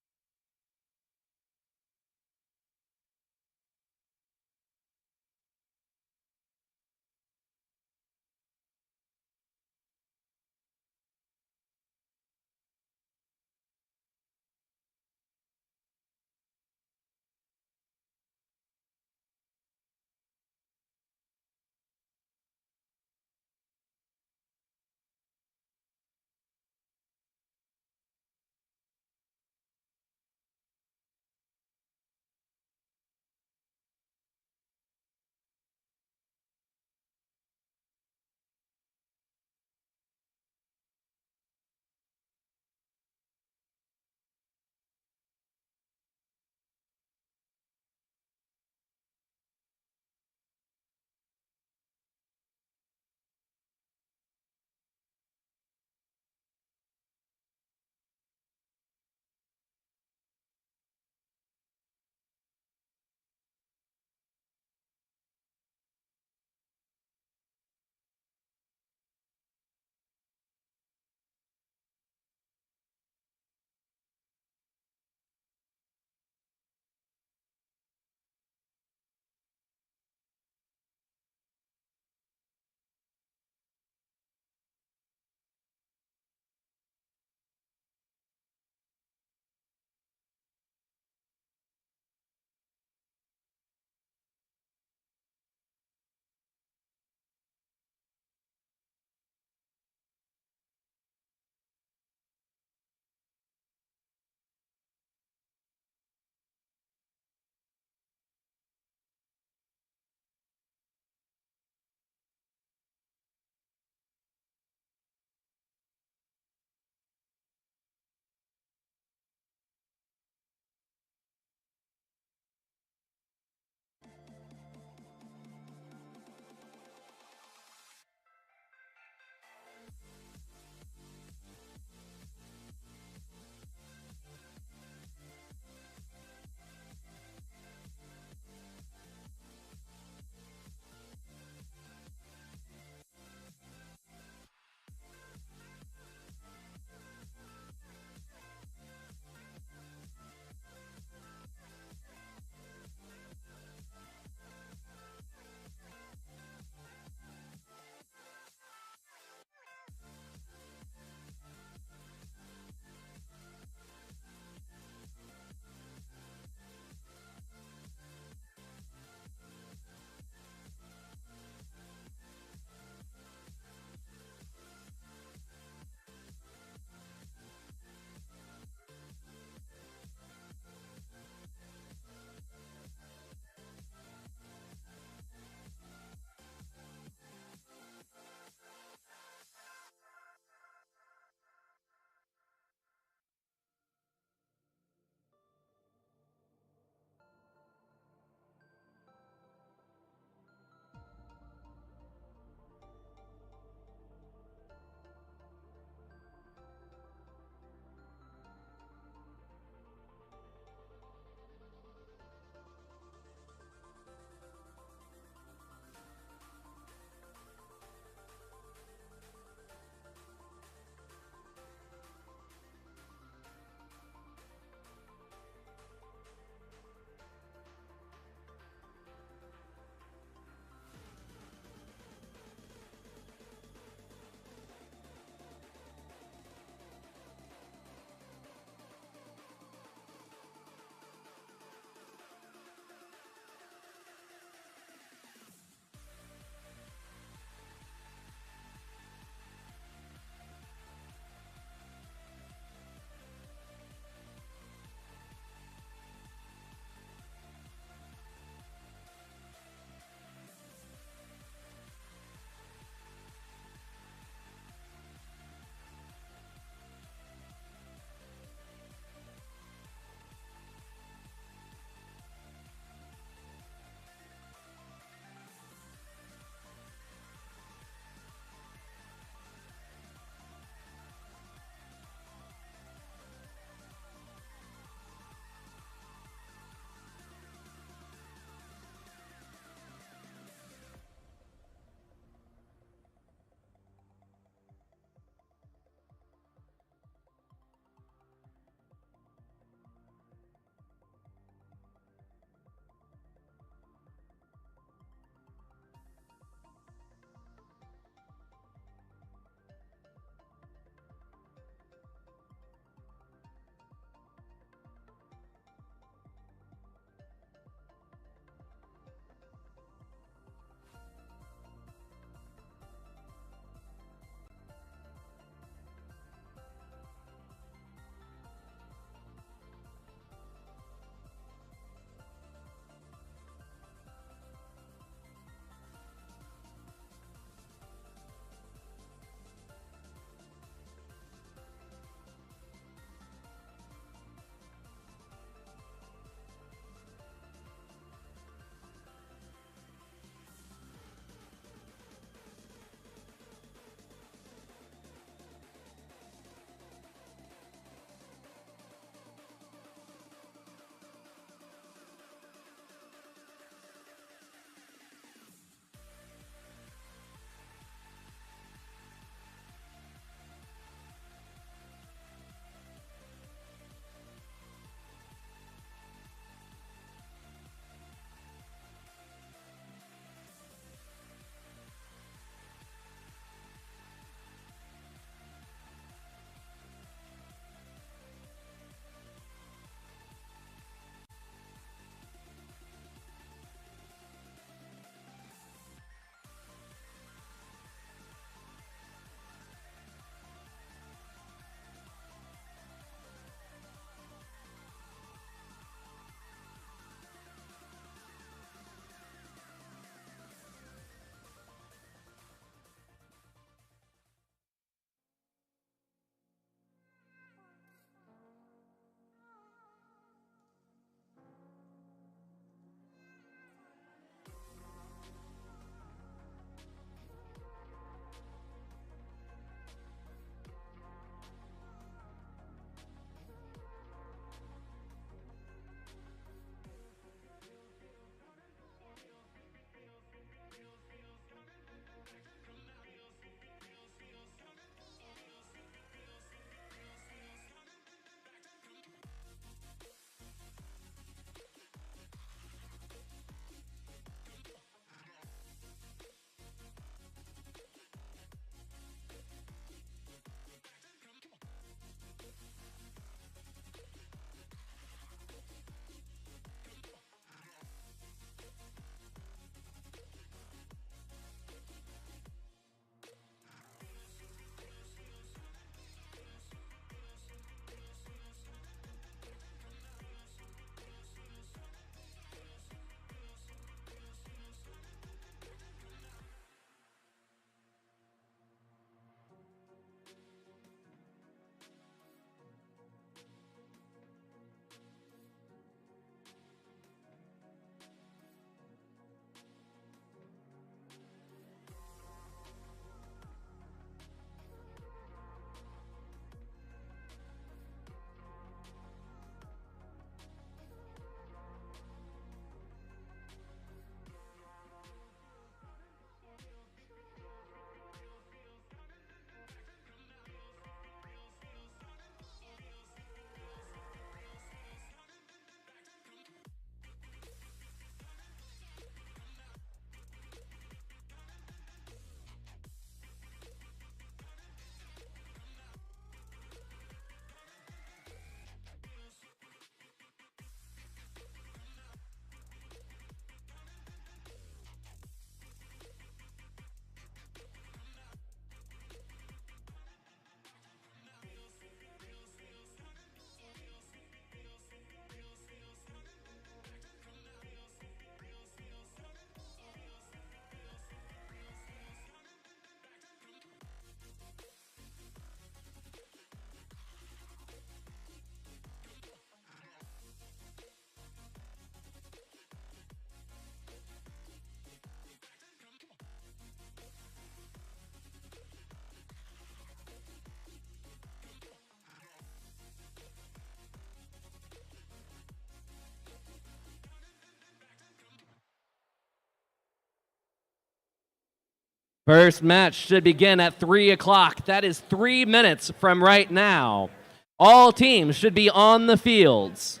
First match should begin at 3 o'clock. That is 3 minutes from right now. All teams should be on the fields.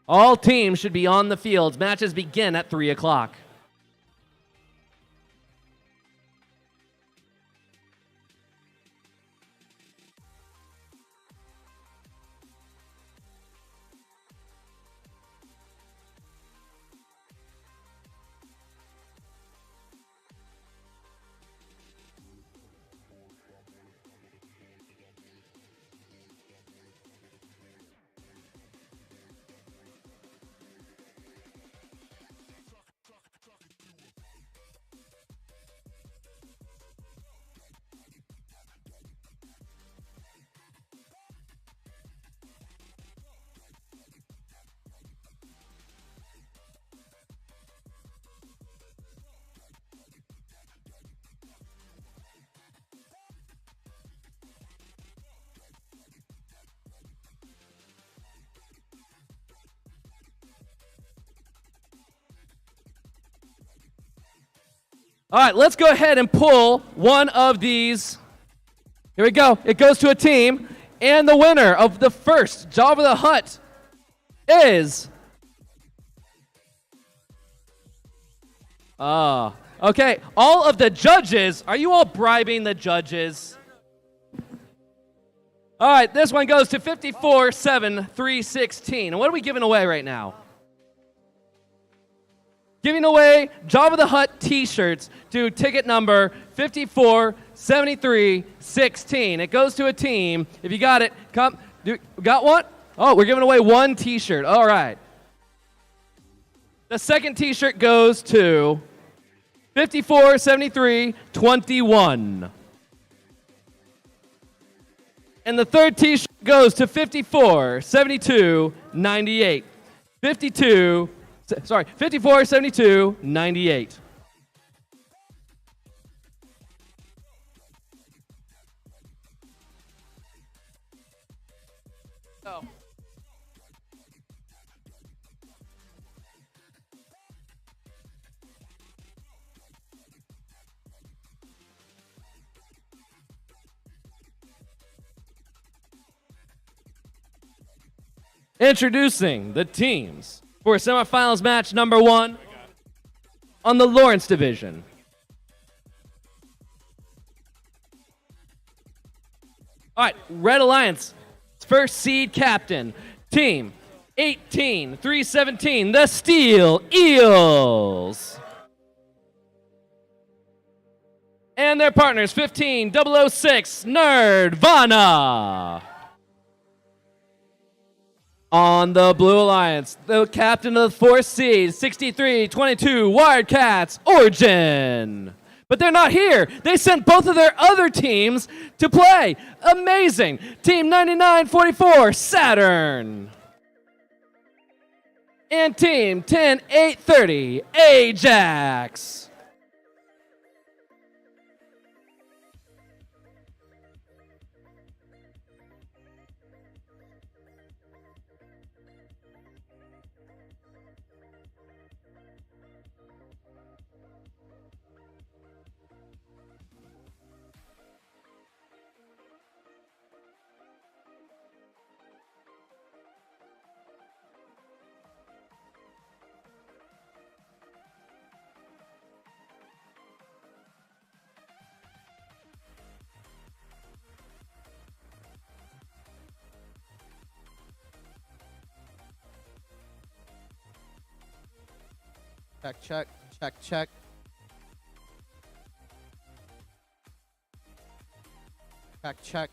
All teams should be on the fields. Matches begin at 3 o'clock. All right, let's go ahead and pull one of these. Here we go. It goes to a team, and the winner of the first Jabba the Hutt is... okay. All of the judges, are you all bribing the judges? All right, this one goes to 54-7-316. And what are we giving away right now? Giving away Jabba the Hutt t-shirts to ticket number 54-73-16. It goes to a team. If you got it, come. Got one? Oh, we're giving away one t-shirt. All right. The second t-shirt goes to 54-73-21. And the third t-shirt goes to 54-72-98. 54-72-98. Oh. Introducing the teams for semifinals match number 1 on the Lawrence division. All right, Red Alliance, first seed captain, team 18-317, the Steel Eels. And their partners, 15-006, Nerdvana. On the Blue Alliance, the captain of the 4th seed, 63-22, Wildcats, Origin. But they're not here. They sent both of their other teams to play. Amazing. Team 99-44, Saturn. And team 10-830, Ajax. Check, check, check, check. Check, check.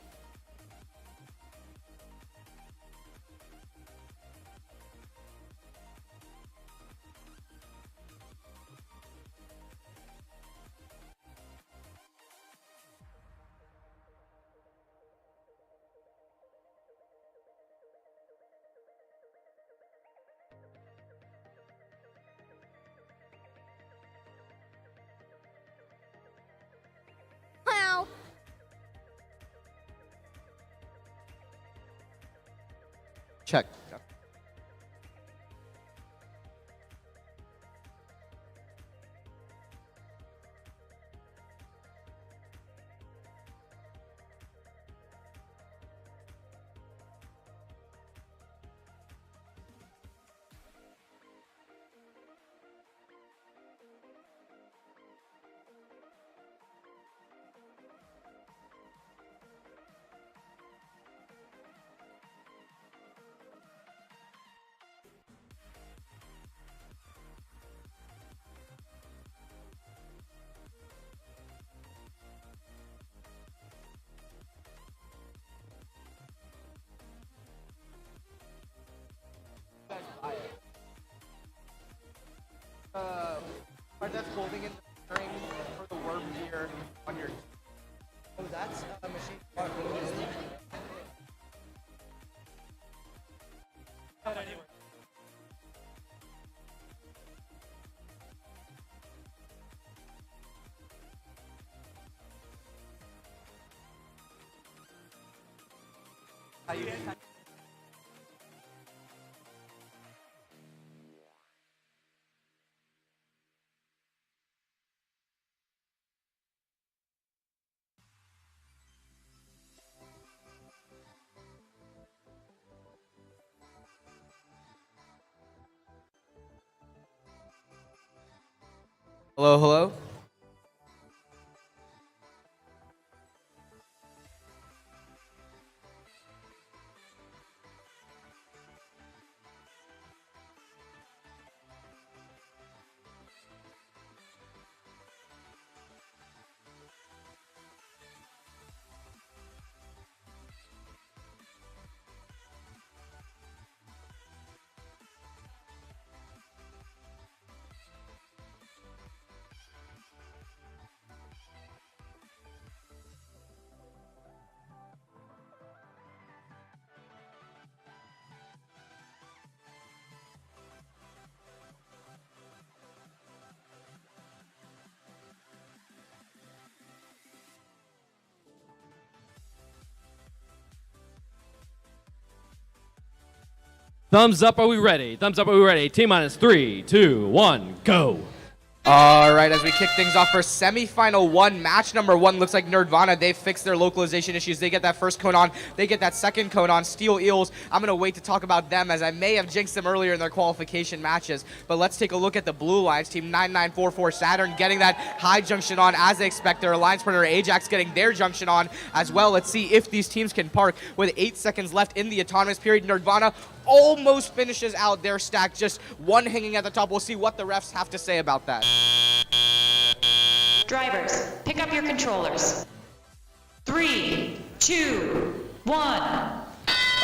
Check. Part that's holding in the ring for the worm gear on your. Oh, that's a machine part. Hello, hello. Thumbs up, are we ready? Thumbs up, are we ready? T-minus 3, 2, 1, go. All right, as we kick things off for semifinal one, match number one, looks like Nerdvana, they've fixed their localization issues. They get that first cone on, they get that second cone on. Steel Eels, I'm going to wait to talk about them as I may have jinxed them earlier in their qualification matches. But let's take a look at the Blue Alliance team, 9944 Saturn getting that high junction on as they expect. Their alliance partner Ajax getting their junction on as well. Let's see if these teams can park with 8 seconds left in the autonomous period. Nerdvana almost finishes out their stack, just one hanging at the top. We'll see what the refs have to say about that. Drivers, pick up your controllers. 3, 2, 1.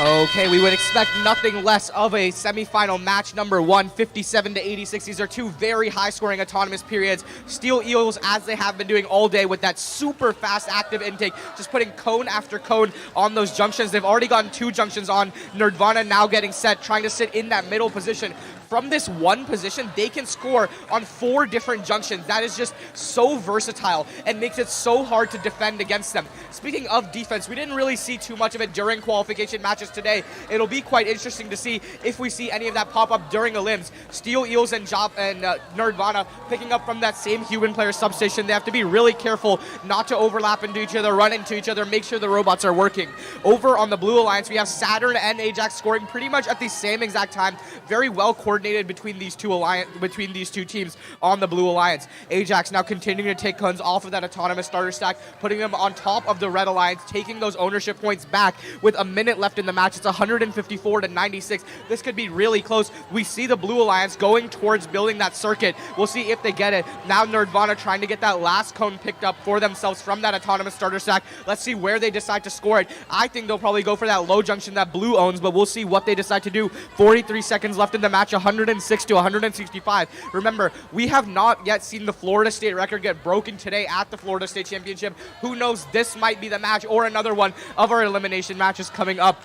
Okay, we would expect nothing less of a semifinal match number one, 57 to 86. These are two very high-scoring autonomous periods. Steel Eels, as they have been doing all day with that super fast active intake, just putting cone after cone on those junctions. They've already gotten 2 junctions on. Nerdvana now getting set, trying to sit in that middle position. From this one position, they can score on 4 different junctions. That is just so versatile and makes it so hard to defend against them. Speaking of defense, we didn't really see too much of it during qualification matches today. It'll be quite interesting to see if we see any of that pop up during Elims. Steel Eels and Nerdvana picking up from that same human player substation. They have to be really careful not to overlap into each other, run into each other, make sure the robots are working. Over on the Blue Alliance, we have Saturn and Ajax scoring pretty much at the same exact time. Very well coordinated between these two teams on the Blue Alliance. Ajax now continuing to take cones off of that autonomous starter stack, putting them on top of the Red Alliance, taking those ownership points back with a minute left in the match. It's 154 to 96. This could be really close. We see the Blue Alliance going towards building that circuit. We'll see if they get it. Now Nerdvana trying to get that last cone picked up for themselves from that autonomous starter stack. Let's see where they decide to score it. I think they'll probably go for that low junction that Blue owns, but we'll see what they decide to do. 43 seconds left in the match, 106 to 165. Remember, we have not yet seen the Florida State record get broken today at the Florida State Championship. Who knows, this might be the match or another one of our elimination matches coming up.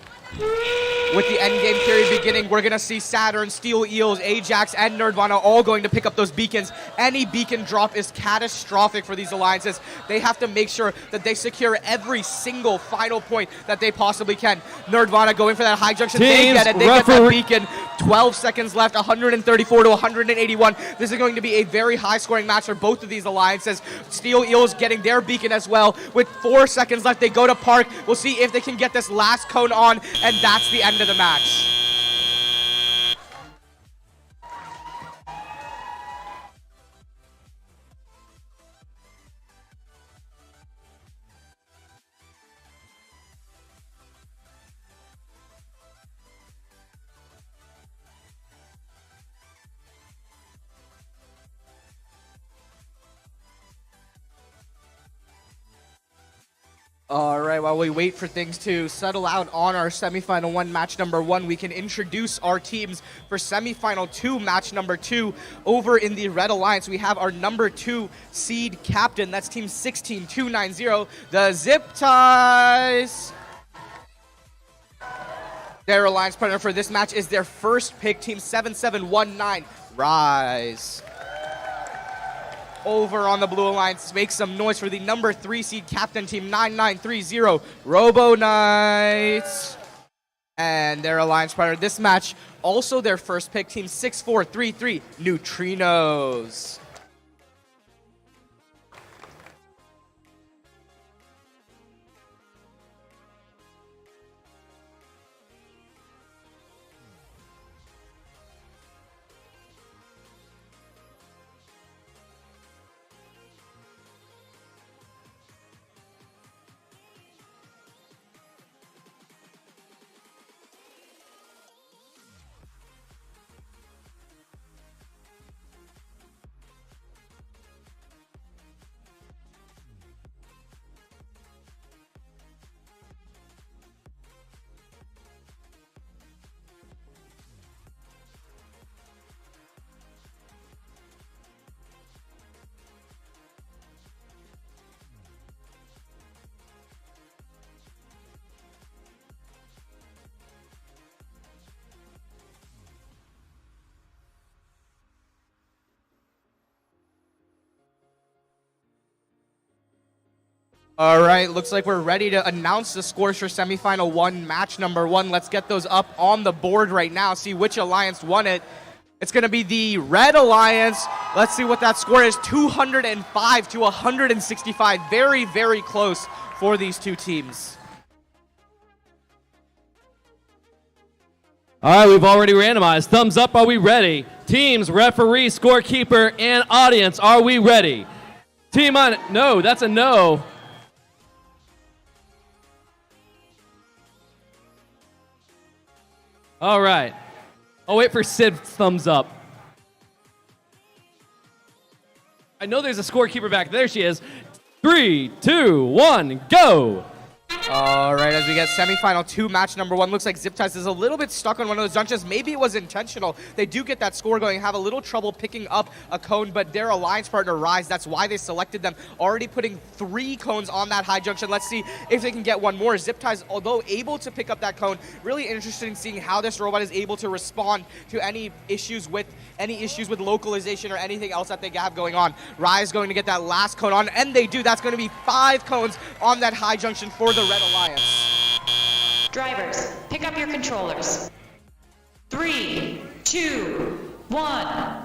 With the endgame period beginning, we're going to see Saturn, Steel Eels, Ajax, and Nerdvana all going to pick up those beacons. Any beacon drop is catastrophic for these alliances. They have to make sure that they secure every single final point that they possibly can. Nerdvana going for that high junction. They get it. They get that beacon. 12 seconds left, 134 to 181. This is going to be a very high-scoring match for both of these alliances. Steel Eels getting their beacon as well. With 4 seconds left, they go to park. We'll see if they can get this last cone on, and that's the end of the match. All right, while we wait for things to settle out on our semifinal 1, match number 1, we can introduce our teams for semifinal 2, match number 2. Over in the Red Alliance, we have our number 2 seed captain. That's team 16290, the Zip Ties. Their alliance partner for this match is their first pick, team 7719, Rise. Over on the Blue Alliance, make some noise for the number 3 seed captain, team 9930, Robo Knights. And their alliance partner this match, also their first pick, team 6433, Neutrinos. All right, looks like we're ready to announce the scores for semifinal 1, match number 1. Let's get those up on the board right now, see which alliance won it. It's going to be the Red Alliance. Let's see what that score is, 205 to 165. Very, very close for these two teams. All right, we've already randomized. Thumbs up, are we ready? Teams, referee, scorekeeper, and audience, are we ready? Team on, no, that's a no. All right. I'll wait for Sid's thumbs up. I know there's a scorekeeper back there. She is. 3, 2, 1, go. All right, as we get semifinal 2, match number 1, looks like Zip Ties is a little bit stuck on one of those junctions. Maybe it was intentional. They do get that score going, have a little trouble picking up a cone, but their alliance partner Rise, that's why they selected them, already putting 3 cones on that high junction. Let's see if they can get one more. Zip Ties, although able to pick up that cone, really interested in seeing how this robot is able to respond to any issues with localization or anything else that they have going on. Rise going to get that last cone on, and they do. That's going to be 5 cones on that high junction for the Red Alliance. Drivers, pick up your controllers. 3, 2, 1.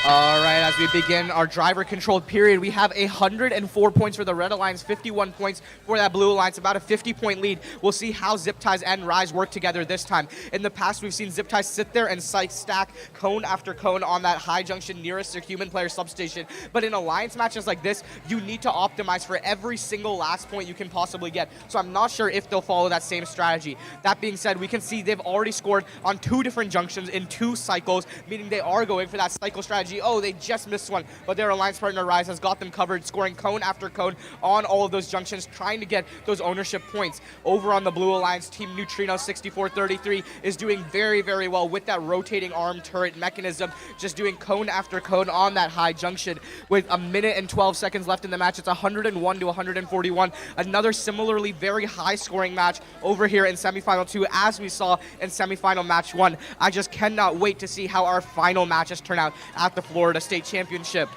All right, as we begin our driver-controlled period, we have 104 points for the Red Alliance, 51 points for that Blue Alliance, about a 50-point lead. We'll see how Zip Ties and Rise work together this time. In the past, we've seen Zip Ties sit there and stack cone after cone on that high junction nearest their human player substation. But in alliance matches like this, you need to optimize for every single last point you can possibly get. So I'm not sure if they'll follow that same strategy. That being said, we can see they've already scored on 2 different junctions in 2 cycles, meaning they are going for that cycle strategy. Oh, they just missed one, but their alliance partner Rise has got them covered, scoring cone after cone on all of those junctions, trying to get those ownership points. Over on the Blue Alliance, Team Neutrino 6433 is doing very, very well with that rotating arm turret mechanism, just doing cone after cone on that high junction. With a minute and 12 seconds left in the match, it's 101 to 141. Another similarly very high scoring match over here in semifinal 2, as we saw in semifinal match 1. I just cannot wait to see how our final matches turn out at the Florida State Championship.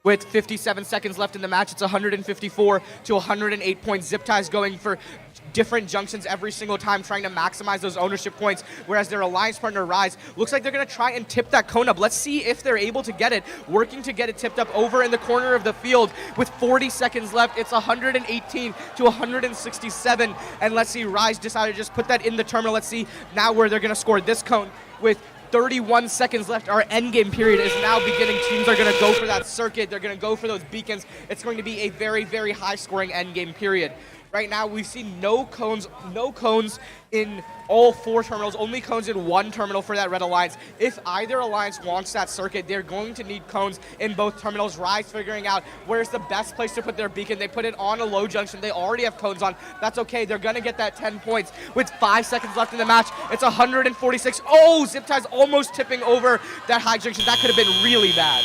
With 57 seconds left in the match, it's 154 to 108 points. Zip Ties going for different junctions every single time, trying to maximize those ownership points, whereas their alliance partner Rise looks like they're going to try and tip that cone up. Let's see if they're able to get it, working to get it tipped up over in the corner of the field. With 40 seconds left, it's 118 to 167, and let's see, Rise decided to just put that in the terminal. Let's see now where they're going to score this cone. With 31 seconds left, our endgame period is now beginning. Teams are going to go for that circuit. They're going to go for those beacons. It's going to be a very, very high-scoring endgame period. Right now, we've seen no cones in all 4 terminals, only cones in 1 terminal for that Red Alliance. If either alliance wants that circuit, they're going to need cones in both terminals. Rise figuring out where's the best place to put their beacon. They put it on a low junction. They already have cones on. That's okay. They're going to get that 10 points. With 5 seconds left in the match, it's 146. Oh, Ziptie's almost tipping over that high junction. That could have been really bad.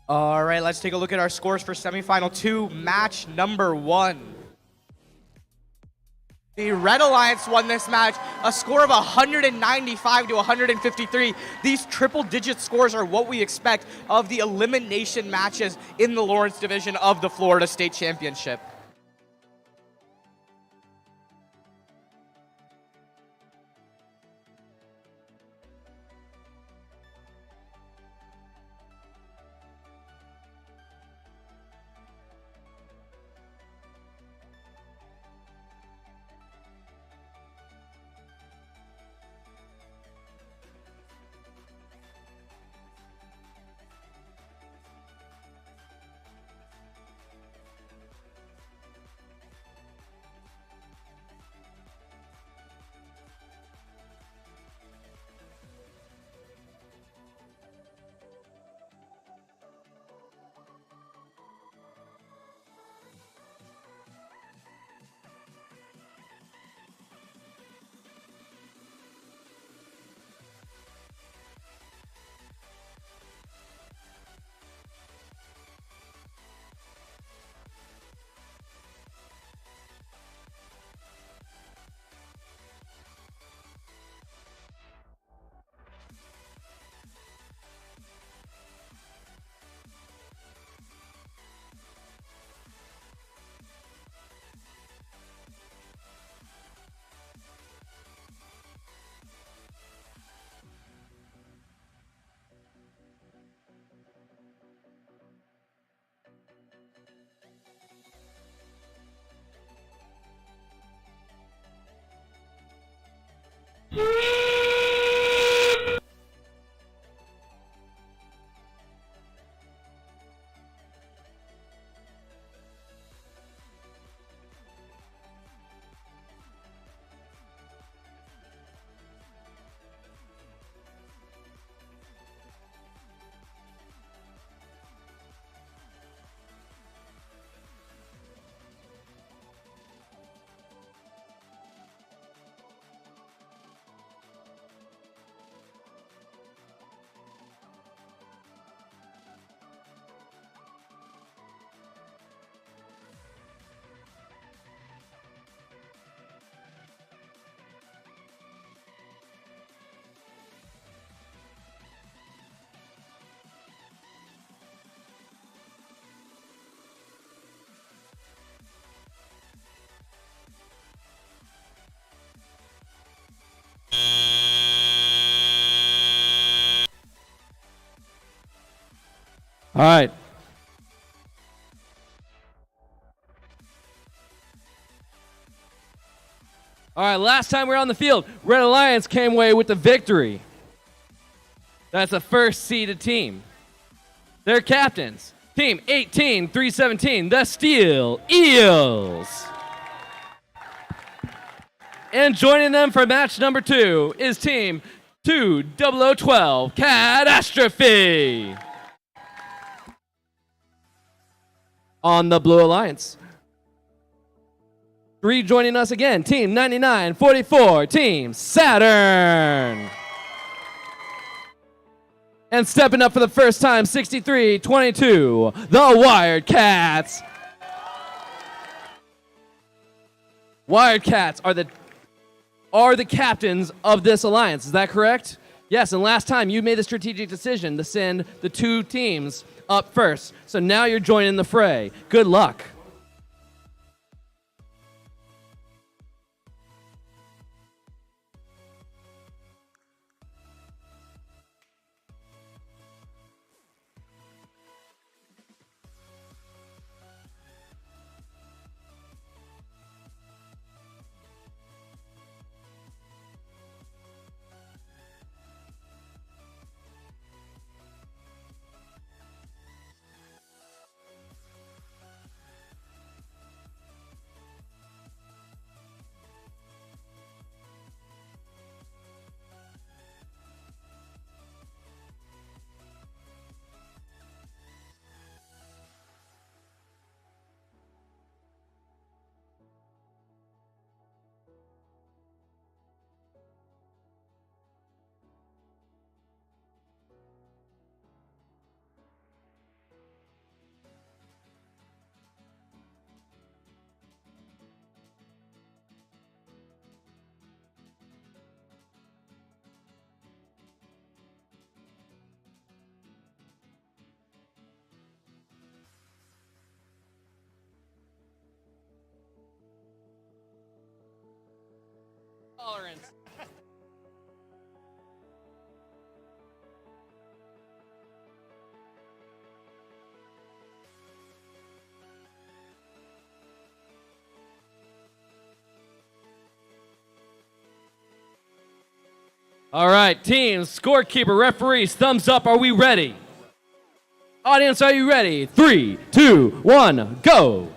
All right, let's take a look at our scores for semifinal 2, match number 1. The Red Alliance won this match, a score of 195 to 153. These triple-digit scores are what we expect of the elimination matches in the Lawrence division of the Florida State Championship. All right. All right, last time we were on the field, Red Alliance came away with the victory. That's a first seeded team. Their captains, Team 18-317, the Steel Eels. And joining them for match number 2 is Team 20012, Catastrophe. On the Blue Alliance. Rejoining us again, Team 9944, Team Saturn. And stepping up for the first time, 63-22, the Wildcats. Wildcats are the captains of this alliance. Is that correct? Yes, and last time you made the strategic decision to send the 2 teams up first. So now you're joining the fray. Good luck. Tolerance. All right, teams, scorekeeper, referees, thumbs up. Are we ready? Audience, are you ready? 3, 2, 1, go.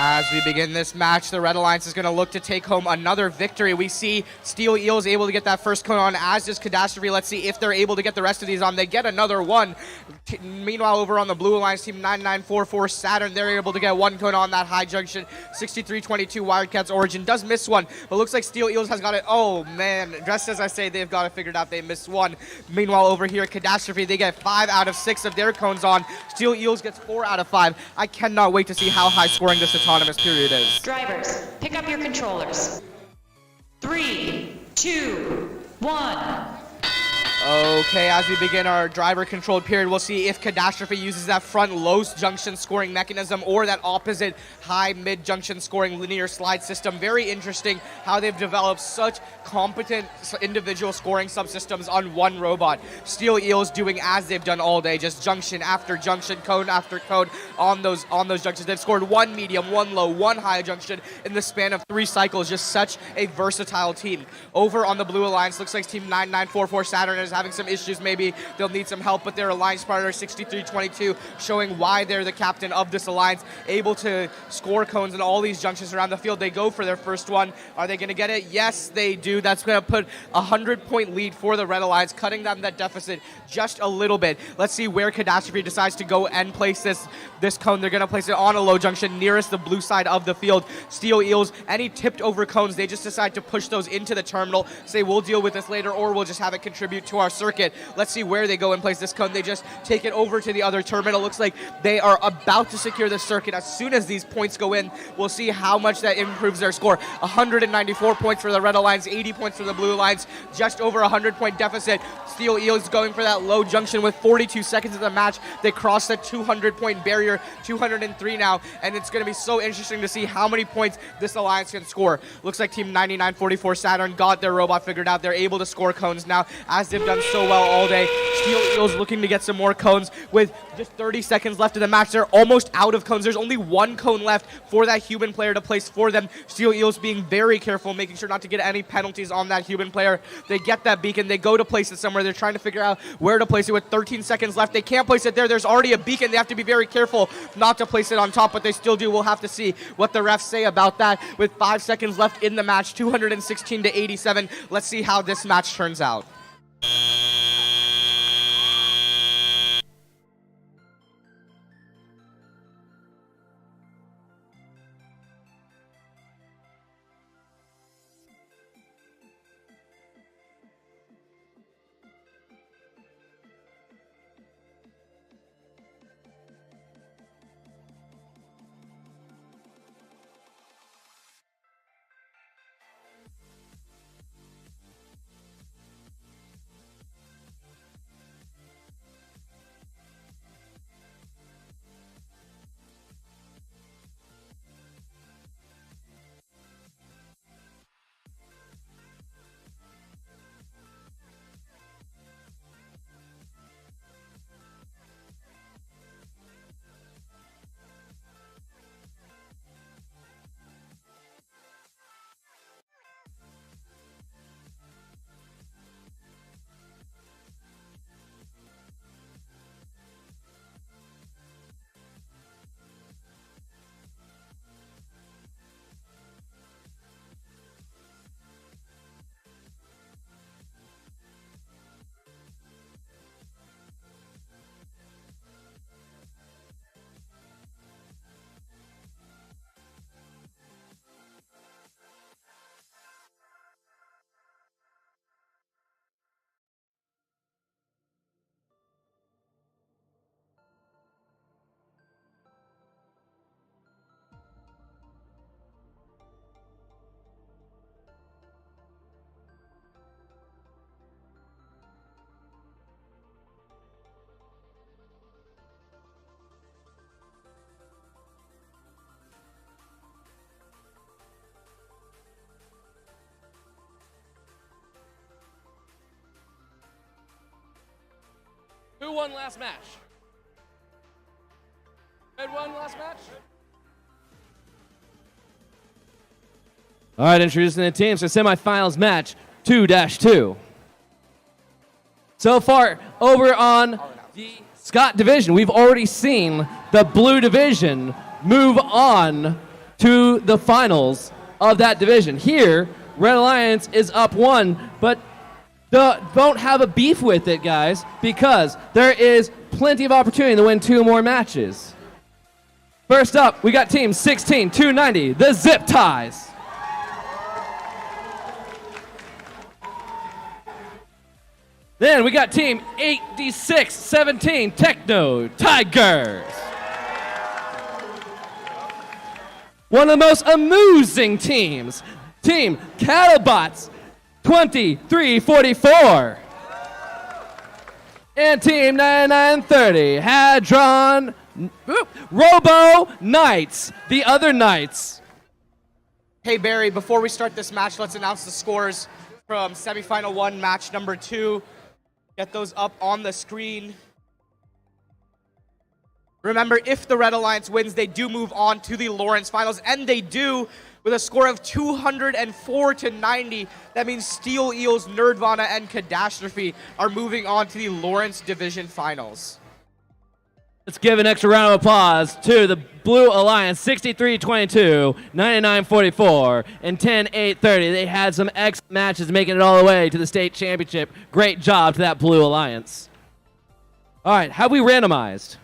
As we begin this match, the Red Alliance is going to look to take home another victory. We see Steel Eels able to get that first cone on, as does Catastrophe. Let's see if they're able to get the rest of these on. They get another one. Meanwhile, over on the Blue Alliance, Team 9944 Saturn, they're able to get one cone on that high junction. 63-22 Wildcats Origin does miss one, but looks like Steel Eels has got it. Oh, man. Just as I say, they've got it figured out. They missed one. Meanwhile, over here, Catastrophe, they get 5 out of 6 of their cones on. Steel Eels gets 4 out of 5. I cannot wait to see how high scoring this autonomous period is. Drivers, pick up your controllers. 3, 2, 1. Okay, as we begin our driver-controlled period, we'll see if Catastrophe uses that front low junction scoring mechanism or that opposite high-mid junction scoring linear slide system. Very interesting how they've developed such competent individual scoring subsystems on one robot. Steel Eels doing as they've done all day, just junction after junction, cone after cone on those junctions. They've scored 1 medium, 1 low, 1 high junction in the span of 3 cycles. Just such a versatile team. Over on the Blue Alliance, looks like Team 9944 Saturn is having some issues. Maybe they'll need some help, but their alliance partner 63-22 showing why they're the captain of this alliance, able to score cones in all these junctions around the field. They go for their first one. Are they going to get it? Yes, they do. That's going to put a 100-point lead for the Red Alliance, cutting down that deficit just a little bit. Let's see where Catastrophe decides to go and place this cone. They're going to place it on a low junction nearest the blue side of the field. Steel Eels, any tipped over cones, they just decide to push those into the terminal, say we'll deal with this later, or we'll just have it contribute to our circuit. Let's see where they go and place this cone. They just take it over to the other terminal. Looks like they are about to secure the circuit. As soon as these points go in, we'll see how much that improves their score. 194 points for the Red Alliance, 80 points for the Blue Alliance, just over a 100-point deficit. Steel Eels going for that low junction with 42 seconds of the match. They cross the 200-point barrier, 203 now, and it's going to be so interesting to see how many points this alliance can score. Looks like Team 9944 Saturn got their robot figured out. They're able to score cones now, as they've done so well all day. Steel Eels looking to get some more cones with just 30 seconds left in the match. They're almost out of cones. There's only one cone left for that human player to place for them. Steel Eels being very careful, making sure not to get any penalties on that human player. They get that beacon. They go to place it somewhere. They're trying to figure out where to place it with 13 seconds left. They can't place it there. There's already a beacon. They have to be very careful not to place it on top, but they still do. We'll have to see what the refs say about that. With 5 seconds left in the match, 216 to 87. Let's see how this match turns out. Who won last match? Red won last match? All right, introducing the teams for semifinals match 2-2. So far, over on the Scott division, we've already seen the blue division move on to the finals of that division. Here, Red Alliance is up 1, but don't have a beef with it, guys, because there is plenty of opportunity to win 2 more matches. First up, we got team 16-290, the Zip Ties. Then we got team 86-17, Techno Tigers. One of the most amusing teams, Team Cattlebots 2344. And Team 9930 Hadron Robo Knights, the other Knights. Hey Barry, before we start this match, let's announce the scores from semifinal 1, match number 2. Get those up on the screen. Remember, if the Red Alliance wins, they do move on to the Lawrence Finals, and they do with a score of 204 to 90. That means Steel Eels, Nerdvana, and Catastrophe are moving on to the Lawrence Division Finals. Let's give an extra round of applause to the Blue Alliance, 63-22, 99-44, and 10-8-30. They had some excellent matches making it all the way to the state championship. Great job to that Blue Alliance. All right, have we randomized?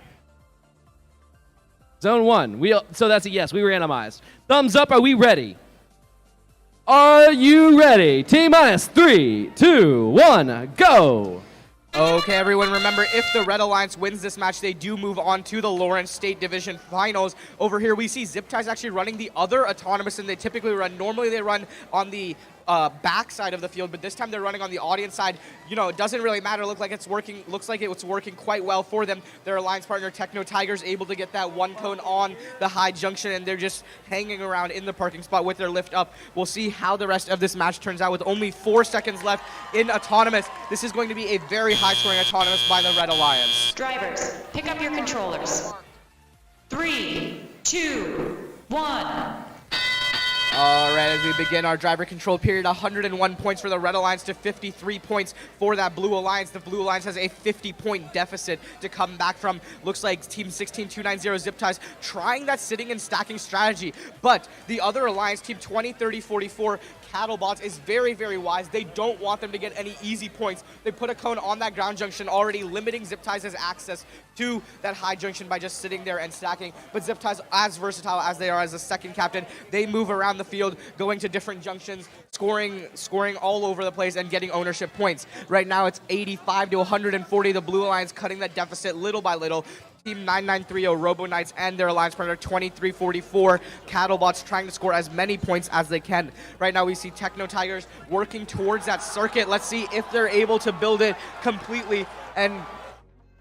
Zone 1. So that's a yes, we randomized. Thumbs up, are we ready? Are you ready? T-minus 3, 2, 1, go! Okay, everyone, remember, if the Red Alliance wins this match, they do move on to the Lawrence State Division Finals. Over here, we see Zip Ties actually running the other autonomous than they typically run. Normally, they run on the backside of the field, but this time they're running on the audience side. You know, it doesn't really matter. Looks like it's working quite well for them. Their alliance partner Techno Tigers able to get that one cone on the high junction, and they're just hanging around in the parking spot with their lift up. We'll see how the rest of this match turns out with only 4 seconds left in Autonomous. This is going to be a very high-scoring Autonomous by the Red Alliance. Drivers, pick up your controllers. 3, 2, 1. All right, as we begin our driver control period, 101 points for the Red Alliance to 53 points for that Blue Alliance. The Blue Alliance has a 50-point deficit to come back from. Looks like Team 16290 Zip Ties trying that sitting and stacking strategy, but the other alliance, Team 203044 Cattlebots, is very, very wise. They don't want them to get any easy points. They put a cone on that ground junction already, limiting Zip Ties' access to that high junction by just sitting there and stacking. But Zip Ties, as versatile as they are as a second captain, they move around the field, going to different junctions, scoring all over the place and getting ownership points. Right now it's 85 to 140. The Blue Alliance cutting that deficit little by little. Team 9930 Robo Knights and their alliance partner 2344 Cattlebots trying to score as many points as they can. Right now we see Techno Tigers working towards that circuit. Let's see if they're able to build it completely, and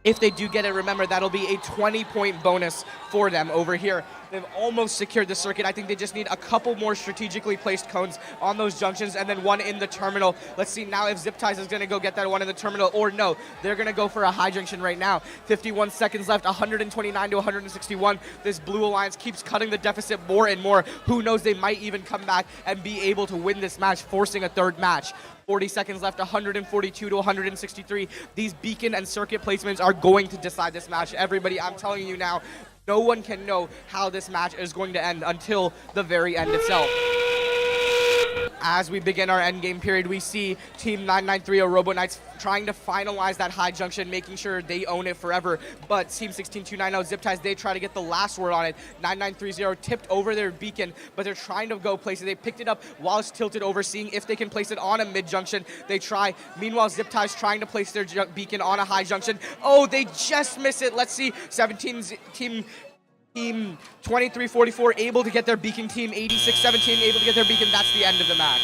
if they do get it, remember, that'll be a 20-point bonus for them over here. They've almost secured the circuit. I think they just need a couple more strategically placed cones on those junctions and then one in the terminal. Let's see now if Zip Ties is going to go get that one in the terminal, or no. They're going to go for a high junction right now. 51 seconds left, 129 to 161. This Blue Alliance keeps cutting the deficit more and more. Who knows, they might even come back and be able to win this match, forcing a third match. 40 seconds left, 142 to 163. These beacon and circuit placements are going to decide this match. Everybody, I'm telling you now, no one can know how this match is going to end until the very end itself. As we begin our endgame period, we see Team 9930 Robo Knights trying to finalize that high junction, making sure they own it forever. But Team 16290 Zip Ties, they try to get the last word on it. 9930 tipped over their beacon, but they're trying to go place it. They picked it up while it's tilted over, seeing if they can place it on a mid junction. They try. Meanwhile, Zip Ties trying to place their beacon on a high junction. Oh, they just miss it. Let's see. Team 2344 able to get their beacon. Team 8617 able to get their beacon. That's the end of the match.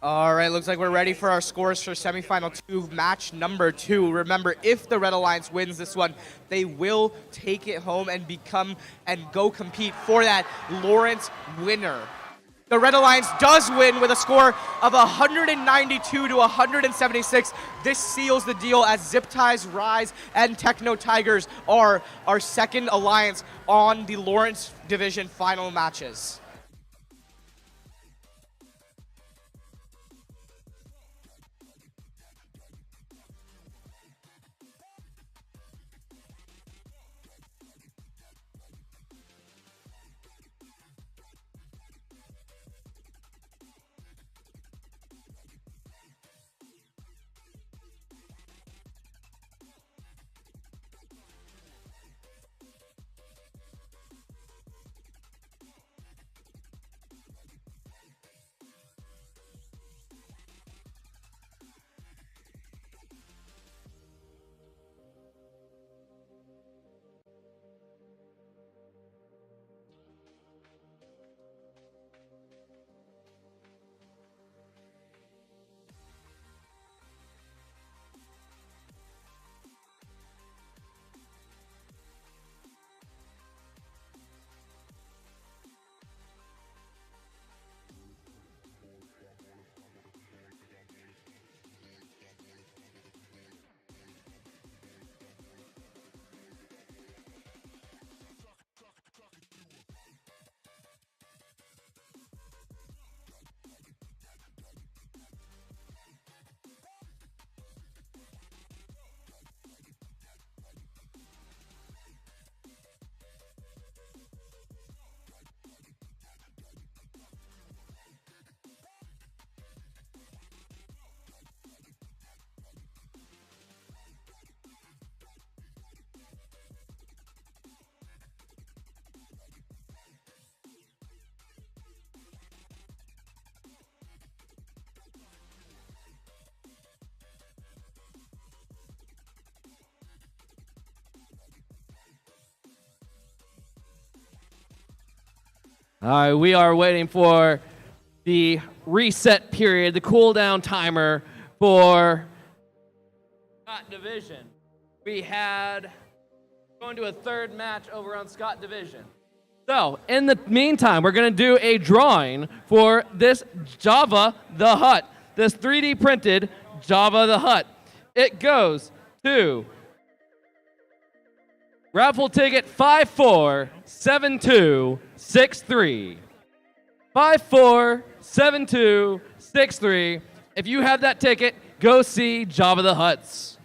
All right, looks like we're ready for our scores for semifinal 2, match number 2. Remember, if the Red Alliance wins this one, they will take it home and go compete for that Lawrence winner. The Red Alliance does win with a score of 192 to 176. This seals the deal as Zip Ties, Rise, and Techno Tigers are our second alliance on the Lawrence Division final matches. All right, we are waiting for the reset period, the cooldown timer for Scott Division. We had going to a third match over on Scott Division. So, in the meantime, we're going to do a drawing for this Java the Hutt, this 3D printed Java the Hutt. It goes to raffle ticket 547263. 547263. If you have that ticket, go see Java the Hutts.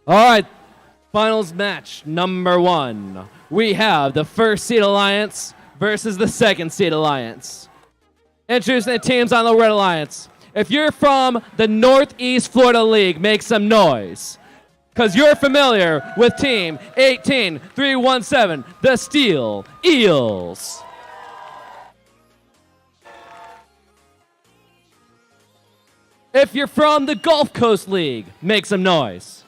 All right, finals match number 1. We have the first seed alliance versus the second seed alliance. Introducing the teams on the Red Alliance. If you're from the Northeast Florida League, make some noise. Because you're familiar with Team 18317, the Steel Eels. If you're from the Gulf Coast League, make some noise.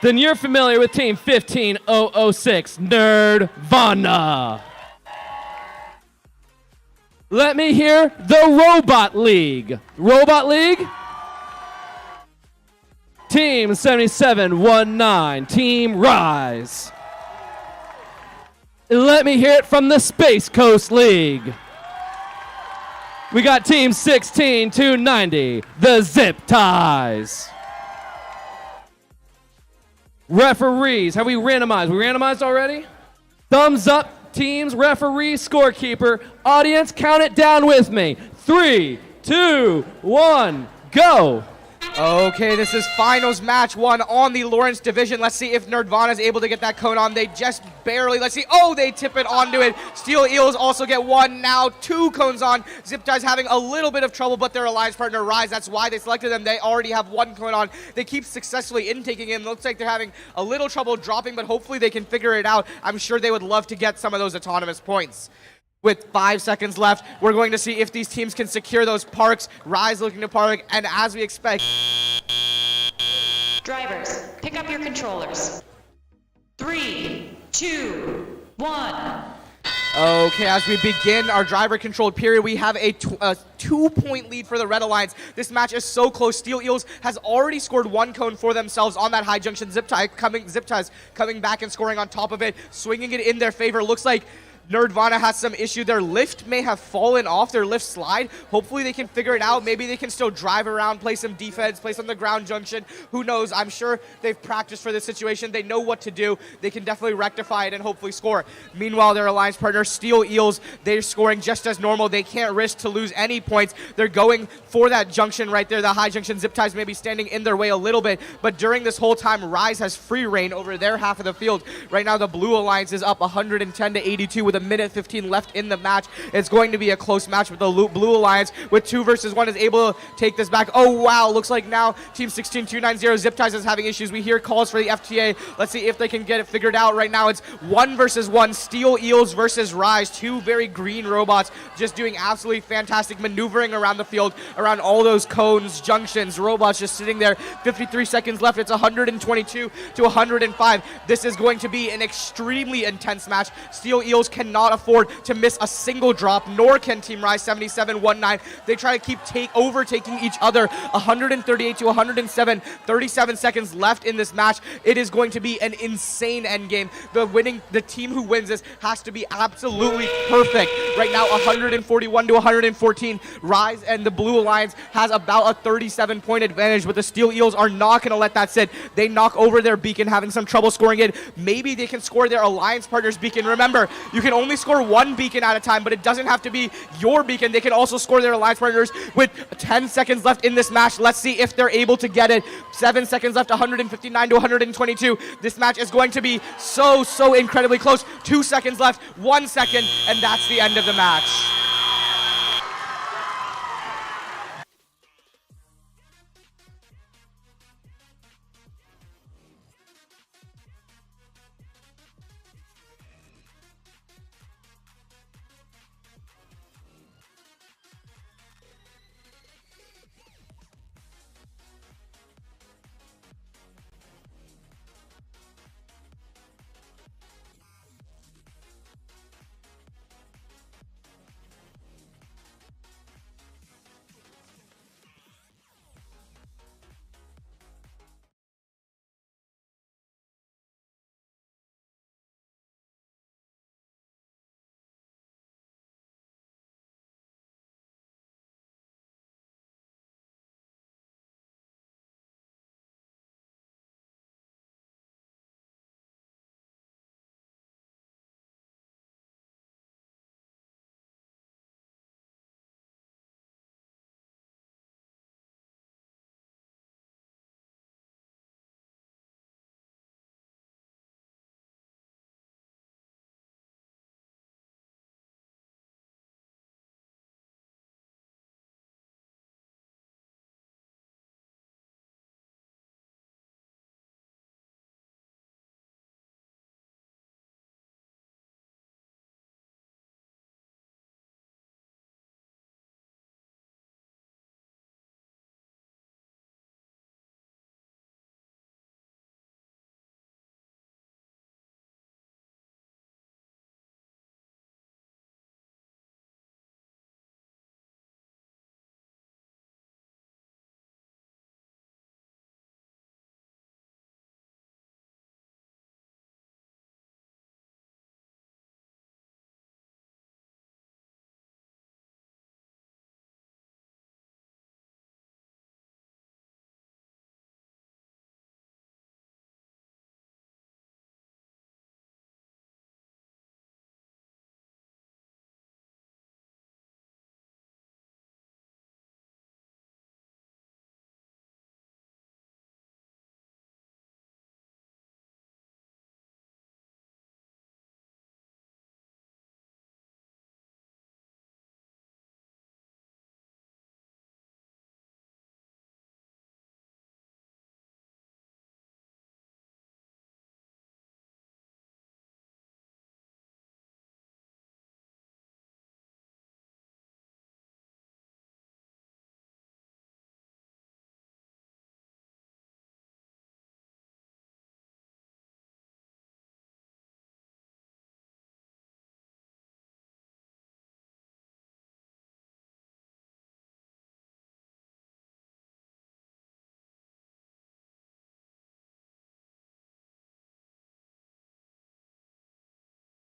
Then you're familiar with Team 15006, Nerdvana. Let me hear the Robot League. Robot League? Team 7719, Team Rise. Let me hear it from the Space Coast League. We got Team 16290, the Zip Ties. Referees, have we randomized? We randomized already? Thumbs up, teams, referee, scorekeeper. Audience, count it down with me. 3, 2, 1, go. Okay, this is finals match 1 on the Lawrence division. Let's see if Nerdvana is able to get that cone on. They just barely, let's see. Oh, they tip it onto it. Steel Eels also get 1, now 2 cones on. Zip Ties having a little bit of trouble, but their alliance partner Rise, that's why they selected them. They already have 1 cone on. They keep successfully intaking him. Looks like they're having a little trouble dropping, but hopefully they can figure it out. I'm sure they would love to get some of those autonomous points. With 5 seconds left, we're going to see if these teams can secure those parks. Rise looking to park, and as we expect... Drivers, pick up your controllers. 3, 2, 1. Okay, as we begin our driver-controlled period, we have a 2-point lead for the Red Alliance. This match is so close. Steel Eels has already scored 1 cone for themselves on that high junction. Zip Ties coming back and scoring on top of it, swinging it in their favor. Looks like Nerdvana has some issue. Their lift may have fallen off, their lift slide. Hopefully they can figure it out. Maybe they can still drive around, play some defense, play some the ground junction. Who knows? I'm sure they've practiced for this situation. They know what to do. They can definitely rectify it and hopefully score. Meanwhile, their alliance partner, Steel Eels, they're scoring just as normal. They can't risk to lose any points. They're going for that junction right there, the high junction. Zip Ties may be standing in their way a little bit, but during this whole time, Rise has free reign over their half of the field. Right now, the Blue Alliance is up 110 to 82 with a minute 15 left in the match. It's going to be a close match with the Blue Alliance with 2 versus 1 is able to take this back. Oh wow, looks like now Team 16290 Zip Ties is having issues. We hear calls for the FTA. Let's see if they can get it figured out. Right now it's 1 versus 1. Steel Eels versus Rise. 2 very green robots just doing absolutely fantastic maneuvering around the field, around all those cones, junctions, robots just sitting there. 53 seconds left. It's 122 to 105. This is going to be an extremely intense match. Steel Eels cannot afford to miss a single drop, nor can Team Rise 7719. They try to keep overtaking each other. 138 to 107, 37 seconds left in this match. It is going to be an insane endgame. The team who wins this has to be absolutely perfect. Right now, 141 to 114. Rise and the Blue Alliance has about a 37-point advantage, but the Steel Eels are not going to let that sit. They knock over their beacon, having some trouble scoring it. Maybe they can score their alliance partner's beacon. Remember, you can only score 1 beacon at a time, but it doesn't have to be your beacon. They can also score their alliance partners with 10 seconds left in this match. Let's see if they're able to get it. 7 seconds left, 159 to 122. This match is going to be so incredibly close. 2 seconds left, 1 second, and that's the end of the match.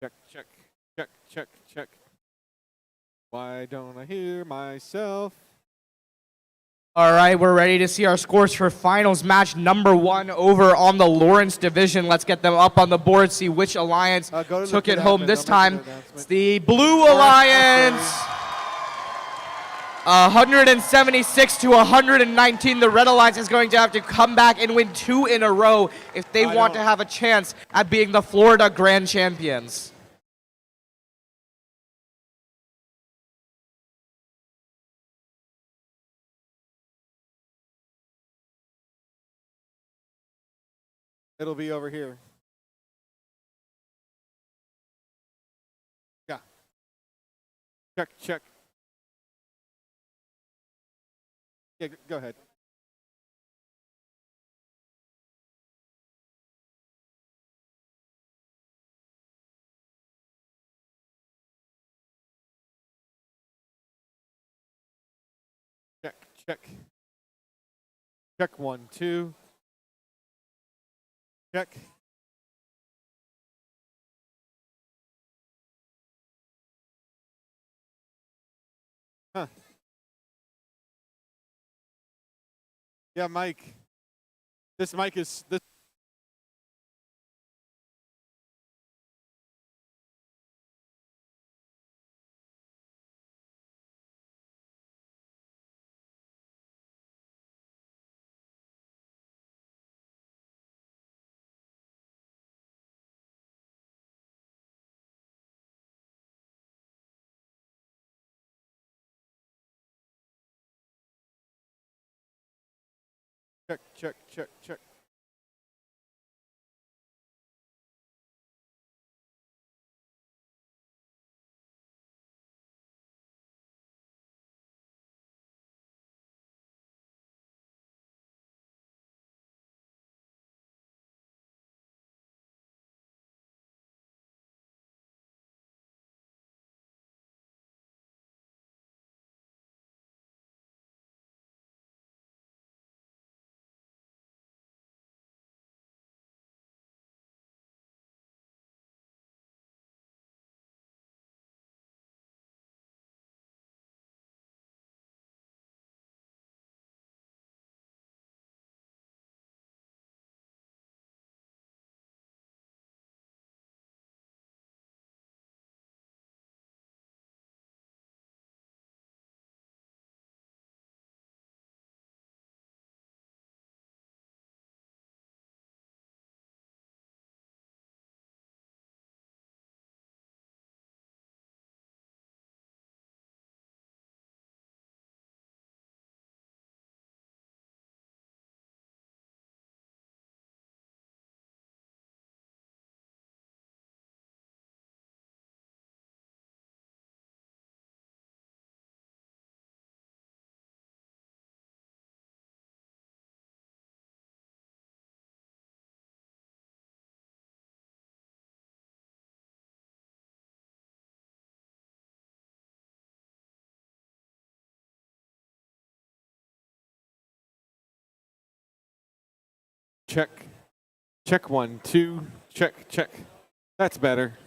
check, check, check, check. Why don't I hear myself? All right, we're ready to see our scores for finals match number 1 over on the Lawrence division. Let's get them up on the board, see which alliance took it home this time. It's the Blue Alliance. 176 to 119. The Red Alliance is going to have to come back and win 2 in a row if they want to have a chance at being the Florida Grand Champions. It'll be over here. Yeah. Check, check. Yeah, go ahead. Check, check. Check 1, 2. Check. Huh. Yeah, Mike. This mic is this. Check, check, check, check. Check. Check 1, 2. Check, check. That's better.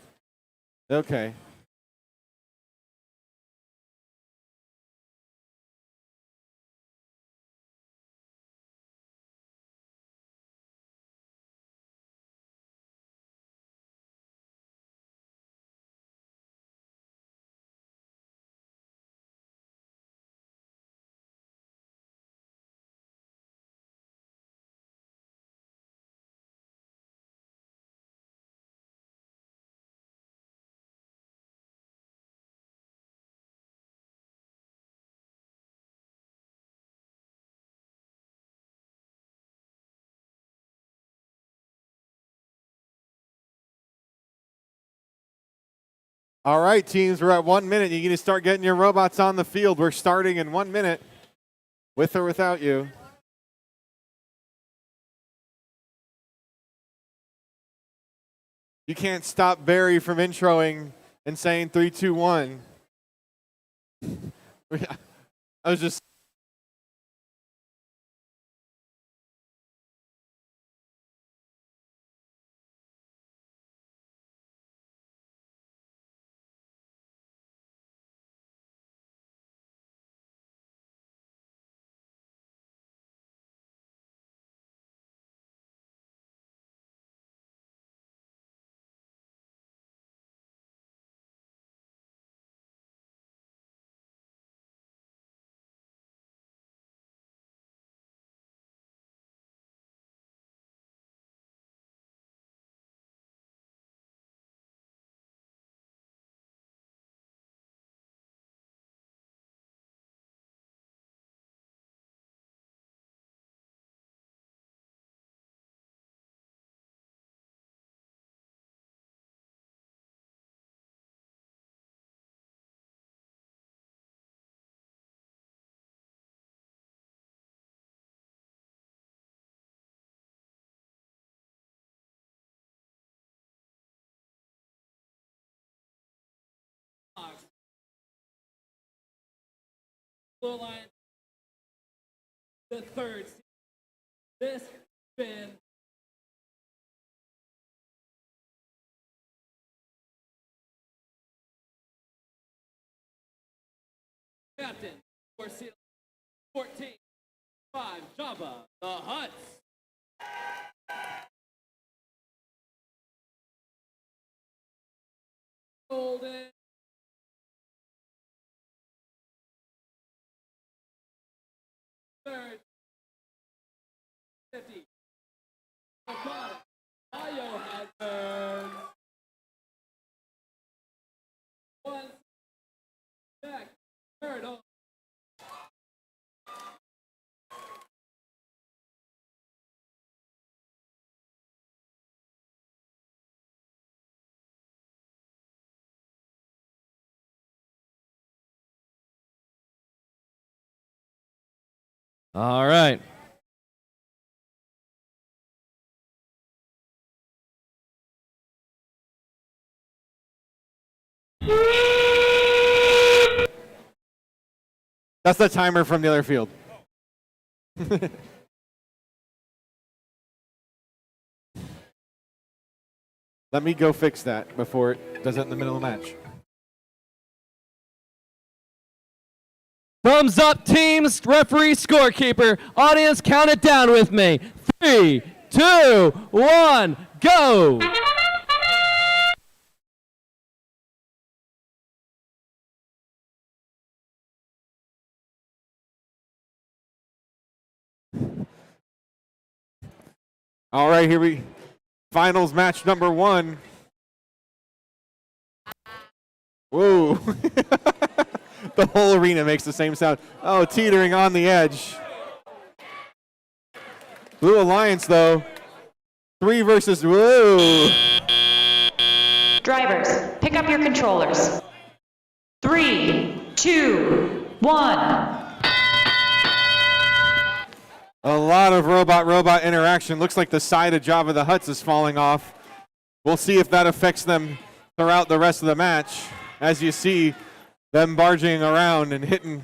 Okay. All right, teams, we're at 1 minute. You need to start getting your robots on the field. We're starting in 1 minute, with or without you. You can't stop Barry from introing and saying 3, 2, 1. I was just Blue Alliance, the third seed. This has been captain for seed 14, 5, Java, the Huts. Golden. Third. 50. Robotic. Biohazard. One. Back. Third. Oh. All right. That's the timer from the other field. Let me go fix that before it does it in the middle of the match. Thumbs up, teams, referee, scorekeeper. Audience, count it down with me. 3, 2, 1, go! All right, here we finals match number 1. Whoa. The whole arena makes the same sound. Oh, teetering on the edge. Blue Alliance, though. 3 versus, whoa. Drivers, pick up your controllers. 3, 2, 1. A lot of robot-robot interaction. Looks like the side of Java the Huts is falling off. We'll see if that affects them throughout the rest of the match. As you see them barging around and hitting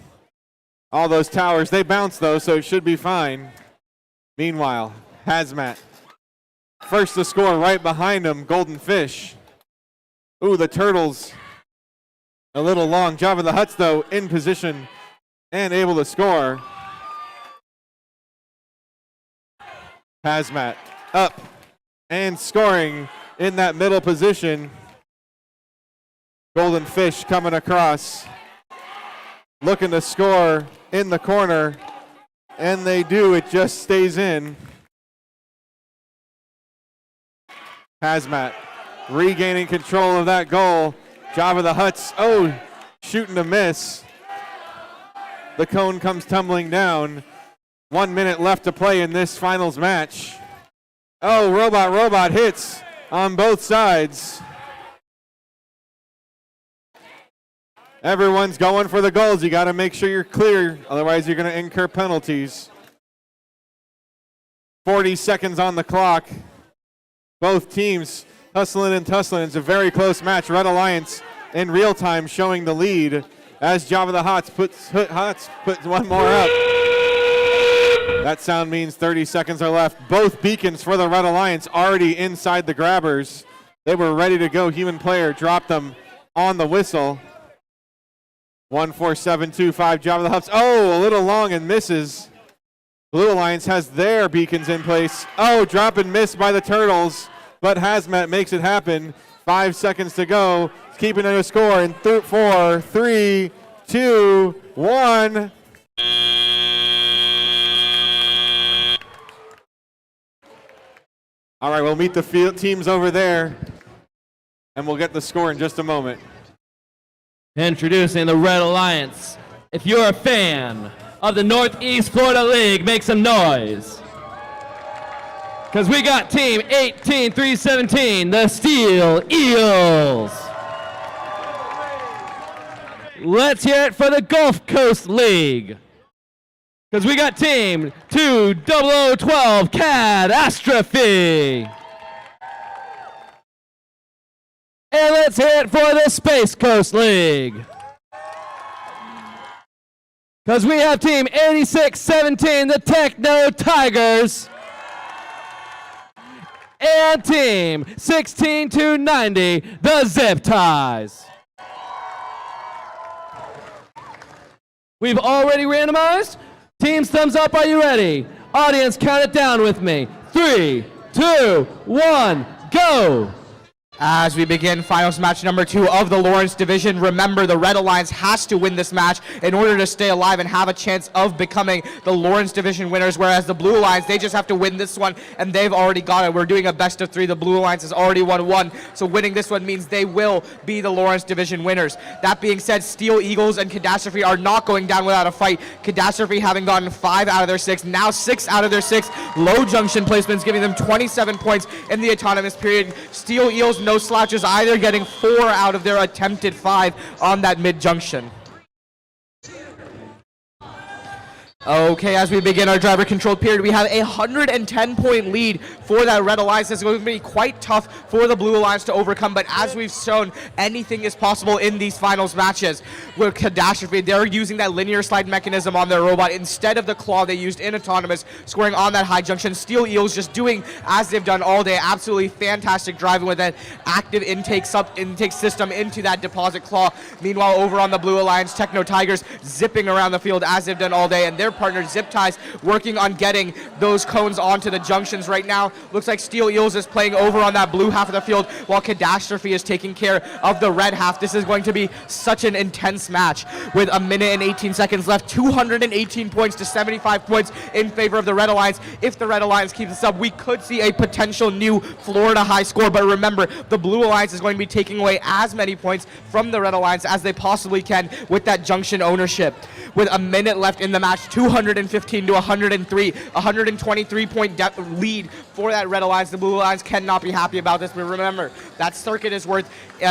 all those towers. They bounce, though, so it should be fine. Meanwhile, Hazmat. First to score right behind him, Golden Fish. Ooh, the Turtles a little long. Java the Huts, though, in position and able to score. Hazmat up and scoring in that middle position. Golden Fish coming across, looking to score in the corner, and they do. It just stays in. Hazmat regaining control of that goal. Java the Huts, oh, shooting a miss. The cone comes tumbling down. 1 minute left to play in this finals match. Oh, robot hits on both sides. Everyone's going for the goals. You got to make sure you're clear, otherwise you're going to incur penalties. 40 seconds on the clock. Both teams hustling and tussling. It's a very close match. Red Alliance in real time showing the lead as Java the Huts puts one more up. That sound means 30 seconds are left. Both beacons for the Red Alliance already inside the grabbers. They were ready to go. Human player dropped them on the whistle. 1-4-7-2-5 Java the Huts. Oh, a little long and misses. Blue Alliance has their beacons in place. Oh, drop and miss by the Turtles, but Hazmat makes it happen. 5 seconds to go. It's keeping it a score in 4, 3, 2, 1. All right, we'll meet the field teams over there, and we'll get the score in just a moment. Introducing the Red Alliance. If you're a fan of the Northeast Florida League, make some noise. Because we got team 18317, the Steel Eels. Let's hear it for the Gulf Coast League. Because we got team 20012, Catastrophe. And let's hear it for the Space Coast League. Because we have team 8617, the Techno Tigers, and team 16290, the Zip Ties. We've already randomized. Teams, thumbs up, are you ready? Audience, count it down with me. 3, 2, 1, go! As we begin finals match number 2 of the Lawrence division, remember the Red Alliance has to win this match in order to stay alive and have a chance of becoming the Lawrence division winners, whereas the Blue Alliance, they just have to win this one, and they've already got it. We're doing a best of 3. The Blue Alliance has already won 1, so winning this one means they will be the Lawrence division winners. That being said, Steel Eagles and Catastrophe are not going down without a fight. Catastrophe having gotten 5 out of their 6, now 6 out of their 6 low junction placements, giving them 27 points in the autonomous period. Steel Eagles, no slouches either, getting 4 out of their attempted 5 on that mid-junction. Okay, as we begin our driver-controlled period, we have a 110-point lead for that Red Alliance. It's going to be quite tough for the Blue Alliance to overcome, but as we've shown, anything is possible in these finals matches. With Catastrophe, they're using that linear slide mechanism on their robot instead of the claw they used in Autonomous, scoring on that high junction. Steel Eels just doing as they've done all day, absolutely fantastic driving with that active intake system into that deposit claw. Meanwhile, over on the Blue Alliance, Techno Tigers zipping around the field as they've done all day, and their partner Zip Ties working on getting those cones onto the junctions right now. Looks like Steel Eels is playing over on that blue half of the field while Catastrophe is taking care of the red half. This is going to be such an intense match with a minute and 18 seconds left. 218 points to 75 points in favor of the Red Alliance. If the Red Alliance keeps this up, we could see a potential new Florida high score, but remember, the Blue Alliance is going to be taking away as many points from the Red Alliance as they possibly can with that junction ownership. With a minute left in the match, 215 to 103, 123 point lead for that Red Alliance. The Blue Alliance cannot be happy about this, but remember, that circuit is worth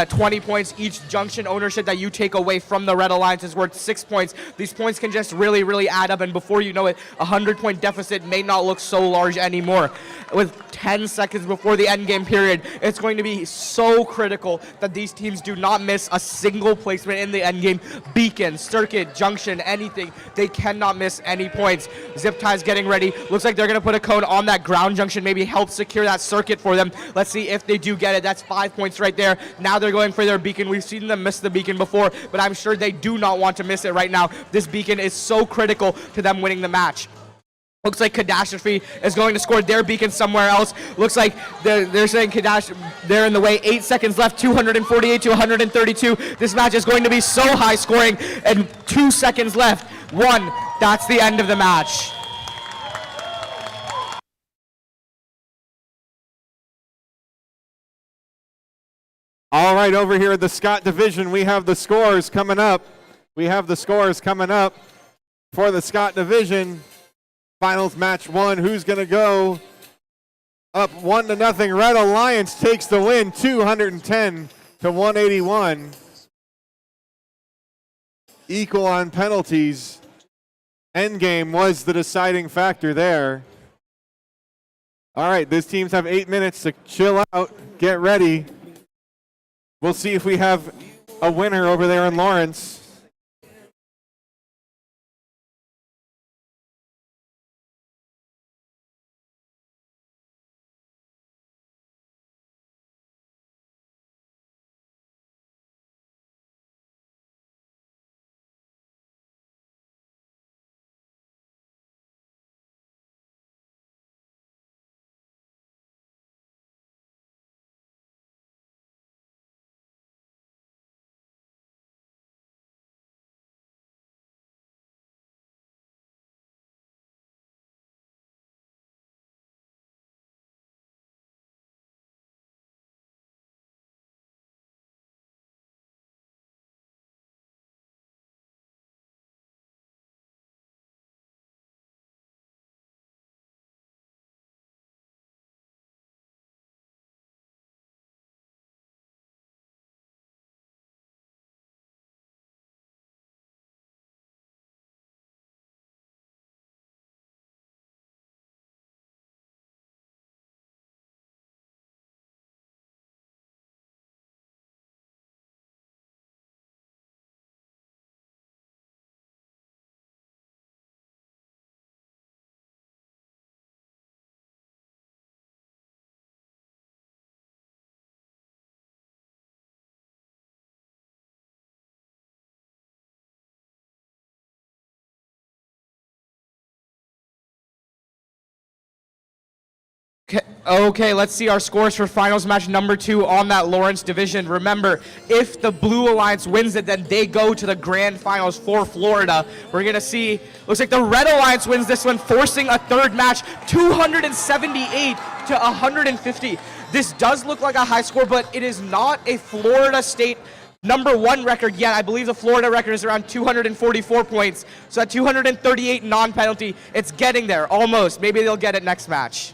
20 points. Each junction ownership that you take away from the Red Alliance is worth 6 points. These points can just really, really add up, and before you know it, a 100-point deficit may not look so large anymore. With 10 seconds before the end game period, it's going to be so critical that these teams do not miss a single placement in the end game. Beacon, circuit, junction, anything, they cannot miss any points. Zip Ties getting ready. Looks like they're going to put a cone on that ground junction, maybe help secure that circuit for them. Let's see if they do get it. That's 5 points right there. Now they're going for their beacon. We've seen them miss the beacon before, but I'm sure they do not want to miss it right now. This beacon is so critical to them winning the match. Looks like Catastrophe is going to score their beacon somewhere else. Looks like they're saying Catastrophe, they're in the way. 8 seconds left, 248 to 132. This match is going to be so high scoring, and 2 seconds left. 1, that's the end of the match. All right, over here at the Scott division, we have the scores coming up. For the Scott division. Finals match 1, who's going to go? Up 1-0. Red Alliance takes the win, 210 to 181. Equal on penalties. Endgame was the deciding factor there. All right, these teams have 8 minutes to chill out, get ready. We'll see if we have a winner over there in Lawrence. Okay, let's see our scores for finals match number 2 on that Lawrence division. Remember, if the Blue Alliance wins it, then they go to the grand finals for Florida. We're going to see, looks like the Red Alliance wins this one, forcing a third match, 278 to 150. This does look like a high score, but it is not a Florida State number 1 record yet. I believe the Florida record is around 244 points. So at 238 non-penalty, it's getting there, almost. Maybe they'll get it next match.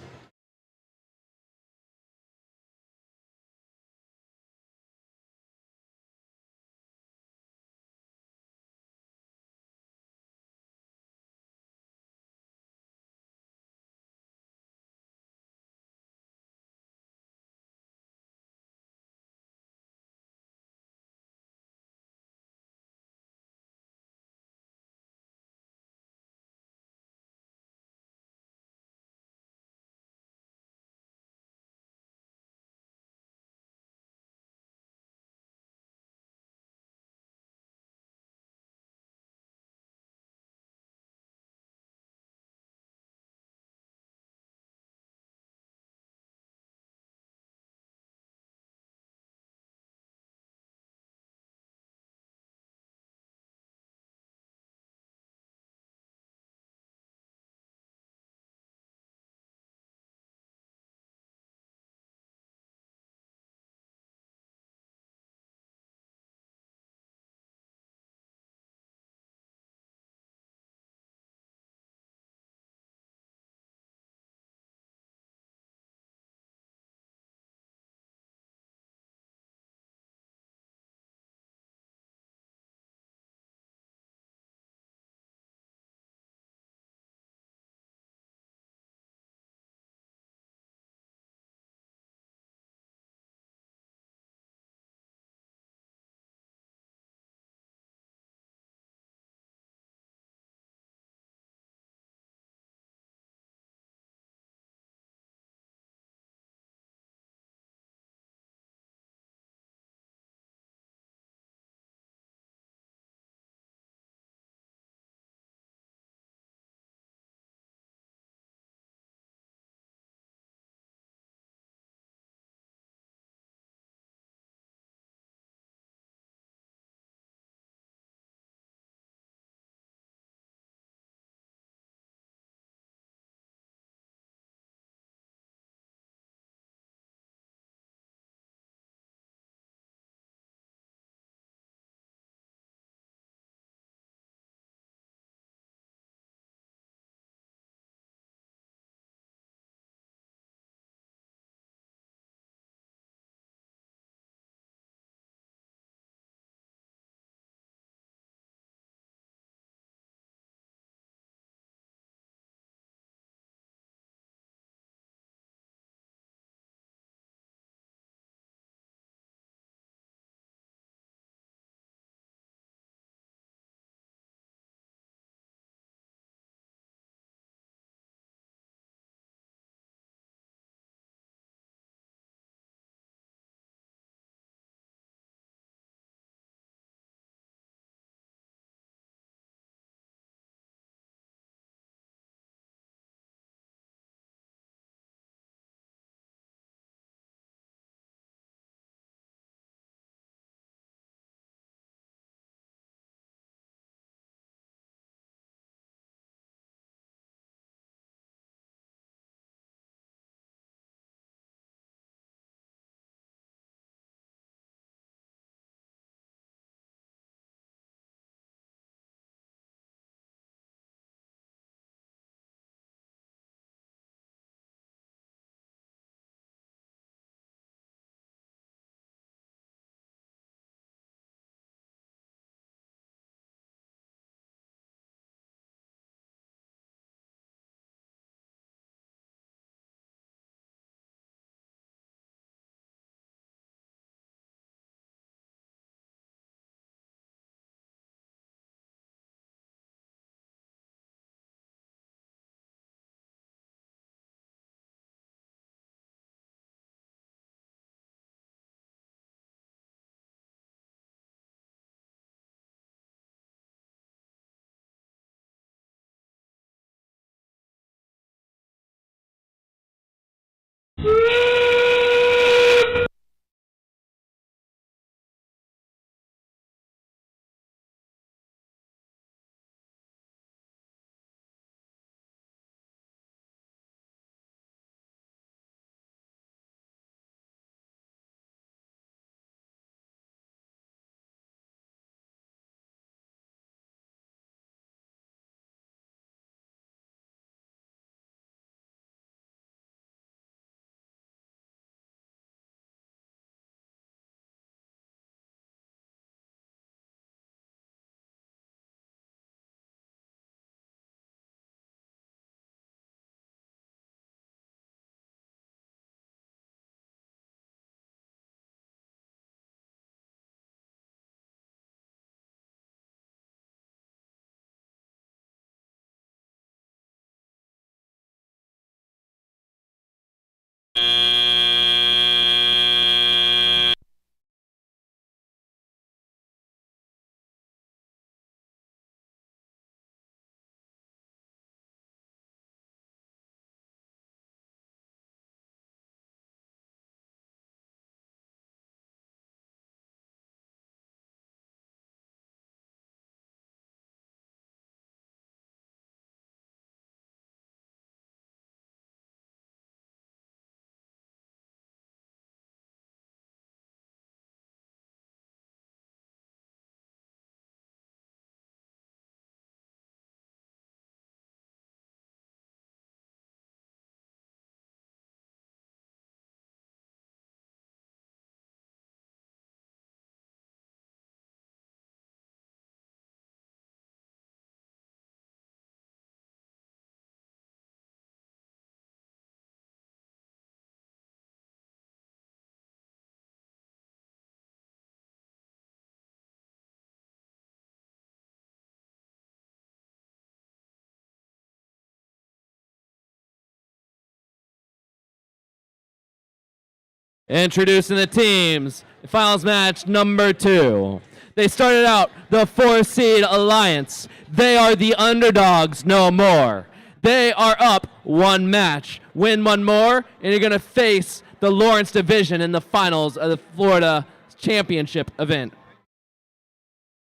Introducing the teams. Finals match number 2. They started out the 4-seed Alliance. They are the underdogs no more. They are up 1 match. Win 1 more, and you're going to face the Lawrence Division in the finals of the Florida Championship event.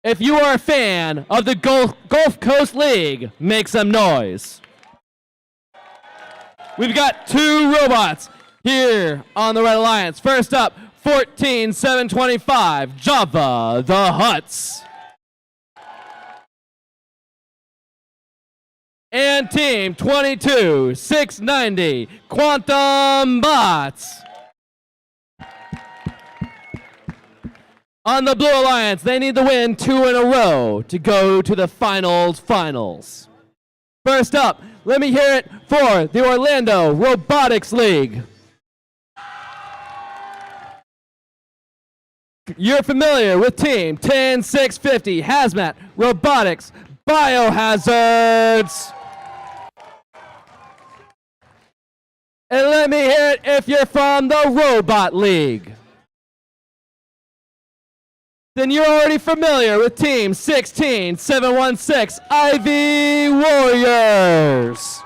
If you are a fan of the Gulf Coast League, make some noise. We've got 2 robots here on the Red Alliance. First up, 14-725, Java the Huts. And team 22-690, Quantum Bots. On the Blue Alliance, they need to win 2 in a row to go to the finals. First up, let me hear it for the Orlando Robotics League. You're familiar with team 10650, Hazmat, Robotics, Biohazards. And let me hear it if you're from the Robot League. Then you're already familiar with team 16716, Ivy Warriors.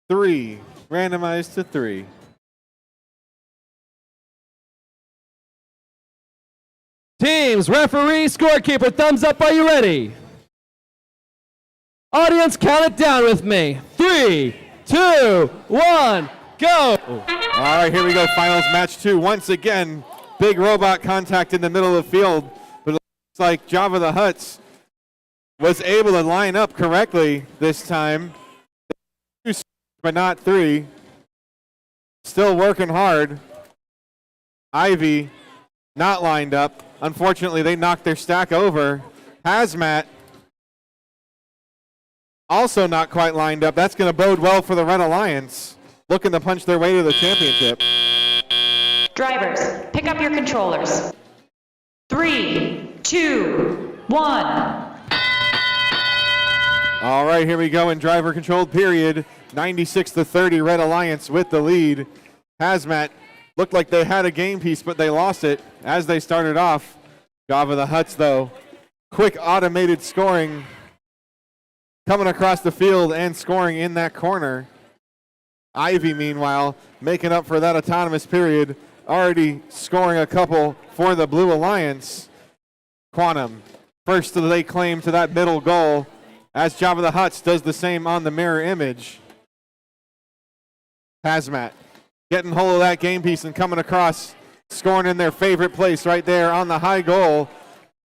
Three. Randomized to 3. Teams, referee, scorekeeper, thumbs up, are you ready? Audience, count it down with me. 3, 2, 1, go! All right, here we go. Finals match 2. Once again, big robot contact in the middle of the field. But it looks like Java the Huts was able to line up correctly this time. 2, but not 3. Still working hard. Ivy not lined up. Unfortunately, they knocked their stack over. Hazmat also not quite lined up. That's going to bode well for the Red Alliance, looking to punch their way to the championship. Drivers, pick up your controllers. 3, 2, 1. All right, here we go in driver-controlled period. 96-30, Red Alliance with the lead. Hazmat looked like they had a game piece, but they lost it as they started off. Java the Huts, though, quick automated scoring coming across the field and scoring in that corner. Ivy, meanwhile, making up for that autonomous period, already scoring a couple for the Blue Alliance. Quantum, first to lay claim to that middle goal, as Java the Huts does the same on the mirror image. Hazmat getting hold of that game piece and coming across, scoring in their favorite place right there on the high goal.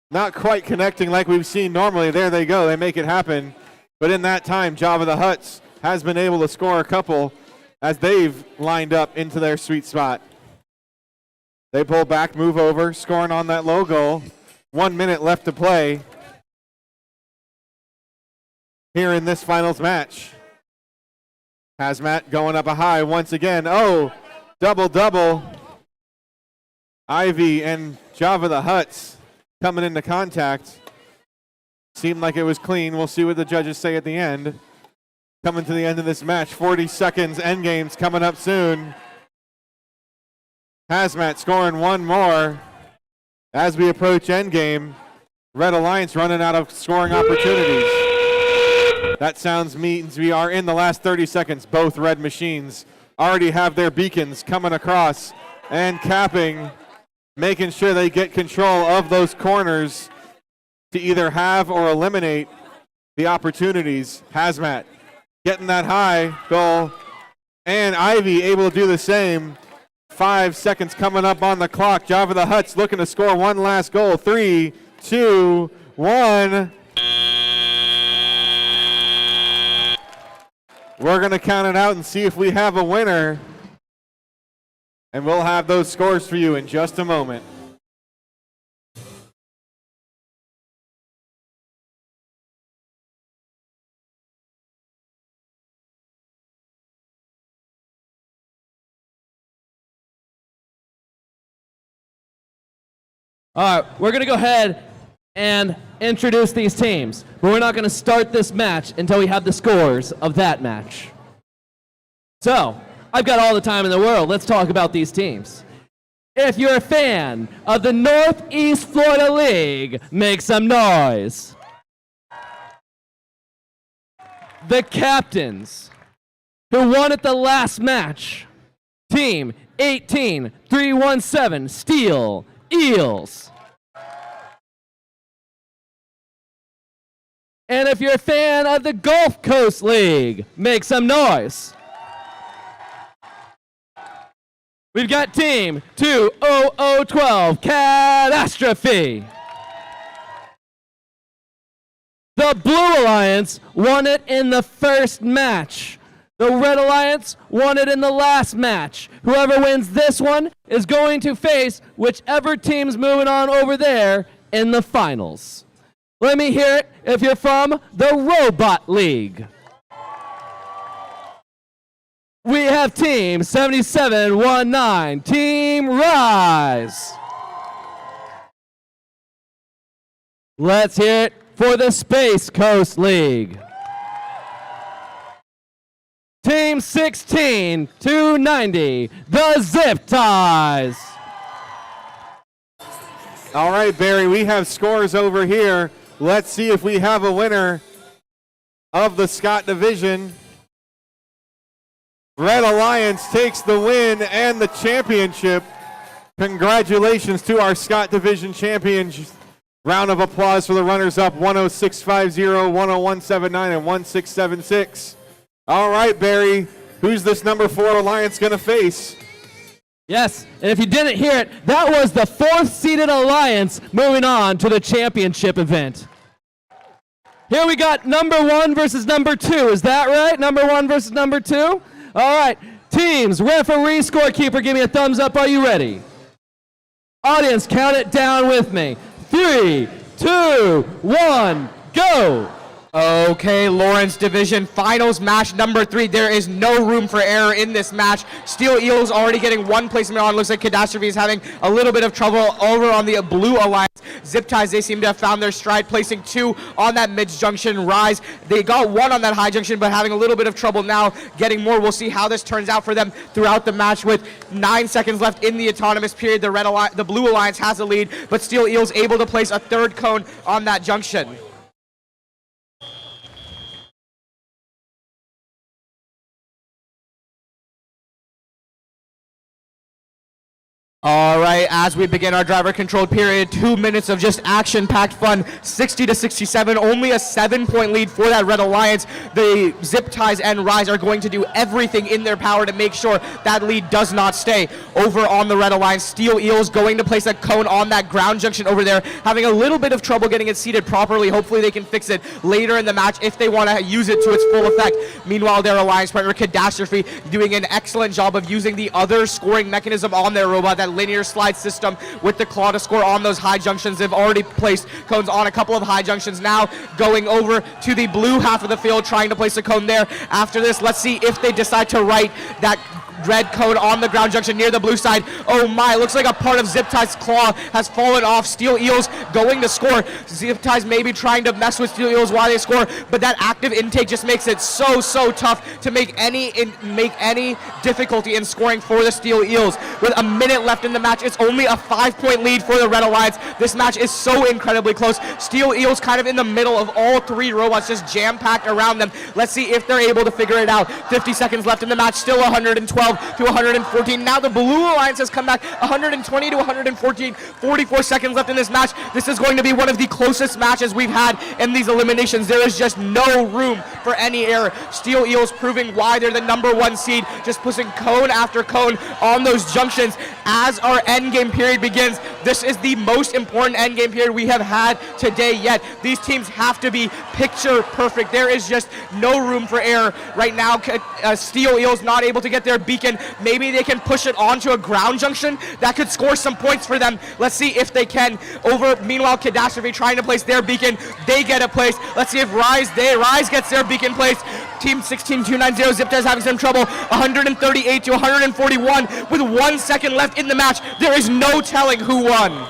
Not quite connecting like we've seen normally. There they go. They make it happen. But in that time, Java the Huts has been able to score a couple as they've lined up into their sweet spot. They pull back, move over, scoring on that low goal. 1 minute left to play here in this finals match. Hazmat going up a high once again. Oh, double-double. Ivy and Java the Huts coming into contact. Seemed like it was clean. We'll see what the judges say at the end. Coming to the end of this match, 40 seconds, end game's coming up soon. Hazmat scoring one more as we approach end game. Red Alliance running out of scoring opportunities. That sounds means we are in the last 30 seconds. Both red machines already have their beacons coming across and capping, making sure they get control of those corners to either have or eliminate the opportunities. Hazmat getting that high goal, and Ivy able to do the same. 5 seconds coming up on the clock. Java the Huts looking to score one last goal. 3, 2, 1. We're going to count it out and see if we have a winner. And we'll have those scores for you in just a moment. All right, we're going to go ahead and introduce these teams, but we're not going to start this match until we have the scores of that match. So, I've got all the time in the world. Let's talk about these teams. If you're a fan of the Northeast Florida League, make some noise. The captains who won at the last match, Team 18317 Steel Eels. And if you're a fan of the Gulf Coast League, make some noise. We've got Team 20012 Catastrophe. The Blue Alliance won it in the first match. The Red Alliance won it in the last match. Whoever wins this one is going to face whichever team's moving on over there in the finals. Let me hear it if you're from the Robot League. We have Team 7719, Team Rise. Let's hear it for the Space Coast League. Team 16290, the Zip Ties. All right, Barry, we have scores over here. Let's see if we have a winner of the Scott Division. Red Alliance takes the win and the championship. Congratulations to our Scott Division champions. Round of applause for the runners-up, 10650, 10179, and 1676. All right, Barry, who's this number 4 Alliance going to face? Yes, and if you didn't hear it, that was the 4th-seeded Alliance moving on to the championship event. Here we got number 1 versus number 2. Is that right? Number 1 versus number 2? All right, teams, referee, scorekeeper, give me a thumbs up. Are you ready? Audience, count it down with me. 3, 2, 1, go. Okay, Lawrence Division Finals match number 3. There is no room for error in this match. Steel Eels already getting one placement on. Looks like Catastrophe is having a little bit of trouble over on the Blue Alliance. Zip Ties, they seem to have found their stride, placing 2 on that mid-junction rise. They got 1 on that high junction, but having a little bit of trouble now getting more. We'll see how this turns out for them throughout the match with 9 seconds left in the autonomous period. The Blue Alliance has a lead, but Steel Eels able to place a 3rd cone on that junction. All right, as we begin our driver-controlled period, 2 minutes of just action-packed fun, 60-67, only a 7-point lead for that Red Alliance. The Zip Ties and Rise are going to do everything in their power to make sure that lead does not stay. Over on the Red Alliance, Steel Eels going to place a cone on that ground junction over there, having a little bit of trouble getting it seated properly. Hopefully they can fix it later in the match if they want to use it to its full effect. Meanwhile, their alliance partner, Catastrophe, doing an excellent job of using the other scoring mechanism on their robot, that linear slide system with the claw to score on those high junctions. They've already placed cones on a couple of high junctions. Now going over to the blue half of the field, trying to place a cone there. After this, let's see if they decide to write that red cone on the ground junction near the blue side. Oh my, looks like a part of Zip Tie's claw has fallen off. Steel Eels going to score. Zip Ties maybe trying to mess with Steel Eels while they score, but that active intake just makes it so tough to make any difficulty in scoring for the Steel Eels. With a minute left in the match, it's only a 5-point lead for the Red Alliance. This match is so incredibly close. Steel Eels kind of in the middle of all 3 robots, just jam-packed around them. Let's see if they're able to figure it out. 50 seconds left in the match, still 112 to 114. Now the Blue Alliance has come back 120 to 114. 44 seconds left in this match. This is going to be one of the closest matches we've had in these eliminations. There is just no room for any error. Steel Eels proving why they're the #1 seed, just pushing cone after cone on those junctions. As our endgame period begins, this is the most important endgame period we have had today yet. These teams have to be picture perfect. There is just no room for error right now. Steel Eels not able to get their beacon. Maybe they can push it onto a ground junction. That could score some points for them. Let's see if they can. Meanwhile, Catastrophe trying to place their beacon. They get a place. Let's see if Rise gets their beacon placed. Team 16290, Zip Ties having some trouble. 138 to 141 with 1 second left in the match. There is no telling who won.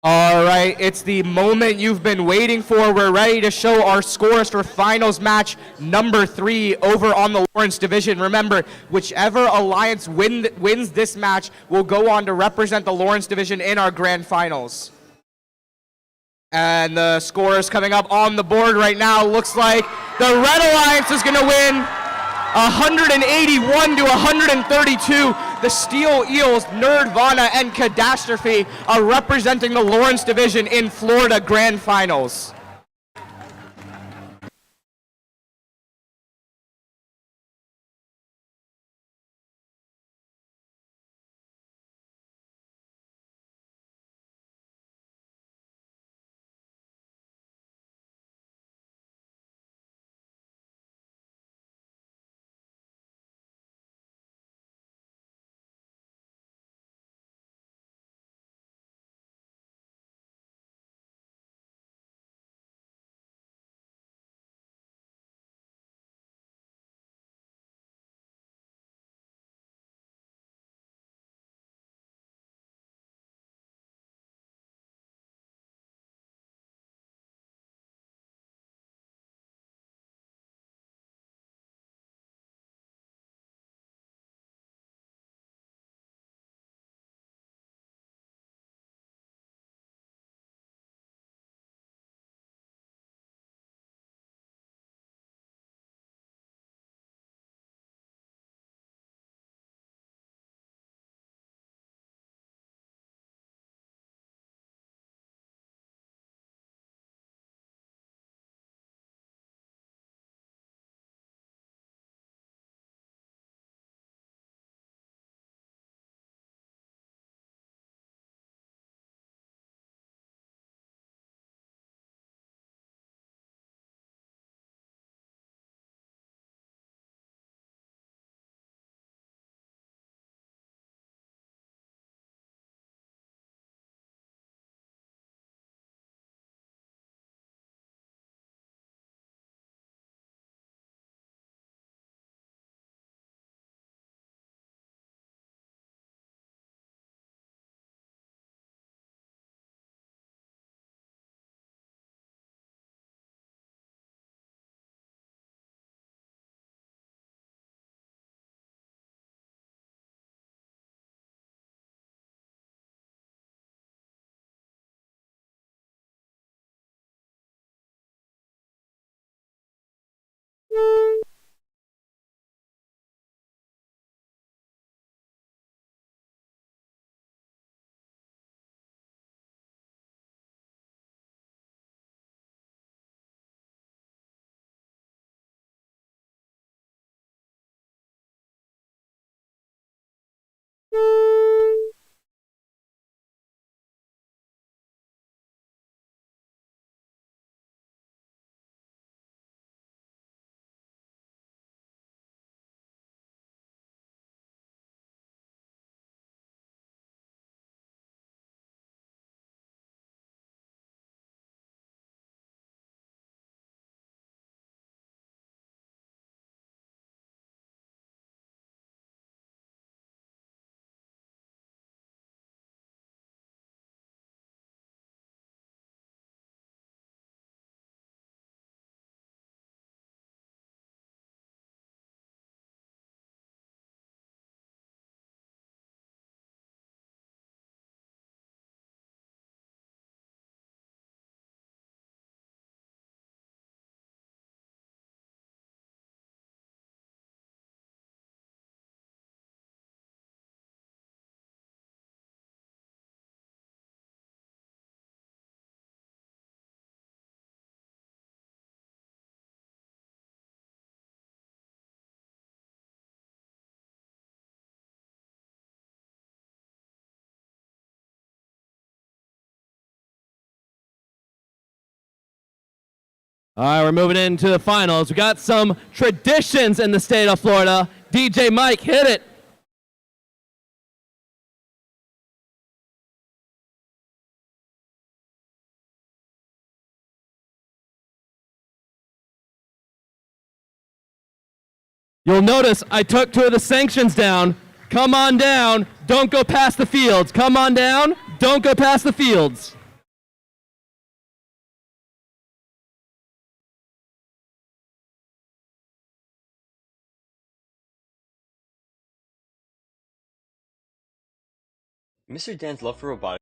All right, it's the moment you've been waiting for. We're ready to show our scores for finals match number 3 over on the Lawrence division. Remember, whichever alliance wins this match will go on to represent the Lawrence division in our grand finals. And the scores coming up on the board right now looks like the Red Alliance is going to win 181 to 132. The Steel Eels, Nerdvana, and Catastrophe are representing the Lawrence division in Florida Grand Finals. All right, we're moving into the finals. We got some traditions in the state of Florida. DJ Mike, hit it. You'll notice I took 2 of the sanctions down. Come on down. Don't go past the fields. Come on down. Don't go past the fields. Mr. Dan's love for robotics.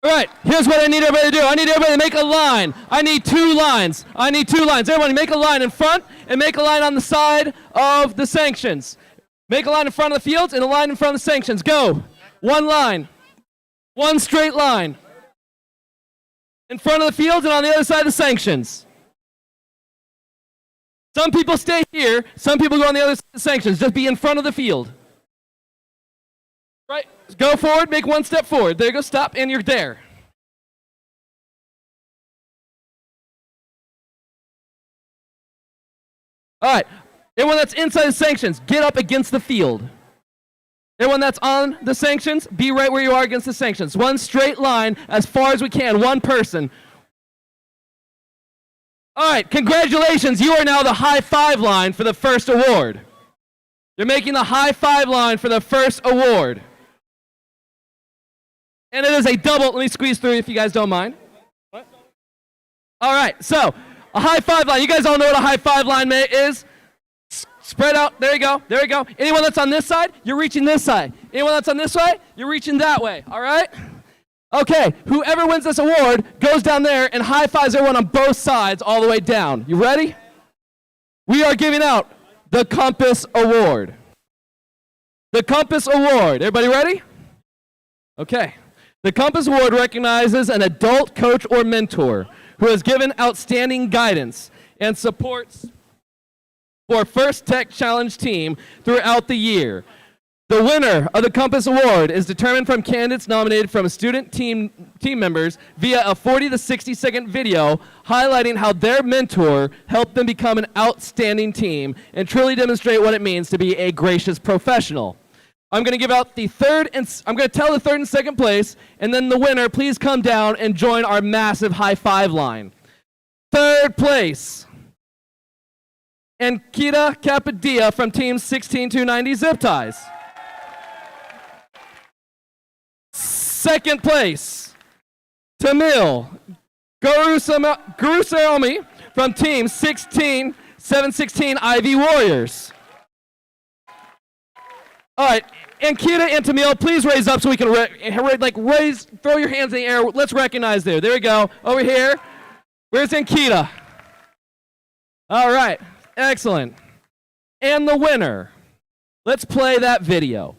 All right, here's what I need everybody to do. I need everybody to make a line. I need 2 lines. I need 2 lines. Everybody make a line in front and make a line on the side of the sanctions. Make a line in front of the fields and a line in front of the sanctions. Go. 1 line. 1 straight line. In front of the fields and on the other side of the sanctions. Some people stay here. Some people go on the other side of the sanctions. Just be in front of the field. Right. Go forward, make 1 step forward. There you go, stop, and you're there. All right. Everyone that's inside the sanctions, get up against the field. Everyone that's on the sanctions, be right where you are against the sanctions. 1 straight line as far as we can, 1 person. All right, congratulations. You are now the high 5 line for the first award. You're making the high 5 line for the first award. And it is a double. Let me squeeze through if you guys don't mind. What? All right, so a high 5 line. You guys all know what a high 5 line is? Spread out. There you go. There you go. Anyone that's on this side, you're reaching this side. Anyone that's on this way, you're reaching that way. All right? Okay, whoever wins this award goes down there and high fives everyone on both sides all the way down. You ready? We are giving out the Compass Award. The Compass Award. Everybody ready? Okay. The Compass Award recognizes an adult coach or mentor who has given outstanding guidance and supports for First Tech Challenge team throughout the year. The winner of the Compass Award is determined from candidates nominated from student team members via a 40 to 60 second video highlighting how their mentor helped them become an outstanding team and truly demonstrate what it means to be a gracious professional. I'm going to give out the I'm going to tell the third and second place, and then the winner, please come down and join our massive high five line. Third place, Ankita Kapadia from Team 16290 Zip Ties. Second place, Tamil Gurusaomi from Team 716 Ivy Warriors. All right, Ankita and Tamil, please raise up so we can throw your hands in the air. Let's recognize there. There we go. Over here. Where's Ankita? All right, excellent. And the winner. Let's play that video.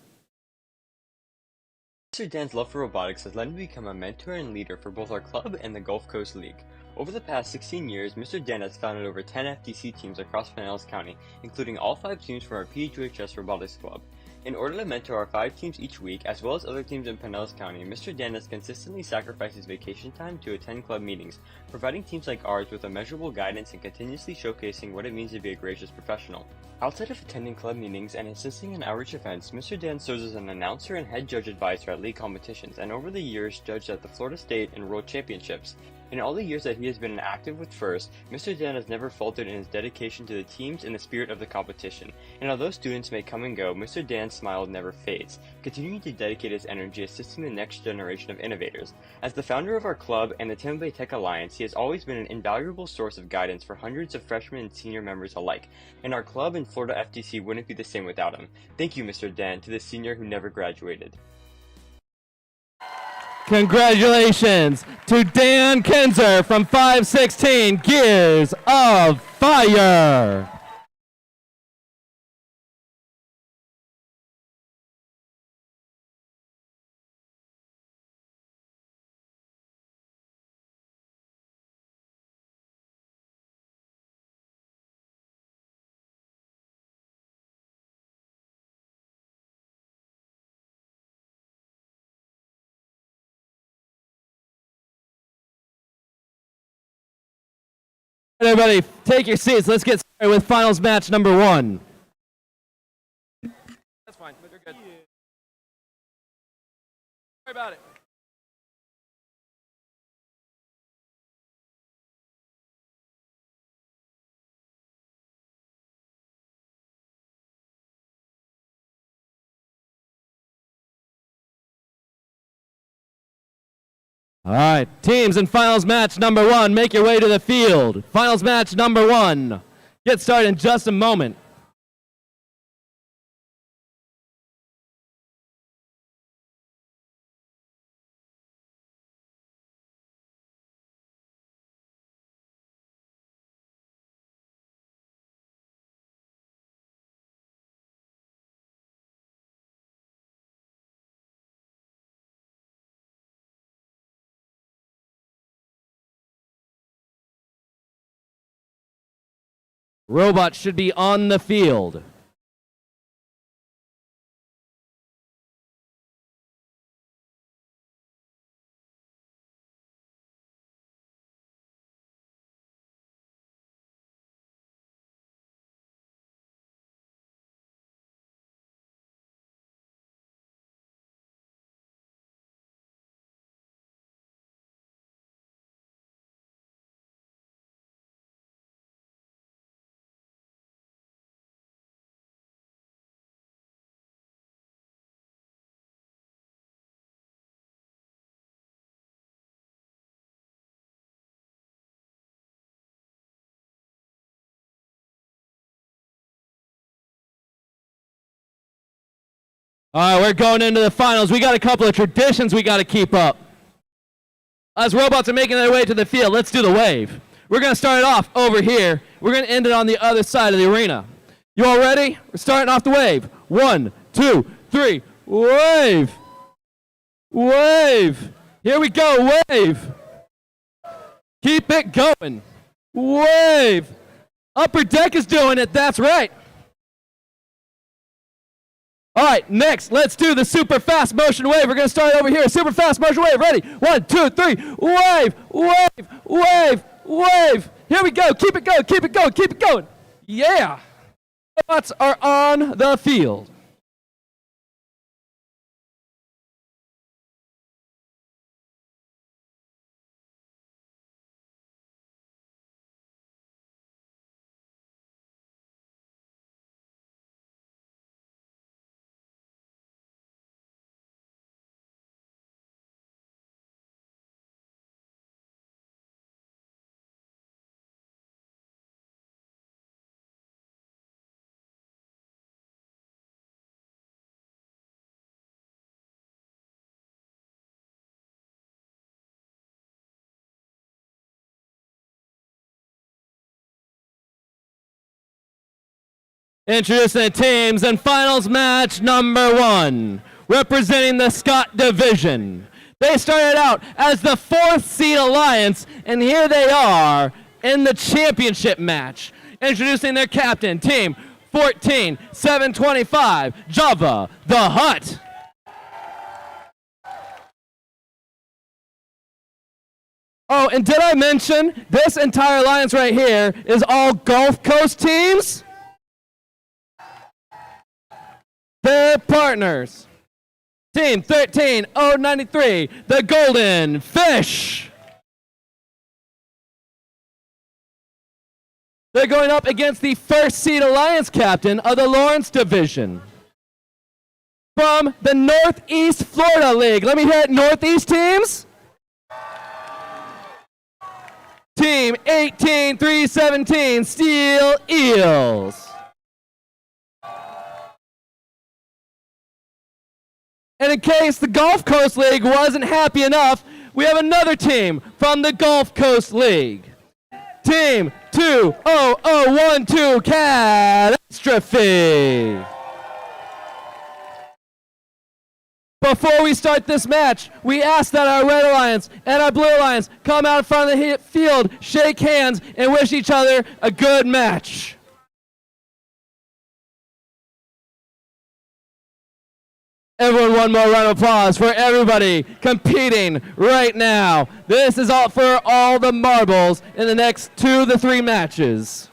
Mr. Dan's love for robotics has led me to become a mentor and leader for both our club and the Gulf Coast League. Over the past 16 years, Mr. Dan has founded over 10 FTC teams across Pinellas County, including all 5 teams from our PHS Robotics Club. In order to mentor our 5 teams each week, as well as other teams in Pinellas County, Mr. Dan has consistently sacrificed his vacation time to attend club meetings, providing teams like ours with a measurable guidance and continuously showcasing what it means to be a gracious professional. Outside of attending club meetings and assisting in outreach events, Mr. Dan serves as an announcer and head judge advisor at league competitions, and over the years judged at the Florida State and World Championships. In all the years that he has been active with FIRST, Mr. Dan has never faltered in his dedication to the teams and the spirit of the competition. And although students may come and go, Mr. Dan's smile never fades, continuing to dedicate his energy assisting the next generation of innovators. As the founder of our club and the Tampa Bay Tech Alliance, he has always been an invaluable source of guidance for hundreds of freshmen and senior members alike, and our club and Florida FTC wouldn't be the same without him. Thank you, Mr. Dan, to the senior who never graduated. Congratulations to Dan Kinzer from 516 Gears of Fire. Everybody, take your seats. Let's get started with finals match number 1. That's fine. You're good. Don't worry about it. All right, teams in finals match number 1, make your way to the field. Finals match number 1. Get started in just a moment. Robots should be on the field. All right, we're going into the finals. We got a couple of traditions we got to keep up. As robots are making their way to the field, let's do the wave. We're going to start it off over here. We're going to end it on the other side of the arena. You all ready? We're starting off the wave. 1, 2, 3. Wave. Wave. Here we go. Wave. Keep it going. Wave. Upper Deck is doing it, that's right. All right, next, let's do the super fast motion wave. We're going to start over here. Super fast motion wave. Ready? 1, 2, 3. Wave, wave, wave, wave. Here we go. Keep it going, keep it going, keep it going. Yeah. Robots are on the field. Introducing the teams in finals match number 1, representing the Scott division. They started out as the 4th seed alliance, and here they are in the championship match. Introducing their captain, team 14-725, Java the Hutt. Oh, and did I mention this entire alliance right here is all Gulf Coast teams? Their partners. Team 13-093, the Golden Fish. They're going up against the 1st seed alliance captain of the Lawrence division. From the Northeast Florida League. Let me hear it, Northeast teams. Team 18-317, Steel Eels. And in case the Gulf Coast League wasn't happy enough, we have another team from the Gulf Coast League. Team 20012, Catastrophe. Before we start this match, we ask that our Red Alliance and our Blue Alliance come out in front of the field, shake hands, and wish each other a good match. Everyone, one more round of applause for everybody competing right now. This is all for all the marbles in the next 2 to 3 matches.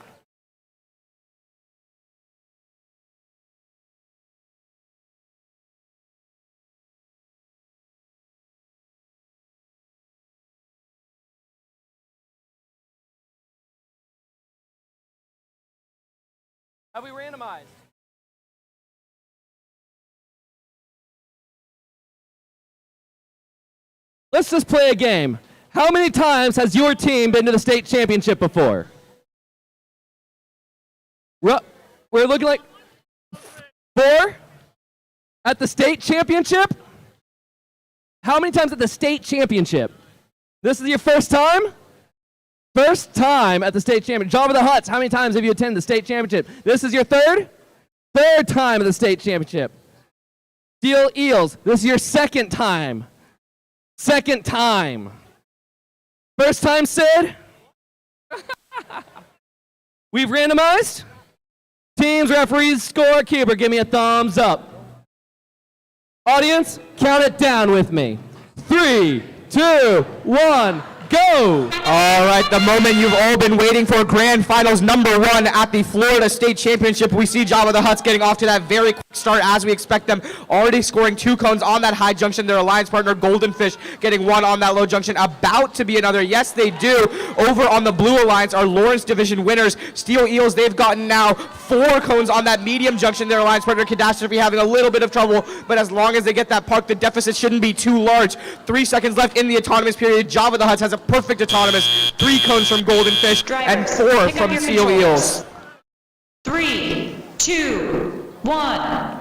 Have we randomized? Let's just play a game. How many times has your team been to the state championship before? We're looking like 4 at the state championship? How many times at the state championship? This is your first time? First time at the state championship. Java the Hutts, how many times have you attended the state championship? This is your third? Third time at the state championship. Steel Eels, this is your second time. Second time. First time, Sid? We've randomized. Teams, referees, scorekeeper, give me a thumbs up. Audience, count it down with me. 3, 2, 1, go! All right, the moment you've all been waiting for, grand finals number 1 at the Florida State Championship. We see Java the Hutts getting off to that very quick start as we expect them, already scoring 2 cones on that high junction. Their alliance partner Golden Fish getting 1 on that low junction, about to be another. Yes, they do. Over on the Blue Alliance, our Lawrence Division winners, Steel Eels, they've gotten now 4 cones on that medium junction. Their alliance partner Catastrophe having a little bit of trouble, but as long as they get that park, the deficit shouldn't be too large. 3 seconds left in the autonomous period. Java the Hutts has a perfect autonomous. 3 cones from Golden Fish and 4 from Steel Eels. 3, 2, 1.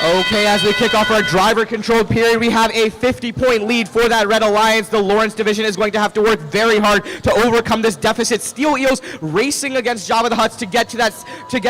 Okay, as we kick off our driver-controlled period, we have a 50-point lead for that Red Alliance. The Lawrence division is going to have to work very hard to overcome this deficit. Steel Eels racing against Jabba the Hutts to get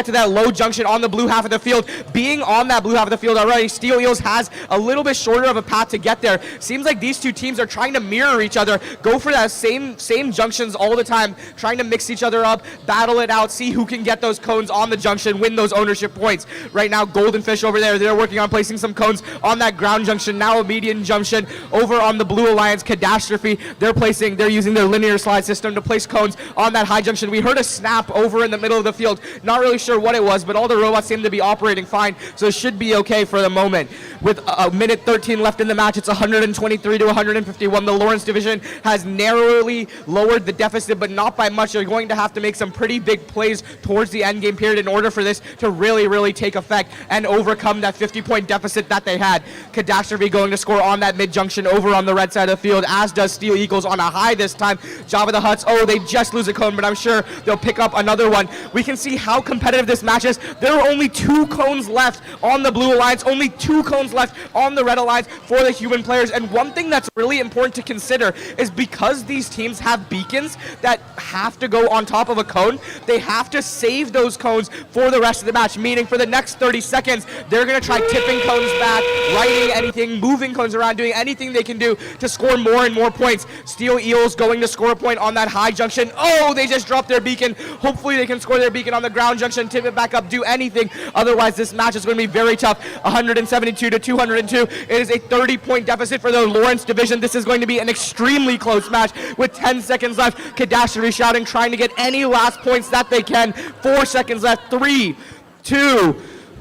to that low junction on the blue half of the field. Being on that blue half of the field already, Steel Eels has a little bit shorter of a path to get there. Seems like these two teams are trying to mirror each other, go for that same junctions all the time, trying to mix each other up, battle it out, see who can get those cones on the junction, win those ownership points. Right now, Golden Fish over there, they're working on placing some cones on that ground junction, now a median junction. Over on the Blue Alliance, Catastrophe, they're using their linear slide system to place cones on that high junction. We heard a snap over in the middle of the field. Not really sure what it was, but all the robots seem to be operating fine, so it should be okay for the moment. With a minute 13 left in the match, it's 123 to 151. The Lawrence division has narrowly lowered the deficit, but not by much. They're going to have to make some pretty big plays towards the end game period in order for this to really take effect and overcome that 50-point deficit that they had. Catastrophe going to score on that mid-junction over on the red side of the field, as does Steel Eagles on a high this time. Jabba the Hutts, they just lose a cone, but I'm sure they'll pick up another one. We can see how competitive this match is. There are only 2 cones left on the Blue Alliance, only 2 cones left on the Red Alliance for the human players. And one thing that's really important to consider is because these teams have beacons that have to go on top of a cone, they have to save those cones for the rest of the match, meaning for the next 30 seconds, they're going to try tipping cones back, writing anything, moving cones around, doing anything they can do to score more and more points. Steel Eels going to score a point on that high junction. They just dropped their beacon. Hopefully they can score their beacon on the ground junction, tip it back up, do anything. Otherwise, this match is going to be very tough. 172 to 202. It is a 30-point deficit for the Lawrence division. This is going to be an extremely close match with 10 seconds left. Catastrophe shouting, trying to get any last points that they can. 4 seconds left. 3, 2,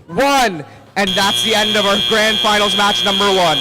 1. And that's the end of our grand finals match number 1.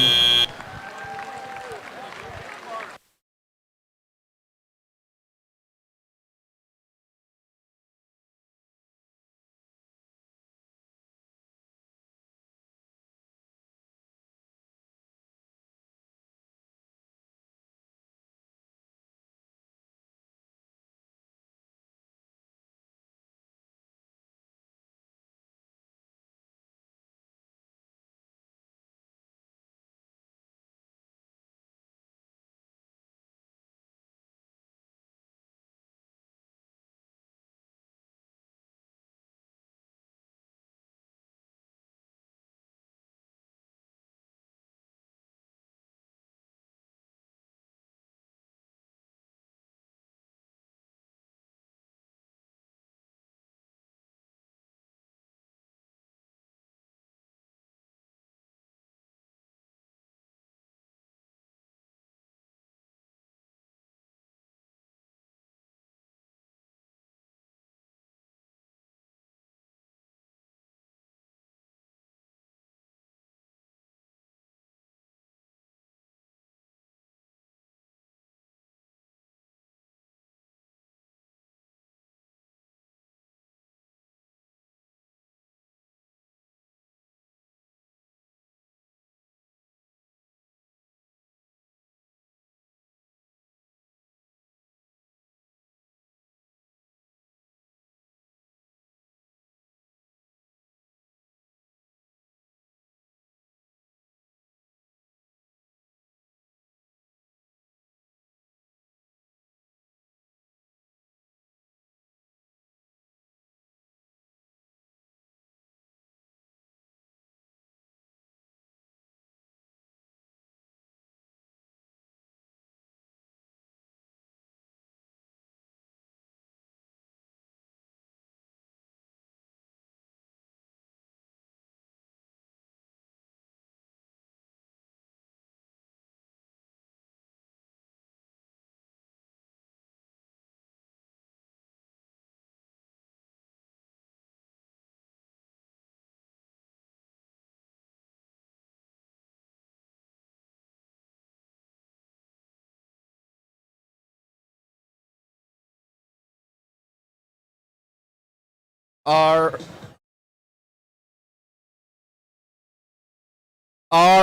All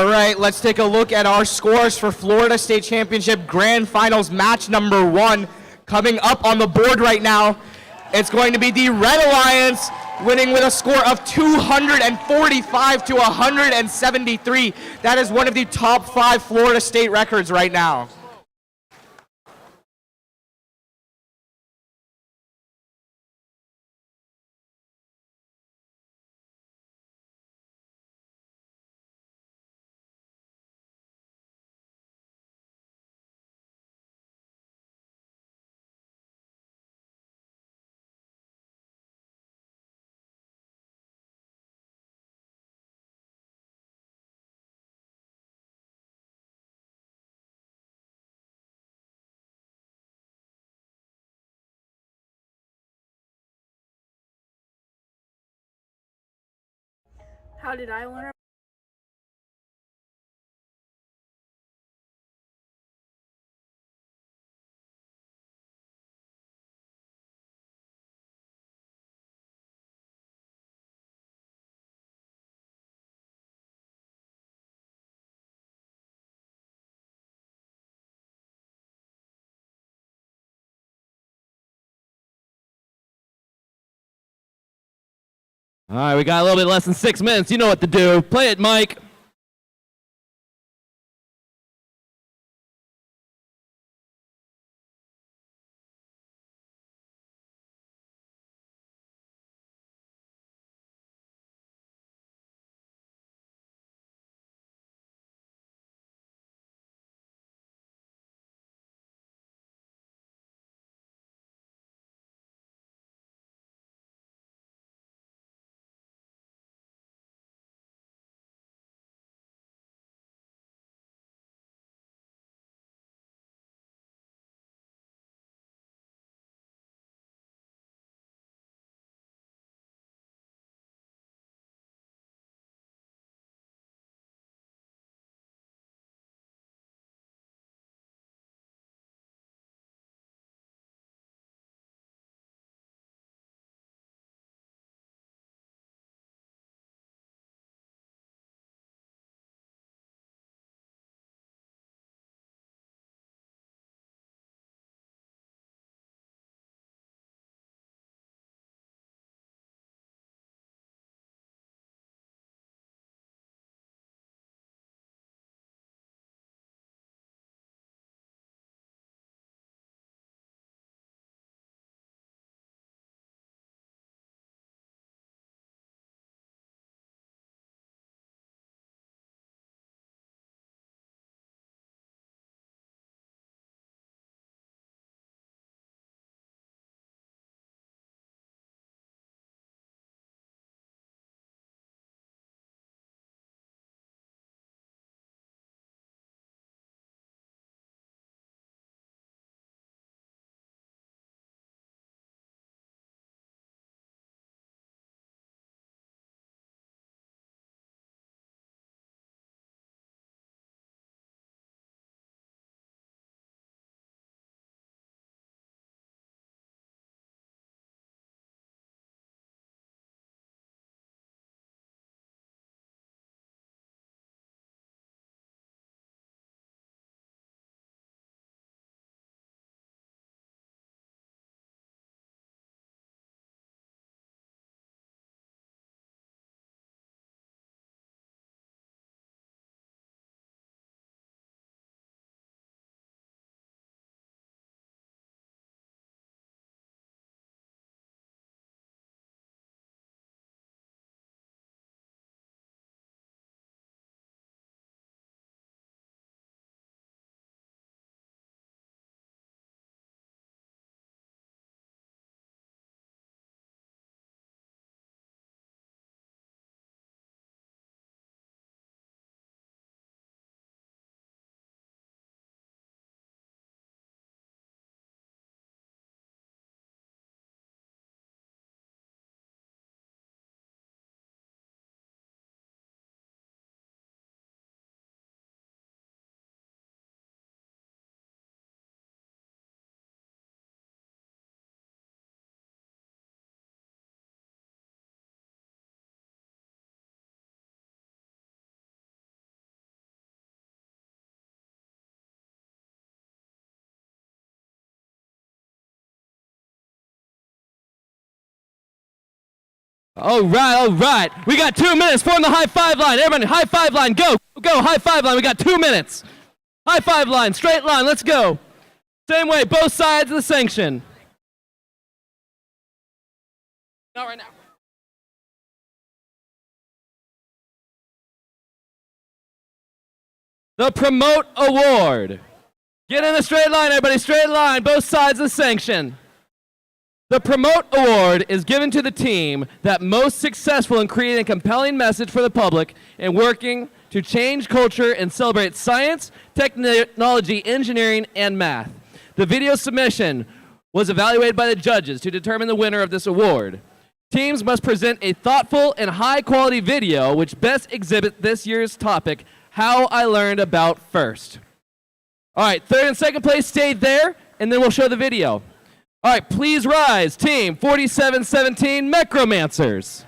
right, let's take a look at our scores for Florida State Championship Grand Finals match number 1. Coming up on the board right now, it's going to be the Red Alliance winning with a score of 245 to 173. That is one of the top 5 Florida State records right now. How did I learn? All right, we got a little bit less than 6 minutes. You know what to do. Play it, Mike. All right. We got 2 minutes. Form the high five line. Everybody, high five line. Go, high five line. We got 2 minutes. High five line, straight line. Let's go. Same way, both sides of the sanction. Not right now. The Promote Award. Get in a straight line, everybody. Straight line, both sides of the sanction. The Promote Award is given to the team that most successful in creating a compelling message for the public and working to change culture and celebrate science, technology, engineering, and math. The video submission was evaluated by the judges to determine the winner of this award. Teams must present a thoughtful and high-quality video which best exhibits this year's topic, How I Learned About First. All right, third and second place stay there, and then we'll show the video. All right, please rise, team 4717 Necromancers.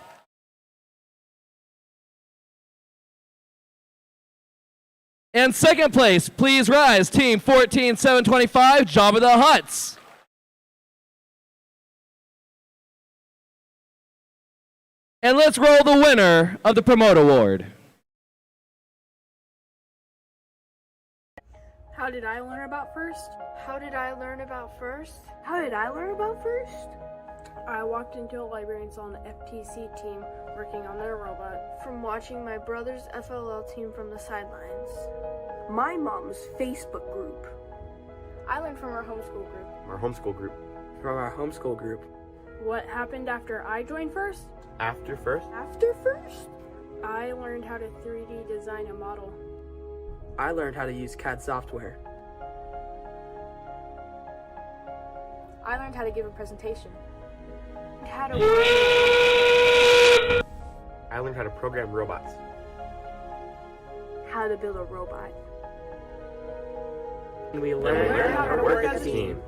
And second place, please rise, team 14725 Jabba the Hutts. And let's roll the winner of the Promote Award. How did I learn about first? How did I learn about first? How did I learn about first? I walked into a library and saw an FTC team working on their robot from watching my brother's FLL team from the sidelines. My mom's Facebook group. I learned from our homeschool group. Our homeschool group. From our homeschool group. What happened after I joined first? After first? After first? I learned how to 3D design a model. I learned how to use CAD software. I learned how to give a presentation. I learned how to program robots. How to build a robot. We learned how to work as a team.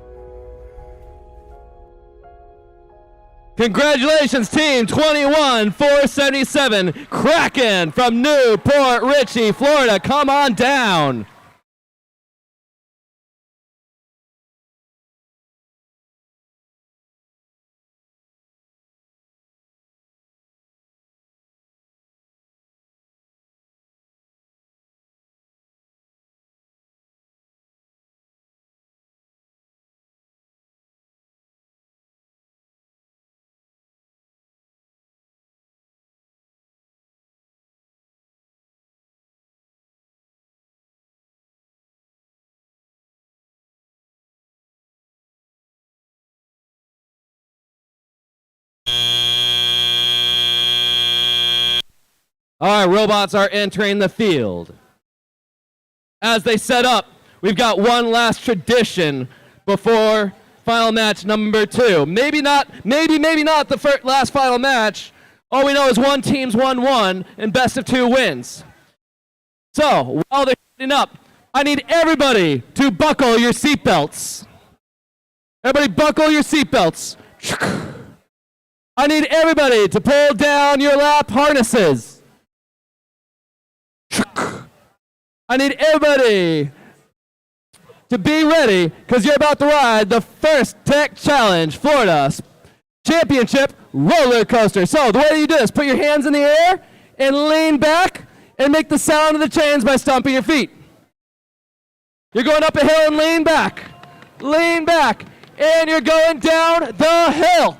Congratulations, team 21477 Kraken from Newport Richey, Florida. Come on down. All right, robots are entering the field. As they set up, we've got one last tradition before final match number 2. Maybe not the last final match. All we know is one team's 1-1 and best of 2 wins. So, while they're setting up, I need everybody to buckle your seatbelts. Everybody buckle your seatbelts. I need everybody to pull down your lap harnesses. I need everybody to be ready because you're about to ride the first Tech Challenge Florida Championship roller coaster. So the way you do this, put your hands in the air and lean back and make the sound of the chains by stomping your feet. You're going up a hill and lean back, and you're going down the hill.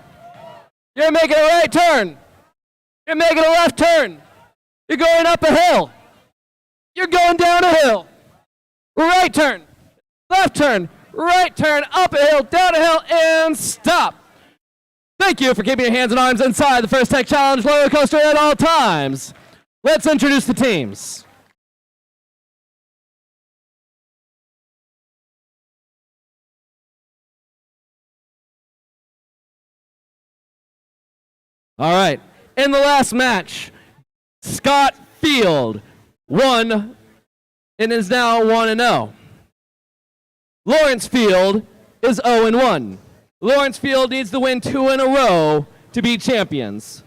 You're making a right turn. You're making a left turn. You're going up a hill. You're going down a hill. Right turn, left turn, right turn, up a hill, down a hill, and stop. Thank you for keeping your hands and arms inside the first Tech Challenge roller coaster at all times. Let's introduce the teams. All right, in the last match, Scott Field won and is now 1-0. Lawrence Field is 0-1. Lawrence Field needs to win 2 in a row to be champions.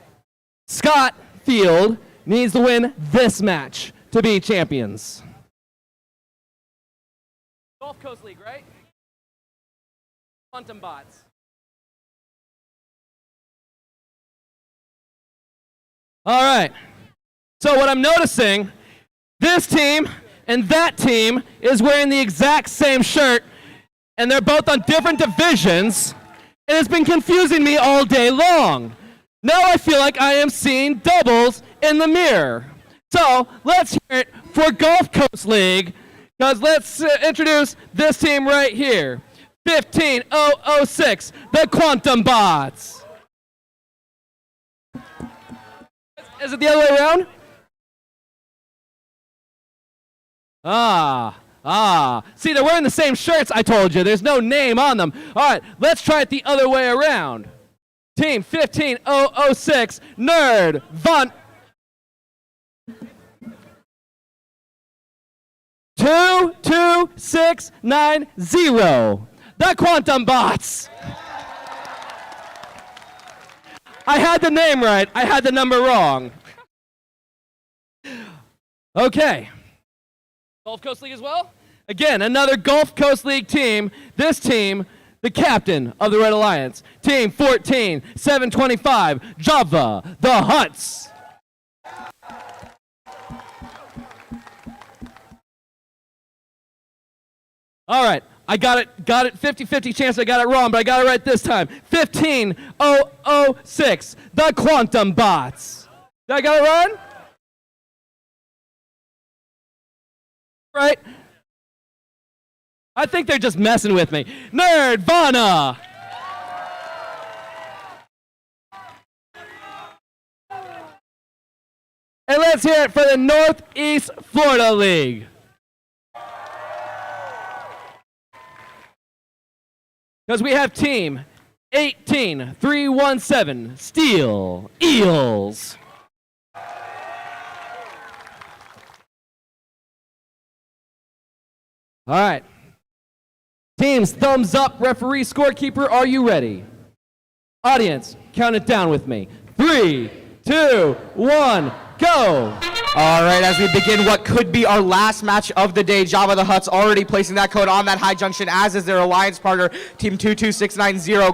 Scott Field needs to win this match to be champions. Gulf Coast League, right? Quantum bots. All right. So what I'm noticing, this team and that team is wearing the exact same shirt, and they're both on different divisions, and it's been confusing me all day long. Now I feel like I am seeing doubles in the mirror. So let's hear it for Gulf Coast League, because let's introduce this team right here. 15006, the Quantum Bots. Is it the other way around? See, they're wearing the same shirts, I told you. There's no name on them. All right, let's try it the other way around. Team 15006, Nerd, Von. 22690, the Quantum Bots. I had the name right. I had the number wrong. Okay. Gulf Coast League as well? Again, another Gulf Coast League team. This team, the captain of the Red Alliance. Team 14725, Java, the Huts. All right, I got it 50-50 chance I got it wrong, but I got it right this time. 15006, the Quantum Bots. Did I got it right? Right? I think they're just messing with me. Nerdvana. And let's hear it for the Northeast Florida League. Because we have team 18317, Steel Eels. All right. Teams, thumbs up, referee, scorekeeper, are you ready? Audience, count it down with me. 3, 2, 1, go. All right, as we begin what could be our last match of the day, Java the Huts already placing that code on that high junction, as is their alliance partner, Team 22690,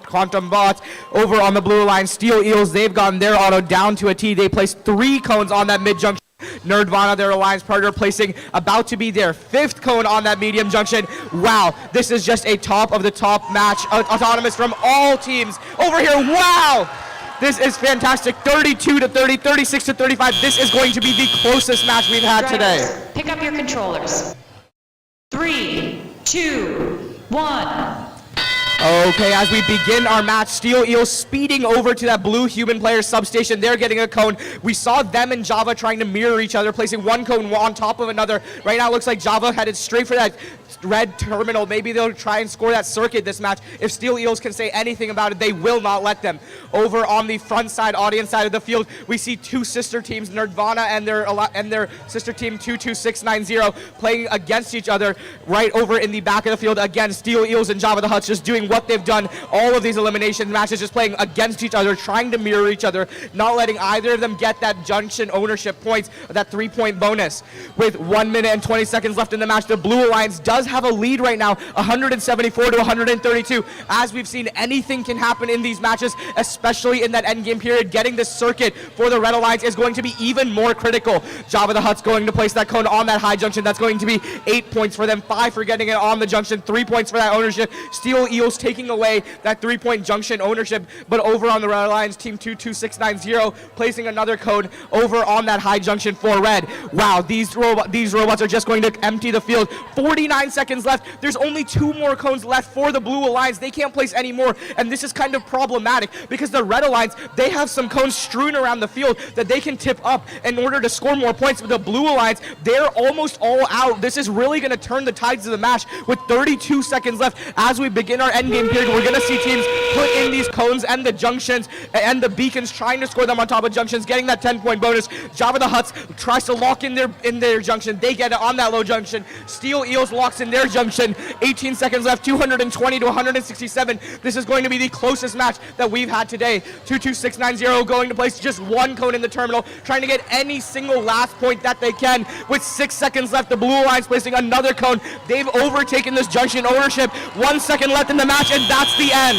Quantum Bots. Over on the blue line, Steel Eels, they've gotten their auto down to a T. They placed 3 cones on that mid junction. Nerdvana, their alliance partner, placing about to be their 5th cone on that medium junction. Wow, this is just a top of the top match, autonomous from all teams over here. Wow! This is fantastic. 32-30, 36-35. This is going to be the closest match we've had today. Pick up your controllers. 3, 2, 1. Okay, as we begin our match, Steel Eels speeding over to that blue human player substation. They're getting a cone. We saw them and Java trying to mirror each other, placing one cone on top of another. Right now it looks like Java headed straight for that red terminal. Maybe they'll try and score that circuit this match. If Steel Eels can say anything about it, they will not let them. Over on the front side, audience side of the field, we see 2 sister teams, Nerdvana and their sister team 22690, playing against each other right over in the back of the field. Again, Steel Eels and Java the Huts just doing what they've done all of these elimination matches, just playing against each other, trying to mirror each other, not letting either of them get that junction ownership points, that 3-point bonus. With 1 minute and 20 seconds left in the match, the Blue Alliance does have a lead right now, 174-132. As we've seen, anything can happen in these matches, especially in that endgame period. Getting this circuit for the Red Alliance is going to be even more critical. Java the Hutt's going to place that cone on that high junction. That's going to be 8 points for them, 5 for getting it on the junction, 3 points for that ownership. Steel Eels taking away that 3-point junction ownership, but over on the Red Alliance, team 22690 placing another code over on that high junction for red. Wow, these robots are just going to empty the field. 49 seconds left. There's only 2 more cones left for the Blue Alliance. They can't place any more, and this is kind of problematic because the Red Alliance, they have some cones strewn around the field that they can tip up in order to score more points. But the Blue Alliance, they're almost all out. This is really going to turn the tides of the match with 32 seconds left. As we begin our endgame period, we're going to see teams put in these cones and the junctions and the beacons, trying to score them on top of junctions, getting that 10-point bonus. Java the Huts tries to lock in their junction. They get it on that low junction. Steel Eels locks in their junction. 18 seconds left, 220-167. This is going to be the closest match that we've had today. 22690 going to place just 1 cone in the terminal, trying to get any single last point that they can. With 6 seconds left, the Blue Alliance placing another cone. They've overtaken this junction ownership. 1 second left in the match, and that's the end.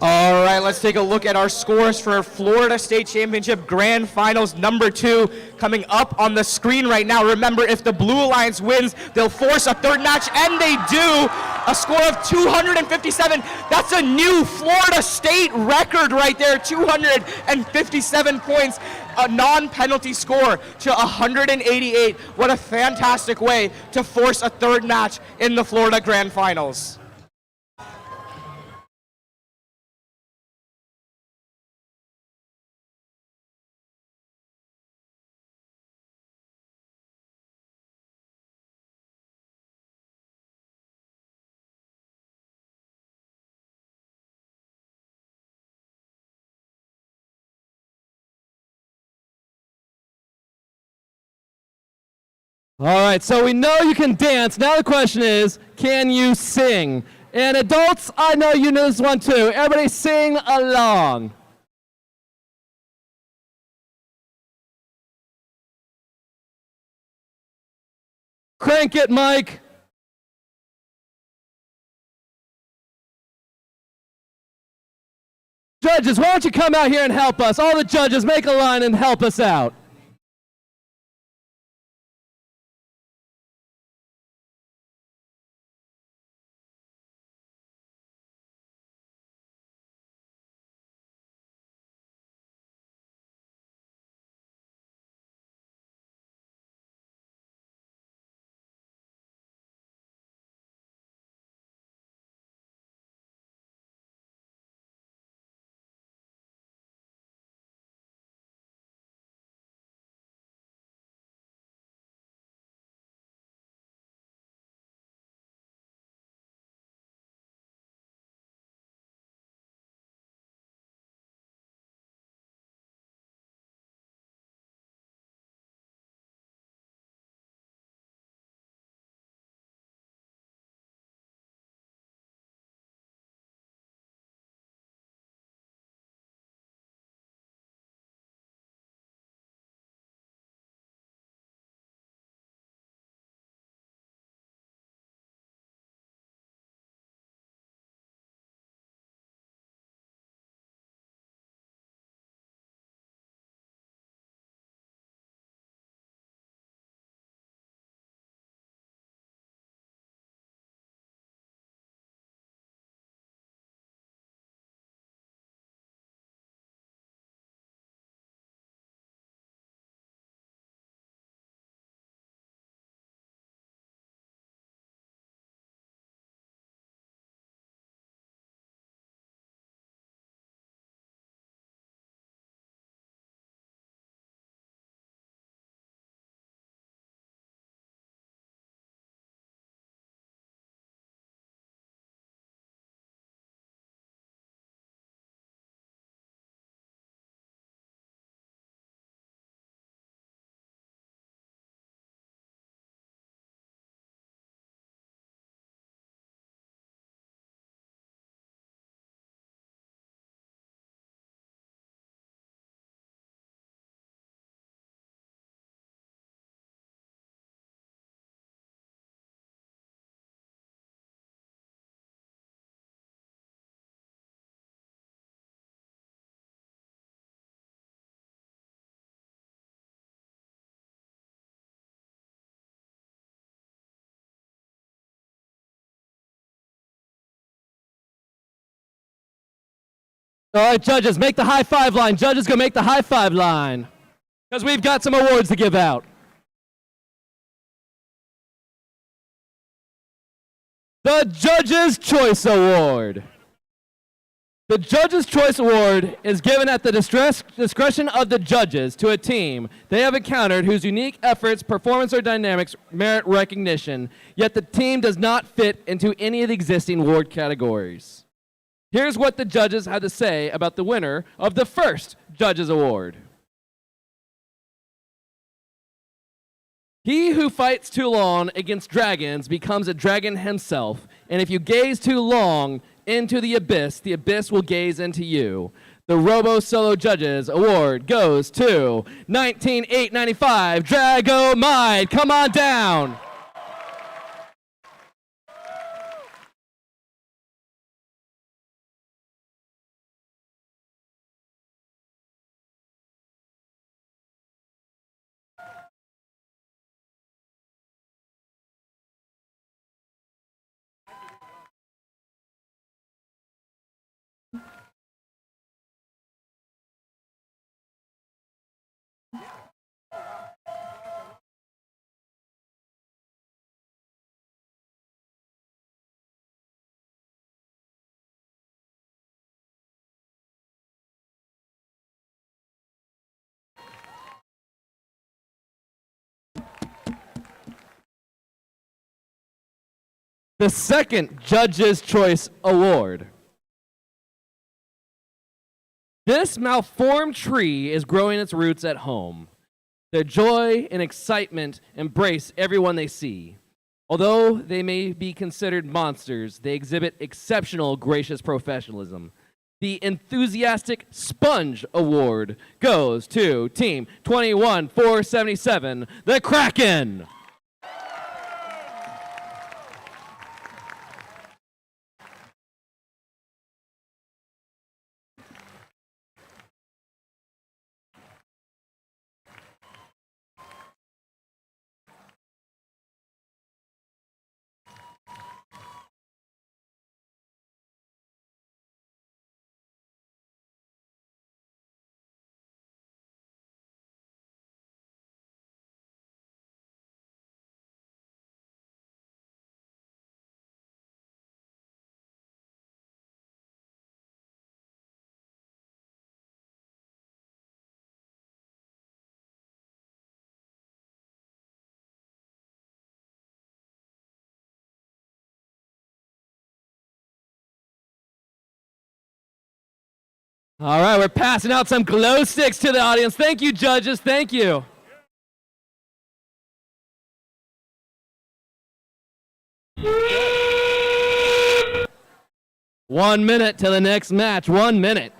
All right, let's take a look at our scores for Florida State Championship Grand Finals number 2 coming up on the screen right now. Remember, if the Blue Alliance wins, they'll force a third match, and they do. A score of 257. That's a new Florida State record right there, 257 points. A non-penalty score to 188. What a fantastic way to force a third match in the Florida Grand Finals. All right, so we know you can dance. Now the question is, can you sing? And adults, I know you know this one too. Everybody sing along. Crank it, Mike. Judges, why don't you come out here and help us? All the judges, make a line and help us out. All right, judges, make the high five line. Judges, go make the high five line. Because we've got some awards to give out. The Judges' Choice Award. The Judges' Choice Award is given at the discretion of the judges to a team they have encountered whose unique efforts, performance, or dynamics merit recognition, yet the team does not fit into any of the existing award categories. Here's what the judges had to say about the winner of the first Judges Award. He who fights too long against dragons becomes a dragon himself, and if you gaze too long into the abyss will gaze into you. The Robo Solo Judges Award goes to 19895 Dragomite. Come on down. the second Judge's Choice Award. This malformed tree is growing its roots at home. Their joy and excitement embrace everyone they see. Although they may be considered monsters, they exhibit exceptional gracious professionalism. The Enthusiastic Sponge Award goes to Team 21477, the Kraken. All right, we're passing out some glow sticks to the audience. Thank you, judges. Thank you. One minute to the next match. 1 minute.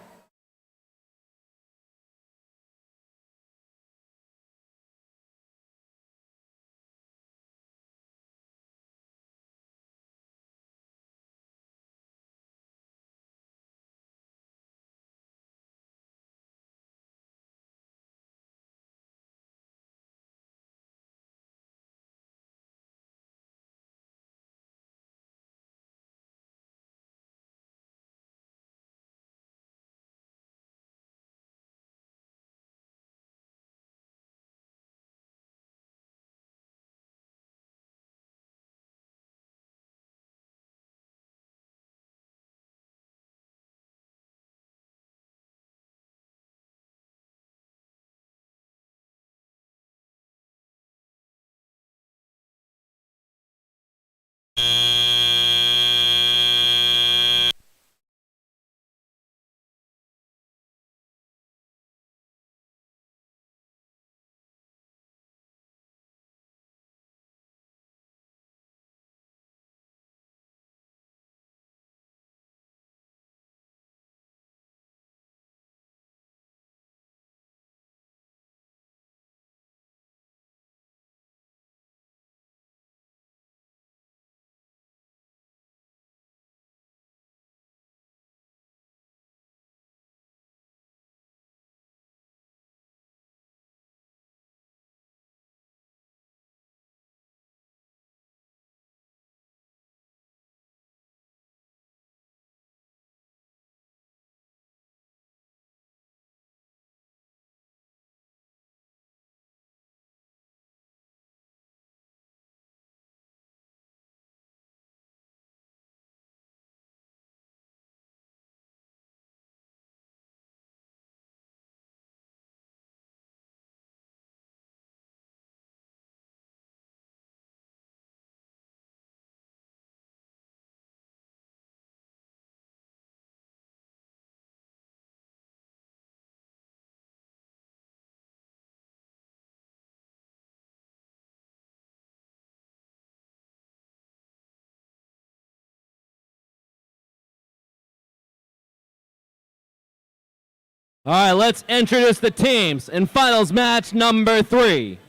All right, let's introduce the teams in finals match number 3.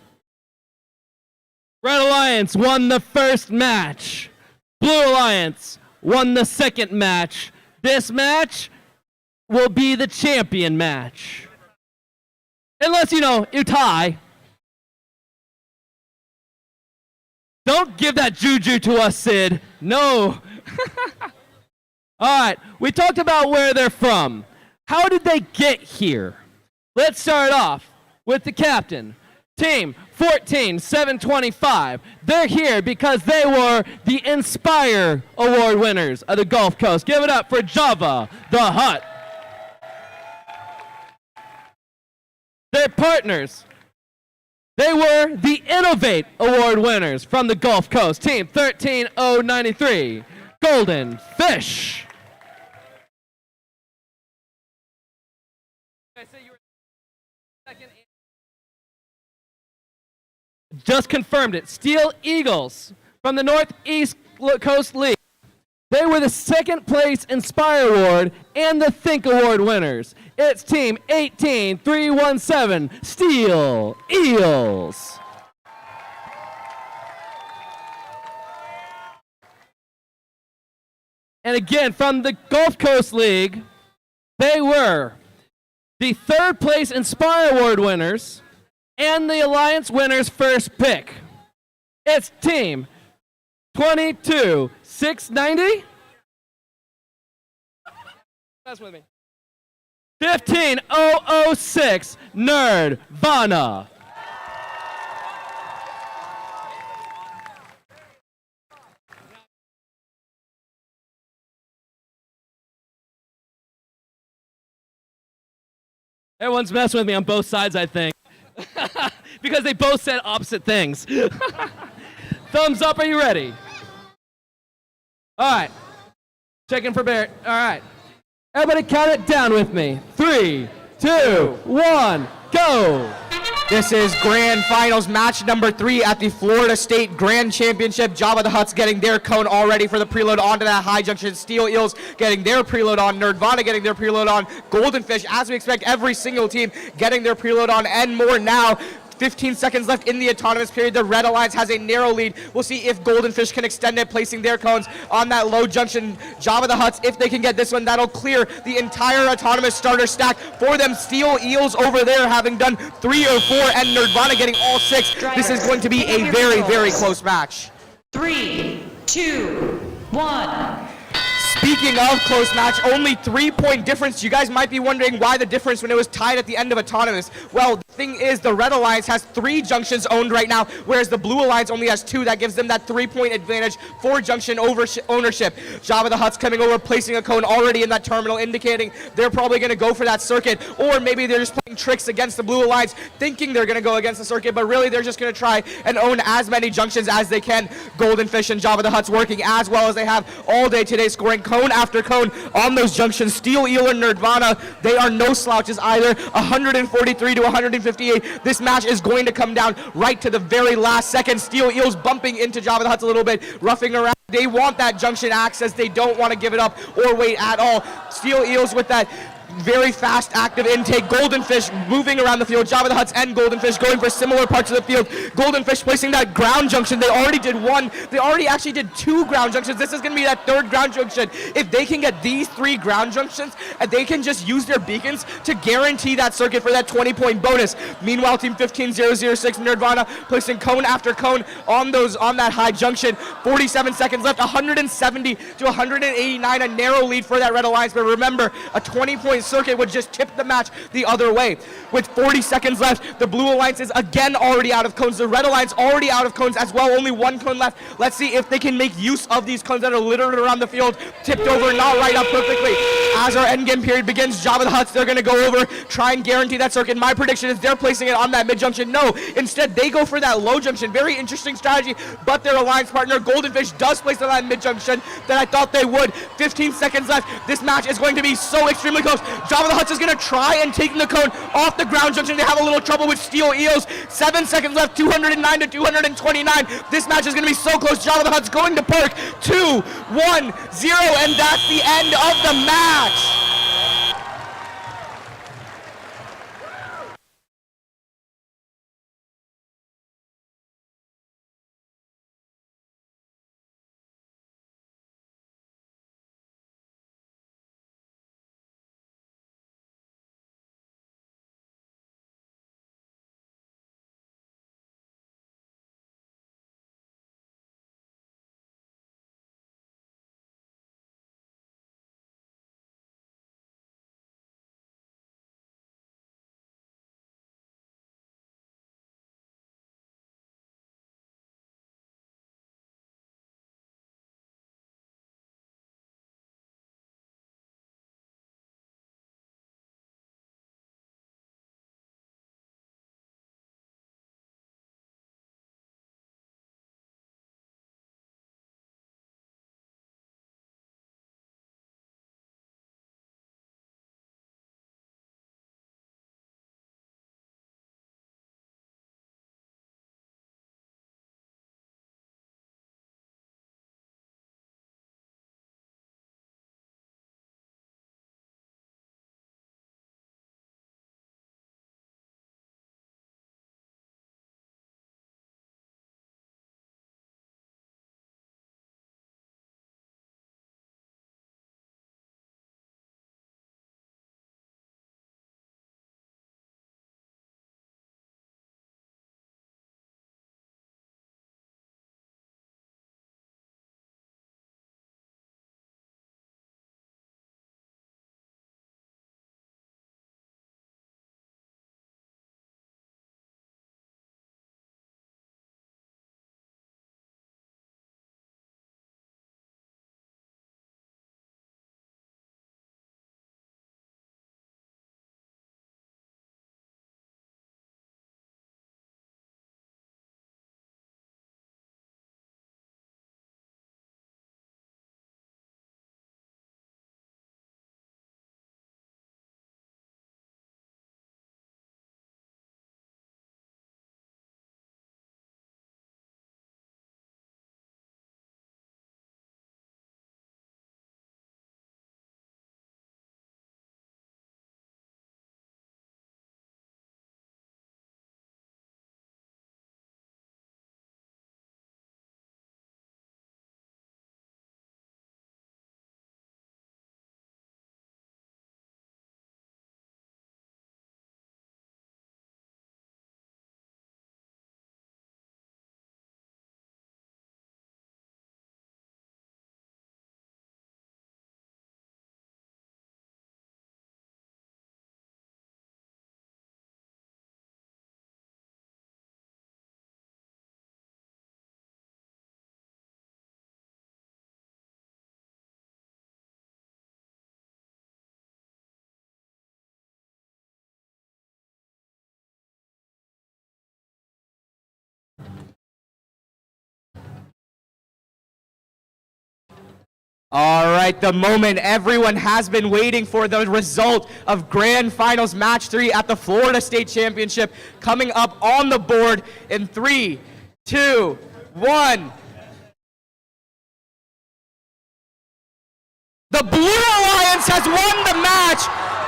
Red Alliance won the first match. Blue Alliance won the second match. This match will be the champion match. Unless, you tie. Don't give that juju to us, Sid. No. All right, we talked about where they're from. How did they get here? Let's start off with the captain. Team 14725. They're here because they were the Inspire Award winners of the Gulf Coast. Give it up for Java the Hutt. Their partners. They were the Innovate Award winners from the Gulf Coast, Team 13093, Golden Fish. Just confirmed it. Steel Eagles from the Northeast Coast League. They were the second place Inspire Award and the Think Award winners. It's Team 18317, Steel Eels. And again, from the Gulf Coast League, they were the third place Inspire Award winners and the Alliance winners first pick. It's Team 22690. That's with me. 15006 Nerdvana. Everyone's messing with me on both sides, I think. Because they both said opposite things. Thumbs up, are you ready? All right. Checking for Barrett. All right. Everybody count it down with me. 3, 2, 1, go. This is Grand Finals match number 3 at the Florida State Grand Championship. Jabba the Hutt's getting their cone all ready for the preload onto that high junction. Steel Eels getting their preload on. Nerdvana getting their preload on. Golden Fish, as we expect, every single team getting their preload on and more now. 15 seconds left in the autonomous period. The Red Alliance has a narrow lead. We'll see if Golden Fish can extend it, placing their cones on that low junction. Jabba the Hutt's, if they can get this one, that'll clear the entire autonomous starter stack for them. Steel Eels over there having done 3 or 4, and Nerdvana getting all 6. This is going to be a very, very close match. 3, 2, 1. Speaking of close match, only 3-point difference. You guys might be wondering why the difference when it was tied at the end of autonomous. Well, the thing is the Red Alliance has 3 junctions owned right now, whereas the Blue Alliance only has 2. That gives them that 3-point advantage for junction ownership. Jabba the Hutt's coming over, placing a cone already in that terminal, indicating they're probably going to go for that circuit, or maybe they're just playing tricks against the Blue Alliance, thinking they're going to go against the circuit, but really they're just going to try and own as many junctions as they can. Golden Fish and Jabba the Hutt's working as well as they have all day today, scoring cone after cone on those junctions. Steel Eel and Nerdvana, they are no slouches either. 143 to 158. This match is going to come down right to the very last second. Steel Eels bumping into Jabba the Hutt a little bit, roughing around. They want that junction access. They don't want to give it up or wait at all. Steel Eels with that very fast active intake. Golden Fish moving around the field. Jabba the Hutt's and Golden Fish going for similar parts of the field. Golden Fish placing that ground junction. They already did 1. They already actually did 2 ground junctions. This is going to be that 3rd ground junction. If they can get these 3 ground junctions, and they can just use their beacons to guarantee that circuit for that 20-point bonus. Meanwhile, Team 15006 Nerdvana placing cone after cone on that high junction. 47 seconds left. 170 to 189. A narrow lead for that Red Alliance. But remember, a 20-point circuit would just tip the match the other way. With 40 seconds left, the Blue Alliance is again already out of cones. The Red Alliance already out of cones as well. Only 1 cone left. Let's see if they can make use of these cones that are littered around the field. Tipped over, not right up perfectly. As our endgame period begins, Jabba the Hutt's, they're going to go over, try and guarantee that circuit. My prediction is they're placing it on that mid-junction. No, instead they go for that low junction. Very interesting strategy, but their alliance partner, Golden Fish, does place it on that mid-junction that I thought they would. 15 seconds left. This match is going to be so extremely close. Jabba the Hutt is going to try and take the cone off the ground junction. They have a little trouble with Steel Eels. 7 seconds left, 209 to 229. This match is going to be so close. Jabba the Hutt's going to park. 2, 1, 0, and that's the end of the match. All right, the moment everyone has been waiting for, the result of Grand Finals Match 3 at the Florida State Championship coming up on the board in 3, 2, 1. The Blue Alliance has won the match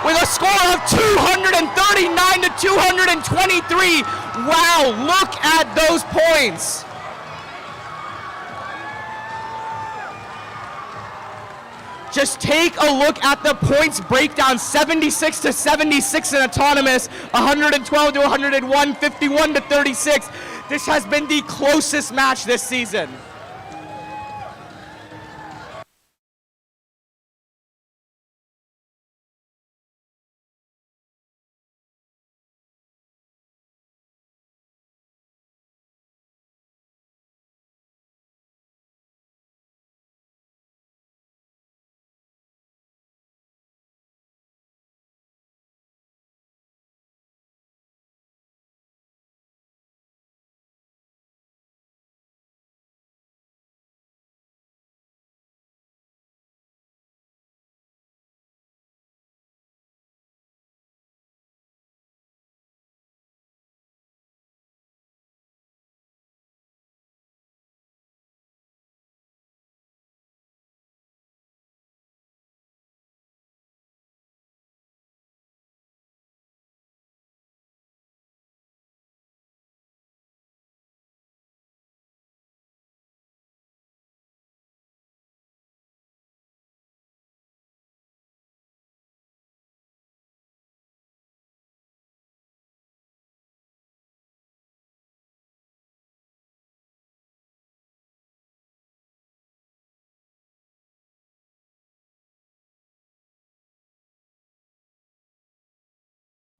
with a score of 239 to 223. Wow, look at those points. Just take a look at the points breakdown. 76 to 76 in autonomous, 112 to 101, 51 to 36. This has been the closest match this season.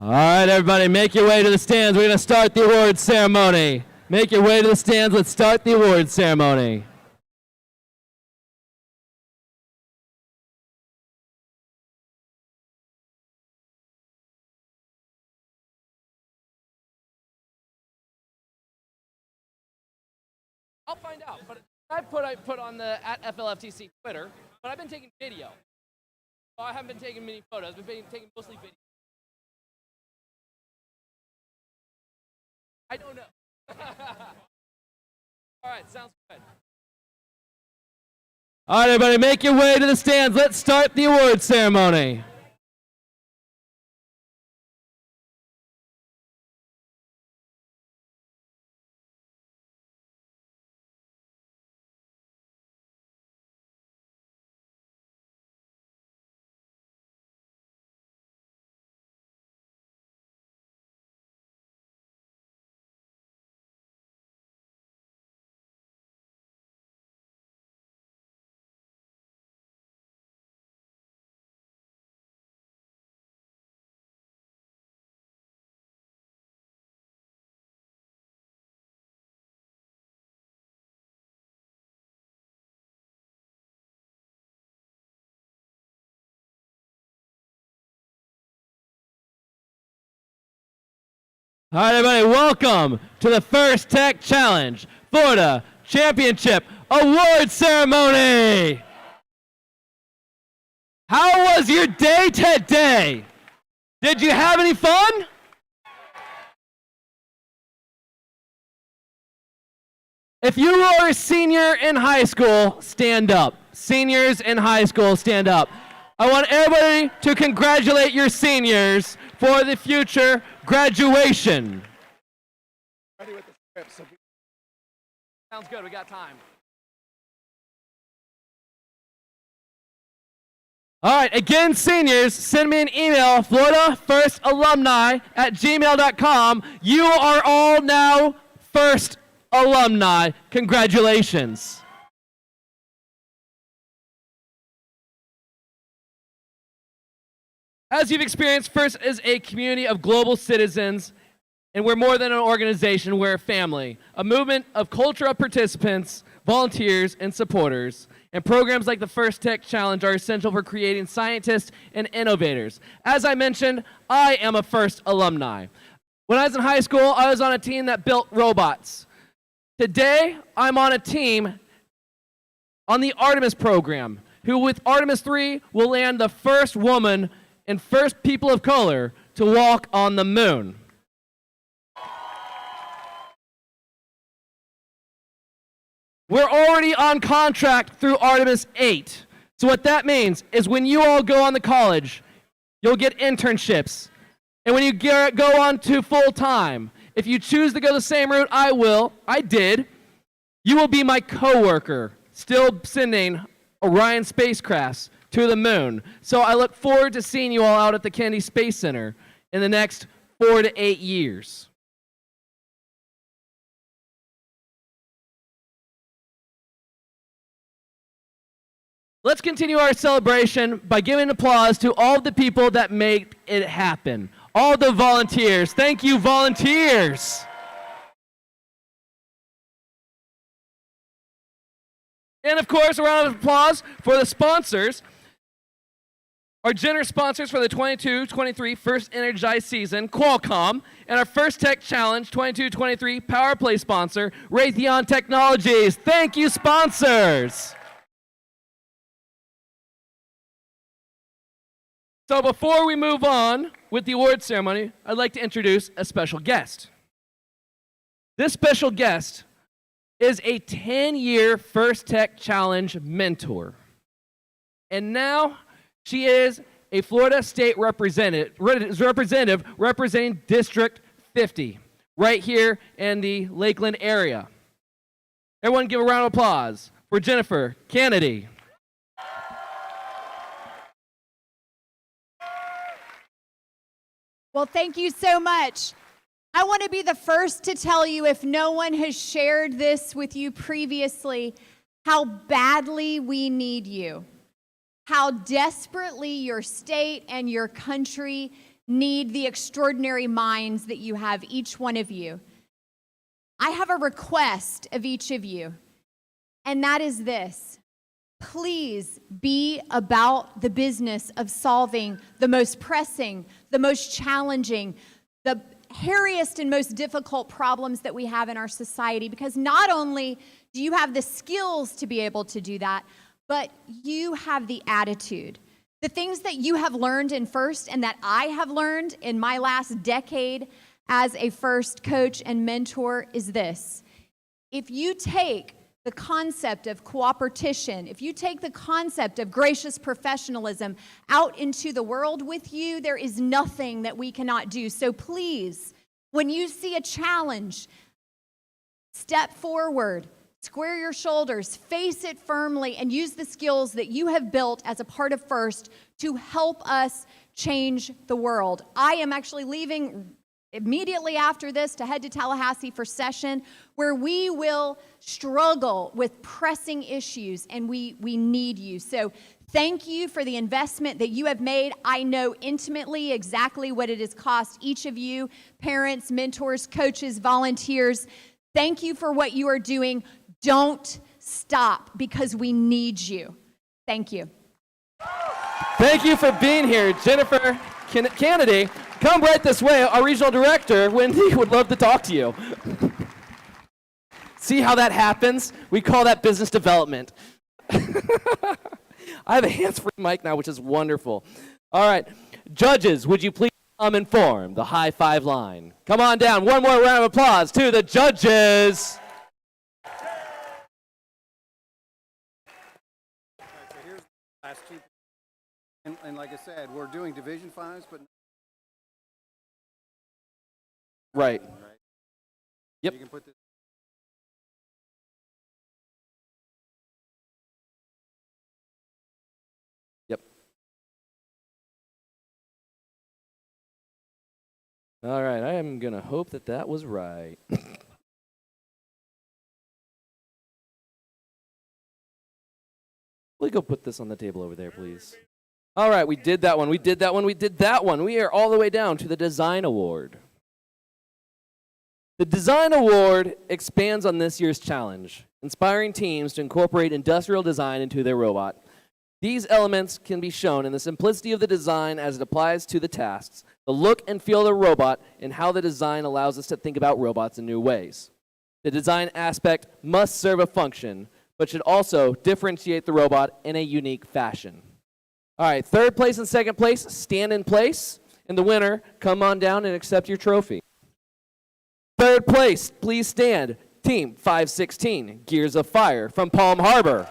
All right, everybody, make your way to the stands. We're going to start the awards ceremony. Make your way to the stands. Let's start the awards ceremony. I'll find out, but I put on the @FLFTC Twitter, but I've been taking video. So I haven't been taking many photos. I've been taking mostly video. I don't know. All right, sounds good. All right, everybody, make your way to the stands. Let's start the awards ceremony. All right, everybody, welcome to the First Tech Challenge Florida Championship Award Ceremony. How was your day today? Did you have any fun? If you are a senior in high school, stand up. Seniors in high school, stand up. I want everybody to congratulate your seniors for the future graduation. Ready with the script, so sounds good, we got time. All right, again, seniors, send me an email, floridafirstalumni@gmail.com. You are all now first alumni. Congratulations. As you've experienced, FIRST is a community of global citizens, and we're more than an organization, we're a family, a movement of cultural participants, volunteers, and supporters. And programs like the First Tech Challenge are essential for creating scientists and innovators. As I mentioned, I am a FIRST alumni. When I was in high school, I was on a team that built robots. Today, I'm on a team on the Artemis program. who with Artemis 3 will land the first woman and first people of color to walk on the moon. We're already on contract through Artemis 8. So what that means is when you all go on to college, you'll get internships. And when you go on to full-time, if you choose to go the same route I did, you will be my coworker, still sending Orion spacecrafts to the moon. So I look forward to seeing you all out at the Kennedy Space Center in the next 4 to 8 years. Let's continue our celebration by giving applause to all the people that make it happen. All the volunteers. Thank you, volunteers. And of course, a round of applause for the sponsors. Our generous sponsors for the 22-23 First Energized season, Qualcomm, and our First Tech Challenge 22-23 Power Play sponsor, Raytheon Technologies. Thank you, sponsors. So before we move on with the award ceremony, I'd like to introduce a special guest. This special guest is a 10-year First Tech Challenge mentor. And now she is a Florida State representative representing District 50 right here in the Lakeland area. Everyone give a round of applause for Jennifer Kennedy. Well, thank you so much. I want to be the first to tell you, if no one has shared this with you previously, how badly we need you, how desperately your state and your country need the extraordinary minds that you have, each one of you. I have a request of each of you, and that is this. Please be about the business of solving the most pressing, the most challenging, the hairiest and most difficult problems that we have in our society, because not only do you have the skills to be able to do that, but you have the attitude. The things that you have learned in First and that I have learned in my last decade as a First coach and mentor is this. If you take the concept of cooperation, if you take the concept of gracious professionalism out into the world with you, there is nothing that we cannot do. So please, when you see a challenge, step forward, square your shoulders, face it firmly, and use the skills that you have built as a part of First to help us change the world. I am actually leaving immediately after this to head to Tallahassee for session, where we will struggle with pressing issues, and we need you. So thank you for the investment that you have made. I know intimately exactly what it has cost each of you, parents, mentors, coaches, volunteers. Thank you for what you are doing. Don't stop, because we need you. Thank you. Thank you for being here, Jennifer Kennedy. Come right this way. Our regional director, Wendy, would love to talk to you. See how that happens? We call that business development. I have a hands-free mic now, which is wonderful. All right. Judges, would you please come and form the high five line? Come on down. One more round of applause to the judges. Last two. And like I said, we're doing Division 5s, but Right. Yep. you can put this. Yep. All right. I am going to hope that that was right. Will you go put this on the table over there, please? All right. We did that one. We did that one. We did that one. We are all the way down to the Design Award. The Design Award expands on this year's challenge, inspiring teams to incorporate industrial design into their robot. These elements can be shown in the simplicity of the design as it applies to the tasks, the look and feel of the robot, and how the design allows us to think about robots in new ways. The design aspect must serve a function, but should also differentiate the robot in a unique fashion. All right, third place and second place, stand in place, and the winner, come on down and accept your trophy. Third place, please stand. Team 516, Gears of Fire from Palm Harbor.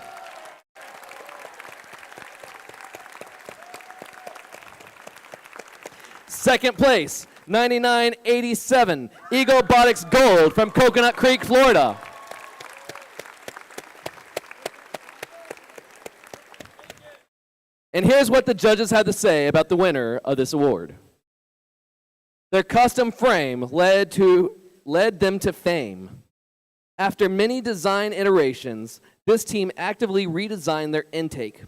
Second place, 9987, Eagle-Botics Gold from Coconut Creek, Florida. And here's what the judges had to say about the winner of this award. Their custom frame led them to fame. After many design iterations, this team actively redesigned their intake.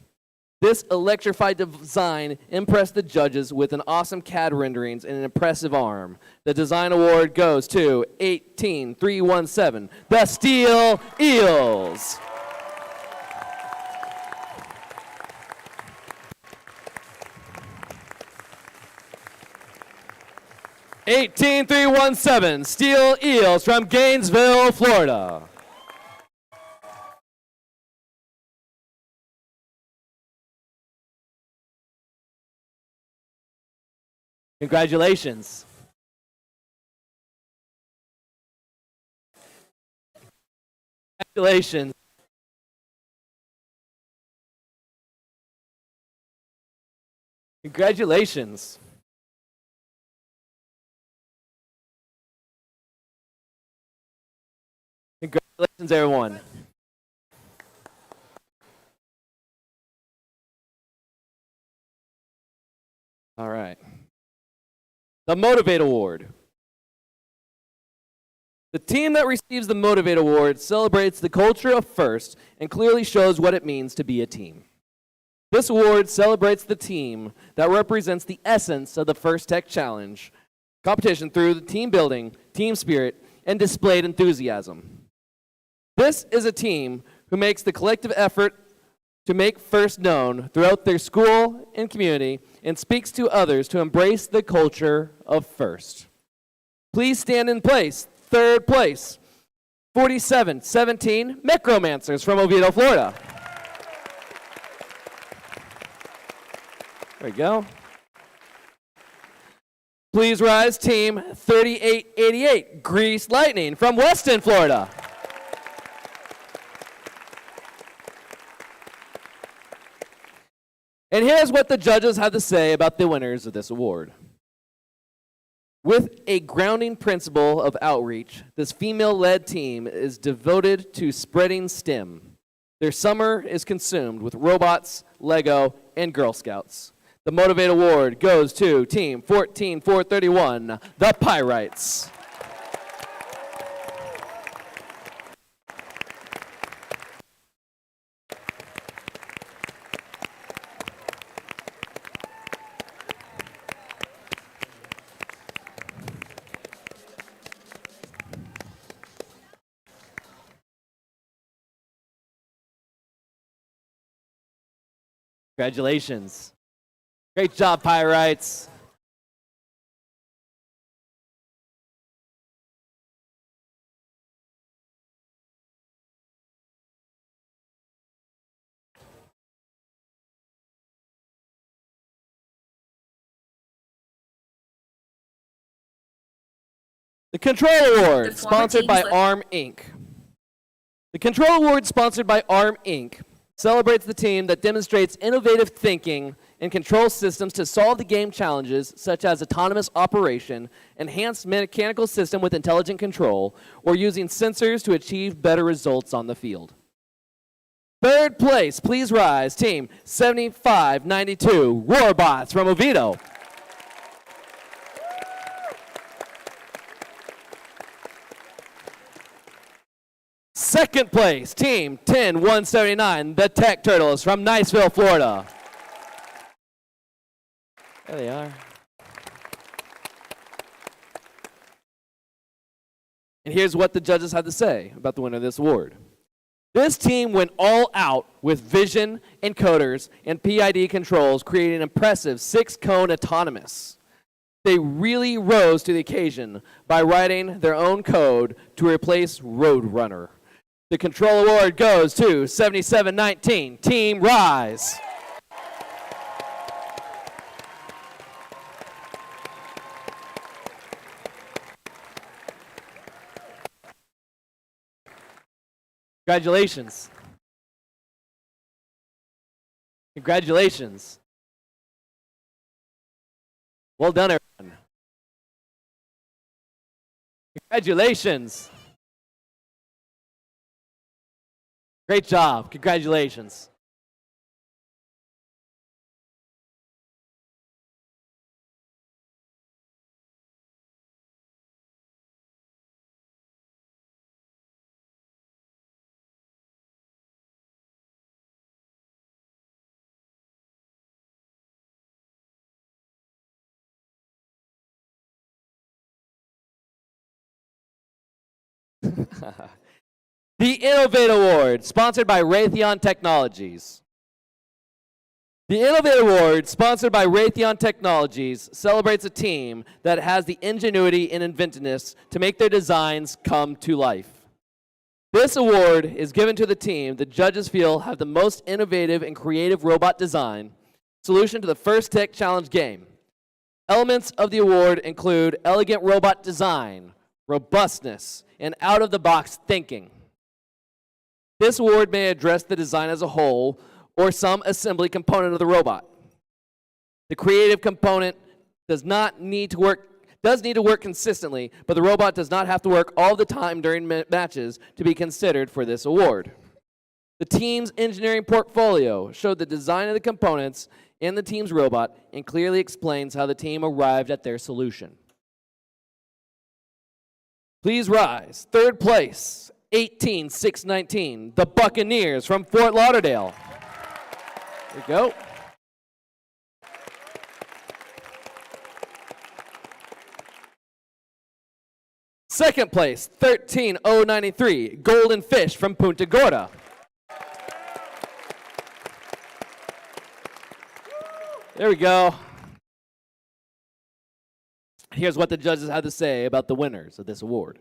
This electrified design impressed the judges with an awesome CAD renderings and an impressive arm. The design award goes to 18317, the Steel Eels. $18,317, Steel Eels from Gainesville, Florida. Congratulations. Congratulations. Congratulations. Congratulations, everyone. All right. The Motivate Award. The team that receives the Motivate Award celebrates the culture of FIRST and clearly shows what it means to be a team. This award celebrates the team that represents the essence of the FIRST Tech Challenge competition through the team building, team spirit, and displayed enthusiasm. This is a team who makes the collective effort to make FIRST known throughout their school and community and speaks to others to embrace the culture of FIRST. Please stand in place. Third place, 4717 Micromancers from Oviedo, Florida. There we go. Please rise, team 3888 Grease Lightning from Weston, Florida. And here's what the judges had to say about the winners of this award. With a grounding principle of outreach, this female-led team is devoted to spreading STEM. Their summer is consumed with robots, Lego, and Girl Scouts. The Motivate Award goes to Team 14431, the Pyrites. Congratulations. Great job, Pyrites. The Control Award, sponsored by ARM Inc. The Control Award, sponsored by ARM Inc., celebrates the team that demonstrates innovative thinking and control systems to solve the game challenges such as autonomous operation, enhanced mechanical system with intelligent control, or using sensors to achieve better results on the field. Third place, please rise, team 7592 Roarbots from Oviedo. Second place, team 10179, the Tech Turtles from Niceville, Florida. There they are. And here's what the judges had to say about the winner of this award. This team went all out with vision, encoders, and PID controls, creating an impressive 6-cone autonomous. They really rose to the occasion by writing their own code to replace Roadrunner. The Control Award goes to 7719, Team Rise. Congratulations. Congratulations. Well done, everyone. Congratulations. Great job. Congratulations. The Innovate Award, sponsored by Raytheon Technologies. The Innovate Award, sponsored by Raytheon Technologies, celebrates a team that has the ingenuity and inventiveness to make their designs come to life. This award is given to the team the judges feel have the most innovative and creative robot design solution to the First Tech Challenge game. Elements of the award include elegant robot design, robustness, and out-of-the-box thinking. This award may address the design as a whole or some assembly component of the robot. The creative component does need to work consistently, but the robot does not have to work all the time during matches to be considered for this award. The team's engineering portfolio showed the design of the components in the team's robot and clearly explains how the team arrived at their solution. Please rise. Third place, 18619, the Buccaneers from Fort Lauderdale. There you go. Second place, 13093, Golden Fish from Punta Gorda. There we go. Here's what the judges had to say about the winners of this award.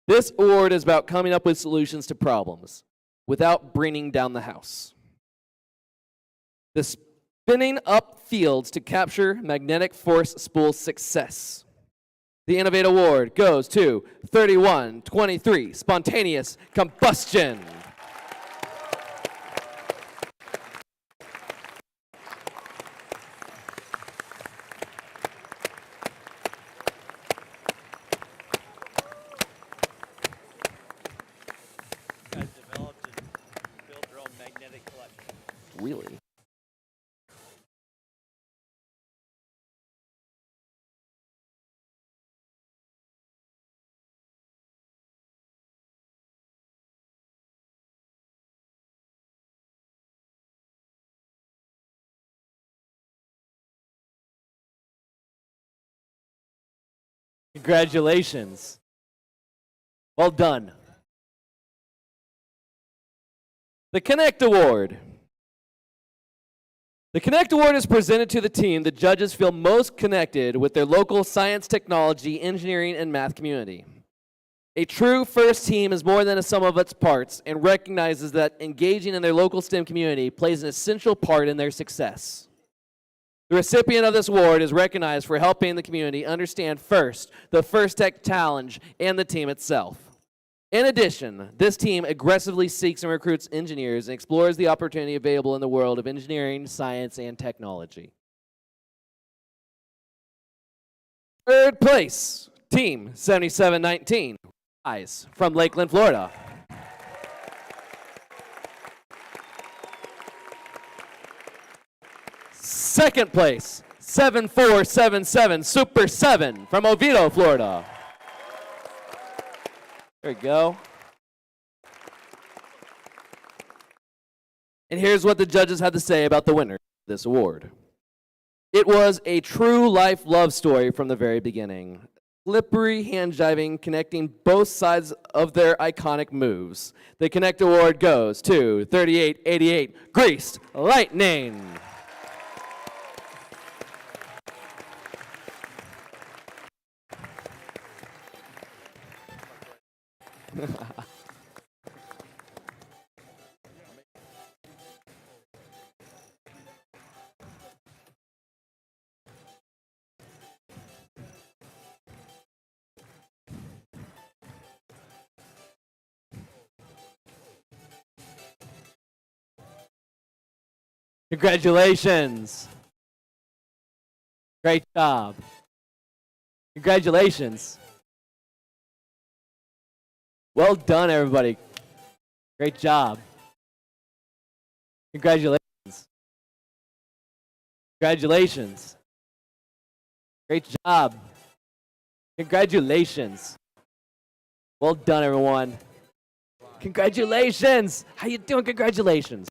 This award is about coming up with solutions to problems without bringing down the house. The spinning up fields to capture magnetic force spool success. The Innovate Award goes to 3123, Spontaneous Combustion. Really? Congratulations. Well done. The Connect Award. The Connect Award is presented to the team the judges feel most connected with their local science, technology, engineering, and math community. A true FIRST team is more than a sum of its parts and recognizes that engaging in their local STEM community plays an essential part in their success. The recipient of this award is recognized for helping the community understand first the First Tech Challenge and the team itself. In addition, this team aggressively seeks and recruits engineers and explores the opportunity available in the world of engineering, science, and technology. Third place, Team 7719, Rise from Lakeland, Florida. Second place, 7477, Super 7 from Oviedo, Florida. There we go. And here's what the judges had to say about the winner of this award. It was a true life love story from the very beginning. Slippery hand jiving, connecting both sides of their iconic moves. The Connect Award goes to 3888 Greased Lightning. Congratulations. Great job. Congratulations. Well done, everybody. Great job. Congratulations. Congratulations. Great job. Congratulations. Well done, everyone. Congratulations. How you doing? Congratulations.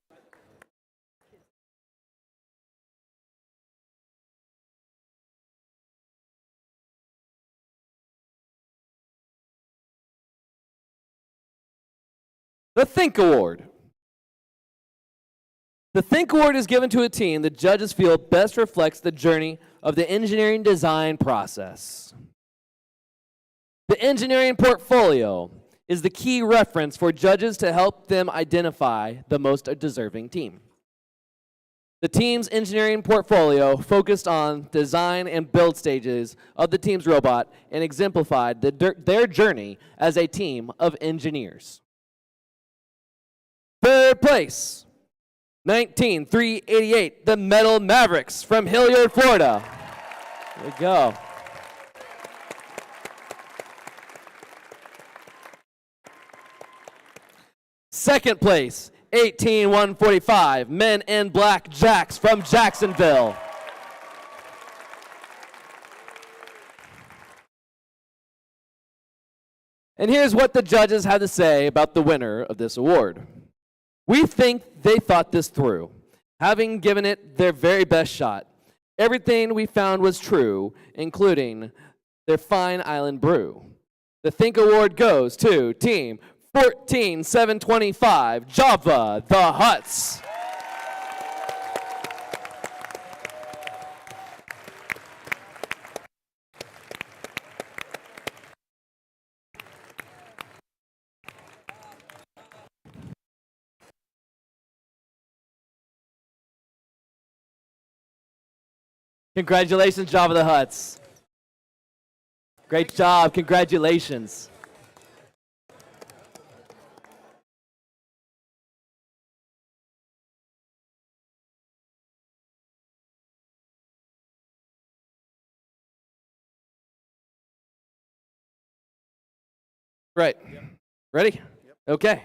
The Think Award. The Think Award is given to a team the judges feel best reflects the journey of the engineering design process. The engineering portfolio is the key reference for judges to help them identify the most deserving team. The team's engineering portfolio focused on design and build stages of the team's robot and exemplified their journey as a team of engineers. Third place, 19388, the Metal Mavericks from Hilliard, Florida. There we go. Second place, 18145, Men in Black Jacks from Jacksonville. And here's what the judges had to say about the winner of this award. We think they thought this through, having given it their very best shot. Everything we found was true, including their fine island brew. The Think Award goes to Team 14725, Java the Huts. Congratulations, Java the Huts. Great job. Congratulations. Right. Ready? Okay.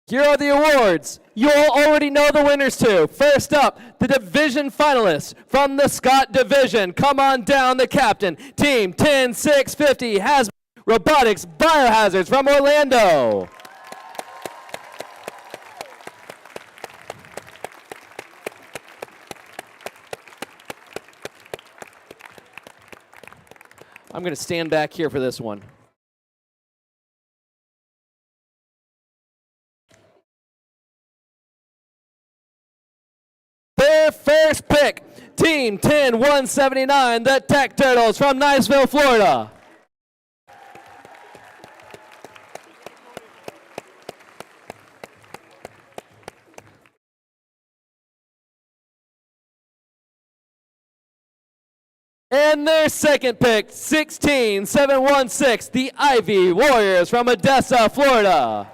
Here are the awards. You all already know the winners too. First up, the division finalists from the Scott Division. Come on down, the captain. Team 10650 has Robotics Biohazards from Orlando. I'm going to stand back here for this one. Their first pick, Team 10179, the Tech Turtles from Niceville, Florida. And their second pick, 16716, the Ivy Warriors from Odessa, Florida.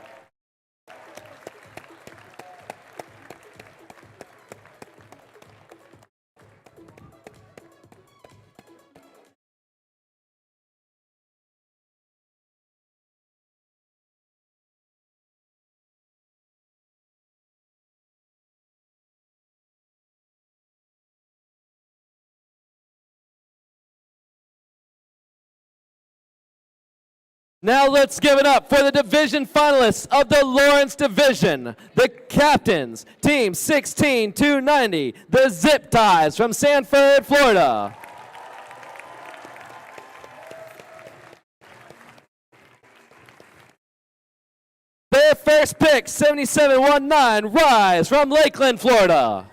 Now let's give it up for the division finalists of the Lawrence Division. The captains, Team 16290, the Zip Ties from Sanford, Florida. Their first pick, 7719, Rise from Lakeland, Florida.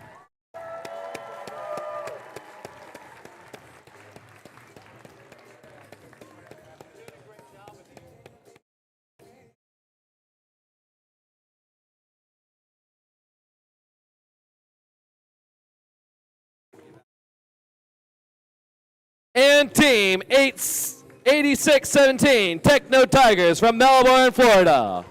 And Team 8617, Techno Tigers from Melbourne, Florida.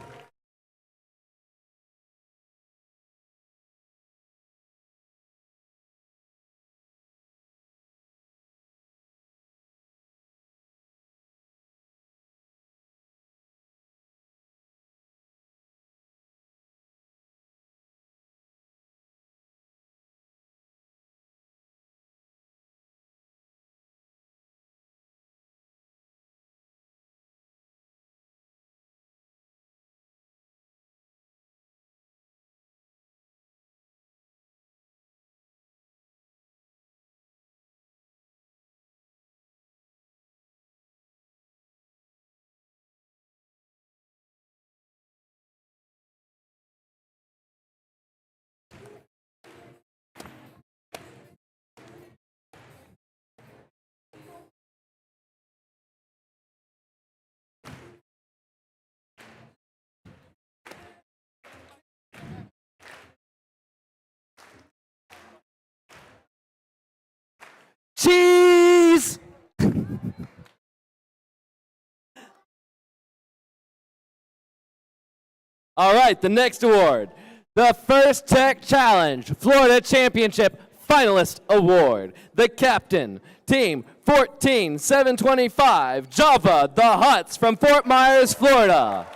Cheese! All right, the next award, the First Tech Challenge Florida Championship Finalist Award. The captain, Team 14725, Java the Huts from Fort Myers, Florida.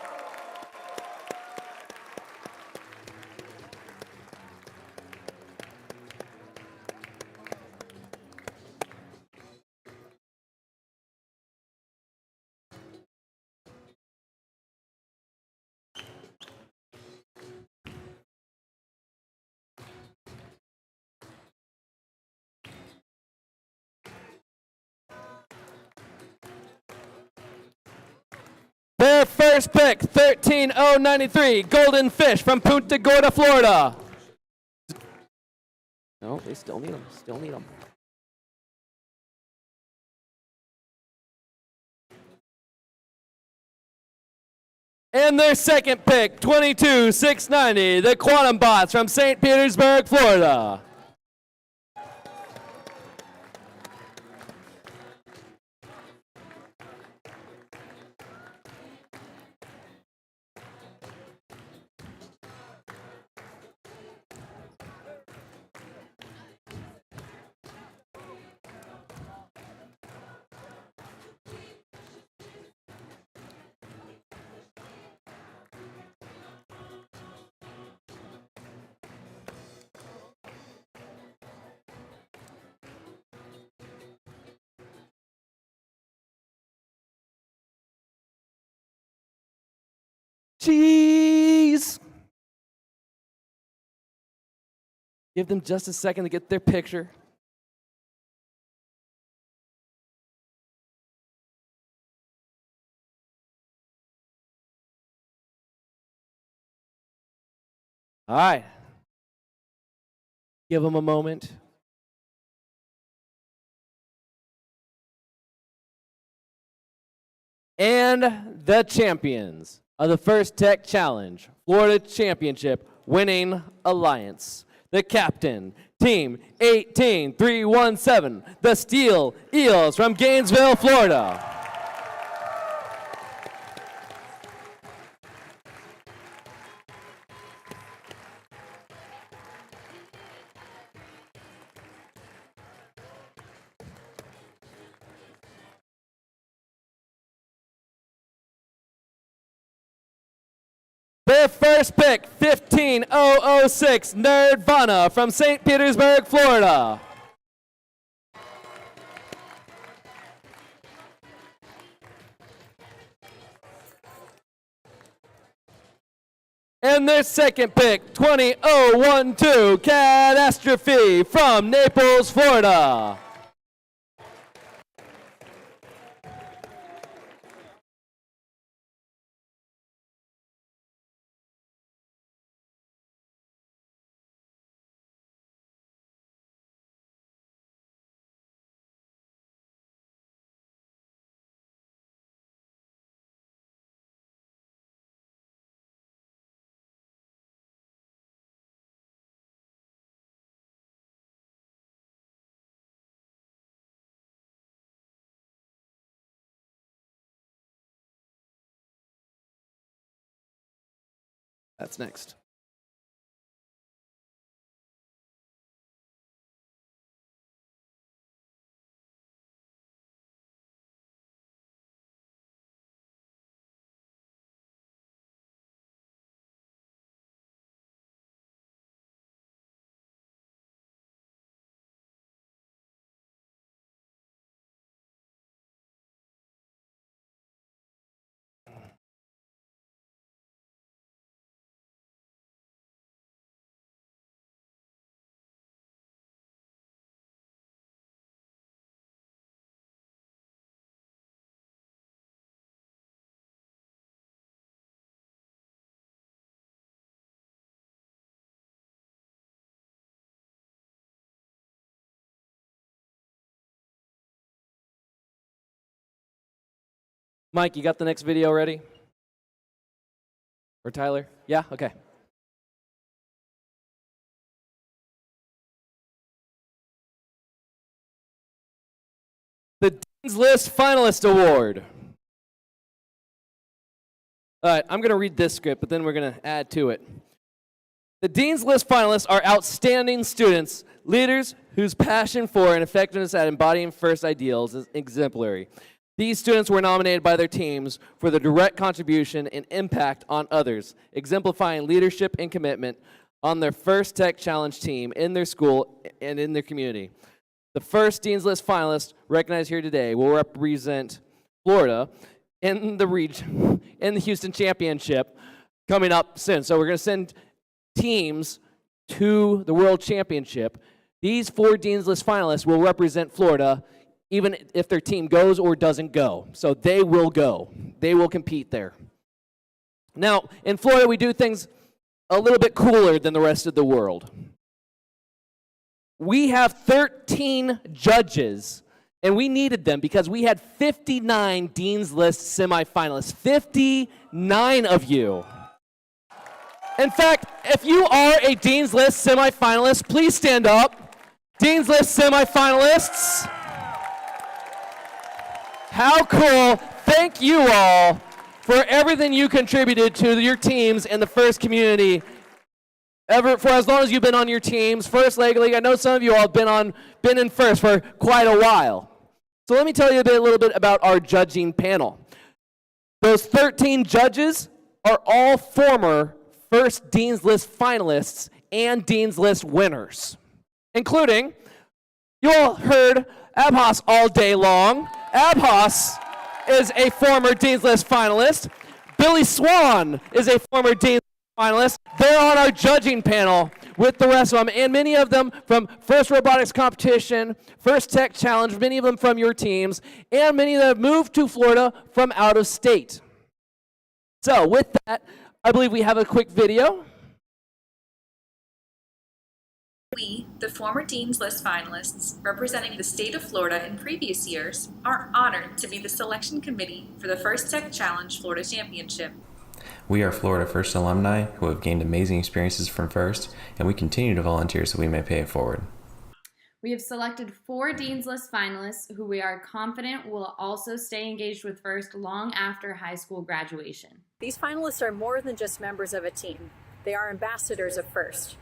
Their first pick, 13093, Golden Fish from Punta Gorda, Florida. No, they still need them. Still need them. And their second pick, 22690, the Quantum Bots from St. Petersburg, Florida. Cheese! Give them just a second to get their picture. All right. Give them a moment. And the champions of the First Tech Challenge Florida Championship winning alliance. The captain, Team 18317, the Steel Eels from Gainesville, Florida. Their first pick, 15006, Nerdvana from St. Petersburg, Florida. And their second pick, 20012, Catastrophe from Naples, Florida. That's next. Mike, you got the next video ready? Or Tyler? Yeah? Okay. the Dean's List Finalist Award. All right, I'm going to read this script, but then we're going to add to it. The Dean's List finalists are outstanding students, leaders whose passion for and effectiveness at embodying FIRST ideals is exemplary. These students were nominated by their teams for their direct contribution and impact on others, exemplifying leadership and commitment on their FIRST Tech Challenge team in their school and in their community. The first Dean's List finalists recognized here today will represent Florida in the region, in the Houston Championship coming up soon. So we're going to send teams to the World Championship. These 4 Dean's List finalists will represent Florida even if their team goes or doesn't go. So they will go. They will compete there. Now, in Florida, we do things a little bit cooler than the rest of the world. We have 13 judges, and we needed them because we had 59 Dean's List semifinalists. 59 of you. In fact, if you are a Dean's List semifinalist, please stand up. Dean's List semifinalists. How cool. Thank you all for everything you contributed to your teams in the FIRST community for as long as you've been on your teams. FIRST League, I know some of you all have been in FIRST for quite a while. So let me tell you a little bit about our judging panel. Those 13 judges are all former FIRST Dean's List finalists and Dean's List winners, including, you all heard Abhas all day long. Abhas is a former Dean's List finalist. Billy Swan is a former Dean's List finalist. They're on our judging panel with the rest of them, and many of them from FIRST Robotics Competition, FIRST Tech Challenge, many of them from your teams, and many that have moved to Florida from out of state. So with that, I believe we have a quick video. We, the former Dean's List finalists representing the state of Florida in previous years, are honored to be the selection committee for the FIRST Tech Challenge Florida Championship. We are Florida FIRST alumni who have gained amazing experiences from FIRST, and we continue to volunteer so we may pay it forward. We have selected 4 Dean's List finalists who we are confident will also stay engaged with FIRST long after high school graduation. These finalists are more than just members of a team. They are ambassadors of FIRST.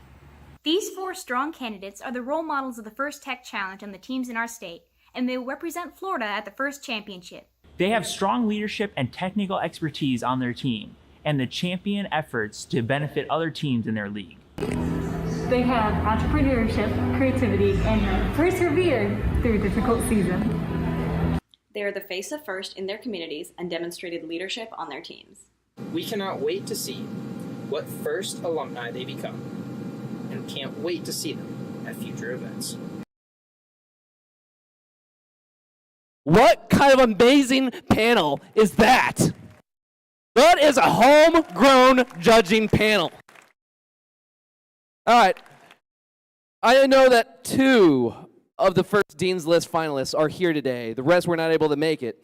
These 4 strong candidates are the role models of the FIRST Tech Challenge and the teams in our state, and they will represent Florida at the FIRST Championship. They have strong leadership and technical expertise on their team, and the champion efforts to benefit other teams in their league. They have entrepreneurship, creativity, and have persevered through a difficult season. They are the face of FIRST in their communities and demonstrated leadership on their teams. We cannot wait to see what FIRST alumni they become, and can't wait to see them at future events. What kind of amazing panel is that? That is a homegrown judging panel. All right. I know that 2 of the FIRST Dean's List finalists are here today. The rest were not able to make it.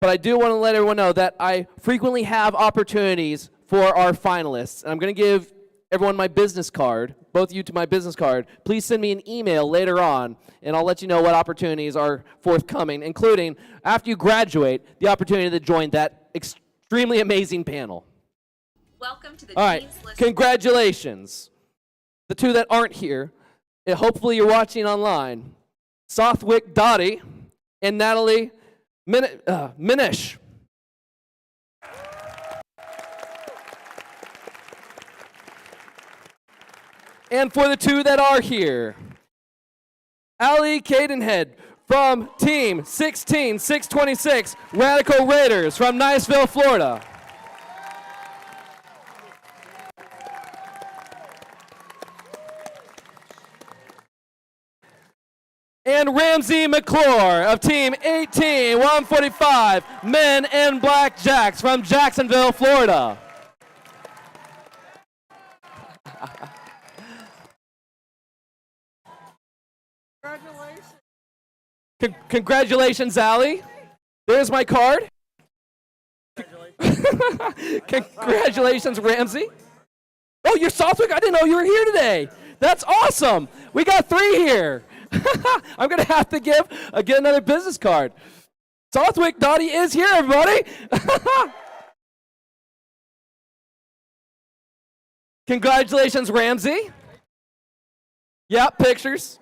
But I do want to let everyone know that I frequently have opportunities for our finalists. And I'm going to give everyone my business card, both of you to my business card. Please send me an email later on, and I'll let you know what opportunities are forthcoming, including, after you graduate, the opportunity to join that extremely amazing panel. Welcome to the All right, Dean's List. Congratulations. The 2 that aren't here, and hopefully you're watching online, Southwick Dottie and Natalie Minish. And for the 2 that are here, Ali Cadenhead from Team 16626 Radical Raiders from Niceville, Florida. And Ramsey McClure of Team 18145 Men in Black Jacks from Jacksonville, Florida. Congratulations, Allie. There's my card. Congratulations, Ramsey. Oh, you're Southwick? I didn't know you were here today. That's awesome. We got 3 here. I'm going to have to get another business card. Southwick Dottie is here, everybody. Congratulations, Ramsey. Yeah, pictures.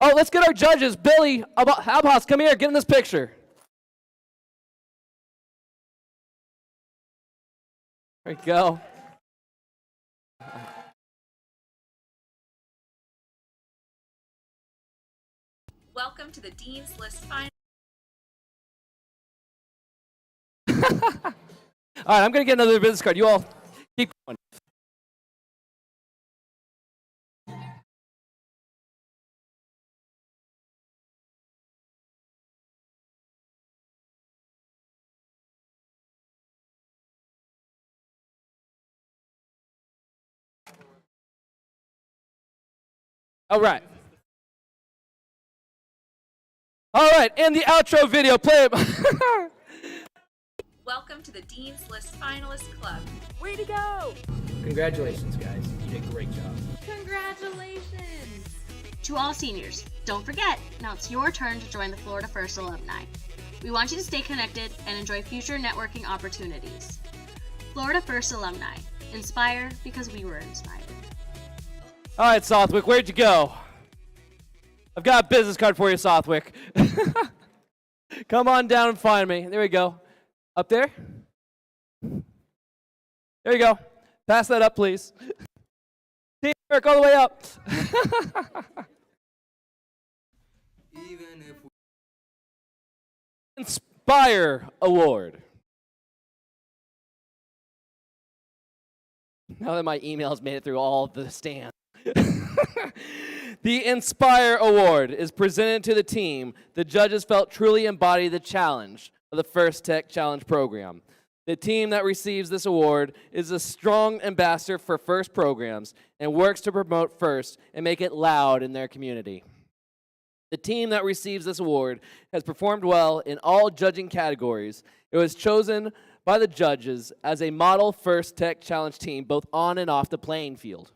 Oh, let's get our judges. Billy Habhas, come here. Get in this picture. There you go. Welcome to the Dean's List Final. All right, I'm going to get another business card. You all keep going. All right. All right, and the outro video, play it. Welcome to the Dean's List Finalist Club. Way to go! Congratulations, guys. You did a great job. Congratulations! To all seniors, don't forget, now it's your turn to join the Florida First alumni. We want you to stay connected and enjoy future networking opportunities. Florida First alumni. Inspire because we were inspired. All right, Southwick, where'd you go? I've got a business card for you, Southwick. Come on down and find me. There we go. Up there? There you go. Pass that up, please. Teamwork all the way up. Inspire Award. Now that my email's made it through all the stands. The Inspire Award is presented to the team the judges felt truly embodied the challenge of the First Tech Challenge program. The team that receives this award is a strong ambassador for FIRST programs and works to promote FIRST and make it loud in their community. The team that receives this award has performed well in all judging categories. It was chosen by the judges as a model First Tech Challenge team both on and off the playing field.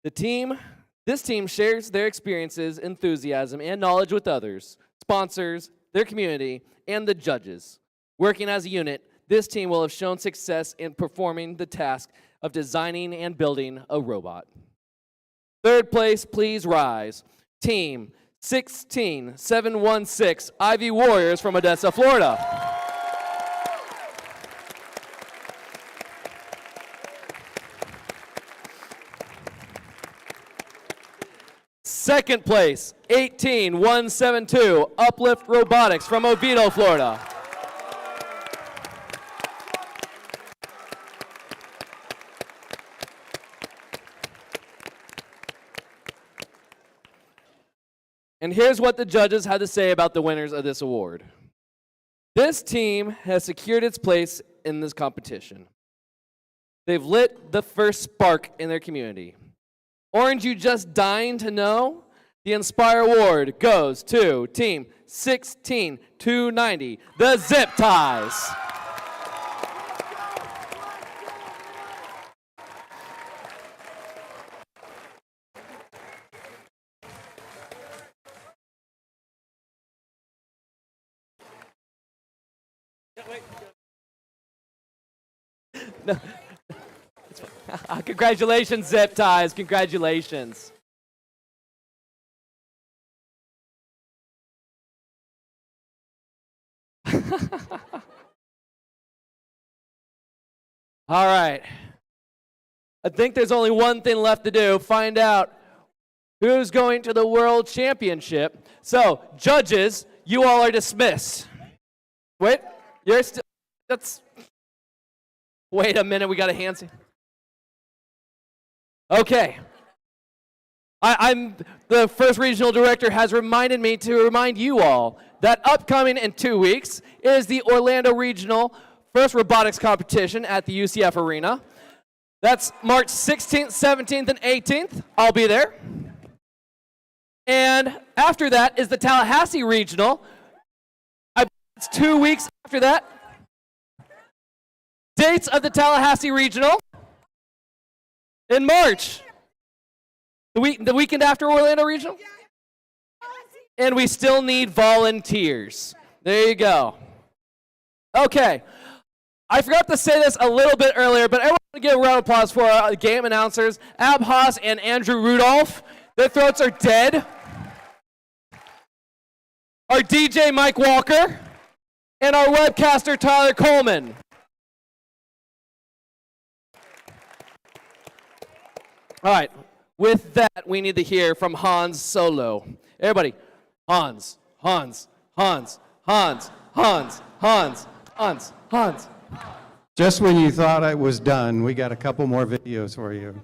This team shares their experiences, enthusiasm, and knowledge with others, sponsors, their community, and the judges. Working as a unit, this team will have shown success in performing the task of designing and building a robot. Third place, please rise. Team 16716 Ivy Warriors from Odessa, Florida. Second place, 18172 Uplift Robotics from Oviedo, Florida. And here's what the judges had to say about the winners of this award. This team has secured its place in this competition. They've lit the first spark in their community. Orange, you just dying to know? The Inspire Award goes to Team 16290, the Zip Ties. No. Congratulations, Zip Ties. Congratulations. All right. I think there's only one thing left to do. Find out who's going to the World Championship. So, judges, you all are dismissed. Wait, you're still, wait a minute, we got a hand sign. Okay. I'm the first regional director has reminded me to remind you all that upcoming in 2 weeks is the Orlando Regional First Robotics Competition at the UCF Arena. That's March 16th, 17th, and 18th. I'll be there. And after that is the Tallahassee Regional. It's 2 weeks after that. Dates of the Tallahassee Regional in March. The weekend after Orlando Regional? And we still need volunteers. There you go. Okay. I forgot to say this a little bit earlier, but everyone give a round of applause for our game announcers, Ab Haas and Andrew Rudolph. Their throats are dead. Our DJ, Mike Walker. And our webcaster, Tyler Coleman. All right. With that, we need to hear from Hans Solo. Everybody, Hans, Hans, Hans, Hans, Hans, Hans, Hans, Hans. Just when you thought I was done, we got a couple more videos for you.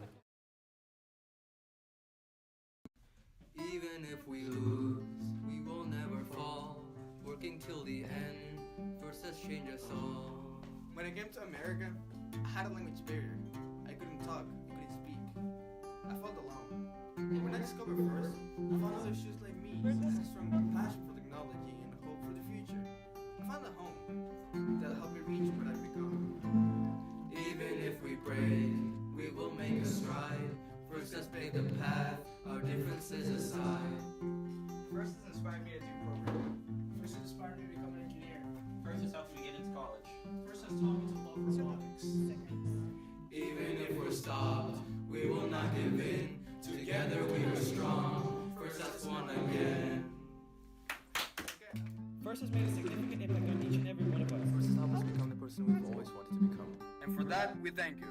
Even if we lose, we will never fall. Working till the end, versus change us all. When I came to America, I had a language barrier. I couldn't talk, I couldn't speak. I felt alone. But when I discovered First, I found others just like me who had a strong passion for technology and hope for the future. I found a home that'll help me reach what I've become. Even if we break, we will make a stride. First, let's pave the path, our differences aside. First has inspired me to do programming. First has inspired me to become an engineer. First has helped me get into college. First has taught me to love robotics. Even if we're stopped, we will not give in. Together we are strong. First, let's one again. First has made a significant impact on each and every one of us. First has helped us become the person we've always wanted to become. And for that, we thank you.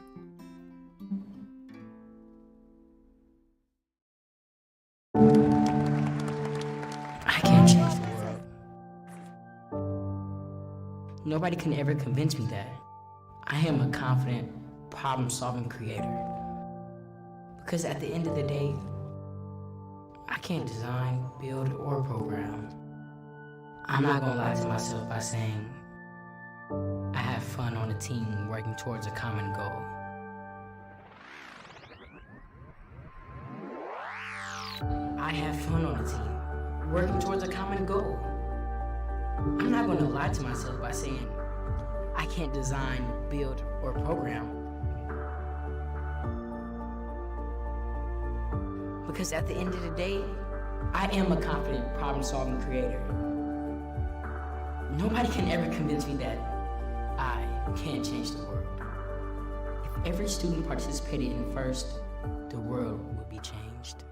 I can't change the world. Nobody can ever convince me that. I am a confident, problem-solving creator. Because at the end of the day, I can't design, build, or program. I'm not gonna lie to myself by saying I have fun on a team working towards a common goal. I have fun on a team working towards a common goal. I'm not gonna lie to myself by saying I can't design, build, or program. Because at the end of the day, I am a confident, problem-solving creator. Nobody can ever convince me that I can change the world. If every student participated in First, the world would be changed.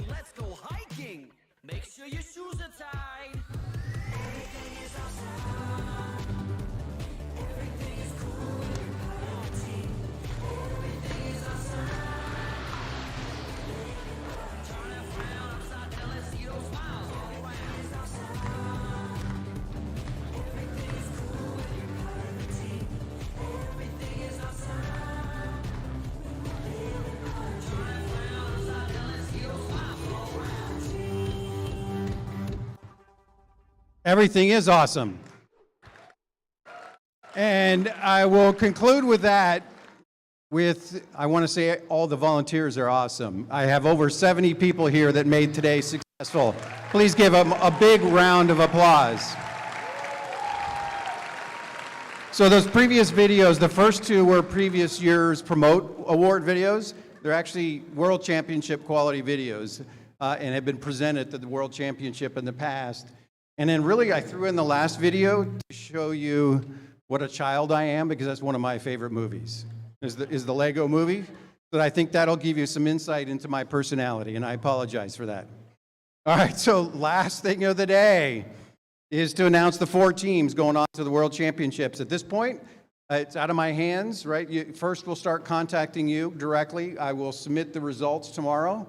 Let's go hiking. Make sure your shoes are tied. Everything is awesome. Everything is cool. You're part of the team. Everything is awesome. Turn it around upside down. Let's see those smiles all around. Everything is awesome. Everything is cool. You're part of the team. Everything is awesome. Everything is awesome. And I will conclude with that I want to say all the volunteers are awesome. I have over 70 people here that made today successful. Please give them a big round of applause. So those previous videos, the first two were previous year's Promote Award videos. They're actually World Championship quality videos and have been presented to the World Championship in the past. And then really, I threw in the last video to show you what a child I am, because that's one of my favorite movies, is the Lego movie. But I think that'll give you some insight into my personality, and I apologize for that. All right, so last thing of the day is to announce the 4 teams going on to the World Championships. At this point, it's out of my hands, right? First, we'll start contacting you directly. I will submit the results tomorrow,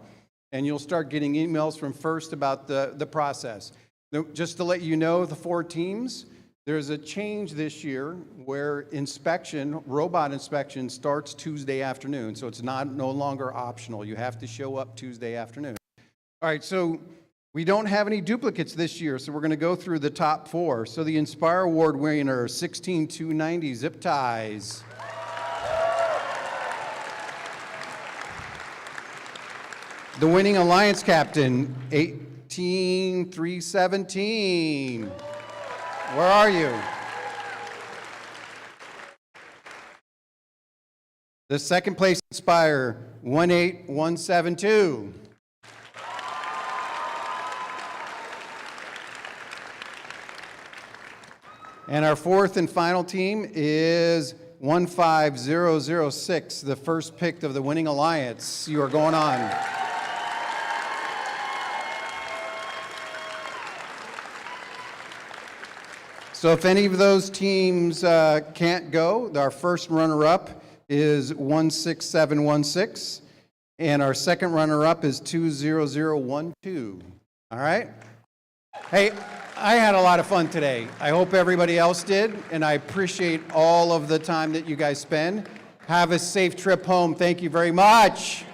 and you'll start getting emails from First about the process. Just to let you know, the 4 teams, there's a change this year where robot inspection starts Tuesday afternoon, so it's no longer optional. You have to show up Tuesday afternoon. All right, so we don't have any duplicates this year, so we're going to go through the top 4. So the Inspire Award winner, 16290 zip ties. The winning Alliance captain, 18317. Where are you? The second place Inspire, 18172. And our 4th and final team is 15006, the first pick of the winning Alliance. You are going on. So if any of those teams can't go, our first runner-up is 16716, and our second runner-up is 20012. All right? Hey, I had a lot of fun today. I hope everybody else did, and I appreciate all of the time that you guys spend. Have a safe trip home. Thank you very much.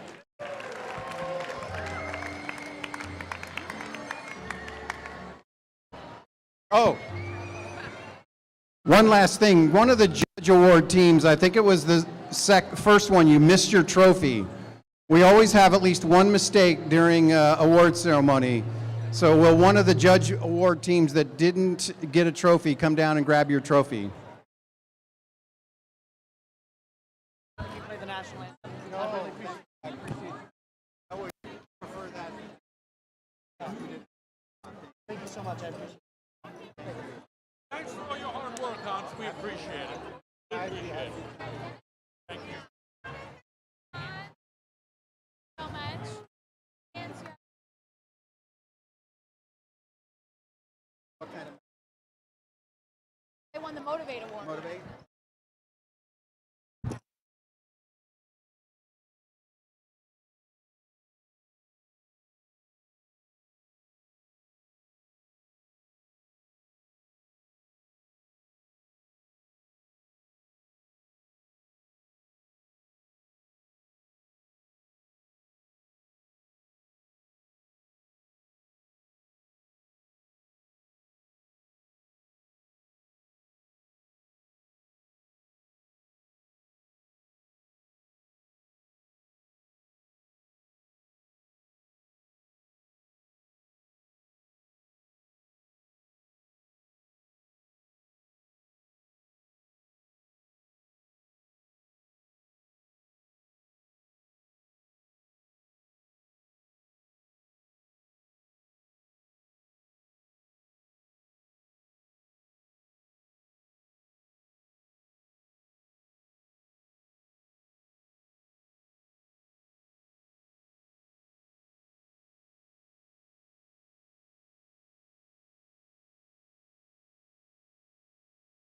Oh. One last thing. One of the Judge Award teams, I think it was the first one, you missed your trophy. We always have at least one mistake during award ceremony. So will one of the Judge Award teams that didn't get a trophy come down and grab your trophy? Play the national anthem. No, I appreciate it. I would prefer that. Thank you so much. I appreciate it. Thanks for all your hard work, Hans. We appreciate it. I appreciate it. Thank you. So much. What kind of They won the Motivate Award. motivate?